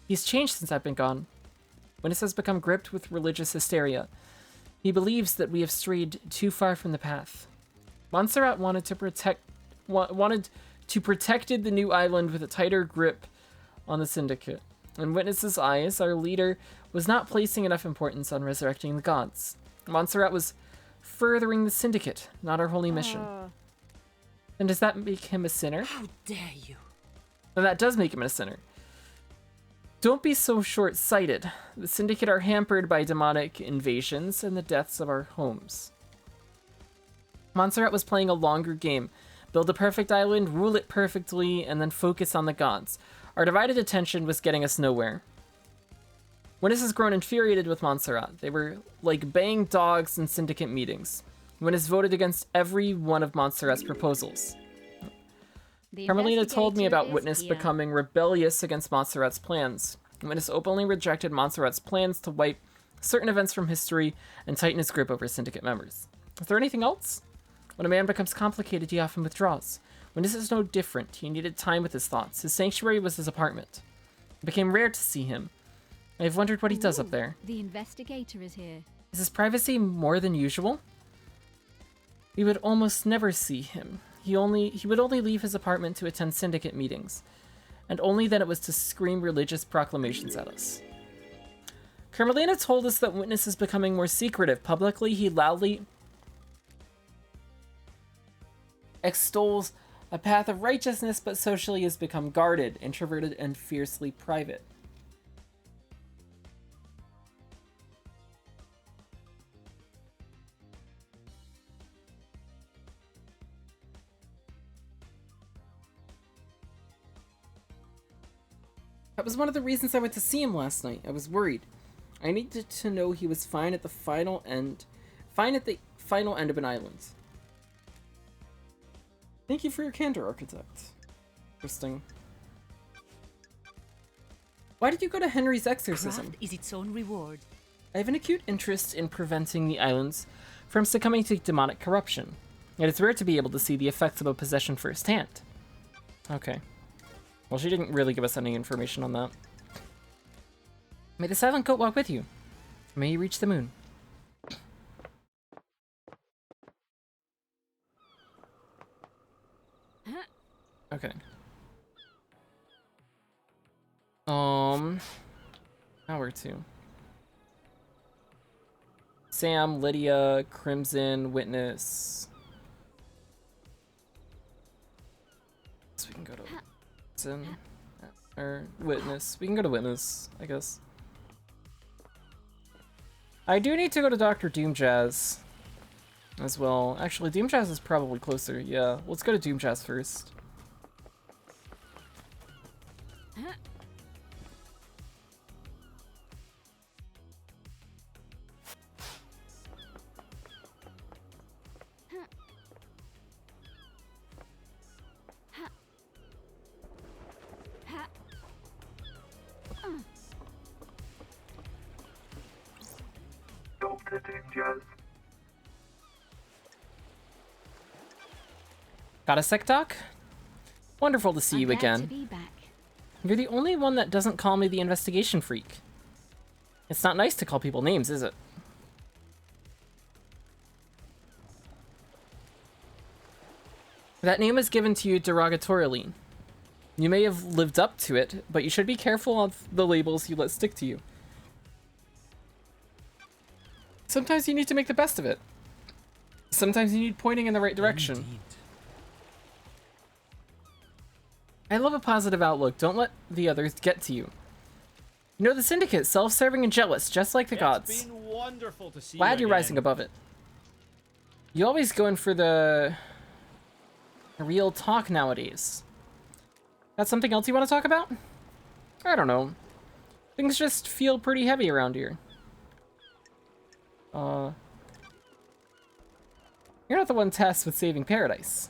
He's changed since I've been gone. Witness has become gripped with religious hysteria. He believes that we have strayed too far from the path. Montserrat wanted to protected the new island with a tighter grip on the Syndicate. In Witness's eyes, our leader was not placing enough importance on resurrecting the gods. Montserrat was furthering the Syndicate, not our holy mission. And does that make him a sinner? How dare you? And that does make him a sinner. Don't be so short-sighted. The Syndicate are hampered by demonic invasions and the deaths of our homes. Montserrat was playing a longer game. Build a perfect island, rule it perfectly, and then focus on the gods. Our divided attention was getting us nowhere. Witness has grown infuriated with Montserrat. They were like baying dogs in Syndicate meetings. Witness voted against every one of Montserrat's proposals. Carmelina told me about Witness becoming rebellious against Montserrat's plans. Witness openly rejected Montserrat's plans to wipe certain events from history and tighten his grip over Syndicate members. Is there anything else? When a man becomes complicated, he often withdraws. Witness is no different. He needed time with his thoughts. His sanctuary was his apartment. It became rare to see him. I have wondered what he does up there. The investigator is here. Is his privacy more than usual? We would almost never see him. He would only leave his apartment to attend Syndicate meetings, and only then it was to scream religious proclamations at us. Carmelina told us that Witness is becoming more secretive. Publicly, he loudly extols a path of righteousness, but socially has become guarded, introverted, and fiercely private. That was one of the reasons I went to see him last night. I was worried. I needed to know he was fine at the final end of an island. Thank you for your candor, Architect. Interesting. Why did you go to Henry's exorcism? Craft is its own reward. I have an acute interest in preventing the islands from succumbing to demonic corruption. It is rare to be able to see the effects of a possession firsthand. Okay. Well, she didn't really give us any information on that. May the Silent Goat walk with you. May you reach the moon. Okay. Now where to? Sam, Lydia, Crimson, Witness. So we can go to or Witness. We can go to Witness, I guess. I do need to go to Dr. Doomjazz as well. Actually, Doomjazz is probably closer. Yeah, let's go to Doomjazz first. Dr. Doomjazz. Got a sec, Doc? Wonderful to see you glad again. To be back. You're the only one that doesn't call me the investigation freak. It's not nice to call people names, is it? That name was given to you derogatorily. You may have lived up to it, but you should be careful of the labels you let stick to you. Sometimes you need to make the best of it. Sometimes you need pointing in the right direction. Indeed. I love a positive outlook. Don't let the others get to you. You know the Syndicate, self-serving and jealous, just like the gods. It's been wonderful to see Glad you you're rising again. above it. You always go in for the real talk nowadays. Got something else you want to talk about? I don't know. Things just feel pretty heavy around here. You're not the one tasked with saving paradise.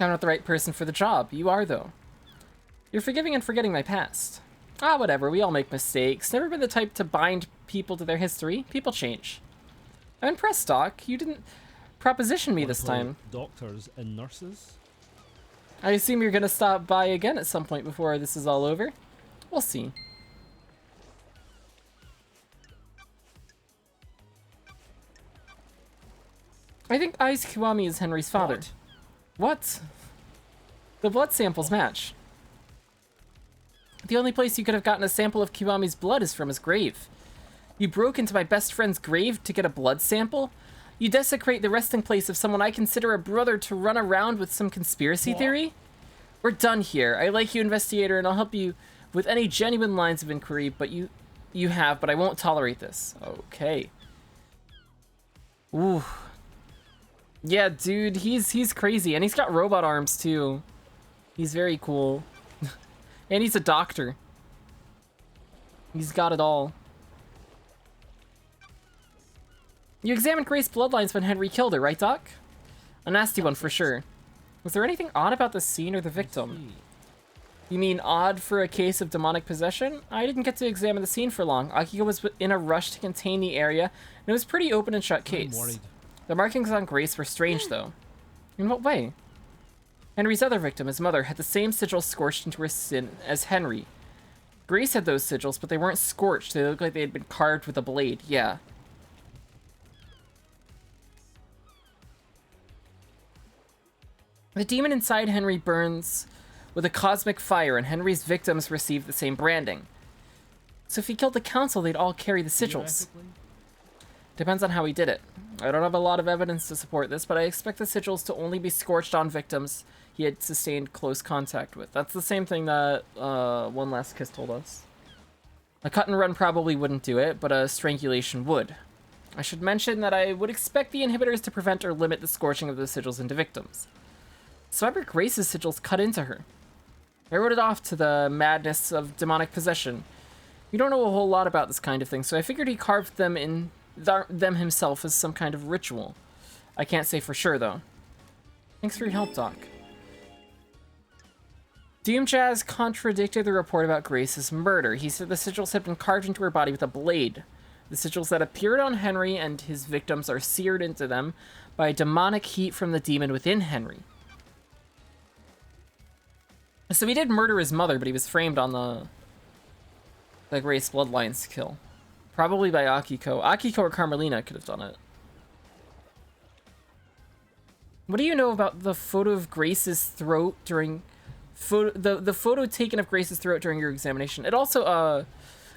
I'm not the right person for the job. You are, though. You're forgiving and forgetting my past. Ah, whatever. We all make mistakes. Never been the type to bind people to their history. People change. I'm impressed, Doc. You didn't proposition me this time. Doctors and nurses? I assume you're gonna stop by again at some point before this is all over? We'll see. I think Aiz Kiwami is Henry's father. What? The blood samples match. The only place you could have gotten a sample of Kiwami's blood is from his grave. You broke into my best friend's grave to get a blood sample? You desecrate the resting place of someone I consider a brother to run around with some conspiracy theory? We're done here. I like you, investigator, and I'll help you with any genuine lines of inquiry, but you have, but I won't tolerate this. Okay. Ooh. Yeah, dude, he's crazy, and he's got robot arms too. He's very cool. And he's a doctor. He's got it all. You examined Grace's bloodlines when Henry killed her, right, Doc? A nasty one for sure. Was there anything odd about the scene or the victim? You mean odd for a case of demonic possession? I didn't get to examine the scene for long. Akiko was in a rush to contain the area, and it was pretty open and shut case. The markings on Grace were strange, though. In what way? Henry's other victim, his mother, had the same sigils scorched into her skin as Henry. Grace had those sigils, but they weren't scorched. They looked like they had been carved with a blade. Yeah. The demon inside Henry burns with a cosmic fire, and Henry's victims receive the same branding. So if he killed the council, they'd all carry the sigils. Depends on how he did it. I don't have a lot of evidence to support this, but I expect the sigils to only be scorched on victims he had sustained close contact with. That's the same thing that One Last Kiss told us. A cut and run probably wouldn't do it, but a strangulation would. I should mention that I would expect the inhibitors to prevent or limit the scorching of the sigils into victims. So I broke Grace's sigils cut into her. I wrote it off to the madness of demonic possession. You don't know a whole lot about this kind of thing, so I figured he carved them in them himself as some kind of ritual. I can't say for sure, though. Thanks for your help, Doc. Doomjazz contradicted the report about Grace's murder. He said the sigils had been carved into her body with a blade. The sigils that appeared on Henry and his victims are seared into them by demonic heat from the demon within Henry. So he did murder his mother, but he was framed on the Grace Bloodlines kill. Probably by Akiko. Akiko or Carmelina could have done it. What do you know about the photo of Grace's throat during... the photo taken of Grace's throat during your examination? It also,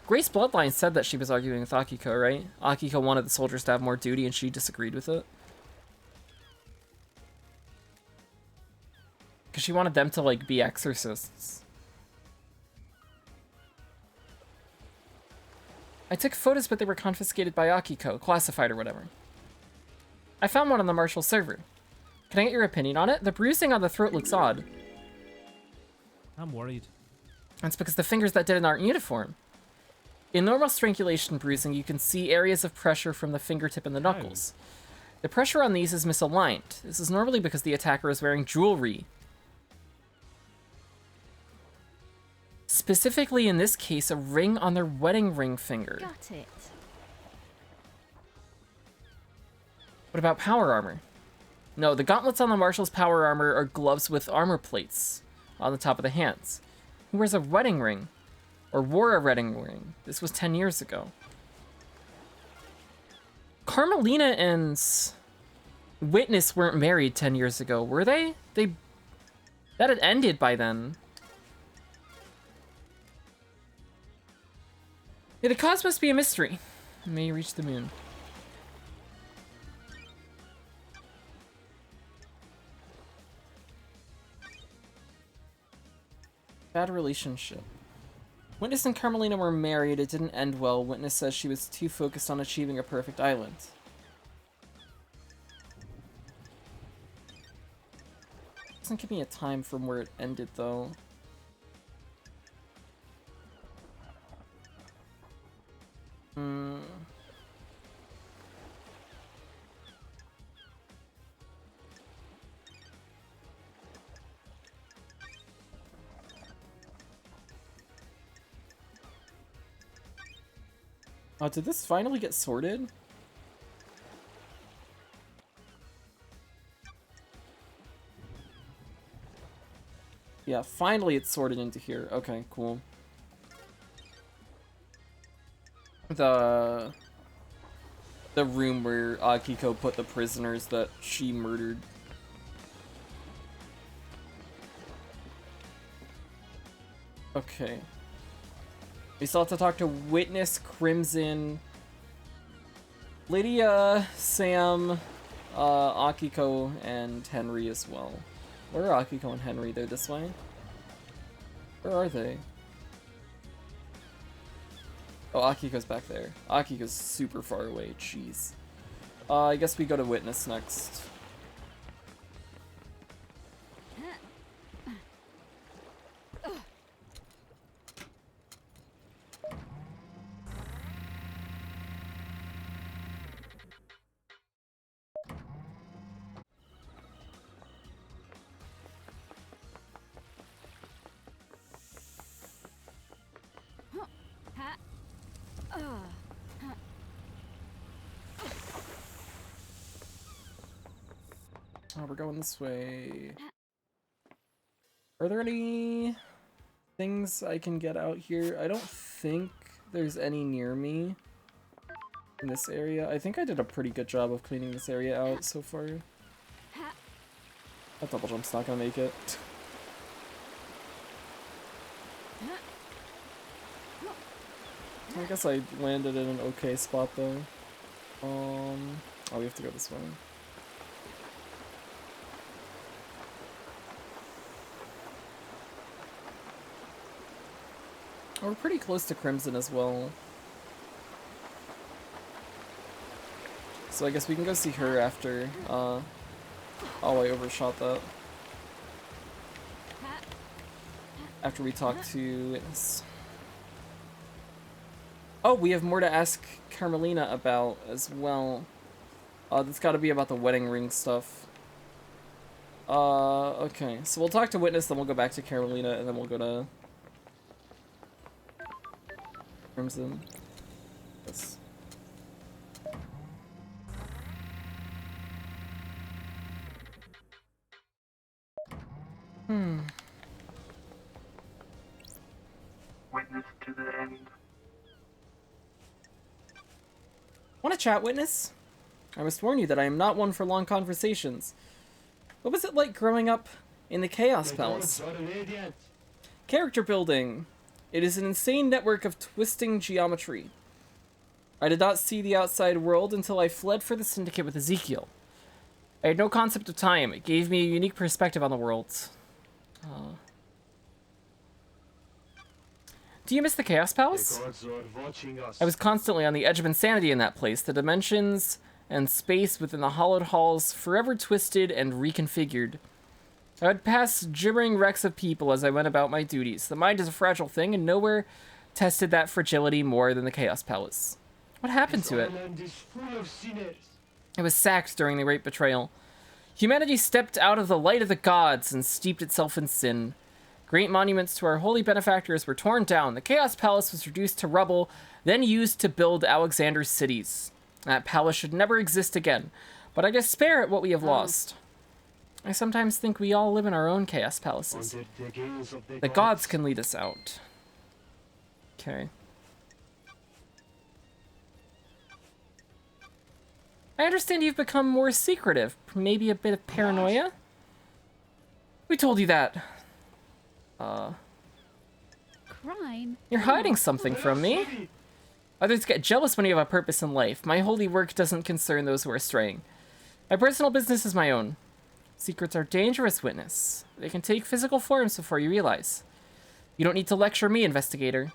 Grace Bloodline said that she was arguing with Akiko, right? Akiko wanted the soldiers to have more duty and she disagreed with it. Because she wanted them to, like, be exorcists. I took photos, but they were confiscated by Akiko, classified or whatever. I found one on the Marshal server. Can I get your opinion on it? The bruising on the throat looks odd. I'm worried. That's because the fingers that did it aren't uniform. In normal strangulation bruising, you can see areas of pressure from the fingertip and the knuckles. The pressure on these is misaligned. This is normally because the attacker is wearing jewelry. Specifically, in this case, a ring on their wedding ring finger. Got it. What about power armor? No, the gauntlets on the Marshal's power armor are gloves with armor plates on the top of the hands. Who wears a wedding ring? Or wore a wedding ring? This was 10 years ago. Carmelina and Witness weren't married 10 years ago, were they? That had ended by then. Yeah, the cause must be a mystery. May you reach the moon. Bad relationship. Witness and Carmelina were married. It didn't end well. Witness says she was too focused on achieving a perfect island. Doesn't give me a time from where it ended, though. Hmm. Oh, did this finally get sorted? Yeah, finally it's sorted into here. Okay, cool. The room where Akiko put the prisoners that she murdered. Okay. We still have to talk to Witness, Crimson, Lydia, Sam, Akiko, and Henry as well. Where are Akiko and Henry? They're this way? Where are they? Oh, Akiko's back there. Akiko's super far away, jeez. I guess we go to Witness next. Oh, we're going this way. Are there any things I can get out here? I don't think there's any near me in this area. I think I did a pretty good job of cleaning this area out so far. That double jump's not gonna make it. I guess I landed in an okay spot though. Oh, we have to go this way. Oh, we're pretty close to Crimson as well. So I guess we can go see her after. Oh, I overshot that. After we talk to Witness. Oh, we have more to ask Carmelina about as well. That's gotta be about the wedding ring stuff. Okay. So we'll talk to Witness, then we'll go back to Carmelina, and then we'll go to Crimson. Yes. Witness to the end. Want to chat, Witness? I must warn you that I am not one for long conversations. What was it like growing up in the Chaos Palace? Character building. It is an insane network of twisting geometry. I did not see the outside world until I fled for the Syndicate with Ezekiel. I had no concept of time. It gave me a unique perspective on the world. Do you miss the Chaos Palace? I was constantly on the edge of insanity in that place. The dimensions and space within the hollowed halls forever twisted and reconfigured. I would pass gibbering wrecks of people as I went about my duties. The mind is a fragile thing, and nowhere tested that fragility more than the Chaos Palace. What happened to it? It was sacked during the Great Betrayal. Humanity stepped out of the light of the gods and steeped itself in sin. Great monuments to our holy benefactors were torn down. The Chaos Palace was reduced to rubble, then used to build Alexander's cities. That palace should never exist again, but I despair at what we have lost. I sometimes think we all live in our own Chaos Palaces. The gods can lead us out. Okay. I understand you've become more secretive. Maybe a bit of paranoia? We told you that. Crime? You're hiding something from me. Others get jealous when you have a purpose in life. My holy work doesn't concern those who are straying. My personal business is my own. Secrets are dangerous, Witness. They can take physical forms before you realize. You don't need to lecture me, investigator.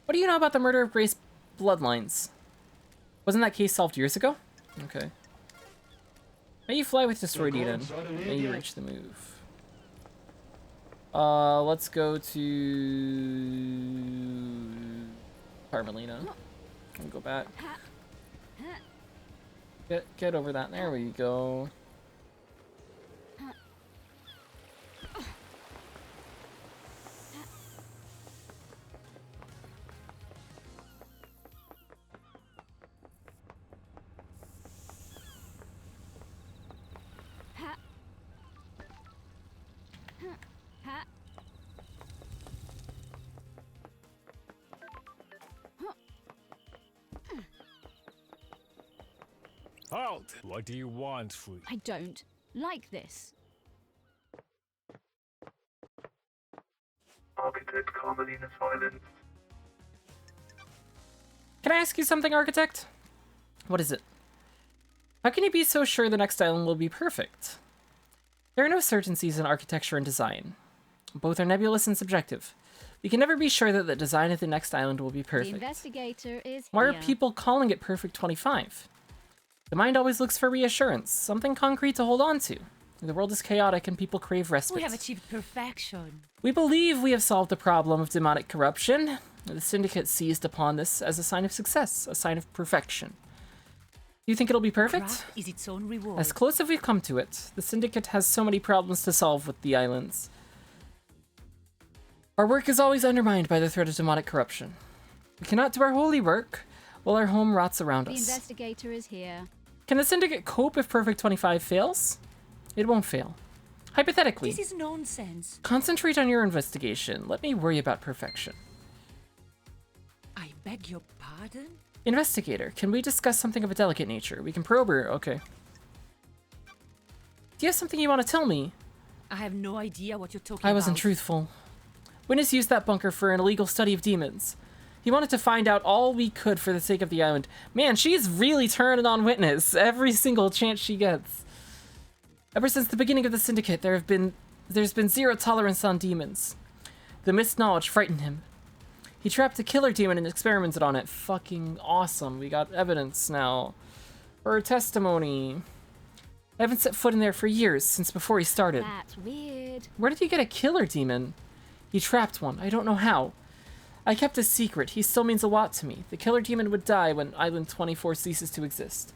What do you know about the murder of Grace bloodlines? Wasn't that case solved years ago? Okay. May you fly with destroyed Eden. May you reach the move. Let's go to Carmelina and go back. Get over that. There we go. Halt! What do you want, Free? I don't like this. Architect Carmelina silence. Can I ask you something, Architect? What is it? How can you be so sure the next island will be perfect? There are no certainties in architecture and design. Both are nebulous and subjective. We can never be sure that the design of the next island will be The perfect. investigator is Why are here. people calling it Perfect 25? The mind always looks for reassurance, something concrete to hold on to. The world is chaotic and people crave respite. We have achieved perfection. We believe we have solved the problem of demonic corruption. The Syndicate seized upon this as a sign of success, a sign of perfection. Do you think it'll be perfect? Craft is its own reward. As close as we've come to it, the Syndicate has so many problems to solve with the islands. Our work is always undermined by the threat of demonic corruption. We cannot do our holy work while our home rots around The us. investigator is here. Can the Syndicate cope if Perfect 25 fails? It won't fail. Hypothetically, This is nonsense. concentrate on your investigation. Let me worry about perfection. I beg your pardon? Investigator, can we discuss something of a delicate nature? We can probe her. Okay. Do you have something you want to tell me? I have no idea what you're talking I about. wasn't truthful. Witness used that bunker for an illegal study of demons. He wanted to find out all we could for the sake of the island. Man, she's really turning on Witness every single chance she gets. Ever since the beginning of the Syndicate, there's been zero tolerance on demons. The missed knowledge frightened him. He trapped a killer demon and experimented on it. Fucking awesome. We got evidence now. Her testimony. I haven't set foot in there for years, since before he started. That's weird. Where did he get a killer demon? He trapped one. I don't know how. I kept his secret. He still means a lot to me. The killer demon would die when Island 24 ceases to exist.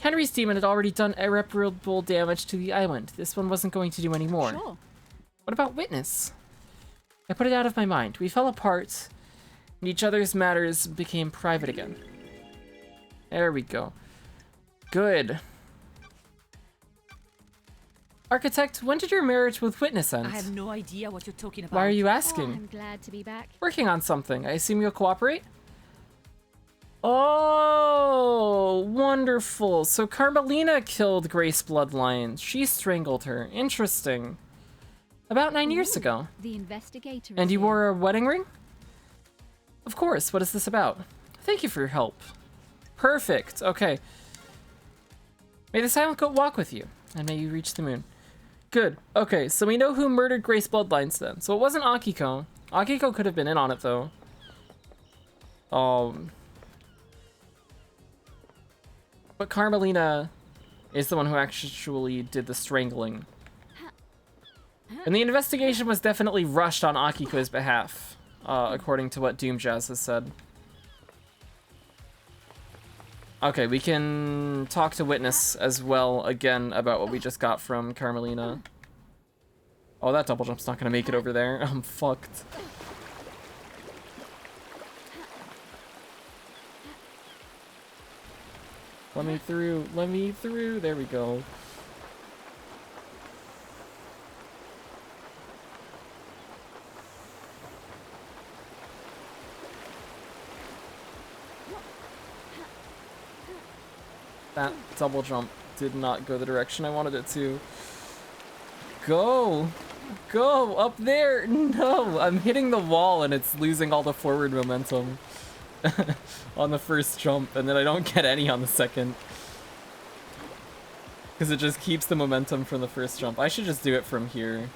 Henry's demon had already done irreparable damage to the island. This one wasn't going to do any more. Sure. What about Witness? I put it out of my mind. We fell apart, and each other's matters became private again. There we go. Good. Architect, when did your marriage with Witness end? I have no idea what you're talking about. Why are you Oh, asking? I'm glad to be back. Working on something. I assume you'll cooperate? Oh, wonderful. So Carmelina killed Grace Bloodline. She strangled her. Interesting. About 9 years ago. The investigator is And you here. wore a wedding ring? Of course. What is this about? Thank you for your help. Perfect. Okay. May the Silent Goat walk with you, and may you reach the moon. Good. Okay, so we know who murdered Grace Bloodlines then. So it wasn't Akiko. Akiko could have been in on it, though. But Carmelina is the one who actually did the strangling. And the investigation was definitely rushed on Akiko's behalf, according to what Doomjazz has said. Okay, we can talk to Witness as well again about what we just got from Carmelina. Oh, that double jump's not gonna make it over there. I'm fucked. Let me through. Let me through. There we go. That double jump did not go the direction I wanted it to. Go! Go! Up there! No! I'm hitting the wall and it's losing all the forward momentum on the first jump, and then I don't get any on the second. Because it just keeps the momentum from the first jump. I should just do it from here.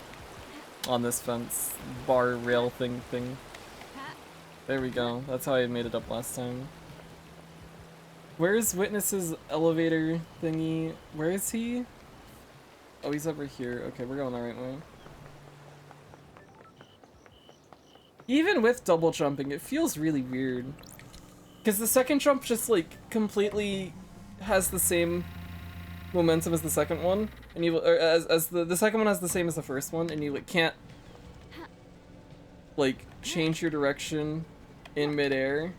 On this fence. Bar rail thing. There we go. That's how I made it up last time. Where's Witness's elevator thingy? Where is he? Oh, he's over here. Okay, we're going the right way. Even with double jumping, it feels really weird. Because the second jump just like completely has the same momentum as the second one, and you or as the second one has the same as the first one, and you like can't like change your direction in midair.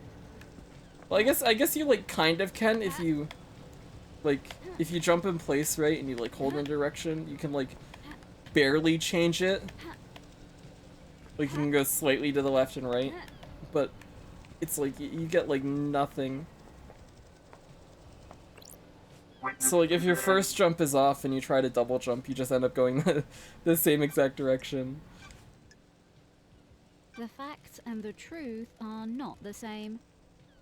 Well, I guess you like kind of can if you jump in place right and you like hold in a direction, you can like barely change it. Like you can go slightly to the left and right, but it's like you get like nothing. So like if your first jump is off and you try to double jump, you just end up going the same exact direction. The facts and the truth are not the same.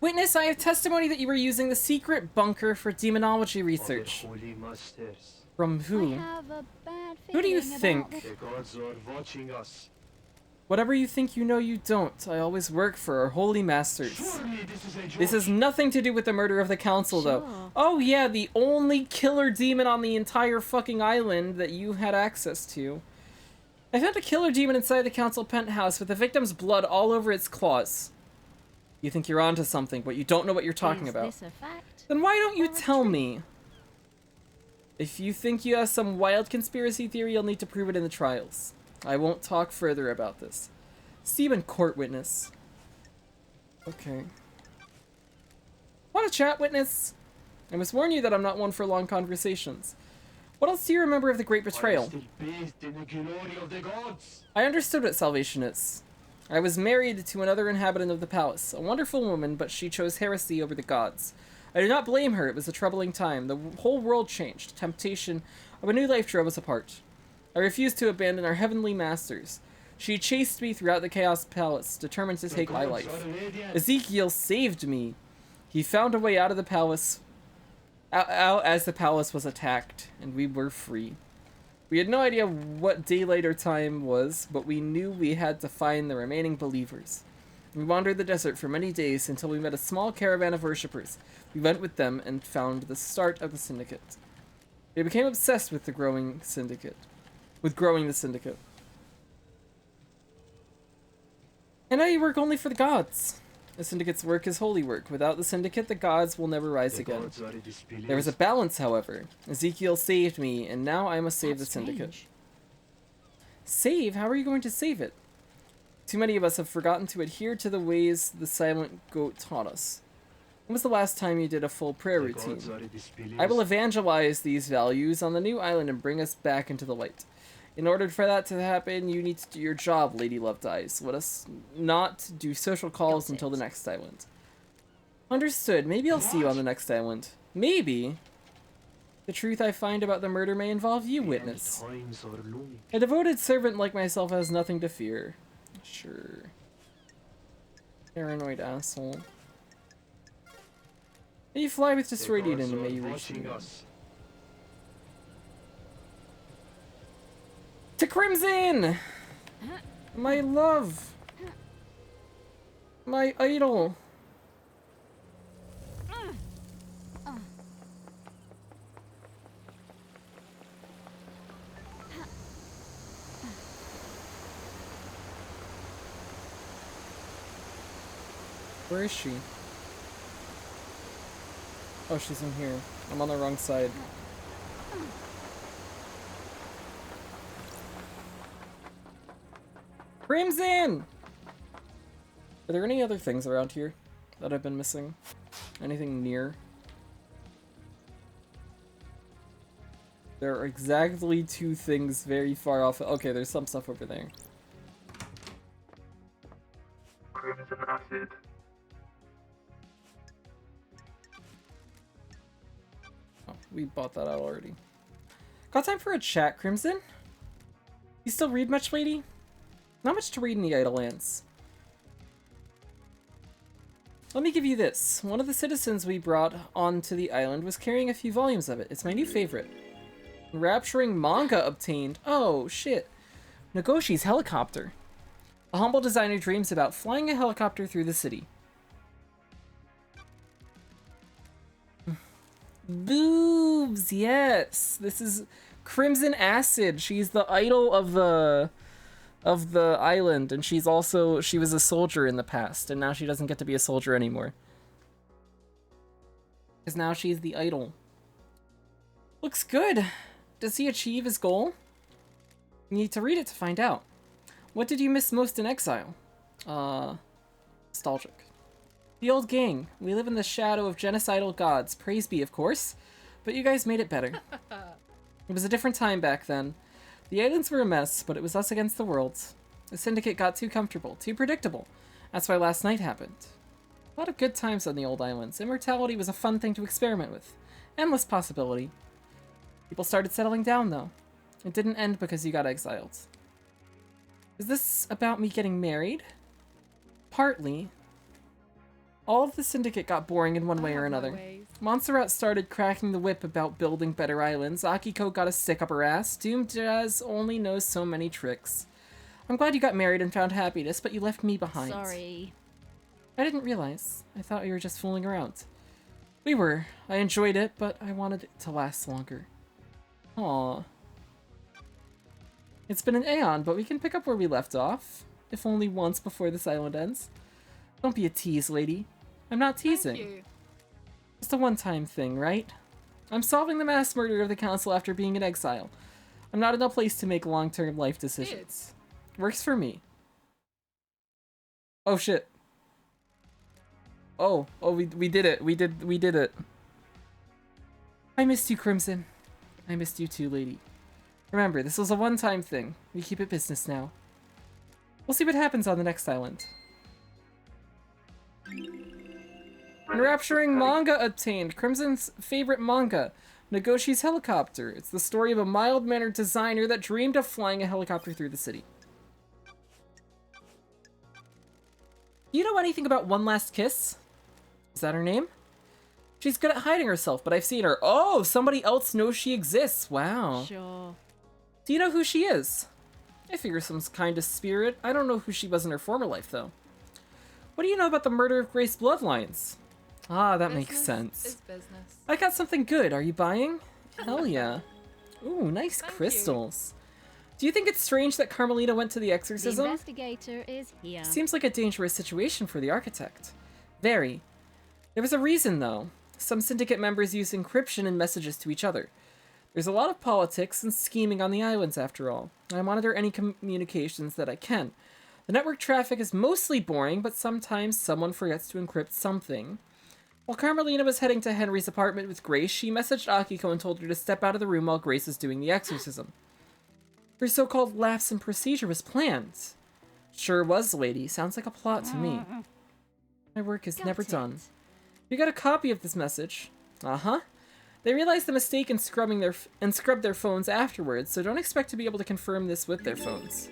Witness, I have testimony that you were using the secret bunker for demonology research. Holy masters. From who? I have a bad Who do you feeling think? about The gods are watching us. Whatever you think you know, you don't. I always work for our holy masters. Surely this is a joke. This has nothing to do with the murder of the council, though. Sure. Oh yeah, the only killer demon on the entire fucking island that you had access to. I found a killer demon inside the council penthouse with the victim's blood all over its claws. You think you're onto something, but you don't know what you're talking about. Is this a fact? Then why don't you or a tell truth? me? If you think you have some wild conspiracy theory, you'll need to prove it in the trials. I won't talk further about this. Stephen, court witness. Okay. Want to chat, witness? I must warn you that I'm not one for long conversations. What else do you remember of the Great I am Betrayal? still bathed in the glory of the gods. I understood what salvation is. I was married to another inhabitant of the palace, a wonderful woman, but she chose heresy over the gods. I do not blame her, it was a troubling time. The whole world changed. Temptation of a new life drove us apart. I refused to abandon our heavenly masters. She chased me throughout the Chaos Palace, determined to take my life. Ezekiel saved me. He found a way out of the palace, out as the palace was attacked, and we were free. We had no idea what daylight or time was, but we knew we had to find the remaining believers. We wandered the desert for many days until we met a small caravan of worshippers. We went with them and found the start of the syndicate. We became obsessed with growing the syndicate. And now you work only for the gods. The syndicate's work is holy work. Without the syndicate, the gods will never rise The again. gods are displeased. There was a balance, however. Ezekiel saved me, and now I must save That's the syndicate. strange. Save? How are you going to save it? Too many of us have forgotten to adhere to the ways the silent goat taught us. When was the last time you did a full prayer The routine? gods are displeased. I will evangelize these values on the new island and bring us back into the light. In order for that to happen, you need to do your job, Lady Loved Eyes. Let us not do social calls until the next island. Understood. Maybe I'll see you on the next island. Maybe. The truth I find about the murder may involve you, witness. Times are looming. A devoted servant like myself has nothing to fear. Sure. Paranoid asshole. May you fly with The destroyed gods Eden and may are you reach watching me. us. To Crimson! My love! My idol! Where is she? Oh, she's in here. I'm on the wrong side. Crimson! Are there any other things around here that I've been missing? Anything near? There are exactly two things very far off. Okay, there's some stuff over there. Crimson acid. Oh, we bought that out already. Got time for a chat, Crimson? You still read much, lady? Not much to read in the Idlelands. Let me give you this. One of the citizens we brought onto the island was carrying a few volumes of it. It's my new favorite. Rapturing manga obtained. Oh, shit. Nagoshi's helicopter. A humble designer dreams about flying a helicopter through the city. Boobs, yes. This is Crimson Acid. She's the idol of the of the island, and she was a soldier in the past, and now she doesn't get to be a soldier anymore. Because now she's the idol. Looks good. Does he achieve his goal? You need to read it to find out. What did you miss most in exile? Nostalgic. The old gang. We live in the shadow of genocidal gods. Praise be, of course. But you guys made it better. It was a different time back then. The islands were a mess, but it was us against the world. The syndicate got too comfortable, too predictable. That's why last night happened. A lot of good times on the old islands. Immortality was a fun thing to experiment with. Endless possibility. People started settling down, though. It didn't end because you got exiled. Is this about me getting married? Partly. All of the syndicate got boring in one way or another. Montserrat started cracking the whip about building better islands. Akiko got a stick up her ass. Doom Jazz only knows so many tricks. I'm glad you got married and found happiness, but you left me behind. Sorry. I didn't realize. I thought we were just fooling around. We were. I enjoyed it, but I wanted it to last longer. Aww. It's been an aeon, but we can pick up where we left off. If only once before this island ends. Don't be a tease, lady. I'm not teasing. Thank you. Just a one-time thing, right? I'm solving the mass murder of the council after being in exile. I'm not in a place to make long-term life decisions. Works for me. Oh shit. Oh, we did it. We did it. I missed you, Crimson. I missed you too, lady. Remember, this was a one-time thing. We keep it business now. We'll see what happens on the next island. Enrapturing manga obtained. Crimson's favorite manga, Nagoshi's Helicopter. It's the story of a mild-mannered designer that dreamed of flying a helicopter through the city. You know anything about One Last Kiss? Is that her name? She's good at hiding herself, but I've seen her. Oh, somebody else knows she exists. Wow. Sure. Do you know who she is? I figure some kind of spirit. I don't know who she was in her former life, though. What do you know about the murder of Grace bloodlines? Ah, that makes sense. Is business. I got something good. Are you buying? Hell yeah. Ooh, nice Thank crystals. Do you think it's strange that Carmelina went to the The exorcism? investigator is here. Seems like a dangerous situation for the architect. Very. There was a reason, though. Some syndicate members use encryption in messages to each other. There's a lot of politics and scheming on the islands, after all. I monitor any communications that I can. The network traffic is mostly boring, but sometimes someone forgets to encrypt something. While Carmelina was heading to Henry's apartment with Grace, she messaged Akiko and told her to step out of the room while Grace is doing the exorcism. Her so-called lapse in procedure was planned. Sure was, lady. Sounds like a plot to me. My work is never done. You got a copy of this message. Uh-huh. They realized the mistake and scrubbed their phones afterwards, so don't expect to be able to confirm this with their phones.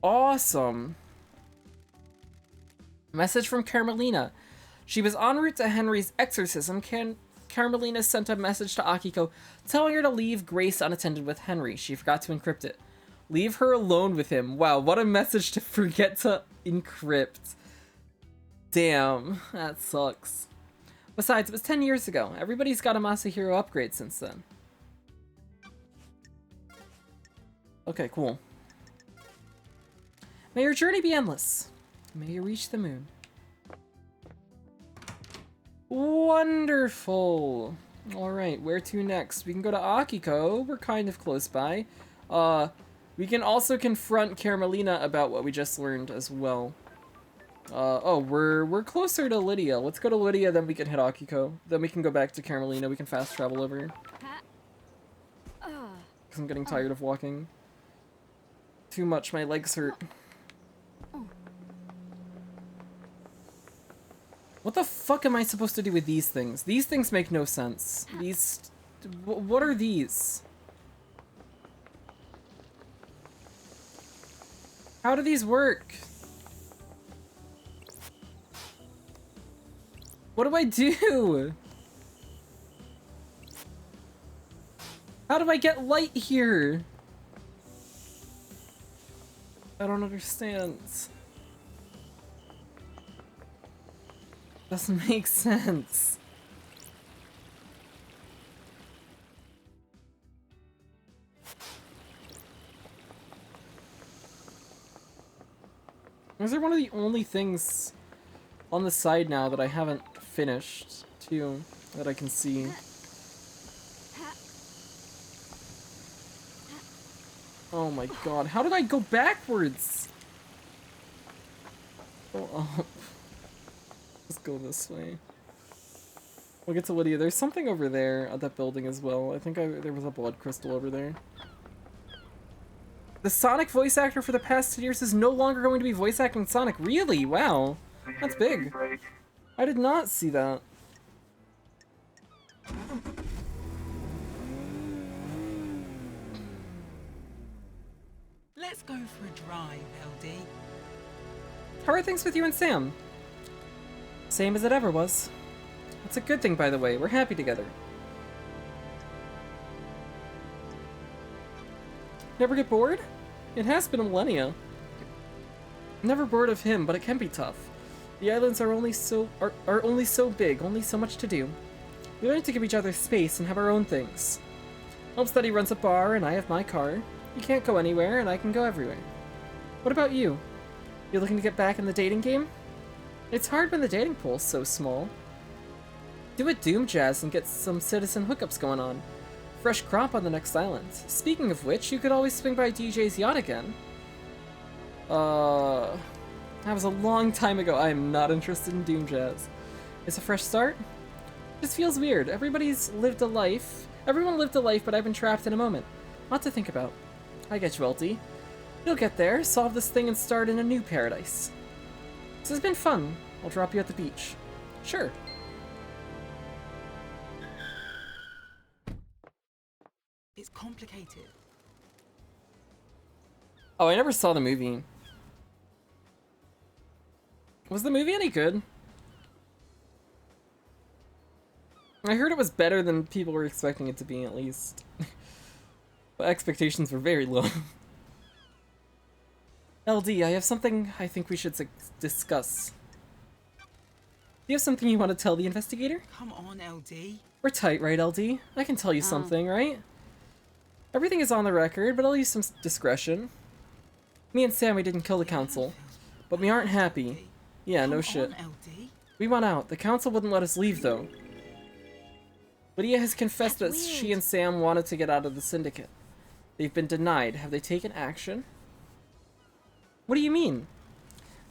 Awesome. Message from Carmelina. She was en route to Henry's exorcism. Carmelina sent a message to Akiko telling her to leave Grace unattended with Henry. She forgot to encrypt it. Leave her alone with him. Wow, what a message to forget to encrypt. Damn, that sucks. Besides, it was 10 years ago. Everybody's got a Masahiro upgrade since then. Okay, cool. May your journey be endless. May you reach the moon. Wonderful. Alright, where to next? We can go to Akiko. We're kind of close by. We can also confront Carmelina about what we just learned as well. Oh, we're closer to Lydia. Let's go to Lydia, then we can hit Akiko. Then we can go back to Carmelina. We can fast travel over here. Because I'm getting tired of walking. Too much, my legs hurt. What the fuck am I supposed to do with these things? These things make no sense. These... What are these? How do these work? What do I do? How do I get light here? I don't understand. Doesn't make sense. Those are one of the only things on the side now that I haven't finished, too, that I can see. Oh my god, how did I go backwards? Go up. Let's go this way. We'll get to Lydia. There's something over there at that building as well. I think there was a blood crystal over there. The Sonic voice actor for the past 10 years is no longer going to be voice acting Sonic. Really? Wow. That's big. I did not see that. Let's go for a drive, LD. How are things with you and Sam? Same as it ever was. That's a good thing, by the way. We're happy together. Never get bored? It has been a millennia. Never bored of him, but it can be tough. The islands are only so big, only so much to do. We learn to give each other space and have our own things. Helps that he runs a bar and I have my car. He can't go anywhere and I can go everywhere. What about you? You looking to get back in the dating game? It's hard when the dating pool's so small. Do a Doom Jazz and get some citizen hookups going on. Fresh crop on the next island. Speaking of which, you could always swing by DJ's yacht again. That was a long time ago. I am not interested in Doom Jazz. It's a fresh start? Just feels weird. Everyone lived a life, but I've been trapped in a moment. Lot to think about. I get you, LT. You'll get there, solve this thing, and start in a new paradise. This has been fun. I'll drop you at the beach. Sure. It's complicated. Oh, I never saw the movie. Was the movie any good? I heard it was better than people were expecting it to be, at least. But expectations were very low. LD, I have something I think we should discuss. Do you have something you want to tell the investigator? Come on, LD. We're tight, right, LD? I can tell you something, right? Everything is on the record, but I'll use some discretion. Me and Sammy didn't kill the council, but we aren't happy. Yeah, no shit. We want out. The council wouldn't let us leave, though. Lydia has confessed that she and Sam wanted to get out of the syndicate. They've been denied. Have they taken action? What do you mean?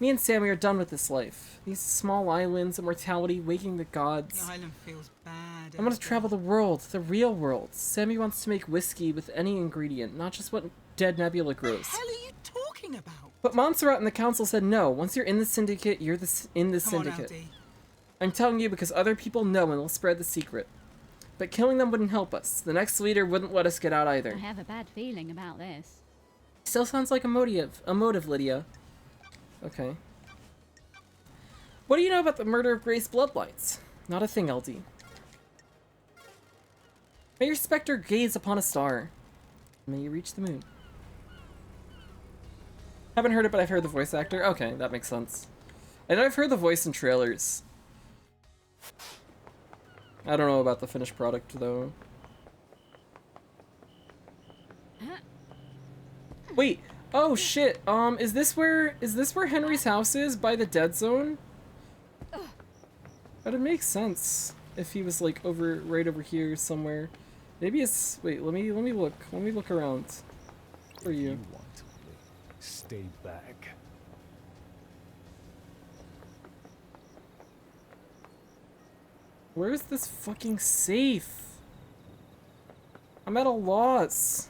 Me and Sammy are done with this life. These small islands, immortality, waking the gods. The island feels bad. I want to travel the world, the real world. Sammy wants to make whiskey with any ingredient, not just what dead Nebula grows. What the hell are you talking about? But Montserrat and the council said no. Once you're in the syndicate, you're in the syndicate. LD. I'm telling you because other people know and they'll spread the secret. But killing them wouldn't help us. The next leader wouldn't let us get out either. I have a bad feeling about this. Still sounds like a motive, Lydia. Okay. What do you know about the murder of Grace Bloodlights? Not a thing, LD. May your specter gaze upon a star. May you reach the moon. Haven't heard it, but I've heard the voice actor. Okay, that makes sense. I know I've heard the voice in trailers. I don't know about the finished product, though. Wait. Oh shit. Is this where Henry's house is, by the dead zone? That'd make sense if he was like right over here somewhere. Maybe it's wait, let me look. Let me look around for you. You want to play. Stay back. Where is this fucking safe? I'm at a loss.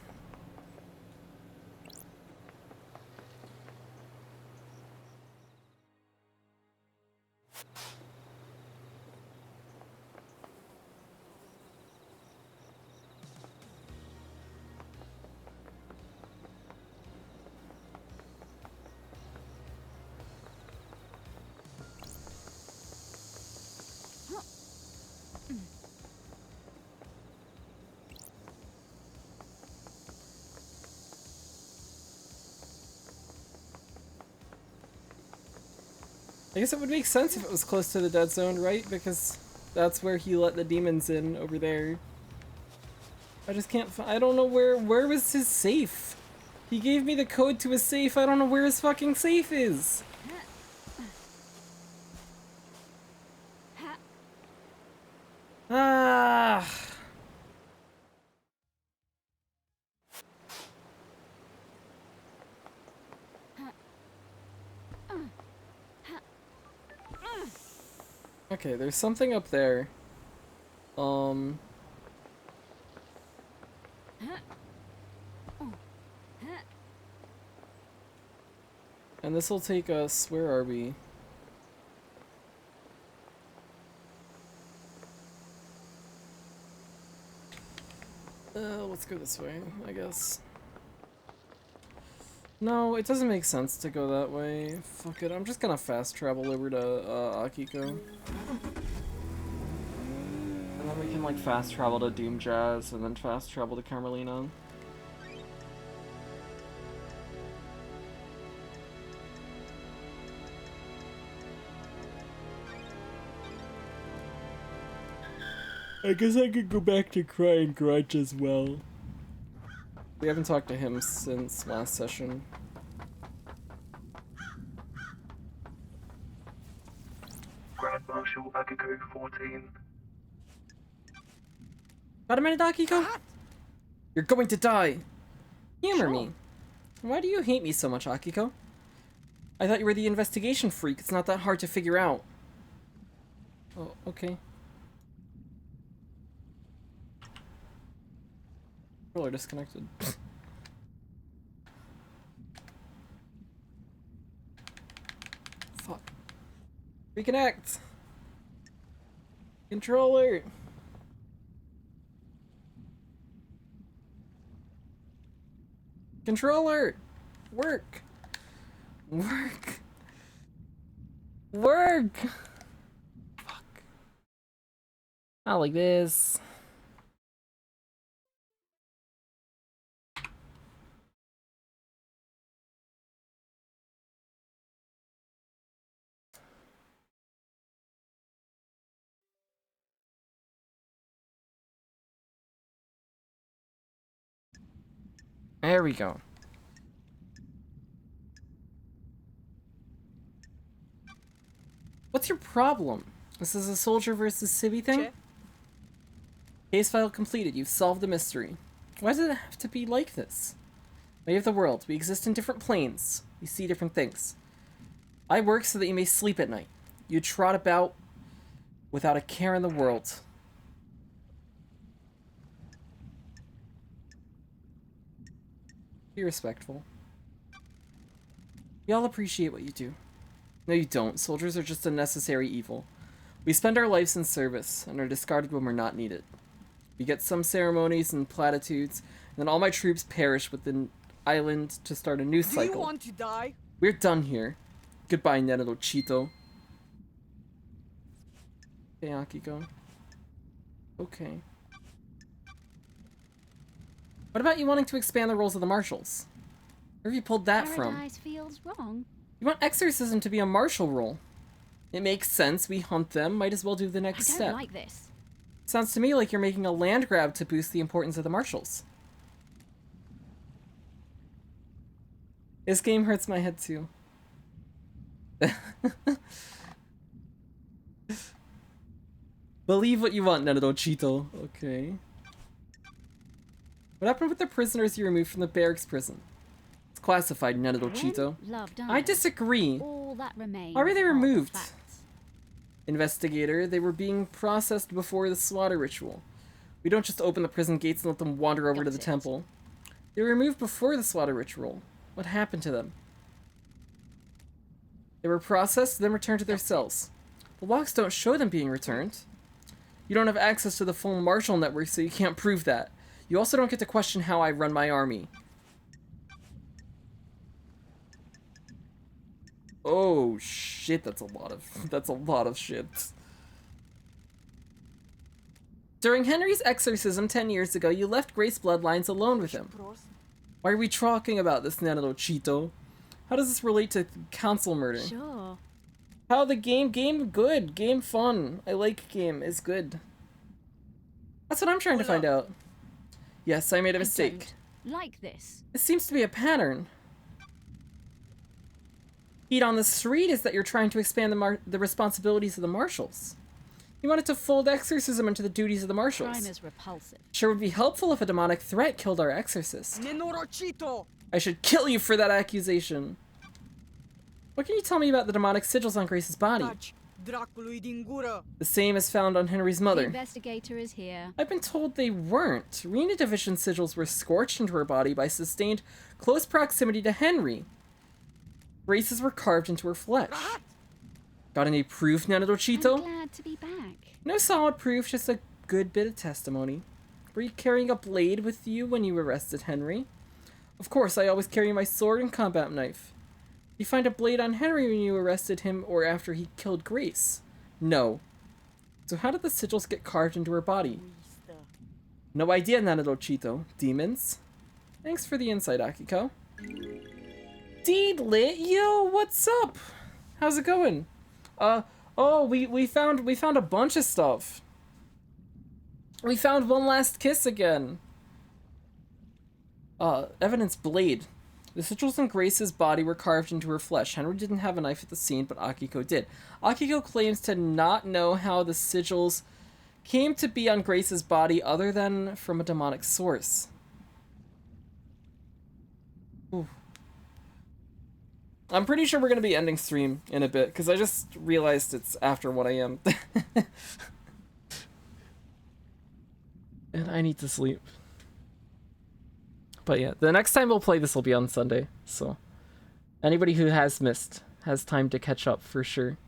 I guess it would make sense if it was close to the dead zone, right? Because that's where he let the demons in, over there. I just can't I don't know where was his safe? He gave me the code to his safe, I don't know where his fucking safe is! Okay, there's something up there. And this will take us, where are we? Let's go this way, I guess. No, it doesn't make sense to go that way. Fuck it, I'm just gonna fast travel over to Akiko. And then we can like fast travel to Doom Jazz and then fast travel to Carmelina. I guess I could go back to Crying Grudge as well. We haven't talked to him since last session. Grand Marshal Akiko 14. Got a minute, Akiko? You're going to die! Humor me. Why do you hate me so much, Akiko? I thought you were the investigation freak. It's not that hard to figure out. Oh, okay. Controller disconnected. Fuck. Reconnect! Controller! Controller! Work! Work! Work! Fuck. Not like this. There we go. What's your problem? This is a soldier versus civvy thing? Che? Case file completed. You've solved the mystery. Why does it have to be like this? We have the world. We exist in different planes. We see different things. I work so that you may sleep at night. You trot about without a care in the world. Be respectful. We all appreciate what you do. No, you don't. Soldiers are just a necessary evil. We spend our lives in service and are discarded when we're not needed. We get some ceremonies and platitudes, and then all my troops perish with the island to start a new cycle. Do you want to die? We're done here. Goodbye, Nenedo Cheeto. Okay, Akiko. Okay. What about you wanting to expand the roles of the marshals? Where have you pulled that from? Paradise feels wrong. You want exorcism to be a marshal role. It makes sense. We hunt them. Might as well do the next I don't step. like this. Sounds to me like you're making a land grab to boost the importance of the marshals. This game hurts my head too. Believe what you want, Nenedo Cheeto. Okay. What happened with the prisoners you removed from the barracks prison? It's classified, Nenedo Cheeto. I disagree. All that remains Why were they are the removed? facts. Investigator, they were being processed before the slaughter ritual. We don't just open the prison gates and let them wander over to the temple. They were removed before the slaughter ritual. What happened to them? They were processed, then returned to their cells. The logs don't show them being returned. You don't have access to the full Marshal network, so you can't prove that. You also don't get to question how I run my army. Oh shit, that's a lot of shit. During Henry's exorcism 10 years ago, you left Grace bloodlines alone with him. Why are we talking about this, Nenedo Cheeto? How does this relate to council murder? Sure. How the game good, game fun. I like game, is good. That's what I'm trying to find out. Yes, I made a mistake. Don't like this. It seems to be a pattern. Heat on the street is that you're trying to expand the responsibilities of the marshals. You wanted to fold exorcism into the duties of the marshals. Crime is repulsive. Sure would be helpful if a demonic threat killed our exorcist. Nenorochito! I should kill you for that accusation. What can you tell me about the demonic sigils on Grace's body? Dracului The same as found on Henry's The mother. investigator is here. I've been told they weren't. Rena Division sigils were scorched into her body by sustained close proximity to Henry. Braces were carved into her flesh. Got any proof, I'm Nanadolcito? glad to be back. No solid proof, just a good bit of testimony. Were you carrying a blade with you when you arrested Henry? Of course, I always carry my sword and combat knife. You find a blade on Henry when you arrested him or after he killed Grace? No. So how did the sigils get carved into her body? No idea, Nanadolcito. Demons? Thanks for the insight, Akiko. Deed lit, yo, what's up? How's it going? Oh, we found a bunch of stuff. We found One Last Kiss again. Evidence blade. The sigils in Grace's body were carved into her flesh. Henry didn't have a knife at the scene, but Akiko did. Akiko claims to not know how the sigils came to be on Grace's body other than from a demonic source. Ooh. I'm pretty sure we're going to be ending stream in a bit, because I just realized it's after 1 a.m. And I need to sleep. But yeah, the next time we'll play this will be on Sunday, so anybody who has missed has time to catch up for sure.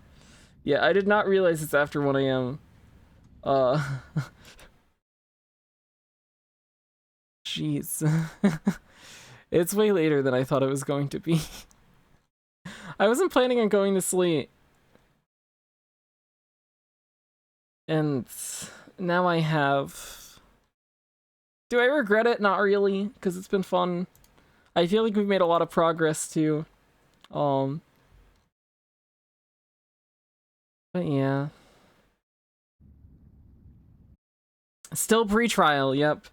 Yeah, I did not realize it's after 1 a.m. Jeez. It's way later than I thought it was going to be. I wasn't planning on going to sleep. And now I have... Do I regret it? Not really, because it's been fun. I feel like we've made a lot of progress too. But yeah. Still pre-trial, yep.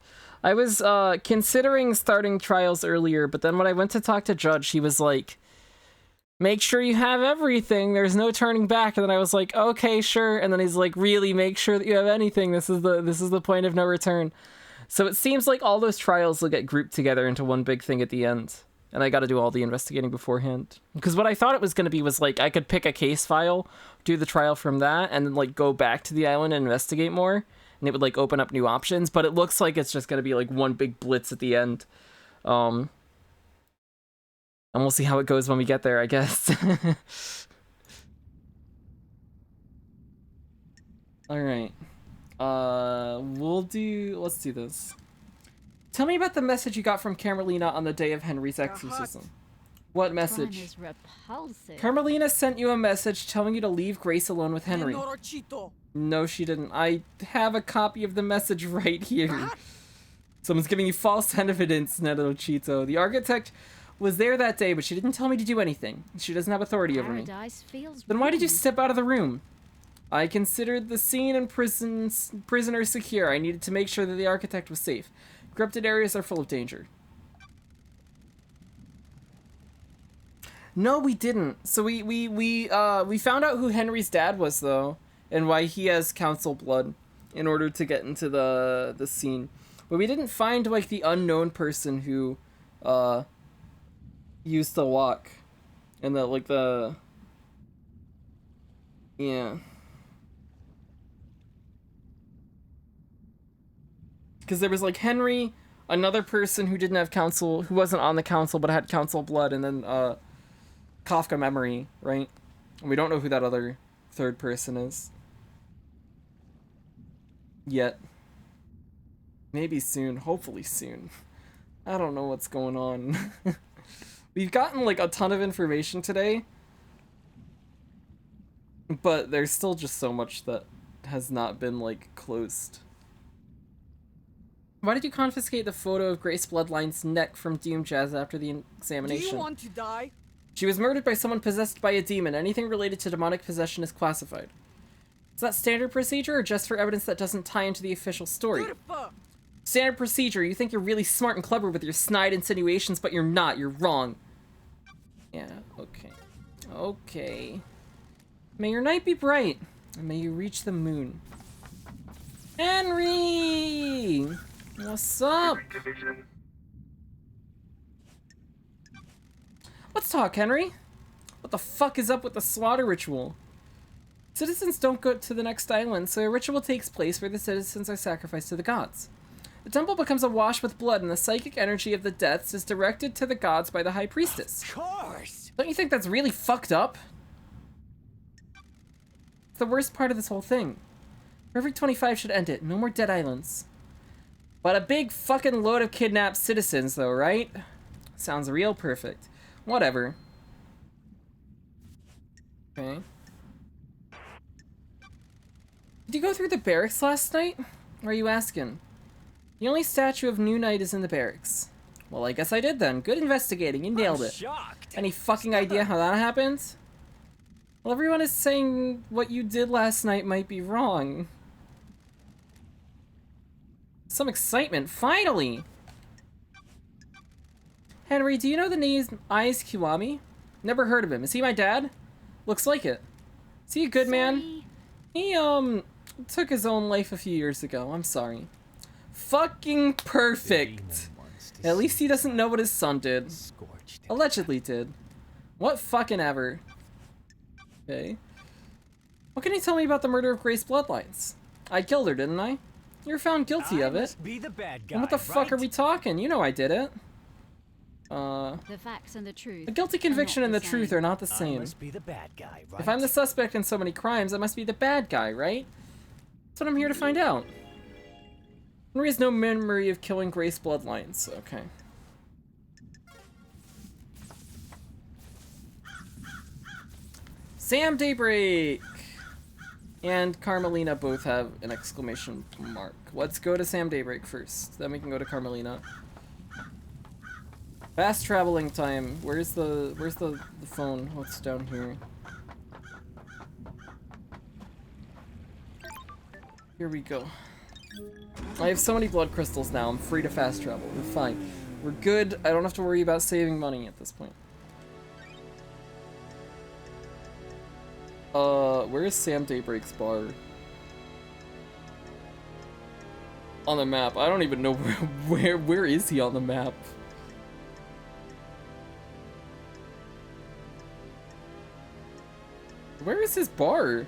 I was considering starting trials earlier, but then when I went to talk to Judge, he was like, make sure you have everything, there's no turning back. And then I was like, okay, sure. And then he's like, really, make sure that you have anything. This is the point of no return. So it seems like all those trials will get grouped together into one big thing at the end. And I gotta do all the investigating beforehand. Because what I thought it was gonna be was like, I could pick a case file, do the trial from that, and then like go back to the island and investigate more. And it would like open up new options, but it looks like it's just gonna be like one big blitz at the end. And we'll see how it goes when we get there, I guess. Alright. Let's do this. Tell me about the message you got from Carmelina on the day of Henry's exorcism. What message? Crime is repulsive. Carmelina sent you a message telling you to leave Grace alone with Henry. No, she didn't. I have a copy of the message right here. Someone's giving you false evidence, Nanadolcito. The architect was there that day, but she didn't tell me to do anything. She doesn't have authority over me. Then why did you step out of the room? I considered the scene and prisoner secure. I needed to make sure that the architect was safe. Corrupted areas are full of danger. No, we didn't. So we found out who Henry's dad was though, and why he has council blood in order to get into the scene. But we didn't find like the unknown person who used to walk, and yeah. Because there was like Henry, another person who didn't have council, who wasn't on the council but had council blood, and then Kafka memory, right? And we don't know who that other third person is yet. Maybe soon, hopefully soon. I don't know what's going on. We've gotten like a ton of information today, but there's still just so much that has not been like closed. Why did you confiscate the photo of Grace Bloodline's neck from Doom Jazz after the examination? Do you want to die? She was murdered by someone possessed by a demon. Anything related to demonic possession is classified. Is that standard procedure or just for evidence that doesn't tie into the official story? Standard procedure. You think you're really smart and clever with your snide insinuations, but you're not. You're wrong. Yeah, okay. Okay. May your night be bright, and may you reach the moon. Henry! What's up? Let's talk, Henry. What the fuck is up with the slaughter ritual? Citizens don't go to the next island, so a ritual takes place where the citizens are sacrificed to the gods. The temple becomes awash with blood, and the psychic energy of the deaths is directed to the gods by the high priestess. Of course! Don't you think that's really fucked up? It's the worst part of this whole thing. Perfect 25 should end it. No more dead islands. But a big fucking load of kidnapped citizens, though, right? Sounds real perfect. Whatever. Okay. Did you go through the barracks last night? Or are you asking? The only statue of New Knight is in the barracks. Well, I guess I did then. Good investigating. You nailed it. Shocked. Any fucking idea how that happened? Well, everyone is saying what you did last night might be wrong. Some excitement. Finally! Henry, do you know the name Eyes Kiwami? Never heard of him. Is he my dad? Looks like it. Is he a good man? He, took his own life a few years ago. I'm sorry. Fucking perfect. At least he doesn't know what his son did. Allegedly did. What fucking ever. Okay. What can you tell me about the murder of Grace Bloodlines? I killed her, didn't I? You were found guilty of it. Must be the bad guy, And what the fuck are we talking? You know I did it. The facts and the truth. A guilty conviction and the truth are not the same. Must be the bad guy, right? If I'm the suspect in so many crimes, I must be the bad guy, right? That's what I'm here to find out. Henry has no memory of killing Grace Bloodlines. Okay. Sam Daybreak and Carmelina both have an exclamation mark. Let's go to Sam Daybreak first. Then we can go to Carmelina. Fast traveling time. Where's the phone? What's down here? Here we go. I have so many blood crystals now. I'm free to fast travel. We're fine. We're good. I don't have to worry about saving money at this point. Where is Sam Daybreak's bar? On the map. I don't even know where is he on the map? Where is his bar?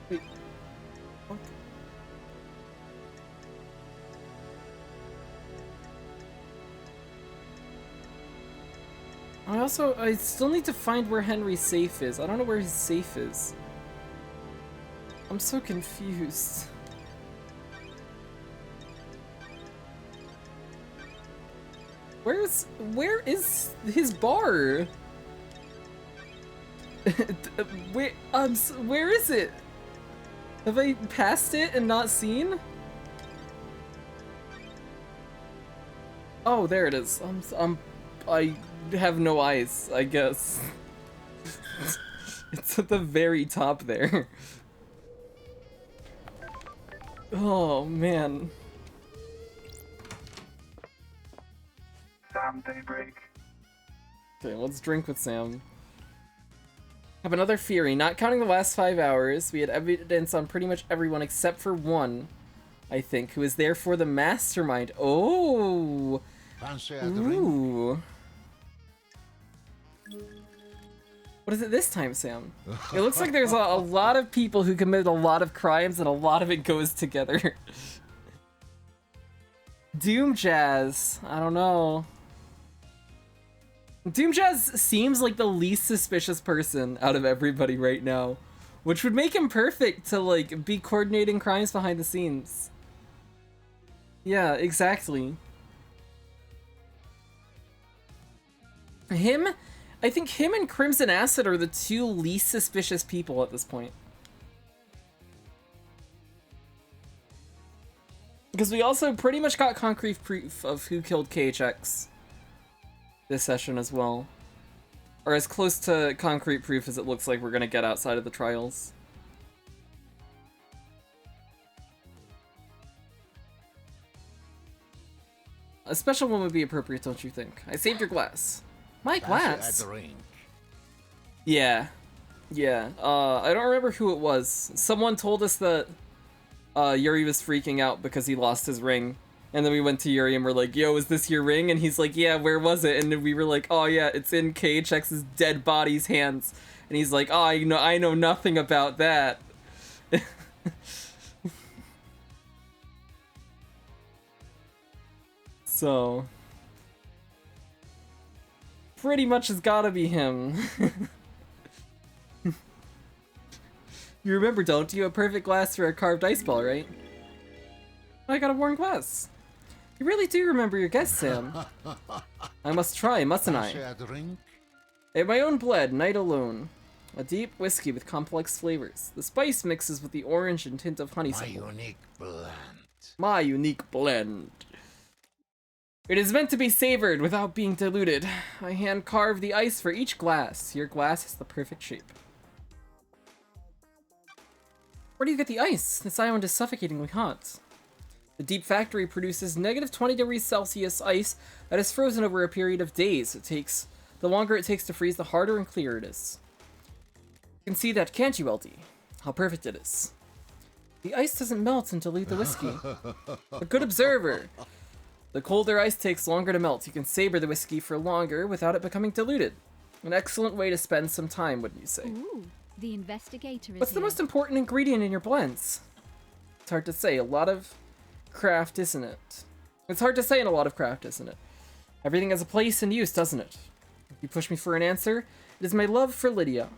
Wait. What? I still need to find where Henry's safe is. I don't know where his safe is. I'm so confused. Where is his bar? Where is it? Have I passed it and not seen? Oh, there it is. I have no eyes, I guess. It's at the very top there. Oh, man. Sam Daybreak. Okay, let's drink with Sam. Have another theory. Not counting the last 5 hours, we had evidence on pretty much everyone except for one, I think, who is therefore the mastermind. Oh! Ooh. What is it this time, Sam? It looks like there's a lot of people who committed a lot of crimes and a lot of it goes together. Doom Jazz. I don't know. Doom Jazz seems like the least suspicious person out of everybody right now, which would make him perfect to, like, be coordinating crimes behind the scenes. Yeah, exactly. I think him and Crimson Acid are the two least suspicious people at this point. Because we also pretty much got concrete proof of who killed KHX this session as well. Or as close to concrete proof as it looks like we're gonna get outside of the trials. A special one would be appropriate, don't you think? I saved your glass. My glass? Drink. Yeah. Yeah, I don't remember who it was. Someone told us that Yuri was freaking out because he lost his ring. And then we went to Yuri and we're like, yo, is this your ring? And he's like, yeah, where was it? And then we were like, oh yeah, it's in KHX's dead body's hands. And he's like, oh, I know nothing about that. So pretty much has gotta be him. You remember, don't you? A perfect glass for a carved ice ball, right? I got a worn glass. You really do remember your guest, Sam. I must try, mustn't I? I have my own blend, night alone. A deep whiskey with complex flavors. The spice mixes with the orange and tint of honeysuckle. My unique blend. My unique blend. It is meant to be savored without being diluted. I hand carve the ice for each glass. Your glass is the perfect shape. Where do you get the ice? This island is suffocatingly hot. The deep factory produces negative 20 degrees Celsius ice that is frozen over a period of days. The longer it takes to freeze, the harder and clearer it is. You can see that, can't you, LD? How perfect it is. The ice doesn't melt and dilute the whiskey. A good observer. The colder ice takes longer to melt. You can savor the whiskey for longer without it becoming diluted. An excellent way to spend some time, wouldn't you say? Ooh, the investigator is What's the here. most important ingredient in your blends? It's hard to say. A lot of craft, isn't it? It's hard to say in a lot of craft, isn't it? Everything has a place and use, doesn't it? If you push me for an answer, it is my love for Lydia.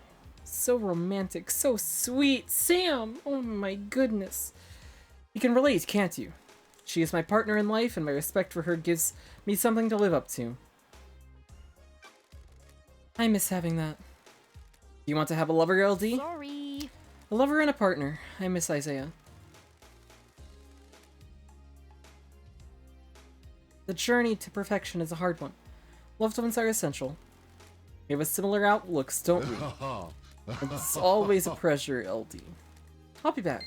So romantic, so sweet. Sam! Oh my goodness. You can relate, can't you? She is my partner in life, and my respect for her gives me something to live up to. I miss having that. Do you want to have a lover, LD? Sorry. A lover and a partner. I miss Isaiah. The journey to perfection is a hard one. Loved ones are essential. We have a similar outlooks, don't we? It's always a pleasure, LD. I'll be back.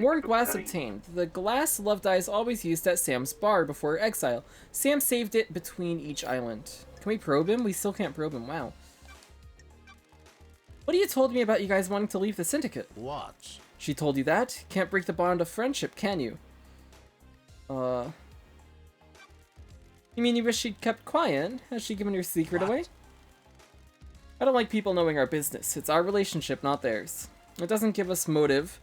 Worn glass obtained. The glass Love Eyes always used at Sam's bar before exile. Sam saved it between each island. Can we probe him? We still can't probe him. Wow. What you told me about you guys wanting to leave the syndicate? What? She told you that? Can't break the bond of friendship, can you? You mean you wish she'd kept quiet? Has she given your secret away? I don't like people knowing our business. It's our relationship, not theirs. It doesn't give us motive,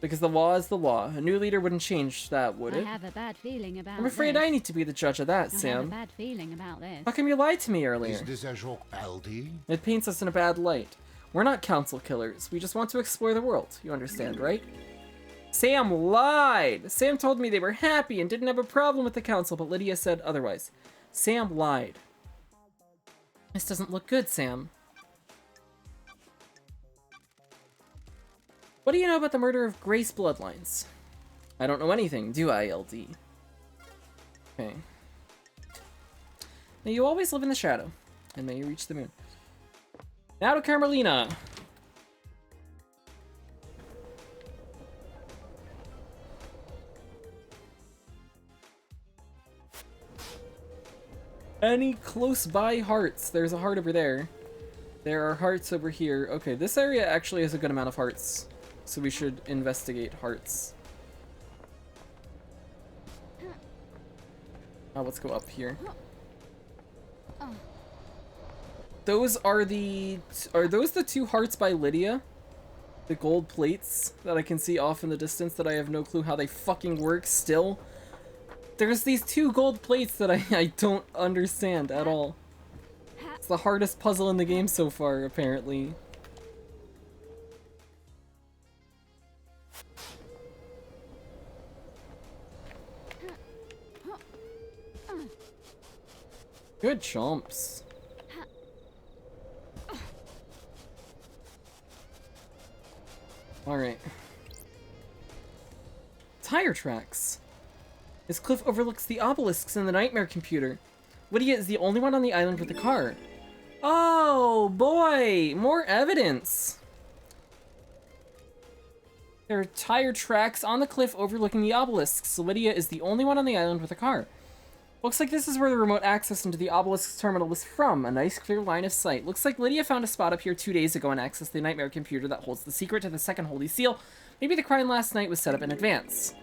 because the law is the law. A new leader wouldn't change that, would it? I have a bad feeling about I'm afraid this. I need to be the judge of that, I Sam. have a bad feeling about this. How come you lied to me earlier? Is this a joke, LD? It paints us in a bad light. We're not council killers. We just want to explore the world. You understand, right? Sam lied! Sam told me they were happy and didn't have a problem with the council, but Lydia said otherwise. Sam lied. This doesn't look good, Sam. What do you know about the murder of Grace bloodlines? I don't know anything, do I, LD? Okay. May you always live in the shadow, and may you reach the moon. Now to Carmelina. Any close by hearts? There's a heart over there. There are hearts over here. Okay, this area actually has a good amount of hearts, so we should investigate hearts. Let's go up here. Those are those the two hearts by Lydia? The gold plates that I can see off in the distance that I have no clue how they fucking work still? There's these two gold plates that I don't understand at all. It's the hardest puzzle in the game so far, apparently. Good chomps. Alright. Tire tracks. This cliff overlooks the obelisks in the nightmare computer. Lydia is the only one on the island with a car. Oh boy! More evidence! There are tire tracks on the cliff overlooking the obelisks, so Lydia is the only one on the island with a car. Looks like this is where the remote access into the obelisk's terminal was from. A nice clear line of sight. Looks like Lydia found a spot up here 2 days ago and accessed the nightmare computer that holds the secret to the second holy seal. Maybe the crime last night was set up in advance.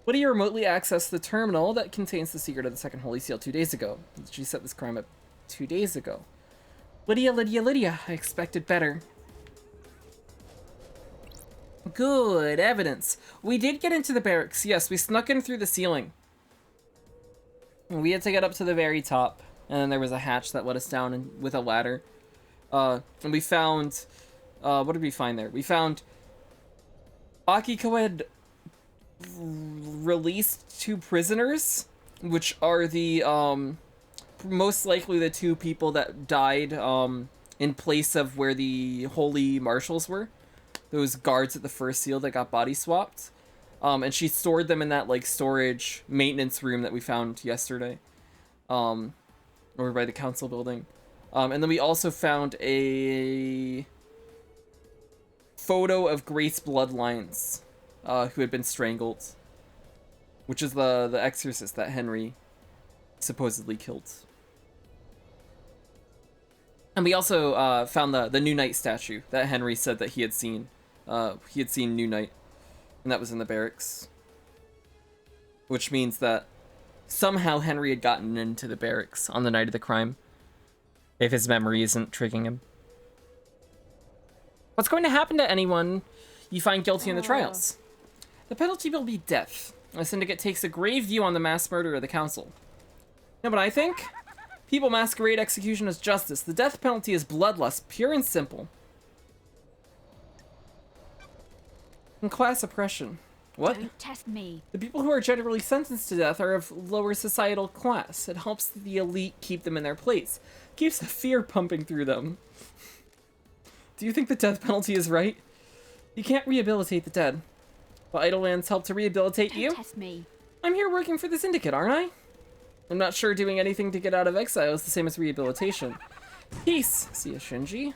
Lydia remotely accessed the terminal that contains the secret of the second holy seal 2 days ago. She set this crime up 2 days ago. Lydia, Lydia, Lydia. I expected better. Good evidence. We did get into the barracks. Yes, we snuck in through the ceiling. We had to get up to the very top, and then there was a hatch that let us down with a ladder. And we found... what did we find there? We found... Akiko had released 2 prisoners, which are the, most likely the 2 people that died, in place of where the holy marshals were. Those guards at the first seal that got body swapped. And she stored them in that, like, storage maintenance room that we found yesterday. Over by the council building. And then we also found a photo of Grace Bloodlines, who had been strangled. Which is the exorcist that Henry supposedly killed. And we also found the New Knight statue that Henry said that he had seen. He had seen New Knight, and that was in the barracks. Which means that somehow Henry had gotten into the barracks on the night of the crime, if his memory isn't tricking him. What's going to happen to anyone you find guilty in the trials? The penalty will be death. The syndicate takes a grave view on the mass murder of the council. You know what I think? People masquerade execution as justice. The death penalty is bloodlust, pure and simple. And class oppression. What? Don't test me. The people who are generally sentenced to death are of lower societal class. It helps the elite keep them in their place. Keeps the fear pumping through them. Do you think the death penalty is right? You can't rehabilitate the dead. Will Idlelands help to rehabilitate you? Don't test me. I'm here working for the syndicate, aren't I? I'm not sure doing anything to get out of exile is the same as rehabilitation. Peace! See ya, Shinji.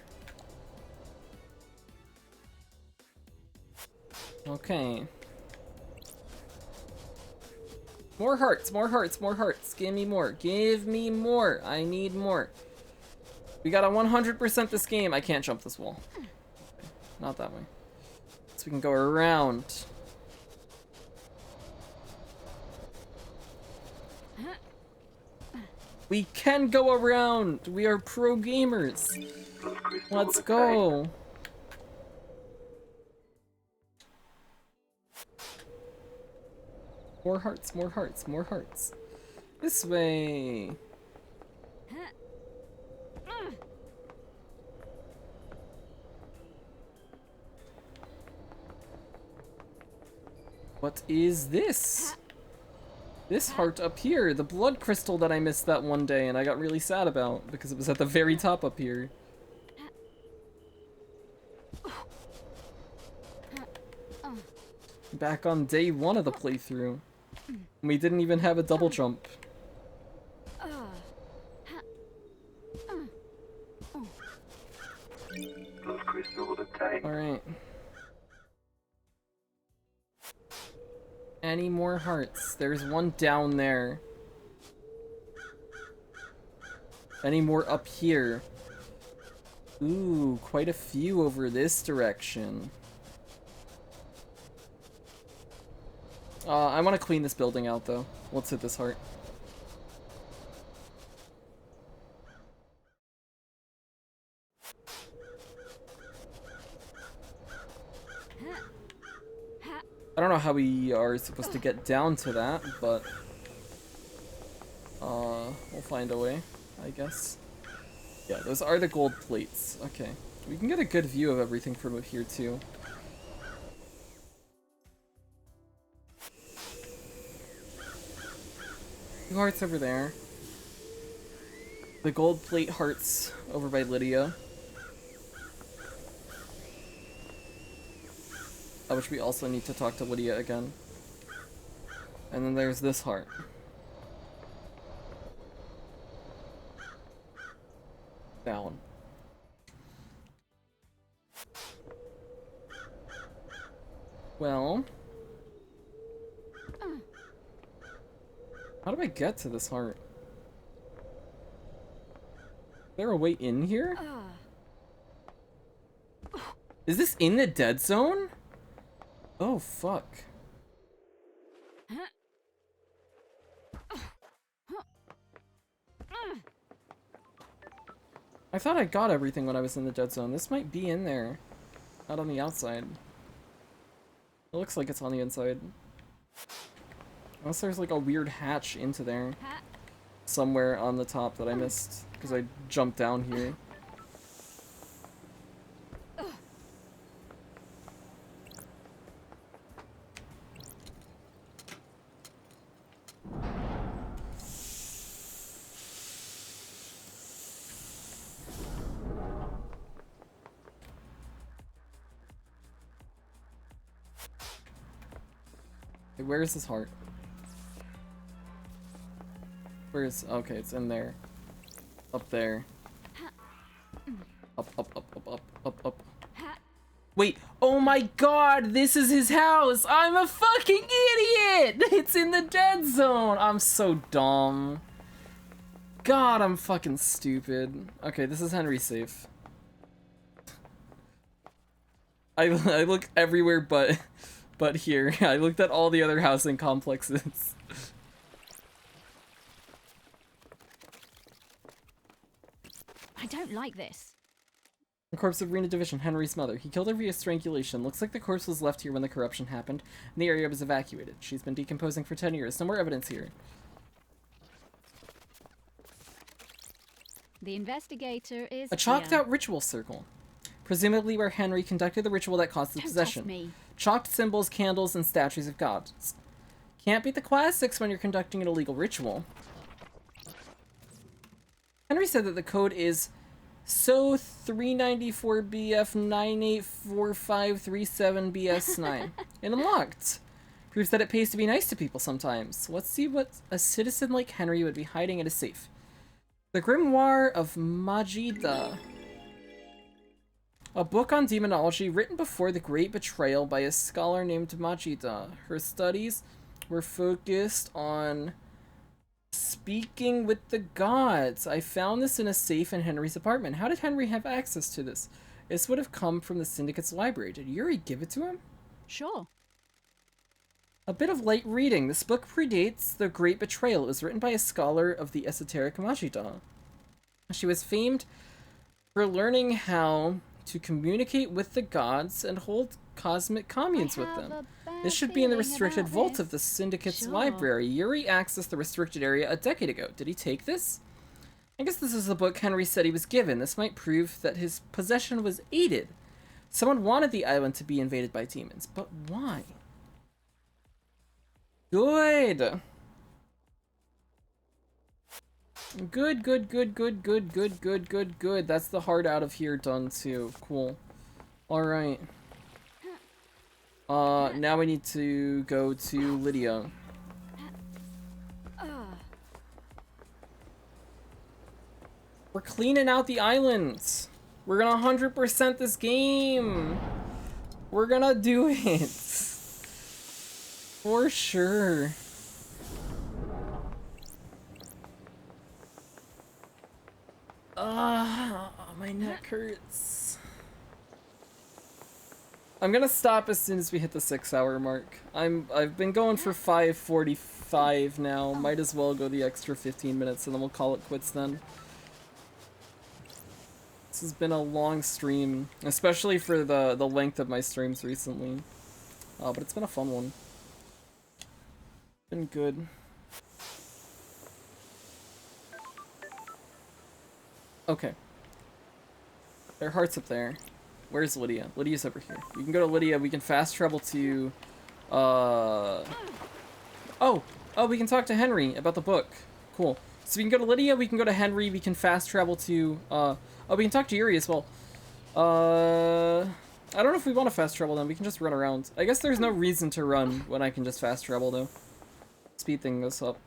Okay. More hearts, more hearts, more hearts. Give me more. Give me more. I need more. We gotta 100% this game. I can't jump this wall. Okay. Not that way. So we can go around. We can go around! We are pro gamers! Let's go! More hearts, more hearts, more hearts. This way! What is this? This heart up here, the blood crystal that I missed that one day and I got really sad about because it was at the very top up here. Back on day 1 of the playthrough. We didn't even have a double jump. Alright. Any more hearts? There's one down there. Any more up here? Ooh, quite a few over this direction. I want to clean this building out, though. Let's hit this heart. I don't know how we are supposed to get down to that, but we'll find a way, I guess. Yeah, those are the gold plates. Okay. We can get a good view of everything from up here, too. Two hearts over there. The gold plate hearts over by Lydia. Which we also need to talk to Lydia again. And then there's this heart. Down. Well. How do I get to this heart? Is there a way in here? Is this in the dead zone? Oh, fuck. I thought I got everything when I was in the dead zone. This might be in there. Not on the outside. It looks like it's on the inside. Unless there's like a weird hatch into there. Somewhere on the top that I missed. Because I jumped down here. Where is his heart? Where is... Okay, it's in there. Up there. Up, up, up, up, up, up, up. Wait, oh my god, this is his house! I'm a fucking idiot! It's in the dead zone! I'm so dumb. God, I'm fucking stupid. Okay, this is Henry's safe. I look everywhere but here. I looked at all the other housing complexes. I don't like this. The corpse of Rena Division, Henry's mother. He killed her via strangulation. Looks like the corpse was left here when the corruption happened, and the area was evacuated. She's been decomposing for 10 years. No more evidence here. The investigator is a chalked out ritual circle. Presumably where Henry conducted the ritual that caused the possession. Me. Chalked symbols, candles, and statues of gods. Can't beat the classics when you're conducting an illegal ritual. Henry said that the code is SO 394BF984537BS9 and unlocked. Proves that it pays to be nice to people sometimes. Let's see what a citizen like Henry would be hiding in a safe. The Grimoire of Majida. A book on demonology written before the Great Betrayal by a scholar named Majida. Her studies were focused on speaking with the gods. I found this in a safe in Henry's apartment. How did Henry have access to this? This would have come from the Syndicate's library. Did Yuri give it to him? Sure. A bit of light reading. This book predates the Great Betrayal. It was written by a scholar of the esoteric Majida. She was famed for learning how to communicate with the gods and hold cosmic communes with them. This should be in the restricted vault of the Syndicate's library. Yuri accessed the restricted area a decade ago. Did he take this? I guess this is the book Henry said he was given. This might prove that his possession was aided. Someone wanted the island to be invaded by demons, but why? Good. Good, good, good, good, good, good, good, good, good. That's the heart out of here done too. Cool. Alright. Now we need to go to Lydia. We're cleaning out the islands. We're gonna 100% this game. We're gonna do it. For sure. My neck hurts. I'm gonna stop as soon as we hit the 6-hour mark. I've been going for 5:45 now. Might as well go the extra 15 minutes and then we'll call it quits then. This has been a long stream, especially for the length of my streams recently. But it's been a fun one. Been good. Okay. Their heart's up there. Where's Lydia? Lydia's over here. We can go to Lydia. We can fast travel to... Oh, we can talk to Henry about the book. Cool. So we can go to Lydia, we can go to Henry, we can fast travel to... Oh, we can talk to Yuri as well. I don't know if we want to fast travel then. We can just run around. I guess there's no reason to run when I can just fast travel, though. Speed things up.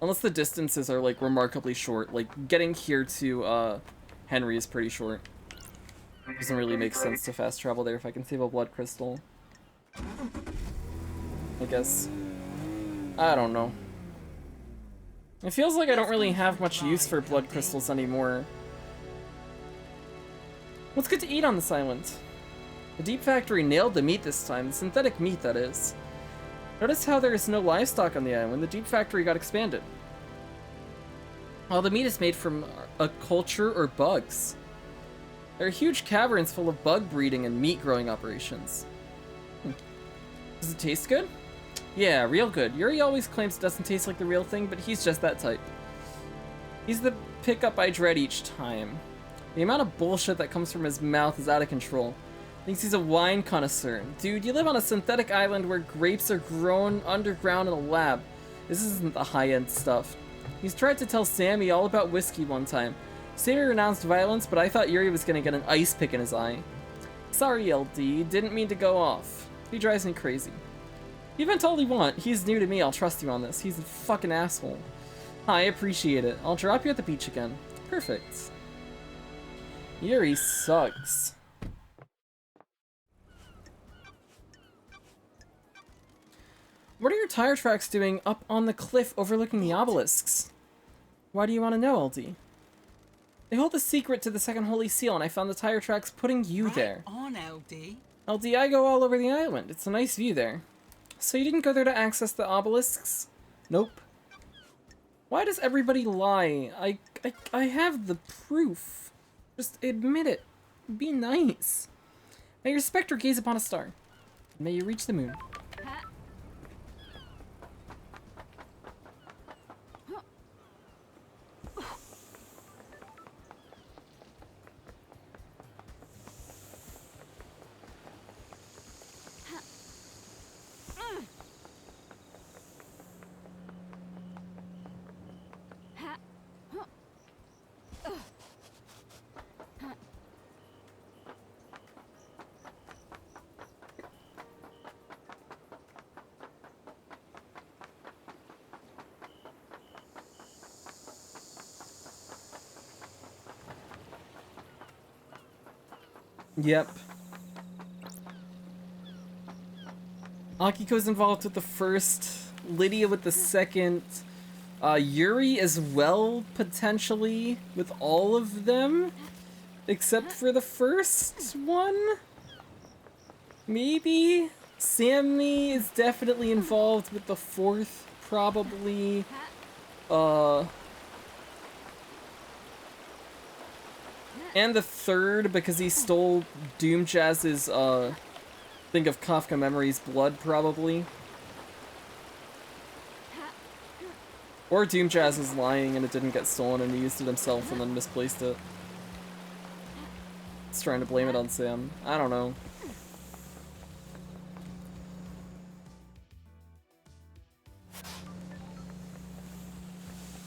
Unless the distances are, like, remarkably short. Like, getting here to, Henry is pretty short. Doesn't really make sense to fast travel there if I can save a blood crystal. I guess. I don't know. It feels like I don't really have much use for blood crystals anymore. What's good to eat on this island? The Deep Factory nailed the meat this time, the synthetic meat, that is. Notice how there is no livestock on the island. The Deep Factory got expanded. All the meat is made from a culture or bugs. There are huge caverns full of bug breeding and meat growing operations. Does it taste good? Yeah, real good. Yuri always claims it doesn't taste like the real thing, but he's just that type. He's the pickup I dread each time. The amount of bullshit that comes from his mouth is out of control. Thinks he's a wine connoisseur. Dude, you live on a synthetic island where grapes are grown underground in a lab. This isn't the high-end stuff. He's tried to tell Sammy all about whiskey one time. Sammy renounced violence, but I thought Yuri was gonna get an ice pick in his eye. Sorry, LD. Didn't mean to go off. He drives me crazy. You vent all you want. He's new to me. I'll trust you on this. He's a fucking asshole. I appreciate it. I'll drop you at the beach again. Perfect. Yuri sucks. What are your tire tracks doing up on the cliff overlooking the obelisks? Why do you want to know, LD? They hold the secret to the second holy seal, and I found the tire tracks putting you there. On, LD. LD, I go all over the island. It's a nice view there. So you didn't go there to access the obelisks? Nope. Why does everybody lie? I have the proof. Just admit it. Be nice. May your spectre gaze upon a star. May you reach the moon. Yep. Akiko's involved with the first, Lydia with the second, Yuri as well, potentially, with all of them, except for the first one? Maybe? Sammy is definitely involved with the fourth, probably, and the third, because he stole Doom Jazz's, think of Kafka Memories blood, probably. Or Doom Jazz is lying and it didn't get stolen and he used it himself and then misplaced it. He's trying to blame it on Sam. I don't know.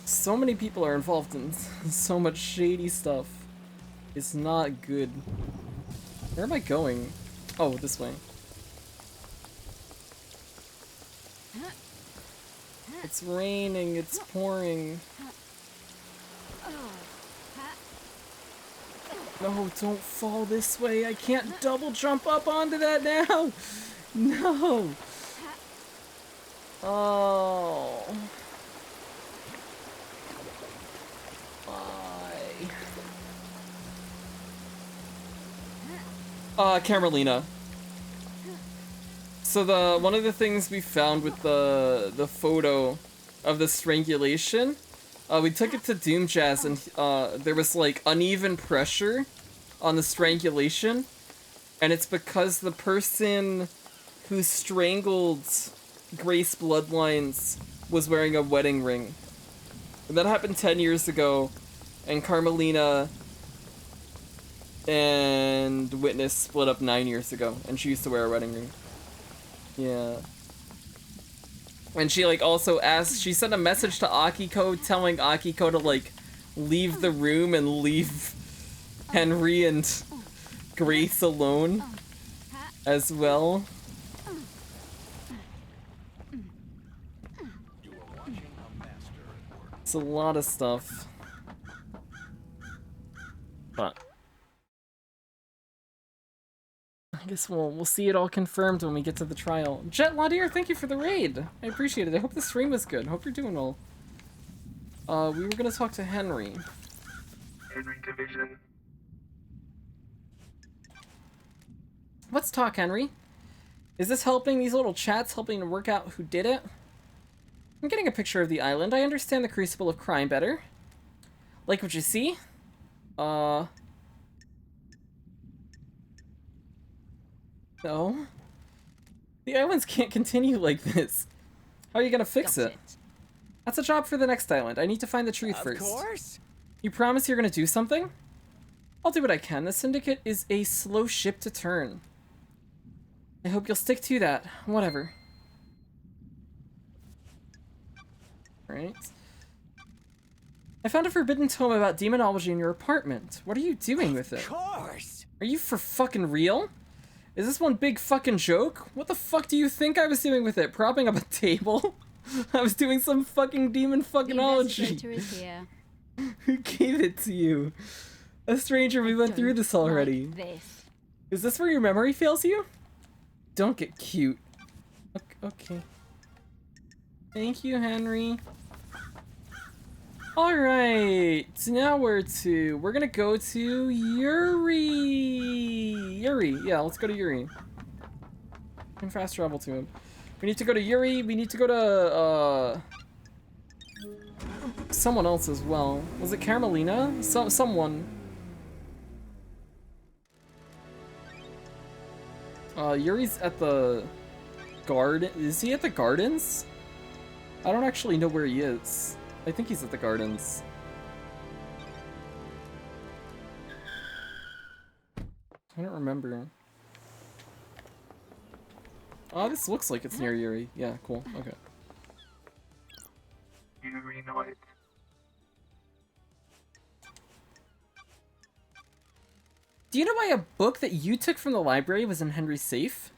So many people are involved in so much shady stuff. It's not good. Where am I going? Oh, this way. It's raining, it's pouring. No, don't fall this way. I can't double jump up onto that now. No. Oh. Carmelina. So one of the things we found with the photo of the strangulation, we took it to Doom Jazz and there was like uneven pressure on the strangulation, and it's because the person who strangled Grace Bloodlines was wearing a wedding ring. And that happened 10 years ago, and Carmelina and Witness split up 9 years ago, and she used to wear a wedding ring. Yeah. And she, like, also asked, she sent a message to Akiko telling Akiko to, like, leave the room and leave Henry and Grace alone as well. It's a lot of stuff. But I guess we'll see it all confirmed when we get to the trial. Jet Laudier, thank you for the raid. I appreciate it. I hope the stream was good. Hope you're doing well. We were gonna talk to Henry. Henry Division. Let's talk, Henry. Is this helping? These little chats helping to work out who did it? I'm getting a picture of the island. I understand the crucible of crime better. Like what you see? No. The islands can't continue like this. How are you gonna fix it? That's a job for the next island. I need to find the truth first. Of course. You promise you're gonna do something? I'll do what I can. The Syndicate is a slow ship to turn. I hope you'll stick to that. Whatever. Right. I found a forbidden tome about demonology in your apartment. What are you doing with it? Of course. Are you for fucking real? Is this one big fucking joke? What the fuck do you think I was doing with it? Propping up a table? I was doing some fucking demon fuckinology. The investigator is here. Who gave it to you? A stranger, we went through this already. Like this. Is this where your memory fails you? Don't get cute. Okay. Thank you, Henry. Alright, so now we're gonna go to Yuri. Yeah, let's go to Yuri. Can fast travel to him. We need to go to Yuri, we need to go to, someone else as well. Was it Carmelina? Someone. Yuri's at the garden. Is he at the gardens? I don't actually know where he is. I think he's at the gardens. I don't remember. Oh, this looks like it's near Yuri. Yeah, cool. Okay. Yuri Knight. Do you know why a book that you took from the library was in Henry's safe?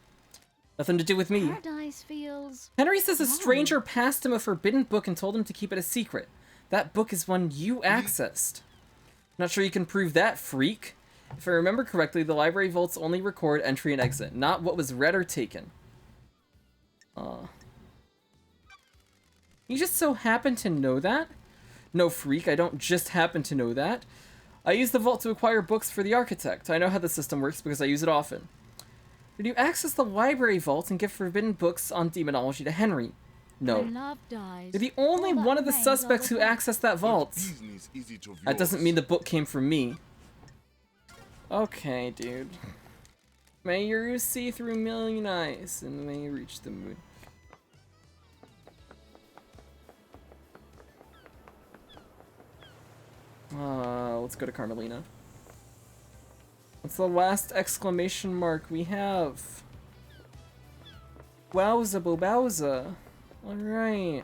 Nothing to do with me. Paradise feels Henry says a wrong. stranger passed him a forbidden book and told him to keep it a secret. That book is one you accessed. Not sure you can prove that, freak. If I remember correctly, the library vaults only record entry and exit, not what was read or taken. You just so happen to know that? No, freak, I don't just happen to know that. I use the vault to acquire books for the architect. I know how the system works because I use it often. Did you access the library vault and give forbidden books on demonology to Henry? No. When love dies, You're the only all that one of the remains suspects are who the accessed that vault. Business easy to That doesn't yours. mean the book came from me. Okay, dude. May you see through a million eyes, and may you reach the moon. Let's go to Carmelina. What's the last exclamation mark we have? Wowza bobowza. Alright.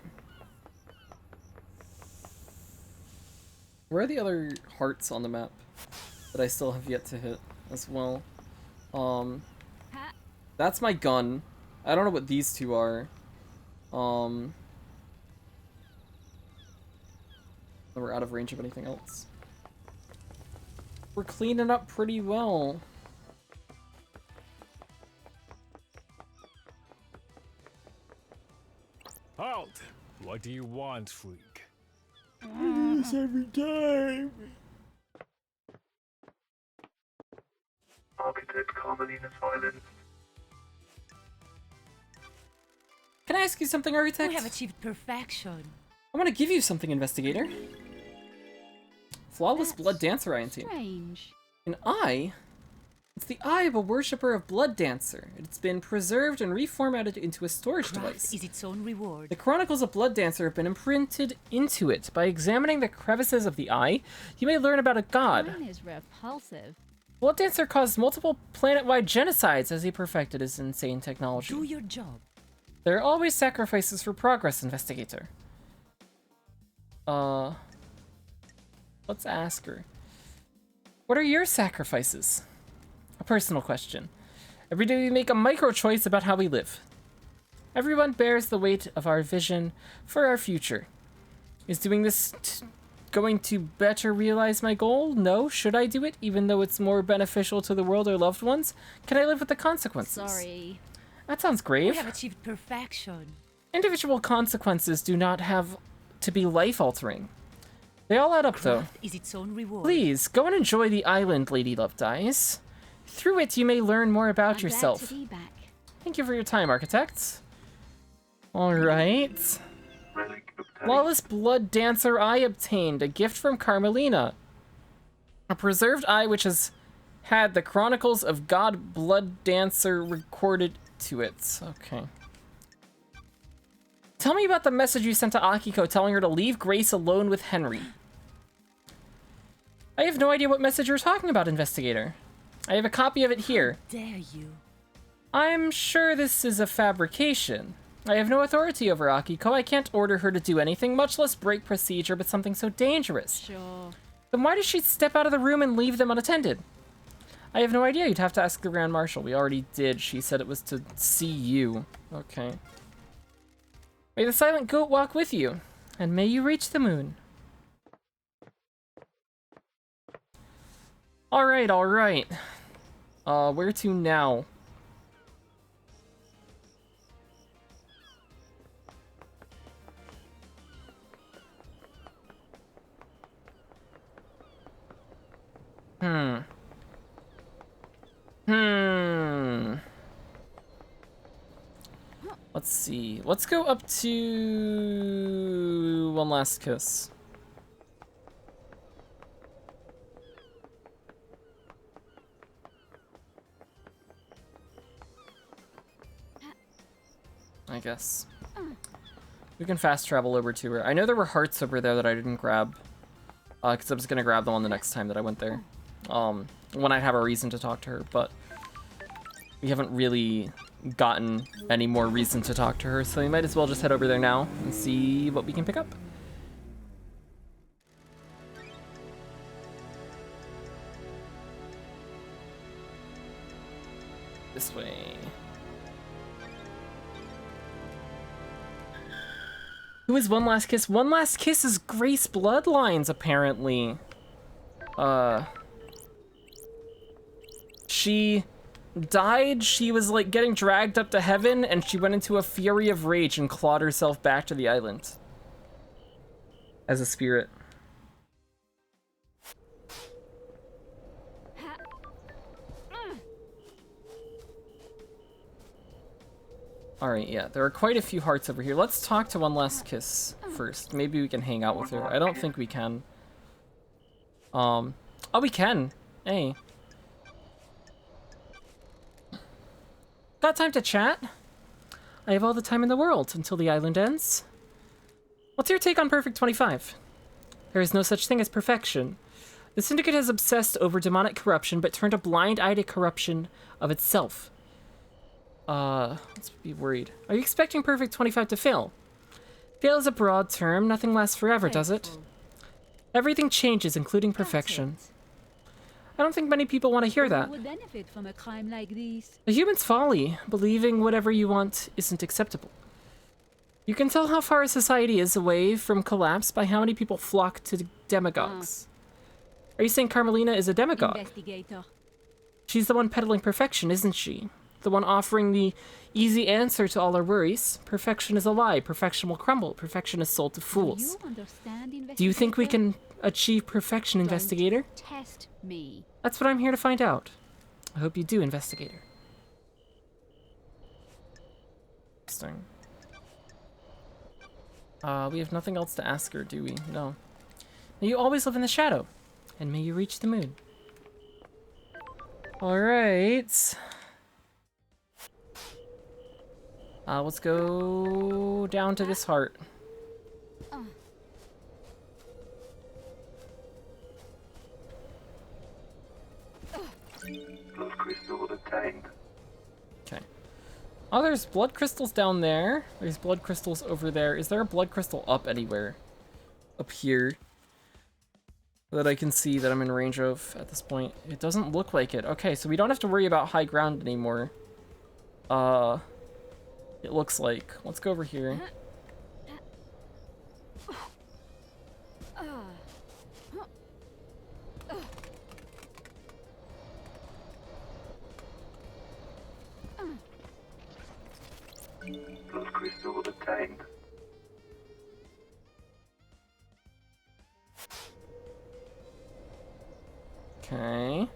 Where are the other hearts on the map that I still have yet to hit as well? That's my gun. I don't know what these two are. We're out of range of anything else. We're cleaning up pretty well. Halt! What do you want, freak? This every time. Architect Carmelina Silence. Can I ask you something, Architect? We have achieved perfection. I want to give you something, Investigator. Flawless That's Blood Dancer Eye team. strange. An eye? It's the eye of a worshipper of Blood Dancer. It's been preserved and reformatted into a storage device. Is its own reward. The chronicles of Blood Dancer have been imprinted into it. By examining the crevices of the eye, you may learn about a god. Mine is repulsive. Blood Dancer caused multiple planet-wide genocides as he perfected his insane technology. Do your job. There are always sacrifices for progress, Investigator. Let's ask her. What are your sacrifices? A personal question. Every day we make a micro-choice about how we live. Everyone bears the weight of our vision for our future. Is doing this going to better realize my goal? No. Should I do it, even though it's more beneficial to the world or loved ones? Can I live with the consequences? Sorry. That sounds grave. We have achieved perfection. Individual consequences do not have to be life-altering. They all add up, though. Is its own reward. Please, go and enjoy the island, Lady Love Dies. Through it, you may learn more about I'm yourself. glad to be back. Thank you for your time, architect. Alright. Relic obtained. Flawless Blood Dancer Eye obtained. A gift from Carmelina. A preserved eye which has had the Chronicles of God Blood Dancer recorded to it. Okay. Tell me about the message you sent to Akiko telling her to leave Grace alone with Henry. I have no idea what message you're talking about, investigator. I have a copy of it here. Dare you? I'm sure this is a fabrication. I have no authority over Akiko. I can't order her to do anything, much less break procedure, but something so dangerous. Sure. Then why does she step out of the room and leave them unattended? I have no idea. You'd have to ask the Grand Marshal. We already did. She said it was to see you. Okay. May the silent goat walk with you, and may you reach the moon. Alright, alright. Where to now? Let's see. Let's go up to One Last Kiss. I guess. We can fast travel over to her. I know there were hearts over there that I didn't grab. Because I was going to grab them on the next time that I went there. When I have a reason to talk to her, but we haven't really gotten any more reason to talk to her, so we might as well just head over there now and see what we can pick up. This way. Who is One Last Kiss? One Last Kiss is Grace Bloodlines, apparently. She died, she was like getting dragged up to heaven, and she went into a fury of rage and clawed herself back to the island. As a spirit. Alright, yeah, there are quite a few hearts over here. Let's talk to One Last Kiss first. Maybe we can hang out with her. I don't think we can. Oh, we can. Hey. Got time to chat? I have all the time in the world until the island ends. What's your take on Perfect 25? There is no such thing as perfection. The Syndicate has obsessed over demonic corruption, but turned a blind eye to corruption of itself. Let's be worried. Are you expecting Perfect 25 to fail? Fail is a broad term. Nothing lasts forever, does it? Everything changes, including perfection. I don't think many people want to hear that. Who would benefit from a crime like this? A human's folly. Believing whatever you want isn't acceptable. You can tell how far a society is away from collapse by how many people flock to demagogues. Are you saying Carmelina is a demagogue? Investigator. She's the one peddling perfection, isn't she? The one offering the easy answer to all our worries. Perfection is a lie. Perfection will crumble. Perfection is sold to fools. Do you understand, investigator? Do you think we can achieve perfection, investigator? Don't test me. That's what I'm here to find out. I hope you do, investigator. Interesting. We have nothing else to ask her, do we? No. May you always live in the shadow, and may you reach the moon. Alright. Let's go down to this heart. Blood crystal obtained. Okay. Oh, there's blood crystals down there. There's blood crystals over there. Is there a blood crystal up anywhere? Up here? That I can see that I'm in range of at this point. It doesn't look like it. Okay, so we don't have to worry about high ground anymore. It looks like. Let's go over here. Plus crystal obtained. Okay.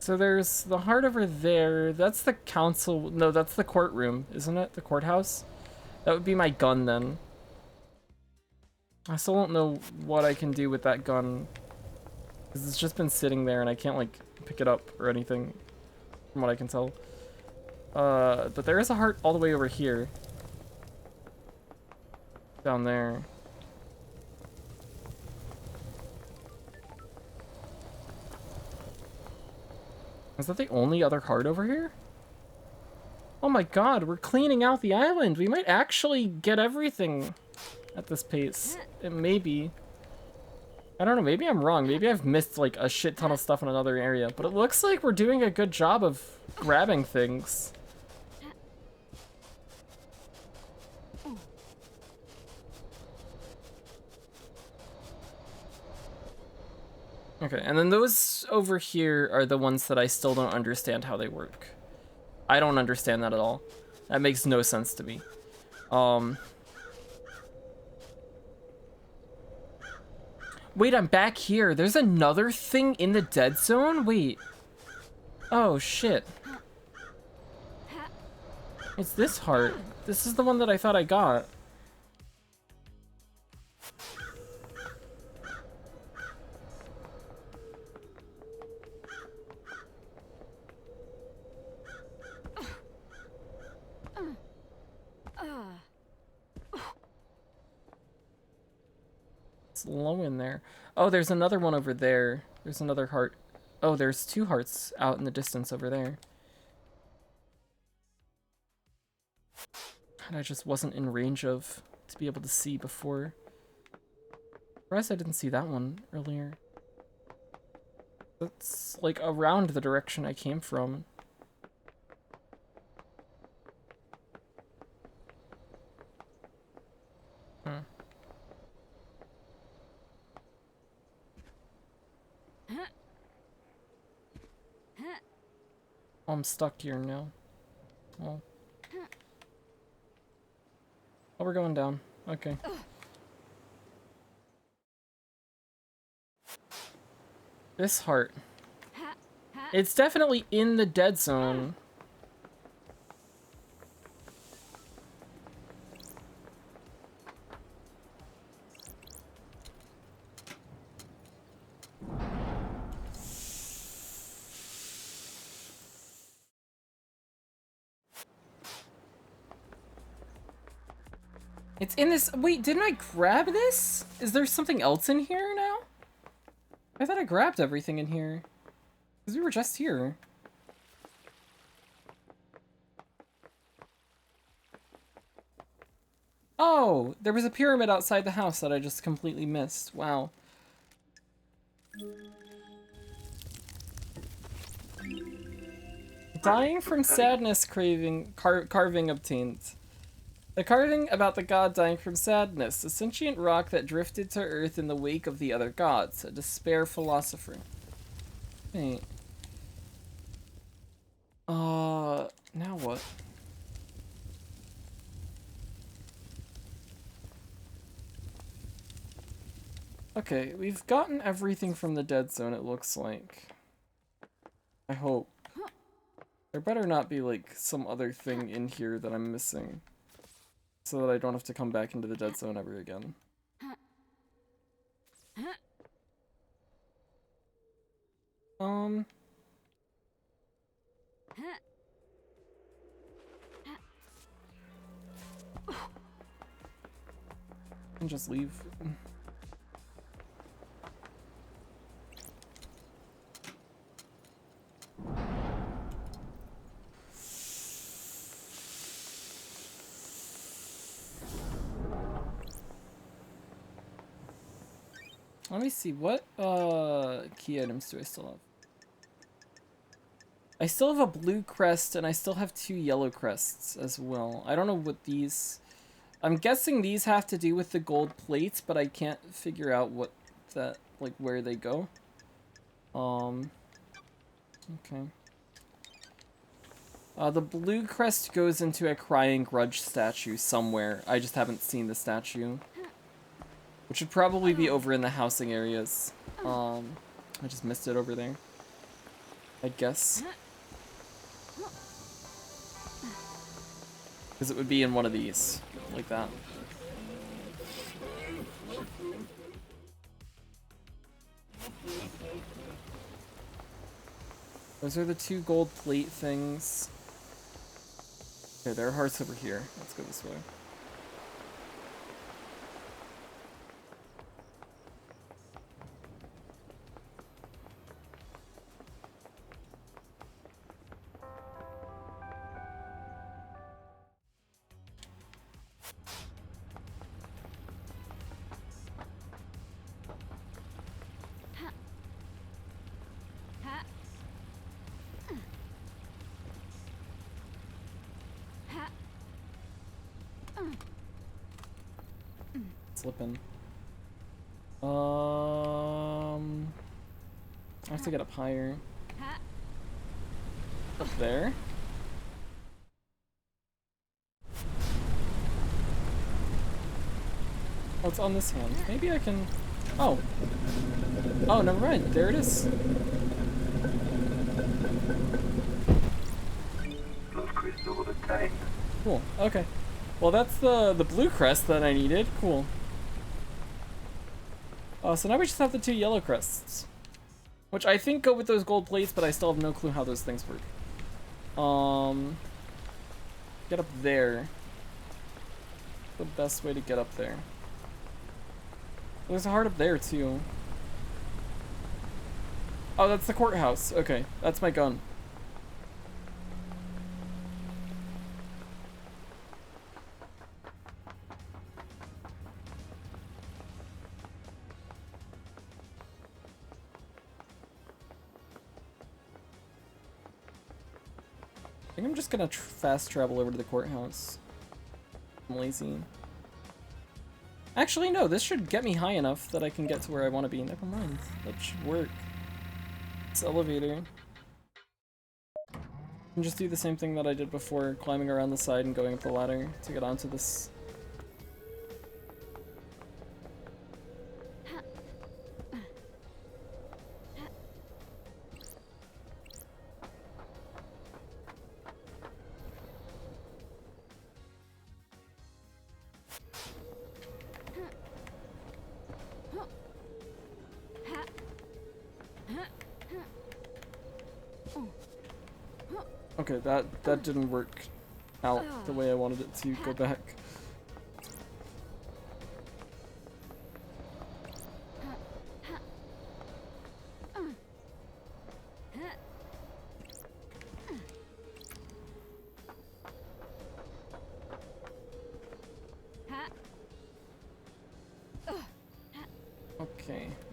So there's the heart over there. That's the council. No, that's the courtroom, isn't it? The courthouse? That would be my gun then. I still don't know what I can do with that gun. Because it's just been sitting there and I can't, like, pick it up or anything. From what I can tell. But there is a heart all the way over here. Down there. Is that the only other heart over here? Oh my god, we're cleaning out the island. We might actually get everything at this pace. It may be. I don't know, maybe I'm wrong. Maybe I've missed like a shit ton of stuff in another area. But it looks like we're doing a good job of grabbing things. Okay, and then those over here are the ones that I still don't understand how they work. I don't understand that at all. That makes no sense to me. Wait, I'm back here. There's another thing in the dead zone? Wait. Oh, shit. It's this heart. This is the one that I thought I got. It's low in there. Oh, there's another one over there. There's another heart. Oh, there's two hearts out in the distance over there. And I just wasn't in range of to be able to see before. Surprised I didn't see that one earlier. That's like around the direction I came from. Oh, I'm stuck here now. Well. Oh, we're going down. Okay. This heart. It's definitely in the dead zone. It's in this. Wait, didn't I grab this? Is there something else in here now? I thought I grabbed everything in here. Because we were just here. Oh, there was a pyramid outside the house that I just completely missed. Wow. Dying from sadness carving obtained. The carving about the god dying from sadness, a sentient rock that drifted to Earth in the wake of the other gods, a despair philosopher. Wait. Now what? Okay, we've gotten everything from the dead zone, it looks like. I hope. There better not be, like, some other thing in here that I'm missing. So that I don't have to come back into the dead zone ever again. And just leave. Let me see, what key items do I still have? I still have a blue crest and I still have 2 yellow crests as well. I don't know what these... I'm guessing these have to do with the gold plates, but I can't figure out what that like where they go. Okay. The blue crest goes into a crying grudge statue somewhere. I just haven't seen the statue. Which should probably be over in the housing areas. I just missed it over there, I guess. Because it would be in one of these, like that. Those are the 2 gold plate things. Okay, there are hearts over here. Let's go this way. Slipping. I have to get up higher. Up there? Oh, it's on this hand. Maybe I can... Oh. Oh, never mind. There it is. Love crystal obtained. Cool. Okay. Well, that's the blue crest that I needed. Cool. So now we just have the 2 yellow crests. Which I think go with those gold plates, but I still have no clue how those things work. Get up there. The best way to get up there. There's a heart up there, too. Oh, that's the courthouse. Okay, that's my gun. I think I'm just gonna fast travel over to the courthouse. I'm lazy. Actually, no, this should get me high enough that I can get to where I want to be. Never mind. That should work. This elevator. And just do the same thing that I did before, climbing around the side and going up the ladder to get onto this. Okay, that didn't work out the way I wanted it to. Go back.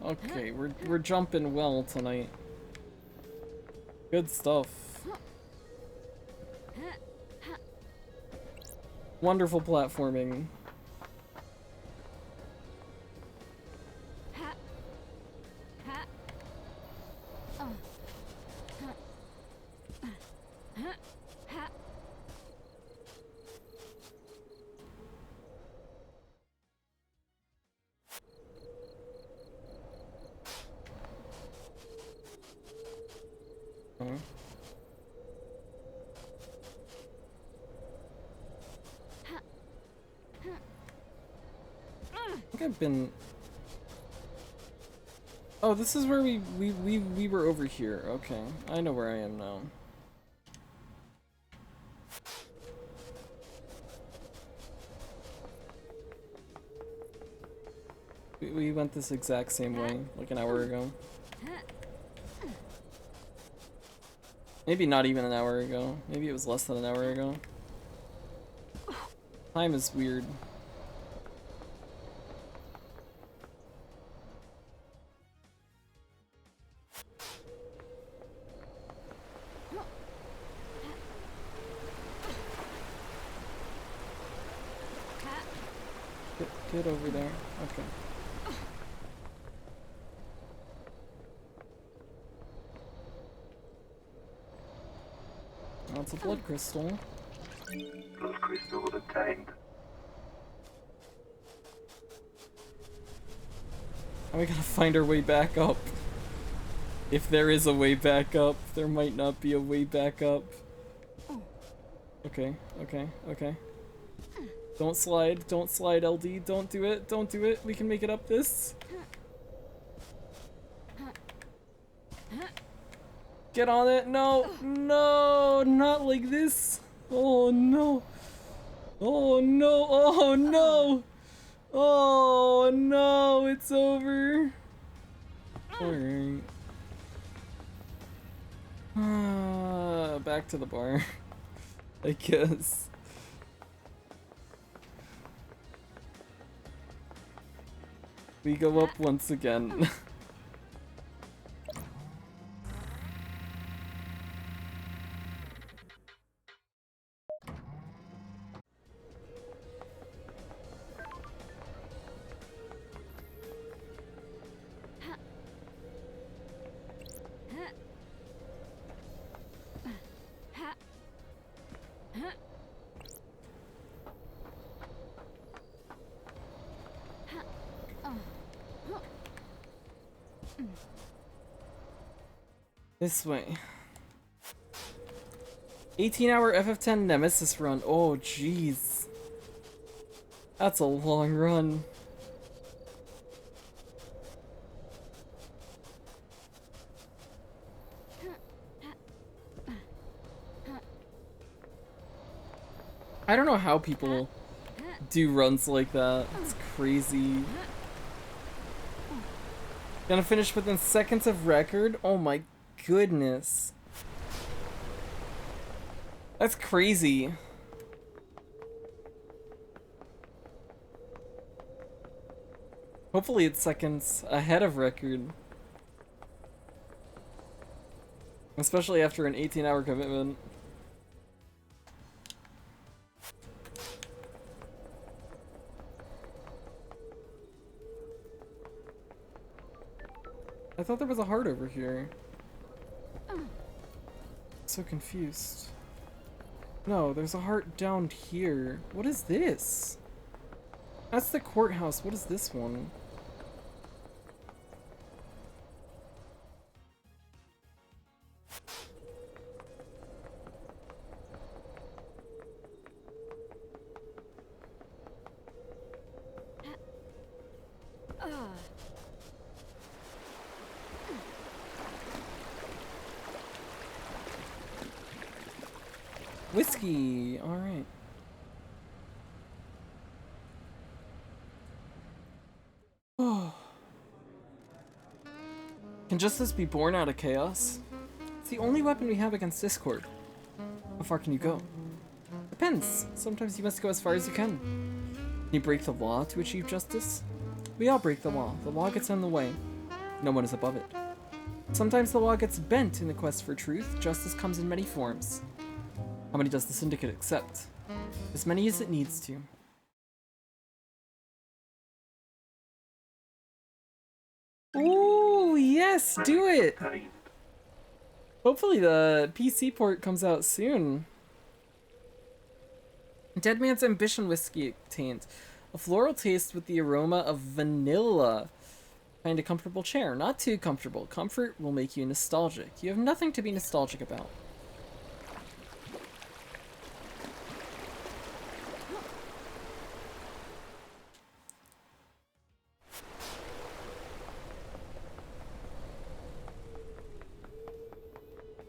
Okay, we're jumping well tonight. Good stuff. Wonderful platforming. I've been... Oh, this is where we were over here. Okay, I know where I am now. We went this exact same way, like an hour ago. Maybe not even an hour ago. Maybe it was less than an hour ago. Time is weird. Get over there. Okay. That's a blood crystal. Blood crystal obtained. Now we gotta find our way back up. If there is a way back up, there might not be a way back up. Okay, okay, okay. Don't slide, LD, don't do it, don't do it. We can make it up this. Get on it, no, no, not like this. Oh no. Oh no, oh no. Oh no, it's over. Alright. Back to the bar, I guess. We go up once again. This way. 18-hour FF10 Nemesis run. Oh, jeez. That's a long run. I don't know how people do runs like that. It's crazy. Gonna finish within seconds of record? Oh my goodness. That's crazy. Hopefully it's seconds ahead of record. Especially after an 18-hour commitment. I thought there was a heart over here. So confused. No, there's a heart down here. What is this? That's the courthouse. What is this one? Whiskey! Alright. Oh. Can justice be born out of chaos? It's the only weapon we have against discord. How far can you go? Depends. Sometimes you must go as far as you can. Can you break the law to achieve justice? We all break the law. The law gets in the way. No one is above it. Sometimes the law gets bent in the quest for truth. Justice comes in many forms. How many does the Syndicate accept? As many as it needs to. Ooh, yes, do it! Hopefully the PC port comes out soon. Dead Man's Ambition whiskey obtained. A floral taste with the aroma of vanilla. Find a comfortable chair. Not too comfortable. Comfort will make you nostalgic. You have nothing to be nostalgic about.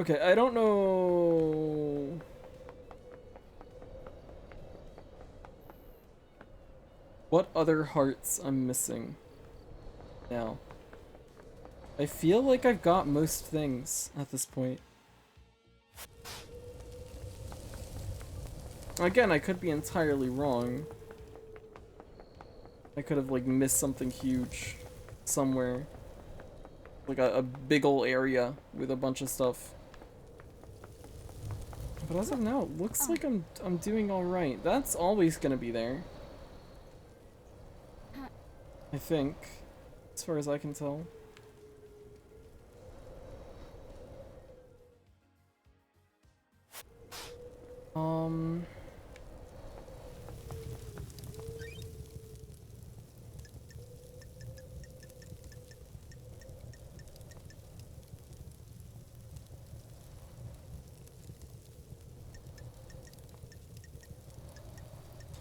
Okay, I don't know... what other hearts I'm missing now. I feel like I've got most things at this point. Again, I could be entirely wrong. I could have like missed something huge somewhere. Like a big ol' area with a bunch of stuff. But as of now, it looks like I'm doing alright. That's always gonna be there. I think. As far as I can tell.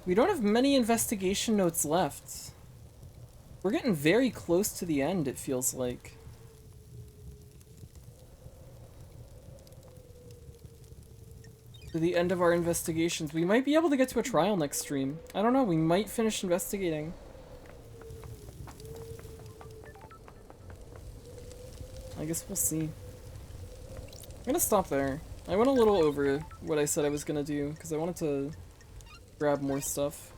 We don't have many investigation notes left. We're getting very close to the end, it feels like. To the end of our investigations. We might be able to get to a trial next stream. I don't know, we might finish investigating. I guess we'll see. I'm gonna stop there. I went a little over what I said I was gonna do, because I wanted to grab more stuff.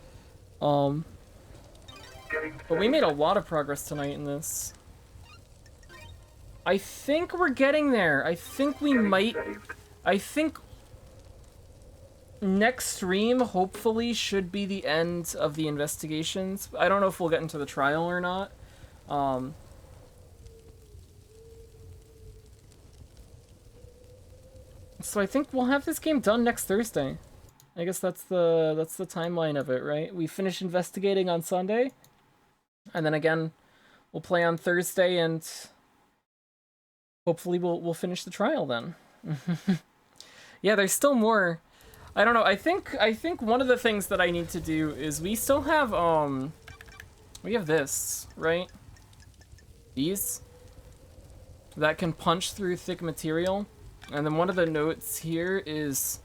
But we made a lot of progress tonight in this. I think we're getting there. I think we might... I think next stream, hopefully, should be the end of the investigations. I don't know if we'll get into the trial or not. So I think we'll have this game done next Thursday. I guess that's the timeline of it, right? We finish investigating on Sunday, and then again, we'll play on Thursday, and hopefully we'll finish the trial then. Yeah, there's still more. I don't know. I think one of the things that I need to do is we still have we have this, right? These that can punch through thick material, and then one of the notes here is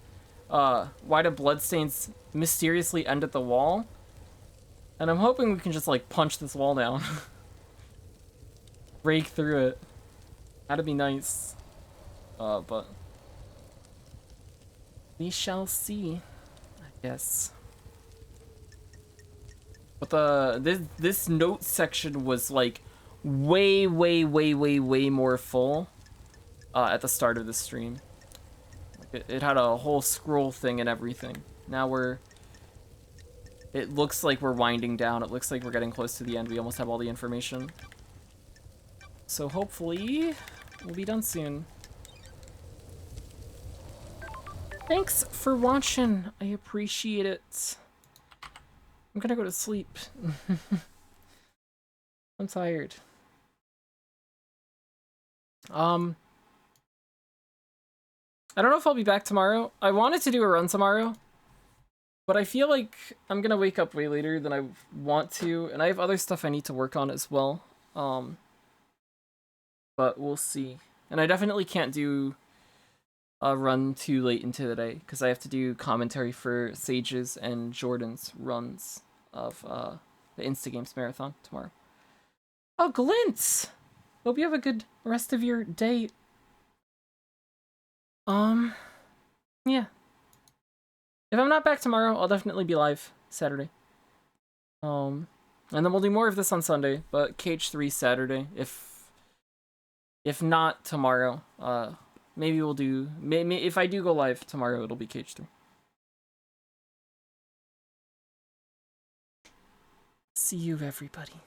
why do bloodstains mysteriously end at the wall? And I'm hoping we can just like punch this wall down. Break through it. That'd be nice. But we shall see, I guess. But this note section was like way more full at the start of the stream. It had a whole scroll thing and everything. Now it looks like we're winding down. It looks like we're getting close to the end. We almost have all the information. So hopefully we'll be done soon. Thanks for watching. I appreciate it. I'm gonna go to sleep. I'm tired. I don't know if I'll be back tomorrow. I wanted to do a run tomorrow, but I feel like I'm gonna wake up way later than I want to, and I have other stuff I need to work on as well. But we'll see. And I definitely can't do a run too late into the day, because I have to do commentary for Sage's and Jordan's runs of the Instagames Marathon tomorrow. Oh, Glint! Hope you have a good rest of your day. Yeah. If I'm not back tomorrow, I'll definitely be live Saturday. And then we'll do more of this on Sunday, but KH3 Saturday. If not tomorrow, maybe we'll do... Maybe if I do go live tomorrow, it'll be KH3. See you, everybody.